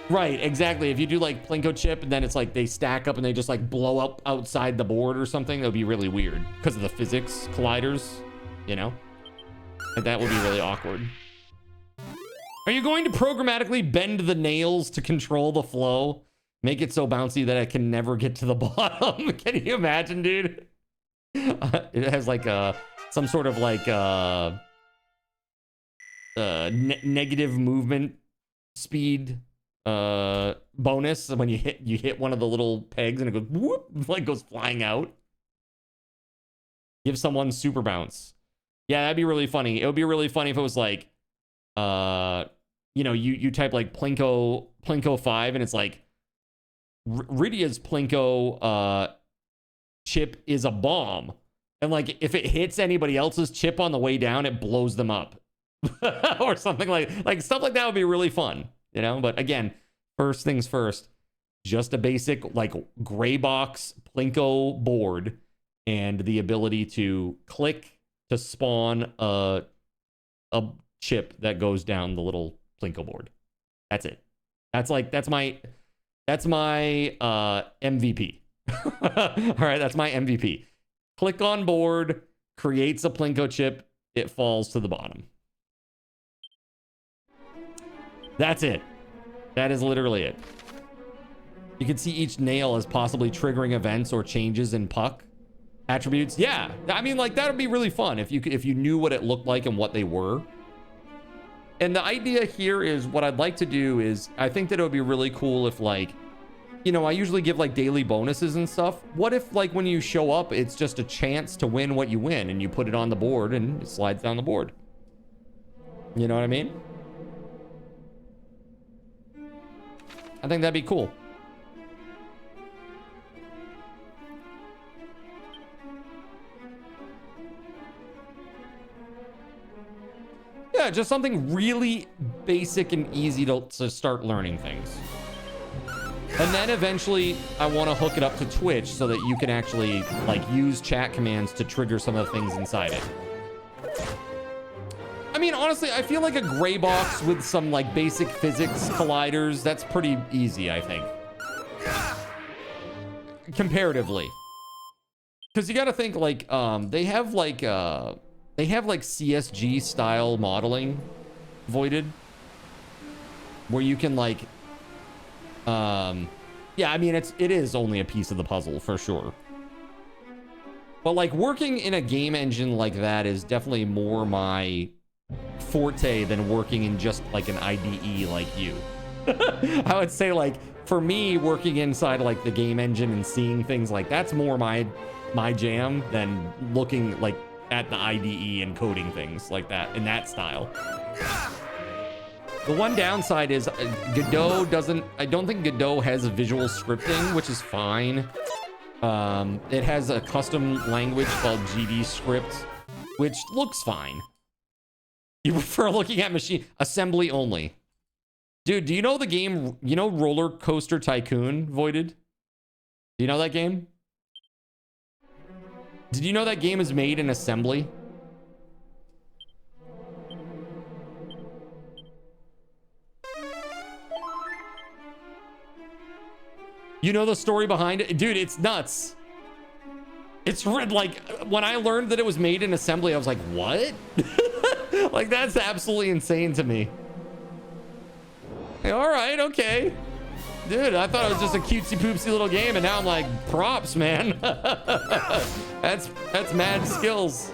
Right, exactly. If you do like Plinko chip and then it's like they stack up and they just like blow up outside the board or something, that would be really weird because of the physics colliders, you know? Like that would be really awkward. Are you going to programmatically bend the nails to control the flow? Make it so bouncy that it can never get to the bottom? Can you imagine, dude? It has like some sort of like negative movement speed bonus when you hit one of the little pegs and it goes whoop, like goes flying out. Give someone super bounce. Yeah, that'd be really funny. It would be really funny if it was like you know, you type like Plinko 5 and it's like Rydia's Plinko chip is a bomb, and like if it hits anybody else's chip on the way down, it blows them up. Or something like stuff like that would be really fun. You know, but again, first things first, just a basic like gray box Plinko board and the ability to click to spawn a chip that goes down the little Plinko board. That's it. That's my MVP. All right, that's my MVP. Click on board, creates a Plinko chip, it falls to the bottom. That's it. That is literally it. You can see each nail as possibly triggering events or changes in puck attributes. Yeah, I mean, like, that would be really fun if you knew what it looked like and what they were. And the idea here is, what I'd like to do is, I think that it would be really cool if, like, you know, I usually give like daily bonuses and stuff. What if, like, when you show up, it's just a chance to win what you win, and you put it on the board and it slides down the board? You know what I mean? I think that'd be cool. Yeah, just something really basic and easy to start learning things. And then eventually I want to hook it up to Twitch so that you can actually, like, use chat commands to trigger some of the things inside it. I mean, honestly, I feel like a gray box with some, like, basic physics colliders, that's pretty easy, I think. Comparatively. Because you got to think, like, they have like CSG style modeling, Voided, where you can, like, yeah, I mean, it is only a piece of the puzzle for sure. But, like, working in a game engine like that is definitely more my forte than working in just like an IDE like you. I would say, like, for me, working inside like the game engine and seeing things like that's more my jam than looking like at the IDE and coding things like that in that style. The one downside is Godot doesn't, I don't think Godot has a visual scripting, which is fine. It has a custom language called GD script, which looks fine. You prefer looking at machine assembly only. Dude, do you know the game, you know Roller Coaster Tycoon, Voided? Do you know that game? Did you know that game is made in assembly? You know the story behind it? Dude, it's nuts. It's like, when I learned that it was made in assembly, I was like, what? Like, that's absolutely insane to me. Hey, all right, okay. Dude, I thought it was just a cutesy poopsy little game, and now I'm like, props, man. That's mad skills.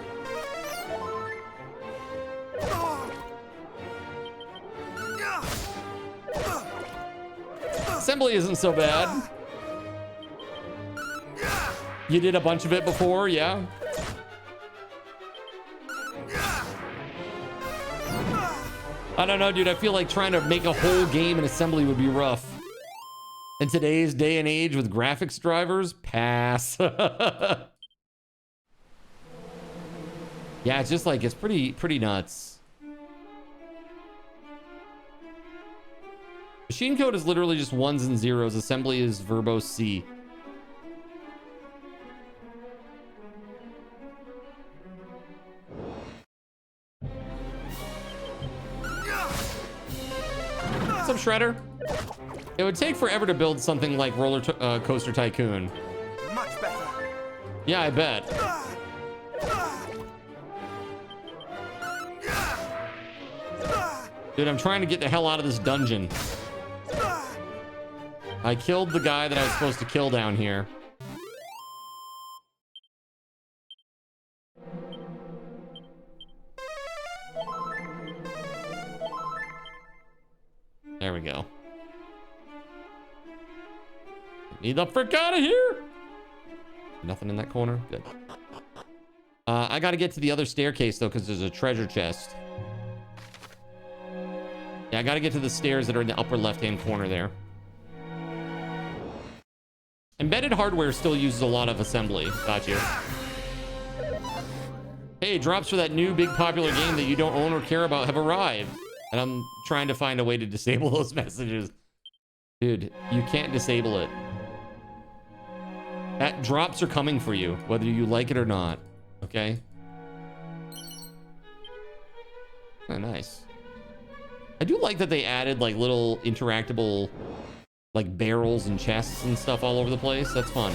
Assembly isn't so bad. You did a bunch of it before, yeah? I don't know, dude. I feel like trying to make a whole game in assembly would be rough. In today's day and age with graphics drivers, pass. Yeah, it's just like, it's pretty nuts. Machine code is literally just ones and zeros. Assembly is verbose C. What's up, Shredder? It would take forever to build something like Roller Coaster Tycoon. Much better. Yeah, I bet. Dude, I'm trying to get the hell out of this dungeon. I killed the guy that I was supposed to kill down here. There we go. Need the frick out of here. Nothing in that corner. Good. I got to get to the other staircase, though, because there's a treasure chest. Yeah, I got to get to the stairs that are in the upper left-hand corner there. Embedded hardware still uses a lot of assembly. Got you. Hey, drops for that new big popular game that you don't own or care about have arrived. And I'm trying to find a way to disable those messages. Dude, you can't disable it. That drops are coming for you, whether you like it or not. Okay. Oh, nice. I do like that they added like little interactable like barrels and chests and stuff all over the place. That's fun.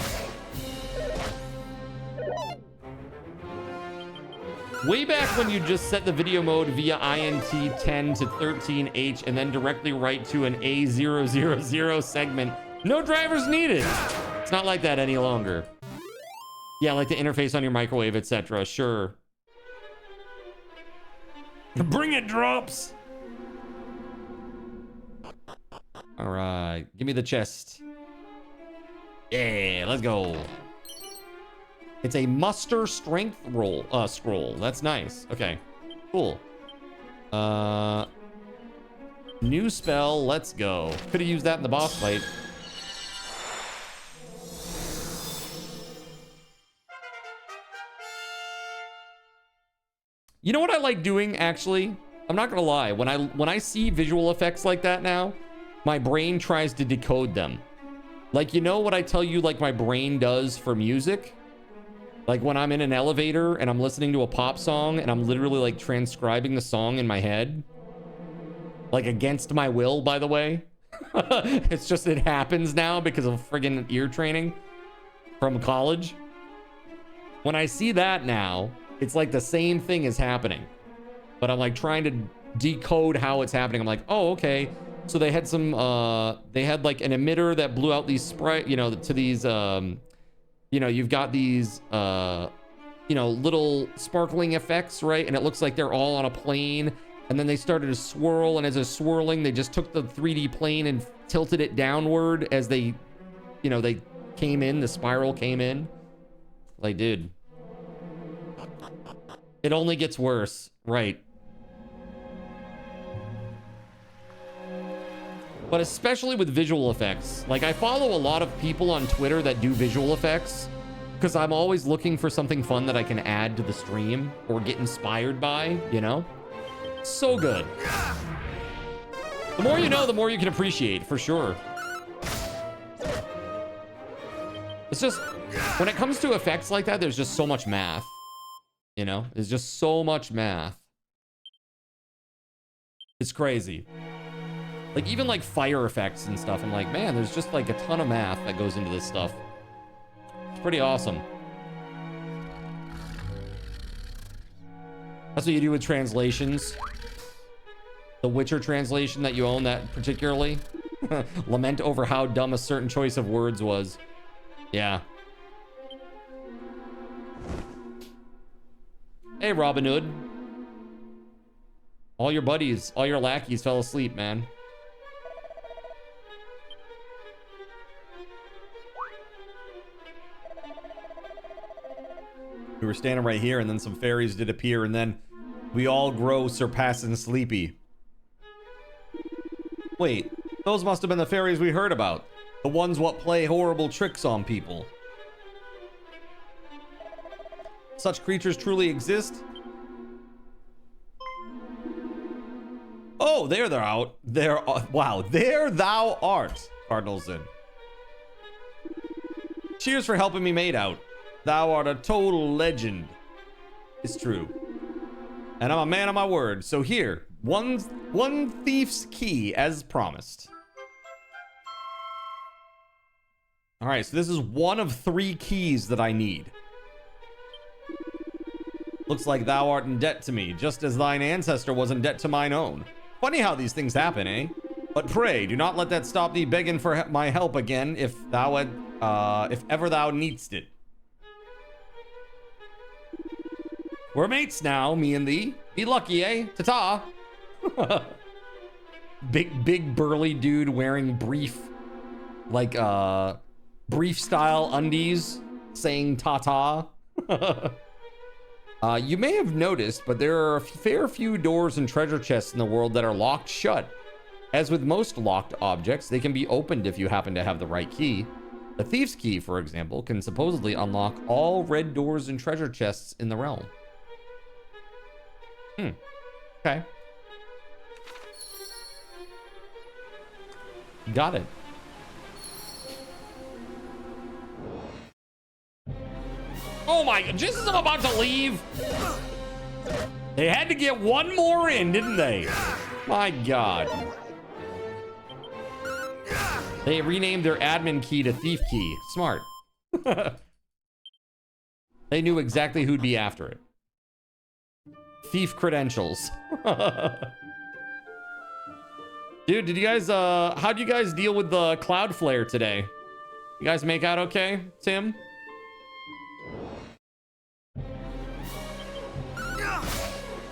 Way back when you just set the video mode via INT 10 to 13H and then directly write to an A000 segment. No drivers needed. It's not like that any longer. Yeah, like the interface on your microwave, etc. Sure. Bring it, drops. All right, give me the chest. Yeah, let's go. It's a muster strength scroll. That's nice. Okay, cool. New spell. Let's go. Could have used that in the boss fight. You know what I like doing, actually? I'm not gonna lie. When I see visual effects like that now, my brain tries to decode them. Like, you know what I tell you, like, my brain does for music? Like, when I'm in an elevator and I'm listening to a pop song and I'm literally, like, transcribing the song in my head. Like, against my will, by the way. It's just, it happens now because of friggin' ear training from college. When I see that now, it's like the same thing is happening, but I'm like trying to decode how it's happening. I'm like, oh, okay. So they had some, they had like an emitter that blew out these sprite, you know, to these, you know, you've got these, you know, little sparkling effects, right? And it looks like they're all on a plane. And then they started to swirl. And as they're swirling, they just took the 3D plane and tilted it downward as they, you know, they came in, the spiral came in. Like, dude. It only gets worse, right? But especially with visual effects. Like, I follow a lot of people on Twitter that do visual effects because I'm always looking for something fun that I can add to the stream or get inspired by, you know? So good. The more you know, the more you can appreciate, for sure. It's just, when it comes to effects like that, there's just so much math. You know, there's just so much math. It's crazy. Like, even like fire effects and stuff, I'm like, man, there's just like a ton of math that goes into this stuff. It's pretty awesome. That's what you do with translations. The Witcher translation that you own, that particularly. Lament over how dumb a certain choice of words was. Yeah. Hey, Robin Hood. All your buddies, all your lackeys fell asleep, man. We were standing right here, and then some fairies did appear, and then we all grow surpassing sleepy. Wait, those must have been the fairies we heard about. The ones what play horrible tricks on people. Such creatures truly exist? Oh, there thou art. Wow, there thou art, Cardinalson. Cheers for helping me mate out. Thou art a total legend. It's true. And I'm a man of my word. So here, one thief's key as promised. All right, so this is one of 3 keys that I need. Looks like thou art in debt to me, just as thine ancestor was in debt to mine own. Funny how these things happen, eh? But pray, do not let that stop thee begging for my help again, if ever thou needst it. We're mates now, me and thee. Be lucky, eh? Ta-ta. Big burly dude wearing brief, like brief style undies, saying ta-ta. You may have noticed, but there are a fair few doors and treasure chests in the world that are locked shut. As with most locked objects, they can be opened if you happen to have the right key. The thief's key, for example, can supposedly unlock all red doors and treasure chests in the realm. Okay. Got it. Oh my, just as I'm about to leave. They had to get one more in, didn't they? My God. They renamed their admin key to thief key. Smart. They knew exactly who'd be after it. Thief credentials. Dude, did you guys, how'd you guys deal with the Cloudflare today? You guys make out okay, Tim?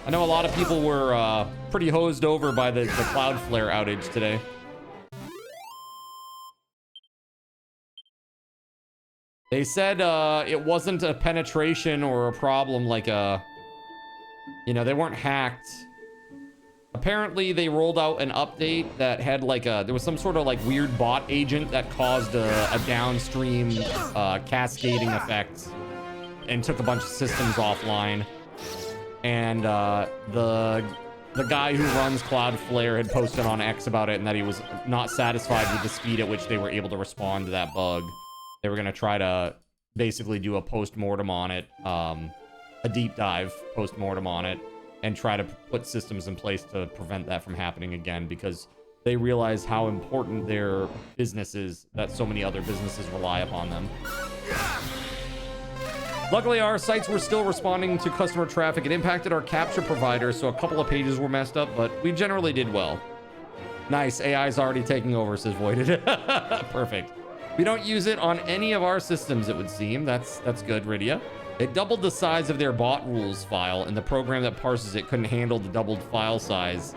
I know a lot of people were pretty hosed over by the Cloudflare outage today. They said it wasn't a penetration or a problem like a... You know, they weren't hacked. Apparently, they rolled out an update that had like a... There was some sort of like weird bot agent that caused a downstream cascading effect and took a bunch of systems offline. And the guy who runs Cloudflare had posted on X about it and that he was not satisfied with the speed at which they were able to respond to that bug. They were going to try to basically do a post-mortem on it, a deep dive post-mortem on it, and try to put systems in place to prevent that from happening again, because they realize how important their business is, that so many other businesses rely upon them. Luckily, our sites were still responding to customer traffic. It impacted our capture provider, so a couple of pages were messed up, but we generally did well. Nice, AI's already taking over, says Voided. Perfect. We don't use it on any of our systems, it would seem. That's good, Rydia. It doubled the size of their bot rules file, and the program that parses it couldn't handle the doubled file size.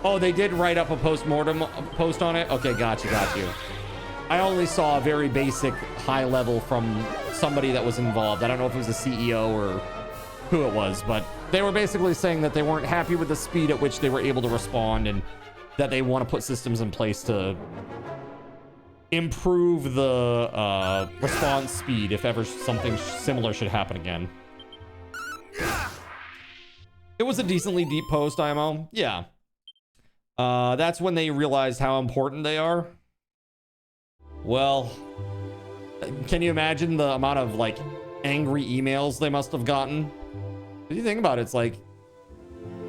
Oh, they did write up a post-mortem post on it? Okay, got you. I only saw a very basic high level from somebody that was involved. I don't know if it was the CEO or who it was, but they were basically saying that they weren't happy with the speed at which they were able to respond, and that they want to put systems in place to improve the response speed if ever something similar should happen again. It was a decently deep post, IMO. Yeah. That's when they realized how important they are. Well, can you imagine the amount of like angry emails they must have gotten? If you think about it, it's like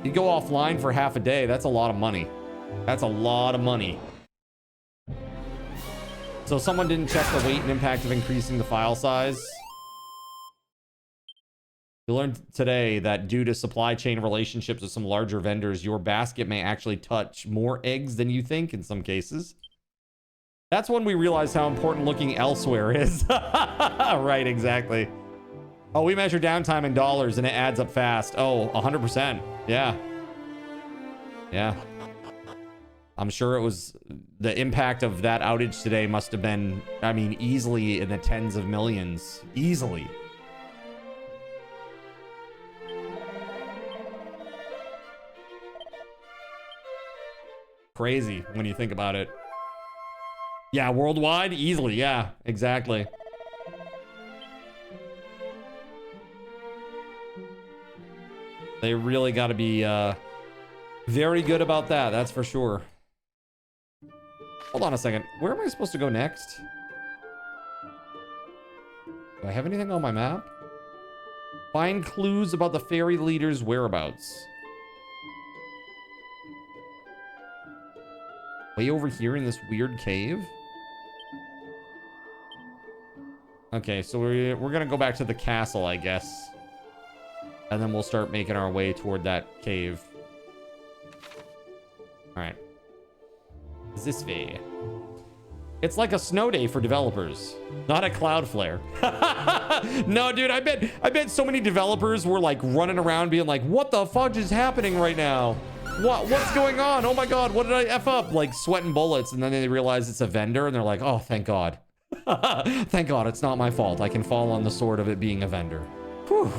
you go offline for half a day. That's a lot of money. That's a lot of money. So someone didn't check the weight and impact of increasing the file size. We learned today that due to supply chain relationships with some larger vendors, your basket may actually touch more eggs than you think in some cases. That's when we realized how important looking elsewhere is. Right, exactly. Oh, we measure downtime in dollars and it adds up fast. Oh, 100%. Yeah. I'm sure it was the impact of that outage today must have been, I mean, easily in the tens of millions. Easily. Crazy when you think about it. Yeah, worldwide, easily. Yeah, exactly. They really got to be very good about that. That's for sure. Hold on a second. Where am I supposed to go next? Do I have anything on my map? Find clues about the fairy leader's whereabouts. Way over here in this weird cave? Okay, so we're gonna go back to the castle, I guess. And then we'll start making our way toward that cave. Alright. This way. It's like a snow day for developers, not a Cloudflare. No, dude, I bet so many developers were like running around being like, what the fudge is happening right now? What's going on? Oh my God, what did I F up? Like sweating bullets. And then they realize it's a vendor and they're like, oh, thank God. Thank God, it's not my fault. I can fall on the sword of it being a vendor. Whew.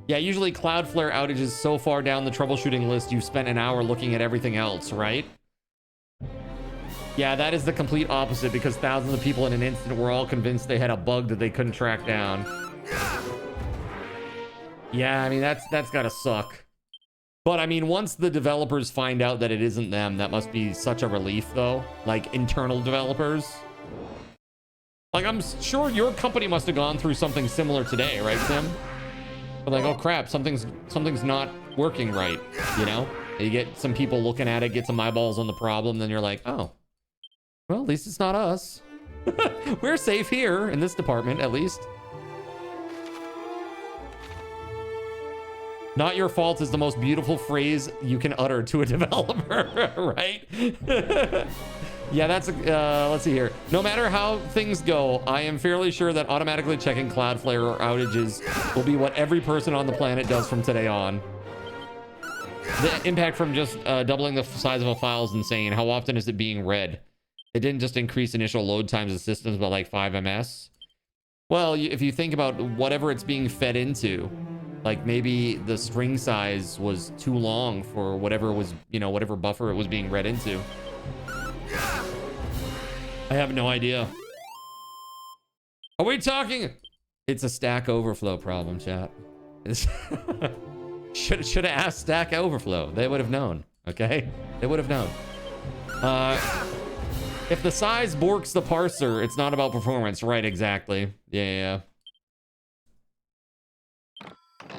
Yeah, usually Cloudflare outages so far down the troubleshooting list, you've spent an hour looking at everything else, right? Yeah, that is the complete opposite because thousands of people in an instant were all convinced they had a bug that they couldn't track down. Yeah, I mean, that's gotta suck. But I mean, once the developers find out that it isn't them, that must be such a relief though. Like internal developers. Like I'm sure your company must have gone through something similar today, right, Tim? But like, oh crap, something's not working right, you know? You get some people looking at it, get some eyeballs on the problem, then you're like, oh, well, at least it's not us. We're safe here in this department, at least. Not your fault is the most beautiful phrase you can utter to a developer, right? Yeah, that's, let's see here. No matter how things go, I am fairly sure that automatically checking Cloudflare or outages will be what every person on the planet does from today on. The impact from just doubling the size of a file is insane. How often is it being read? It didn't just increase initial load times of systems by like 5 ms. Well, if you think about whatever it's being fed into, like maybe the string size was too long for whatever was, you know, whatever buffer it was being read into. I have no idea. Are we talking? It's a Stack Overflow problem, chat. Should have asked Stack Overflow. They would have known, okay? They would have known. If the size borks the parser, it's not about performance. Right, exactly. Yeah.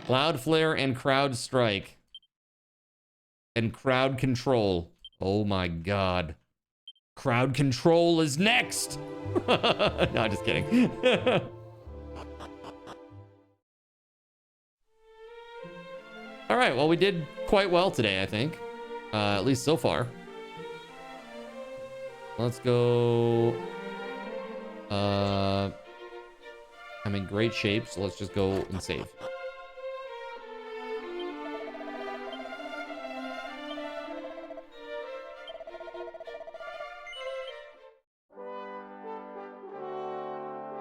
Cloudflare and CrowdStrike. And crowd control. Oh my god. Crowd control is next. No, just kidding. All right, well, we did quite well today, I think. At least so far. Let's go. I'm in great shape, so let's just go and save.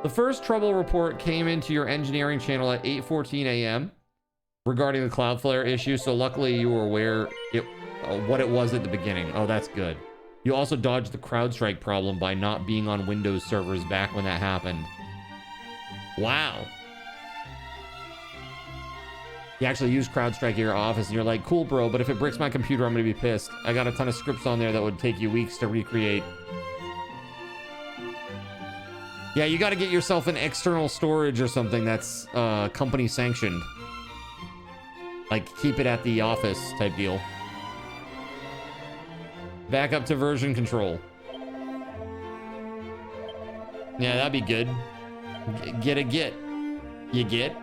The first trouble report came into your engineering channel at 8:14 a.m. regarding the Cloudflare issue, so luckily you were aware what it was at the beginning. Oh, that's good. You also dodged the CrowdStrike problem by not being on Windows servers back when that happened. Wow. You actually use CrowdStrike at your office and you're like, cool, bro, but if it breaks my computer, I'm gonna be pissed. I got a ton of scripts on there that would take you weeks to recreate. Yeah, you got to get yourself an external storage or something that's company sanctioned. Like, keep it at the office type deal. Back up to version control. Yeah, that'd be good. Get. You get?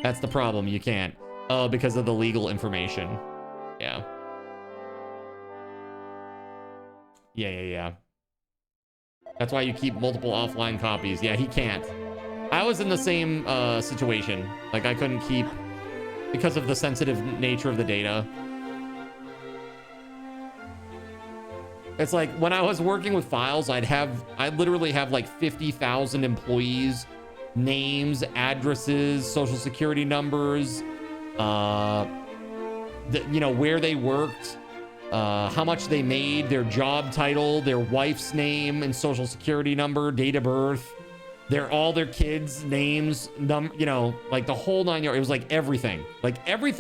That's the problem. You can't. Oh, because of the legal information. Yeah. Yeah. That's why you keep multiple offline copies. Yeah, he can't. I was in the same situation. Like, I couldn't keep because of the sensitive nature of the data. It's like when I was working with files, I'd literally have like 50,000 employees, names, addresses, social security numbers, you know, where they worked, how much they made, their job title, their wife's name and social security number, date of birth, all their kids' names, you know, like the whole 9 yards. It was like everything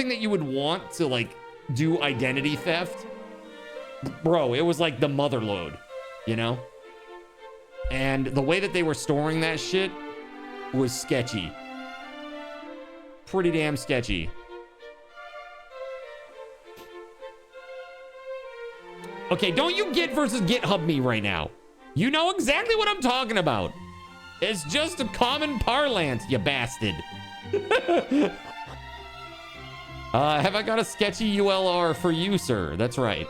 that you would want to like do identity theft. Bro, it was like the mother lode, you know? And the way that they were storing that shit was sketchy. Pretty damn sketchy. Okay, don't you Git versus GitHub me right now. You know exactly what I'm talking about. It's just a common parlance, you bastard. Have I got a sketchy ULR for you, sir? That's right.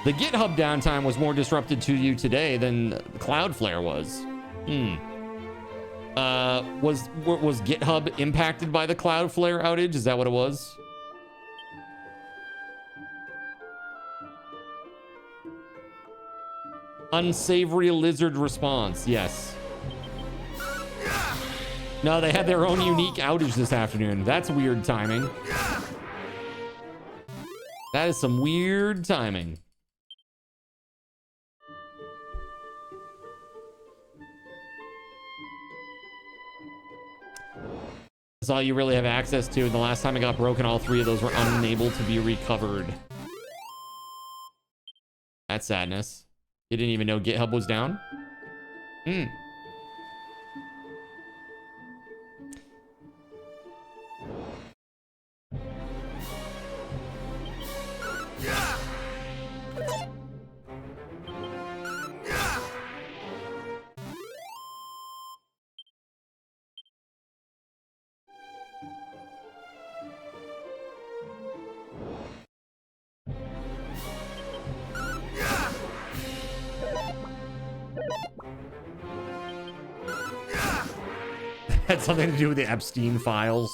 The GitHub downtime was more disrupted to you today than Cloudflare was. Was GitHub impacted by the Cloudflare outage? Is that what it was? Unsavory lizard response. Yes. No, they had their own unique outage this afternoon. That's weird timing. That is some weird timing. That's all you really have access to. The last time it got broken, all 3 of those were unable to be recovered. That's sadness. You didn't even know GitHub was down? Hmm. Had something to do with the Epstein files.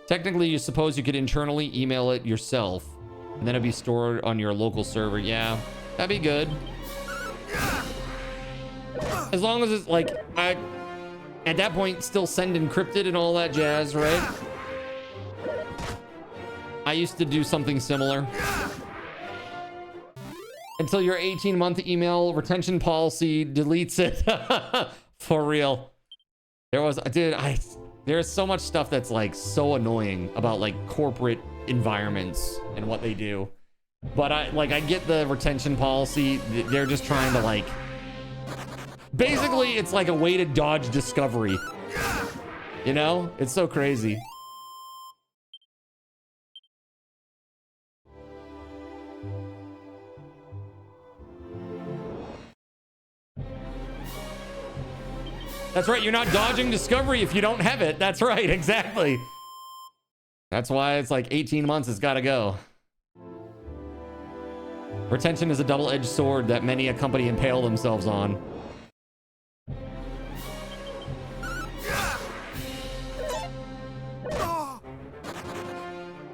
Technically, you suppose you could internally email it yourself, and then it'd be stored on your local server. Yeah, that'd be good. As long as it's like, at that point, still send encrypted and all that jazz, right? I used to do something similar. Until your 18-month email retention policy deletes it. For real. There's so much stuff that's like so annoying about like corporate environments and what they do. But I get the retention policy. They're just trying to like, basically it's like a way to dodge discovery. You know? It's so crazy. That's right, you're not dodging discovery if you don't have it. That's right, exactly. That's why it's like 18 months, it's gotta go. Retention is a double-edged sword that many a company impale themselves on.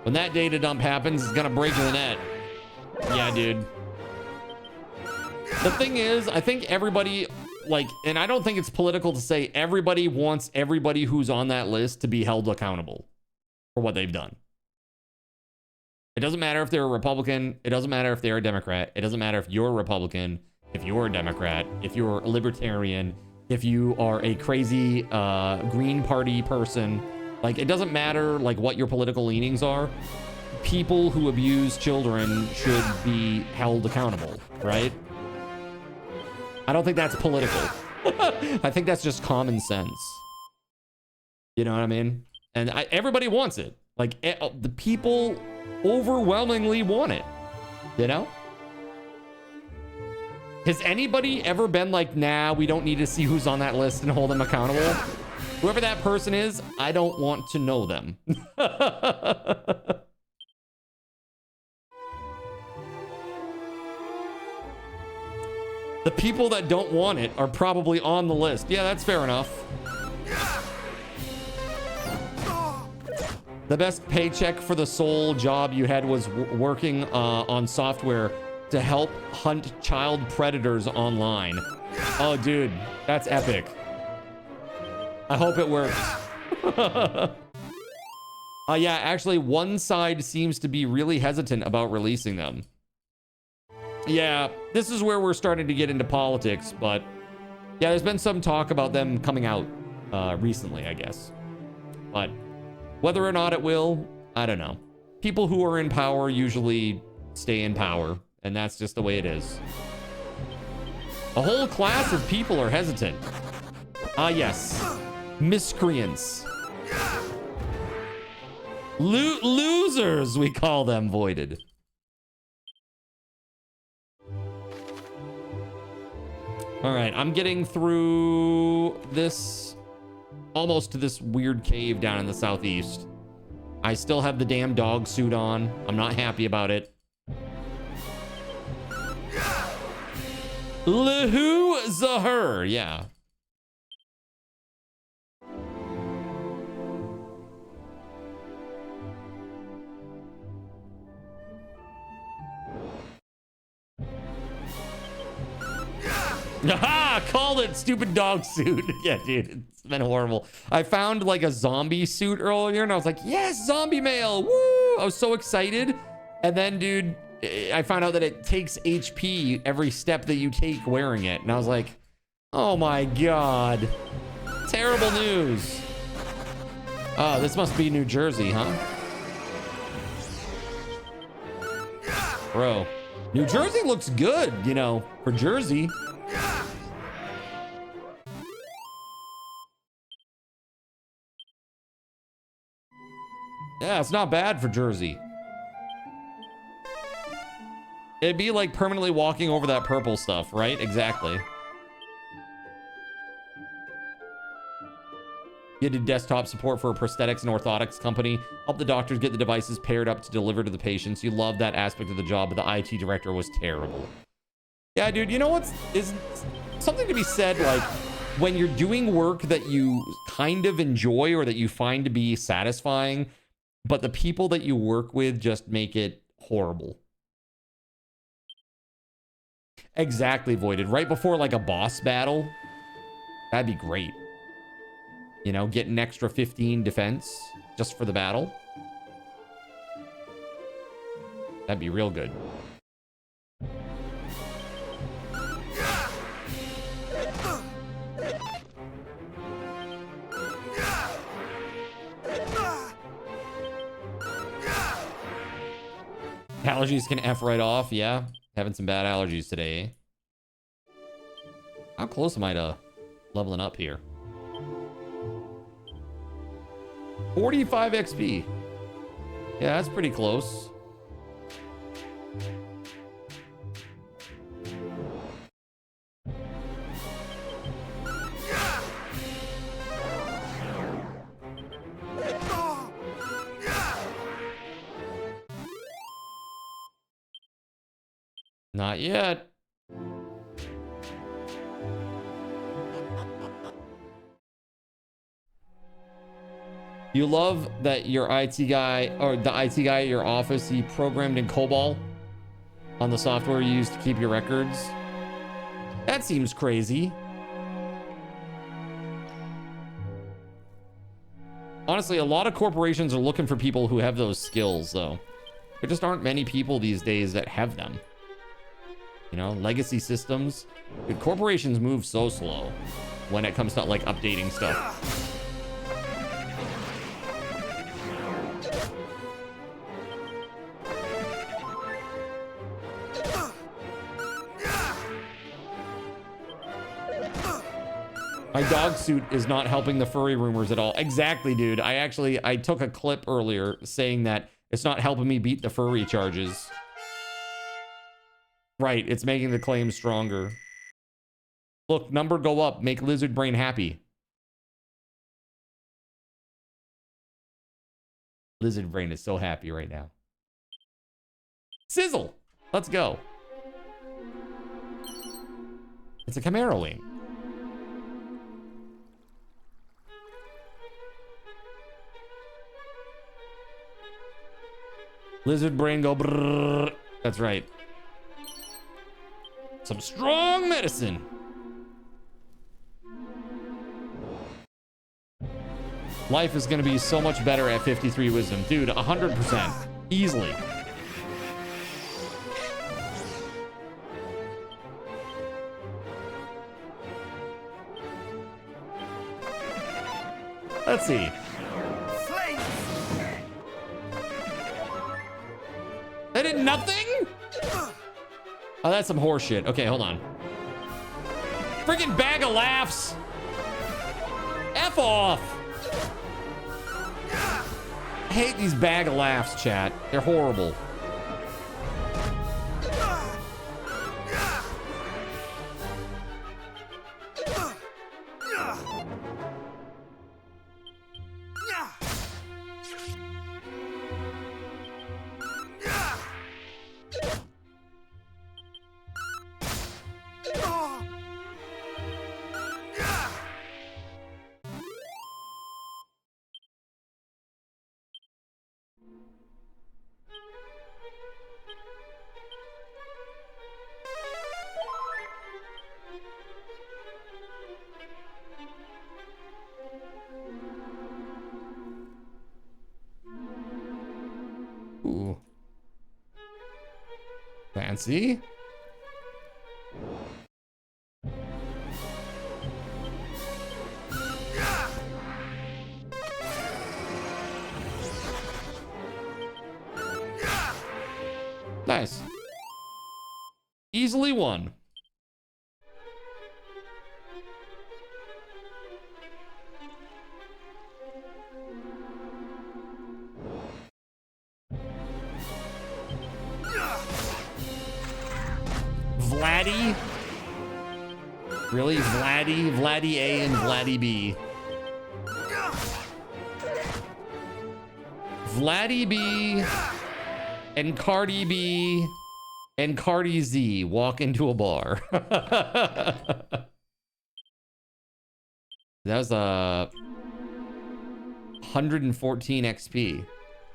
When that data dump happens, it's gonna break the net. Yeah, dude. The thing is, I think everybody... like, and I don't think it's political to say everybody wants everybody who's on that list to be held accountable for what they've done. It doesn't matter if they're a Republican. It doesn't matter if they're a Democrat. It doesn't matter if you're a Republican, if you're a Democrat, if you're a libertarian, if you are a crazy Green Party person. Like, it doesn't matter like what your political leanings are. People who abuse children should be held accountable, right? I don't think that's political. I think that's just common sense. You know what I mean? And everybody wants it. Like, the people overwhelmingly want it. You know? Has anybody ever been like, nah, we don't need to see who's on that list and hold them accountable? Whoever that person is, I don't want to know them. The people that don't want it are probably on the list. Yeah, that's fair enough. The best paycheck for the sole job you had was working on software to help hunt child predators online. Oh, dude, that's epic. I hope it works. Yeah, actually, one side seems to be really hesitant about releasing them. Yeah, this is where we're starting to get into politics, but yeah, there's been some talk about them coming out recently, I guess. But whether or not it will, I don't know. People who are in power usually stay in power, and that's just the way it is. A whole class of people are hesitant. Ah, yes. Miscreants. Losers, we call them, Voided. All right, I'm getting through this, almost to this weird cave down in the southeast. I still have the damn dog suit on. I'm not happy about it. Lahu Zahur, yeah. Aha! Called it, stupid dog suit. Yeah, dude, it's been horrible. I found like a zombie suit earlier, and I was like, yes, zombie mail. Woo! I was so excited. And then, dude, I found out that it takes HP every step that you take wearing it. And I was like, oh my God. Terrible news. Oh, this must be New Jersey, huh? Bro, New Jersey looks good, you know, for Jersey. Yeah, it's not bad for Jersey. It'd be like permanently walking over that purple stuff, right? Exactly. You did desktop support for a prosthetics and orthotics company. Help the doctors get the devices paired up to deliver to the patients. You love that aspect of the job, but the IT director was terrible. Yeah, dude, you know what's is something to be said, like when you're doing work that you kind of enjoy or that you find to be satisfying, but the people that you work with just make it horrible. Exactly, Voided. Right before like a boss battle, that'd be great. You know, get an extra 15 defense just for the battle. That'd be real good. Allergies can F right off. Yeah, having some bad allergies today. How close am I to leveling up here? 45 XP. Yeah, that's pretty close. Not yet. You love that your IT guy, or the IT guy at your office, he programmed in COBOL on the software you use to keep your records. That seems crazy. Honestly, a lot of corporations are looking for people who have those skills, though. There just aren't many people these days that have them. You know, legacy systems. Dude, corporations move so slow when it comes to, like, updating stuff. My dog suit is not helping the furry rumors at all. Exactly, dude. I took a clip earlier saying that it's not helping me beat the furry charges. Right, it's making the claim stronger. Look, number go up. Make Lizard Brain happy. Lizard Brain is so happy right now. Sizzle! Let's go. It's a Camaro wing. Lizard Brain go brrrr. That's right. Some strong medicine. Life is going to be so much better at 53 wisdom. Dude, 100%. Easily. Let's see. They did nothing? Oh, that's some horse shit. Okay, hold on. Freaking bag of laughs. F off. I hate these bag of laughs, chat. They're horrible. fancy. Nice. Easily won. Vladdy? Really? Vladdy A and Vladdy B. Vladdy B and Cardi B and Cardi Z walk into a bar. That was 114 XP.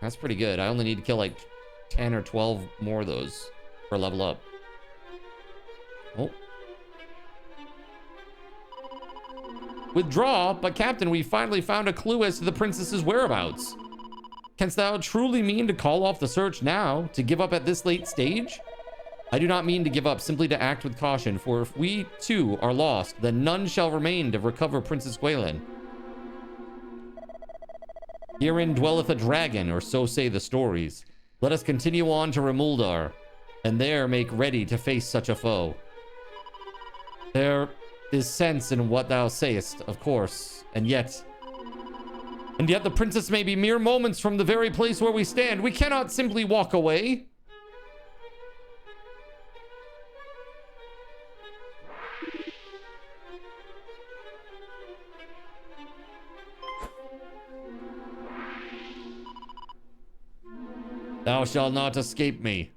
That's pretty good. I only need to kill like 10 or 12 more of those for level up. Oh. Withdraw, but Captain, we finally found a clue as to the princess's whereabouts. Canst thou truly mean to call off the search now, to give up at this late stage? I do not mean to give up, simply to act with caution, for if we too are lost, then none shall remain to recover Princess Gwaelin. Herein dwelleth a dragon, or so say the stories. Let us continue on to Remuldar, and there make ready to face such a foe. There is sense in what thou sayest, of course, and yet the princess may be mere moments from the very place where we stand. We cannot simply walk away. Thou shalt not escape me.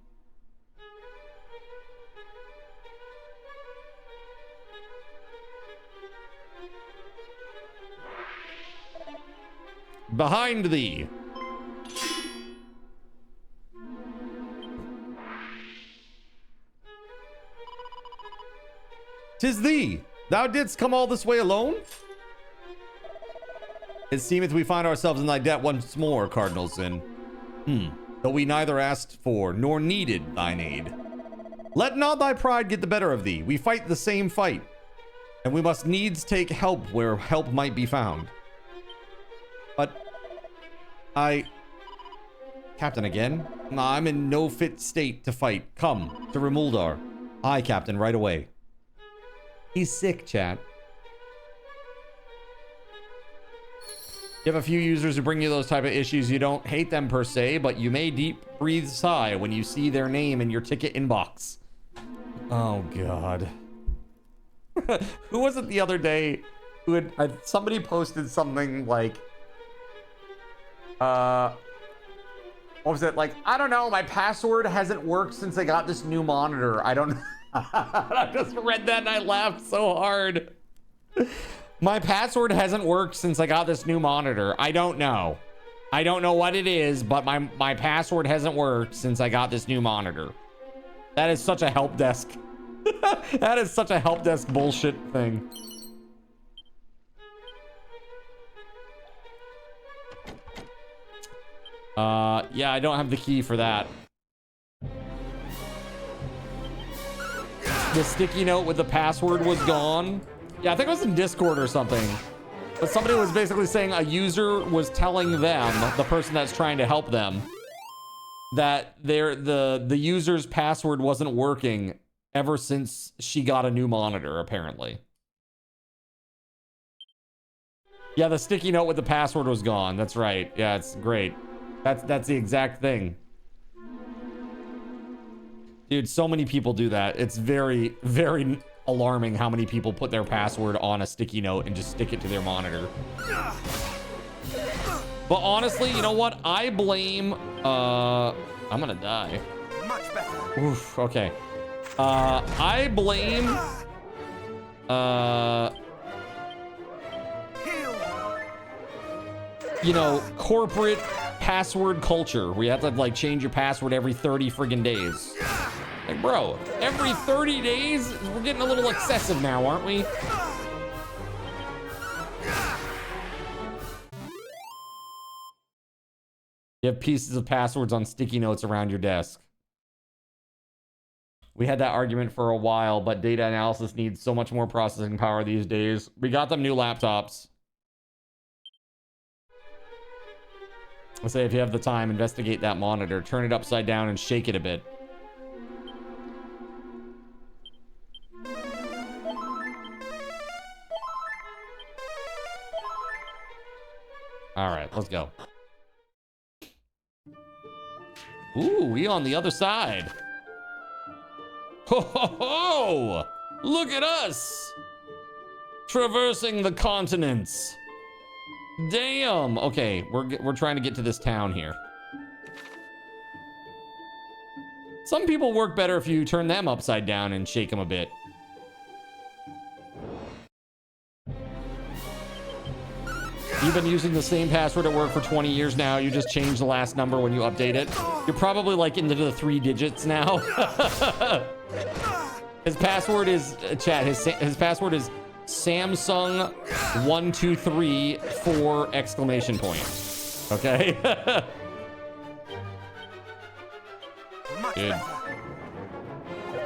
Behind thee. 'Tis thee. Thou didst come all this way alone? It seemeth we find ourselves in thy debt once more, Cardinal Sin. Though we neither asked for nor needed thine aid. Let not thy pride get the better of thee. We fight the same fight, and we must needs take help where help might be found. But Captain again? I'm in no fit state to fight. Come to Remuldar. Aye, Captain, right away. He's sick, chat. You have a few users who bring you those type of issues. You don't hate them per se, but you may deep breathe sigh when you see their name in your ticket inbox. Oh, God. Who was it the other day who had... somebody posted something like... what was it? Like, I don't know. My password hasn't worked since I got this new monitor. I don't... I just read that and I laughed so hard. My password hasn't worked since I got this new monitor. I don't know. I don't know what it is, but my password hasn't worked since I got this new monitor. That is such a help desk. That is such a help desk bullshit thing. Yeah, I don't have the key for that. The sticky note with the password was gone. Yeah, I think it was in Discord or something. But somebody was basically saying a user was telling them, the person that's trying to help them, that the user's password wasn't working ever since she got a new monitor, apparently. Yeah, the sticky note with the password was gone. That's right. Yeah, it's great. That's the exact thing. Dude, so many people do that. It's very, very alarming how many people put their password on a sticky note and just stick it to their monitor. But honestly, you know what? I blame... I'm gonna die. Much better. Oof, okay. I blame... you know, corporate password culture where you have to like change your password every 30 friggin' days. Like, bro, every 30 days? We're getting a little excessive now, aren't we? You have pieces of passwords on sticky notes around your desk. We had that argument for a while, but data analysis needs so much more processing power these days. We got them new laptops. I say if you have the time, investigate that monitor, turn it upside down and shake it a bit. All right, let's go. Ooh, we on the other side. Ho ho ho! Look at us! Traversing the continents. Damn! Okay, we're trying to get to this town here. Some people work better if you turn them upside down and shake them a bit. You've been using the same password at work for 20 years now. You just change the last number when you update it. You're probably like into the 3 digits now. His password is, chat, his password is Samsung 1234 exclamation point. Okay? Dude.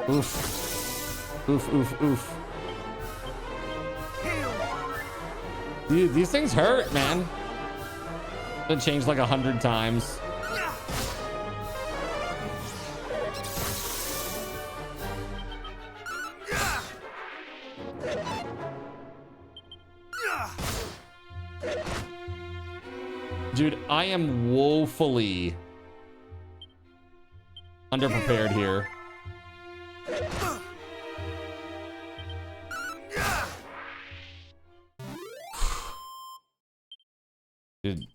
Oof. Oof, oof, oof. Dude, these things hurt, man. Been changed like 100 times. Dude, I am woefully underprepared here. Dude,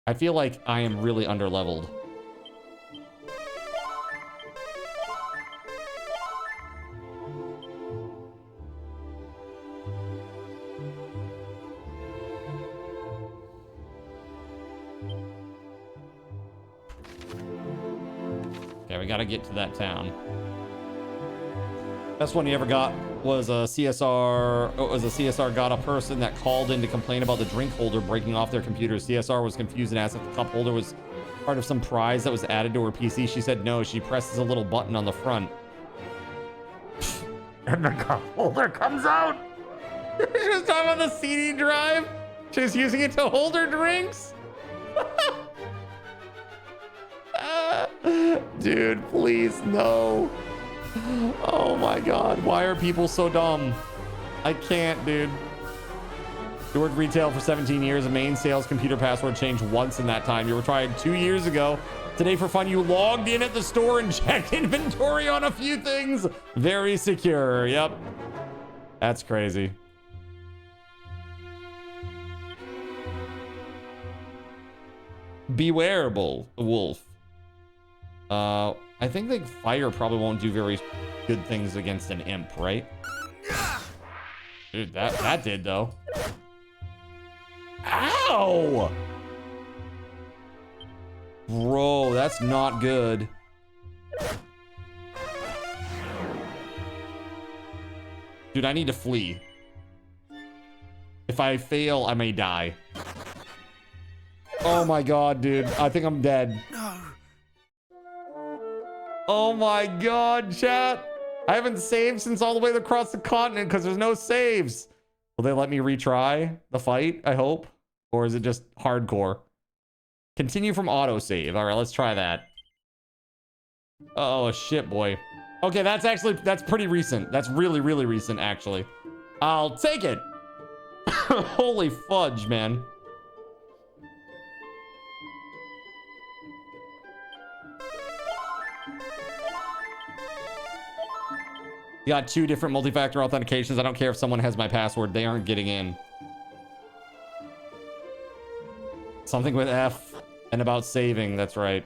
I feel like I am really underleveled. Okay, we gotta get to that town. Best one you ever got was a CSR. It was a CSR got a person that called in to complain about the drink holder breaking off their computer. CSR was confused and asked if the cup holder was part of some prize that was added to her PC. She said no. She presses a little button on the front, and the cup holder comes out. She was talking about the CD drive. She was using it to hold her drinks. Dude, please, no. Oh my god, why are people so dumb? I can't, dude. You worked retail for 17 years. A main sales computer password changed once in that time. You were tried 2 years ago. Today for fun, you logged in at the store and checked inventory on a few things. Very secure, yep. That's crazy. Bewareable wolf. I think like fire probably won't do very good things against an imp, right? Dude, that did though. Ow! Bro, that's not good. Dude, I need to flee. If I fail, I may die. Oh my god, dude. I think I'm dead. No. Oh my god, chat. I haven't saved since all the way across the continent because there's no saves. Will they let me retry the fight, I hope? Or is it just hardcore? Continue from autosave. All right, let's try that. Oh, shit, boy. Okay, that's pretty recent. That's really, really recent, actually. I'll take it. Holy fudge, man. You got 2 different multi-factor authentications. I don't care if someone has my password. They aren't getting in. Something with F and about saving. That's right.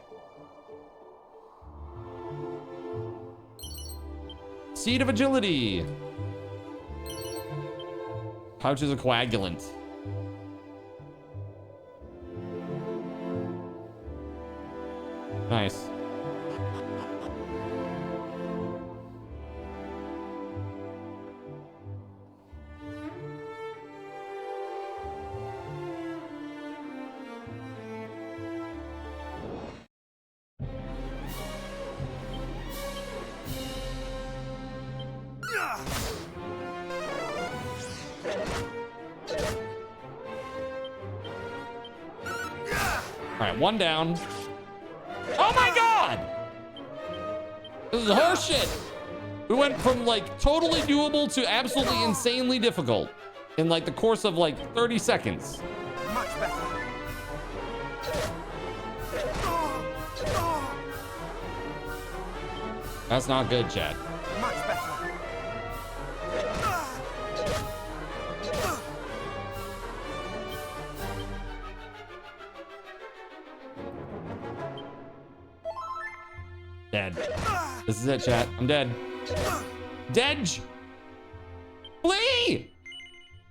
Seed of agility. Pouch is a coagulant. Nice. Alright, one down. Oh my god! This is horseshit! We went from like totally doable to absolutely insanely difficult in like the course of like 30 seconds. Much better. That's not good, Chad. Much better. Dead. This is it, chat. I'm dead. Dead! Flee!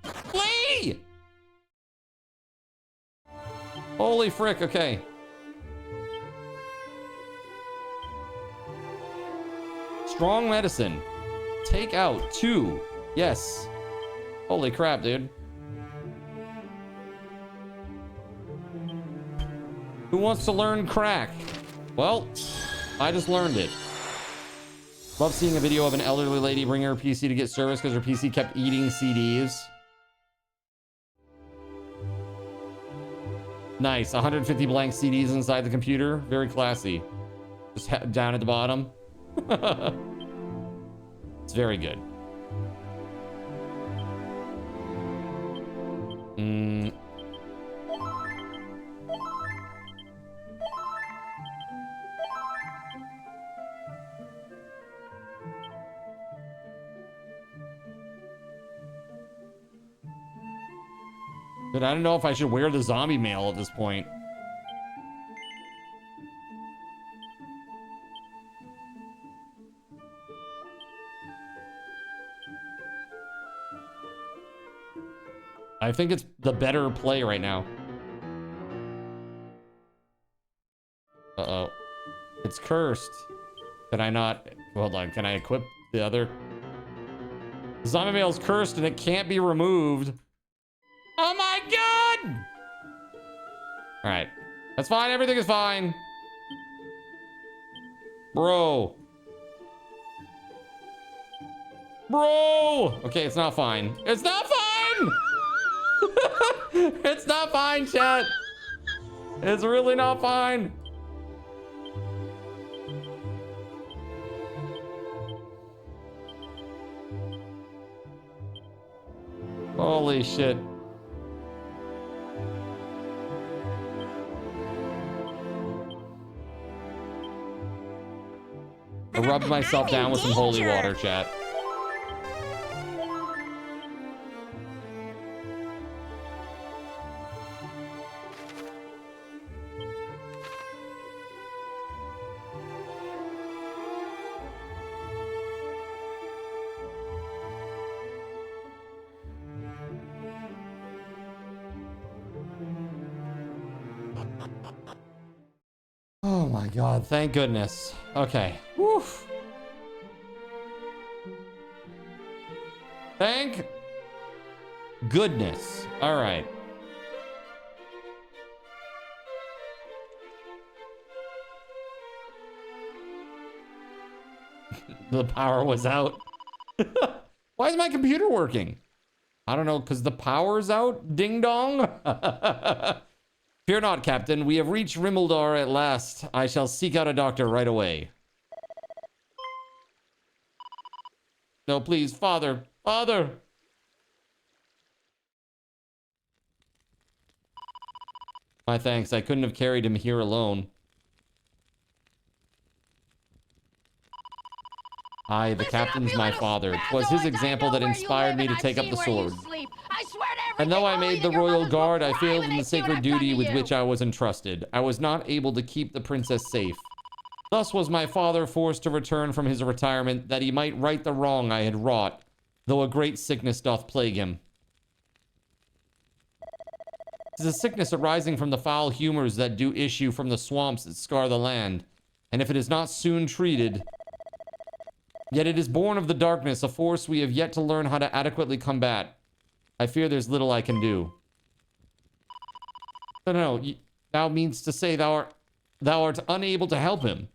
Flee! Holy frick, okay. Strong medicine. Take out 2. Yes. Holy crap, dude. Who wants to learn crack? Well, I just learned it. Love seeing a video of an elderly lady bring her PC to get service because her PC kept eating CDs. Nice. 150 blank CDs inside the computer. Very classy. Just down at the bottom. It's very good. But I don't know if I should wear the zombie mail at this point. I think it's the better play right now. Uh-oh. It's cursed. Can I not... Hold on. Can I equip the other? The zombie mail is cursed and it can't be removed. Oh my god! Alright. That's fine. Everything is fine. Bro. Bro! Okay, it's not fine. It's not fine! It's not fine, chat. It's really not fine. Holy shit. I rubbed myself down with some holy water, chat. Oh my god, thank goodness. Okay. Woof. Thank goodness. All right. The power was out. Why is my computer working? I don't know, because the power's out? Ding dong. Fear not, Captain. We have reached Rimeldar at last. I shall seek out a doctor right away. No, please, Father. Father! My thanks. I couldn't have carried him here alone. Aye, the captain's my father. 'Twas his example that inspired me to take up the sword. And though I made the royal guard, I failed in the sacred duty with which I was entrusted. I was not able to keep the princess safe. Thus was my father forced to return from his retirement, that he might right the wrong I had wrought, though a great sickness doth plague him. 'Tis a sickness arising from the foul humors that do issue from the swamps that scar the land, and if it is not soon treated... Yet it is born of the darkness, a force we have yet to learn how to adequately combat. I fear there's little I can do. No, thou means to say thou art unable to help him.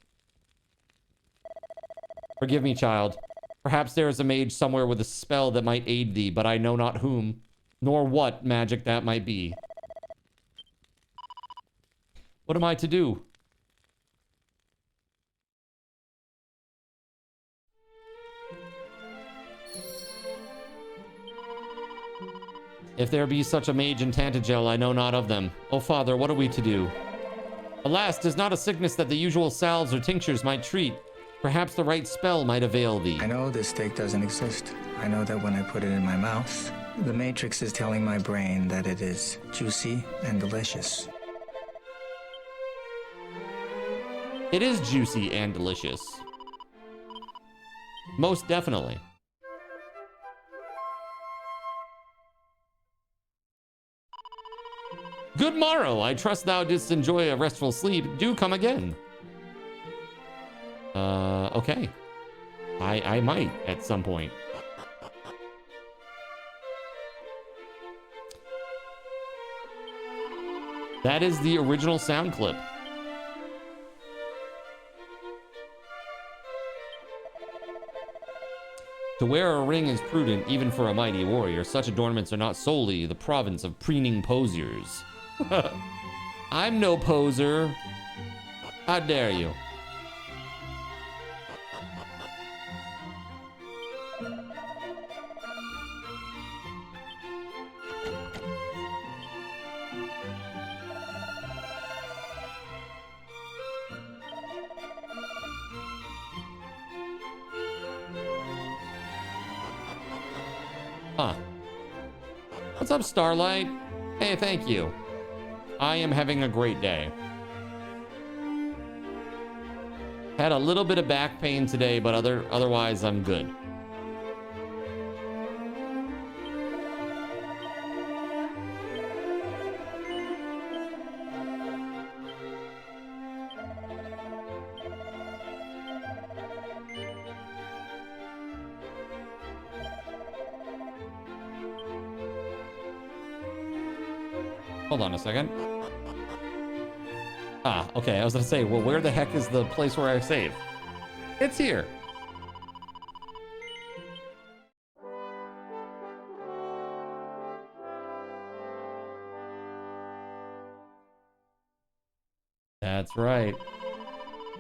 Forgive me, child. Perhaps there is a mage somewhere with a spell that might aid thee, but I know not whom, nor what magic that might be. What am I to do? If there be such a mage in Tantagel, I know not of them. O father, what are we to do? Alas, 'tis not a sickness that the usual salves or tinctures might treat. Perhaps the right spell might avail thee. I know this steak doesn't exist. I know that when I put it in my mouth, the Matrix is telling my brain that it is juicy and delicious. It is juicy and delicious. Most definitely. Good morrow. I trust thou didst enjoy a restful sleep. Do come again. Okay. I might at some point. That is the original sound clip. To wear a ring is prudent, even for a mighty warrior. Such adornments are not solely the province of preening posers. I'm no poser. How dare you? Huh. What's up, Starlight? Hey, thank you. I am having a great day. Had a little bit of back pain today, but otherwise I'm good. Hold on a second. Ah, okay. I was gonna say, well, where the heck is the place where I save? It's here. That's right.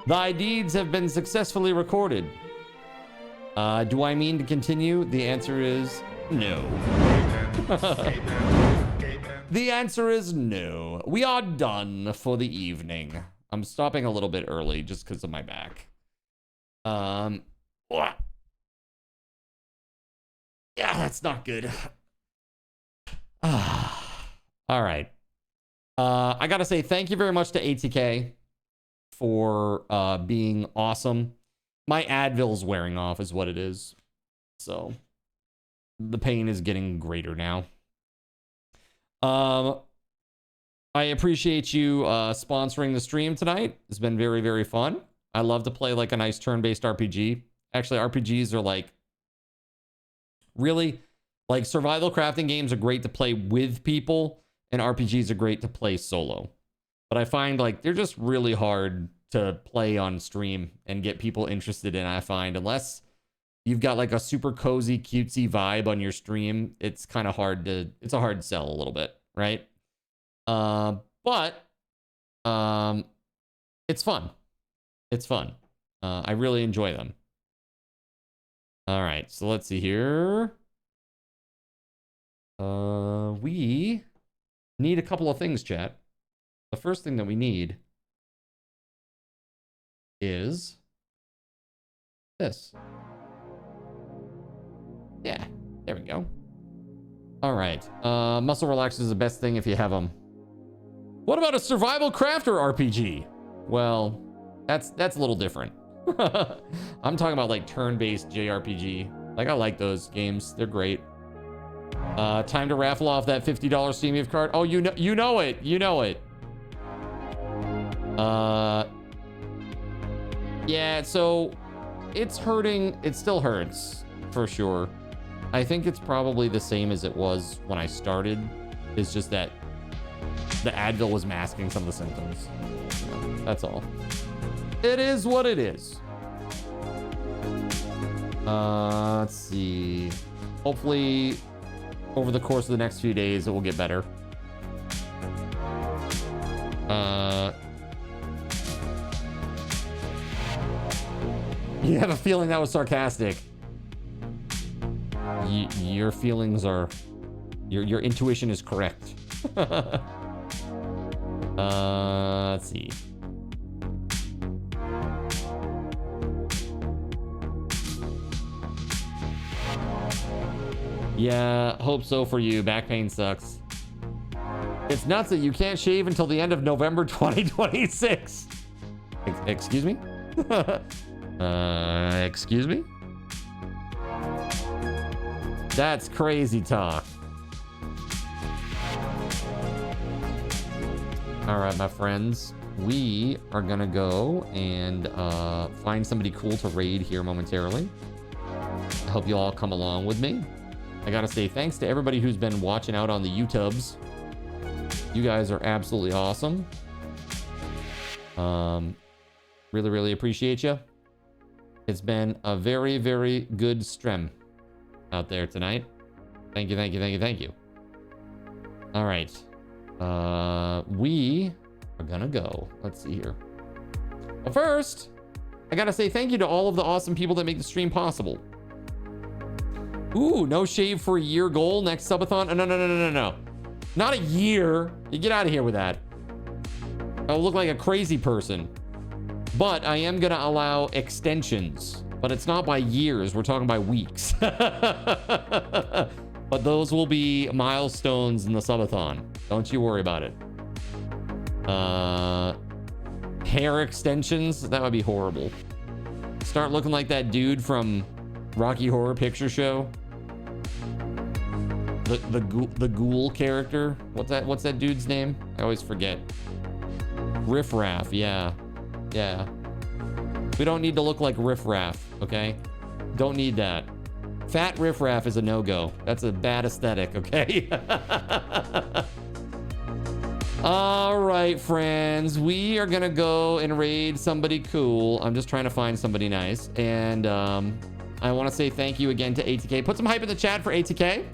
Thy deeds have been successfully recorded. Do I mean to continue? The answer is no. The answer is no. We are done for the evening. I'm stopping a little bit early just because of my back. Yeah, that's not good. All right. I gotta say thank you very much to ATK for being awesome. My Advil's wearing off is what it is. So the pain is getting greater now. I appreciate you sponsoring the stream tonight. It's been very, very fun. I love to play like a nice turn-based RPG. Actually, RPGs are like really like survival crafting games are great to play with people, and RPGs are great to play solo. But I find like they're just really hard to play on stream and get people interested in. I find unless you've got like a super cozy, cutesy vibe on your stream, it's kind of hard to, it's a hard sell a little bit, right? But it's fun. It's fun. I really enjoy them. All right, so let's see here. We need a couple of things, chat. The first thing that we need is this. Yeah, there we go. All right. Muscle relaxers is the best thing if you have them. What about a survival crafter RPG? Well, that's a little different. I'm talking about like turn-based JRPG. Like I like those games. They're great. Time to raffle off that $50 Steam gift card. Oh, you know it. Yeah, so it's hurting. It still hurts for sure. I think it's probably the same as it was when I started. It's just that the Advil was masking some of the symptoms. That's all. It is what it is. Let's see. Hopefully, over the course of the next few days, it will get better. You have a feeling that was sarcastic. Your feelings are... Your intuition is correct. Let's see. Yeah, hope so for you. Back pain sucks. It's nuts that you can't shave until the end of November 2026. Excuse me? Excuse me? That's crazy talk. All right, my friends. We are gonna go and find somebody cool to raid here momentarily. I hope you all come along with me. I gotta say thanks to everybody who's been watching out on the YouTubes. You guys are absolutely awesome. Really, really appreciate you. It's been a very, very good stream out there tonight. Thank you, thank you, thank you, thank you. All right. We are gonna go. Let's see here. But first, I gotta say thank you to all of the awesome people that make the stream possible. Ooh, no shave for a year goal next subathon. No. Not a year. You get out of here with that. I'll look like a crazy person. But I am gonna allow extensions. But it's not by years. We're talking by weeks. But those will be milestones in the subathon. Don't you worry about it. Hair extensions? That would be horrible. Start looking like that dude from Rocky Horror Picture Show. The ghoul character. What's that dude's name? I always forget. Riff Raff, yeah. We don't need to look like Riff Raff, okay? Don't need that. Fat Riff Raff is a no-go. That's a bad aesthetic, okay? All right, friends. We are gonna go and raid somebody cool. I'm just trying to find somebody nice. And I want to say thank you again to ATK. Put some hype in the chat for ATK,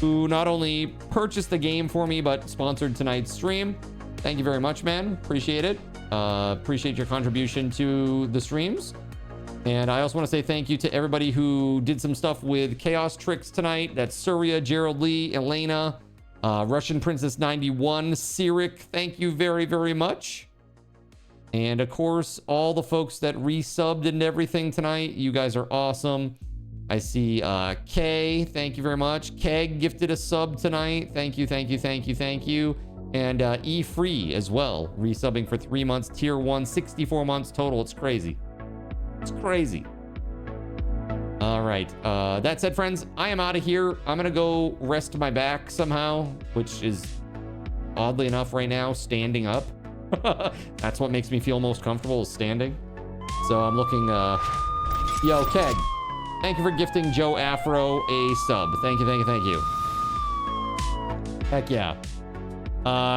who not only purchased the game for me, but sponsored tonight's stream. Thank you very much, man. Appreciate it. Appreciate your contribution to the streams. And I also want to say thank you to everybody who did some stuff with Chaos Tricks tonight. That's Surya, Gerald Lee, Elena, Russian Princess 91, Cyric. Thank you very, very much. And of course, all the folks that resubbed and everything tonight. You guys are awesome. I see Kay. Thank you very much. Keg gifted a sub tonight. Thank you, thank you, thank you, thank you. And E Free as well, resubbing for 3 months, tier 1, 64 months total. It's crazy. It's crazy. All right. That said, friends, I am out of here. I'm gonna go rest my back somehow, which is oddly enough right now standing up. That's what makes me feel most comfortable, is standing. So I'm looking. Yo, Keg, thank you for gifting Joe Afro a sub. Thank you, thank you, thank you. Heck yeah.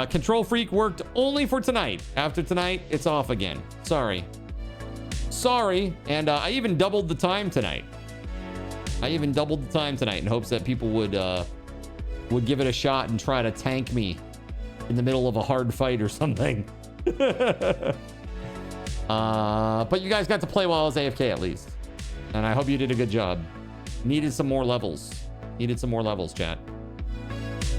Control Freak worked only for tonight. After tonight, it's off again. Sorry. And I even doubled the time tonight. In hopes that people would give it a shot and try to tank me in the middle of a hard fight or something. But you guys got to play while I was AFK at least. And I hope you did a good job. Needed some more levels, chat.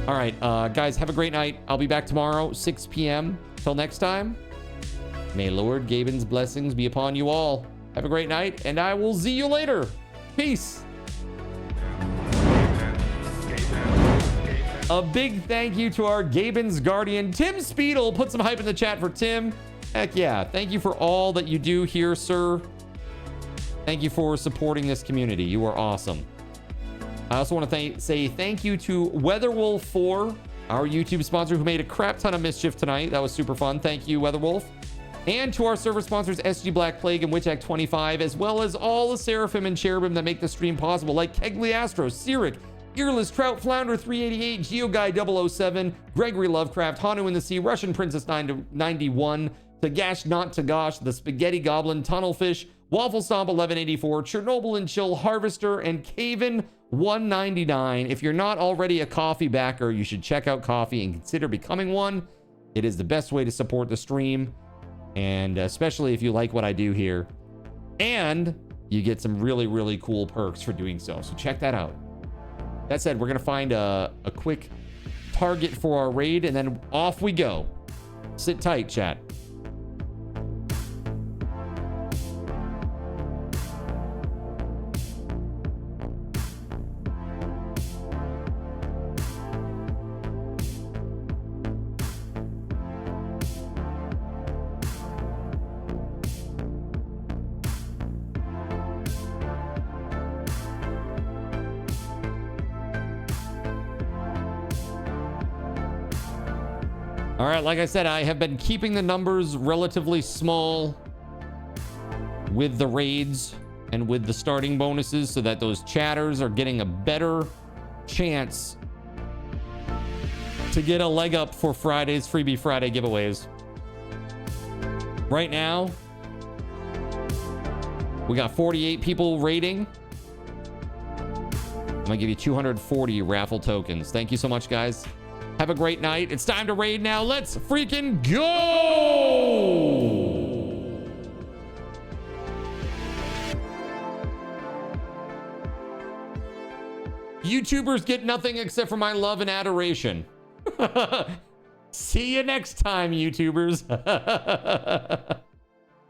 All right, guys, have a great night. I'll be back tomorrow, 6 p.m. Till next time, may Lord Gaben's blessings be upon you all. Have a great night, and I will see you later. Peace. A big thank you to our Gaben's guardian, TimSpeedle. Put some hype in the chat for Tim. Heck yeah. Thank you for all that you do here, sir. Thank you for supporting this community. You are awesome. I also want to say thank you to WeatherWolf4, our YouTube sponsor, who made a crap ton of mischief tonight. That was super fun. Thank you, WeatherWolf. And to our server sponsors, SG Black Plague and Witch Act 25, as well as all the Seraphim and Cherubim that make the stream possible, like Kegley Astro, Cyric, Earless Trout, Flounder 388, GeoGuy 007, Gregory Lovecraft, Hanu in the Sea, Russian Princess 91, Tagash Not Tagash, the Spaghetti Goblin, Tunnelfish, Waffle Stomp 1184, Chernobyl and Chill, Harvester, and Caven 199. If you're not already a coffee backer, you should check out coffee and consider becoming one. It is the best way to support the stream, and especially if you like what I do here. And you get some really, really cool perks for doing so. So check that out. That said, we're going to find a quick target for our raid, and then off we go. Sit tight, chat. All right, like I said, I have been keeping the numbers relatively small with the raids and with the starting bonuses so that those chatters are getting a better chance to get a leg up for Friday's Freebie Friday giveaways. Right now, we got 48 people raiding. I'm gonna give you 240 raffle tokens. Thank you so much, guys. Have a great night. It's time to raid now. Let's freaking go! YouTubers get nothing except for my love and adoration. See you next time, YouTubers.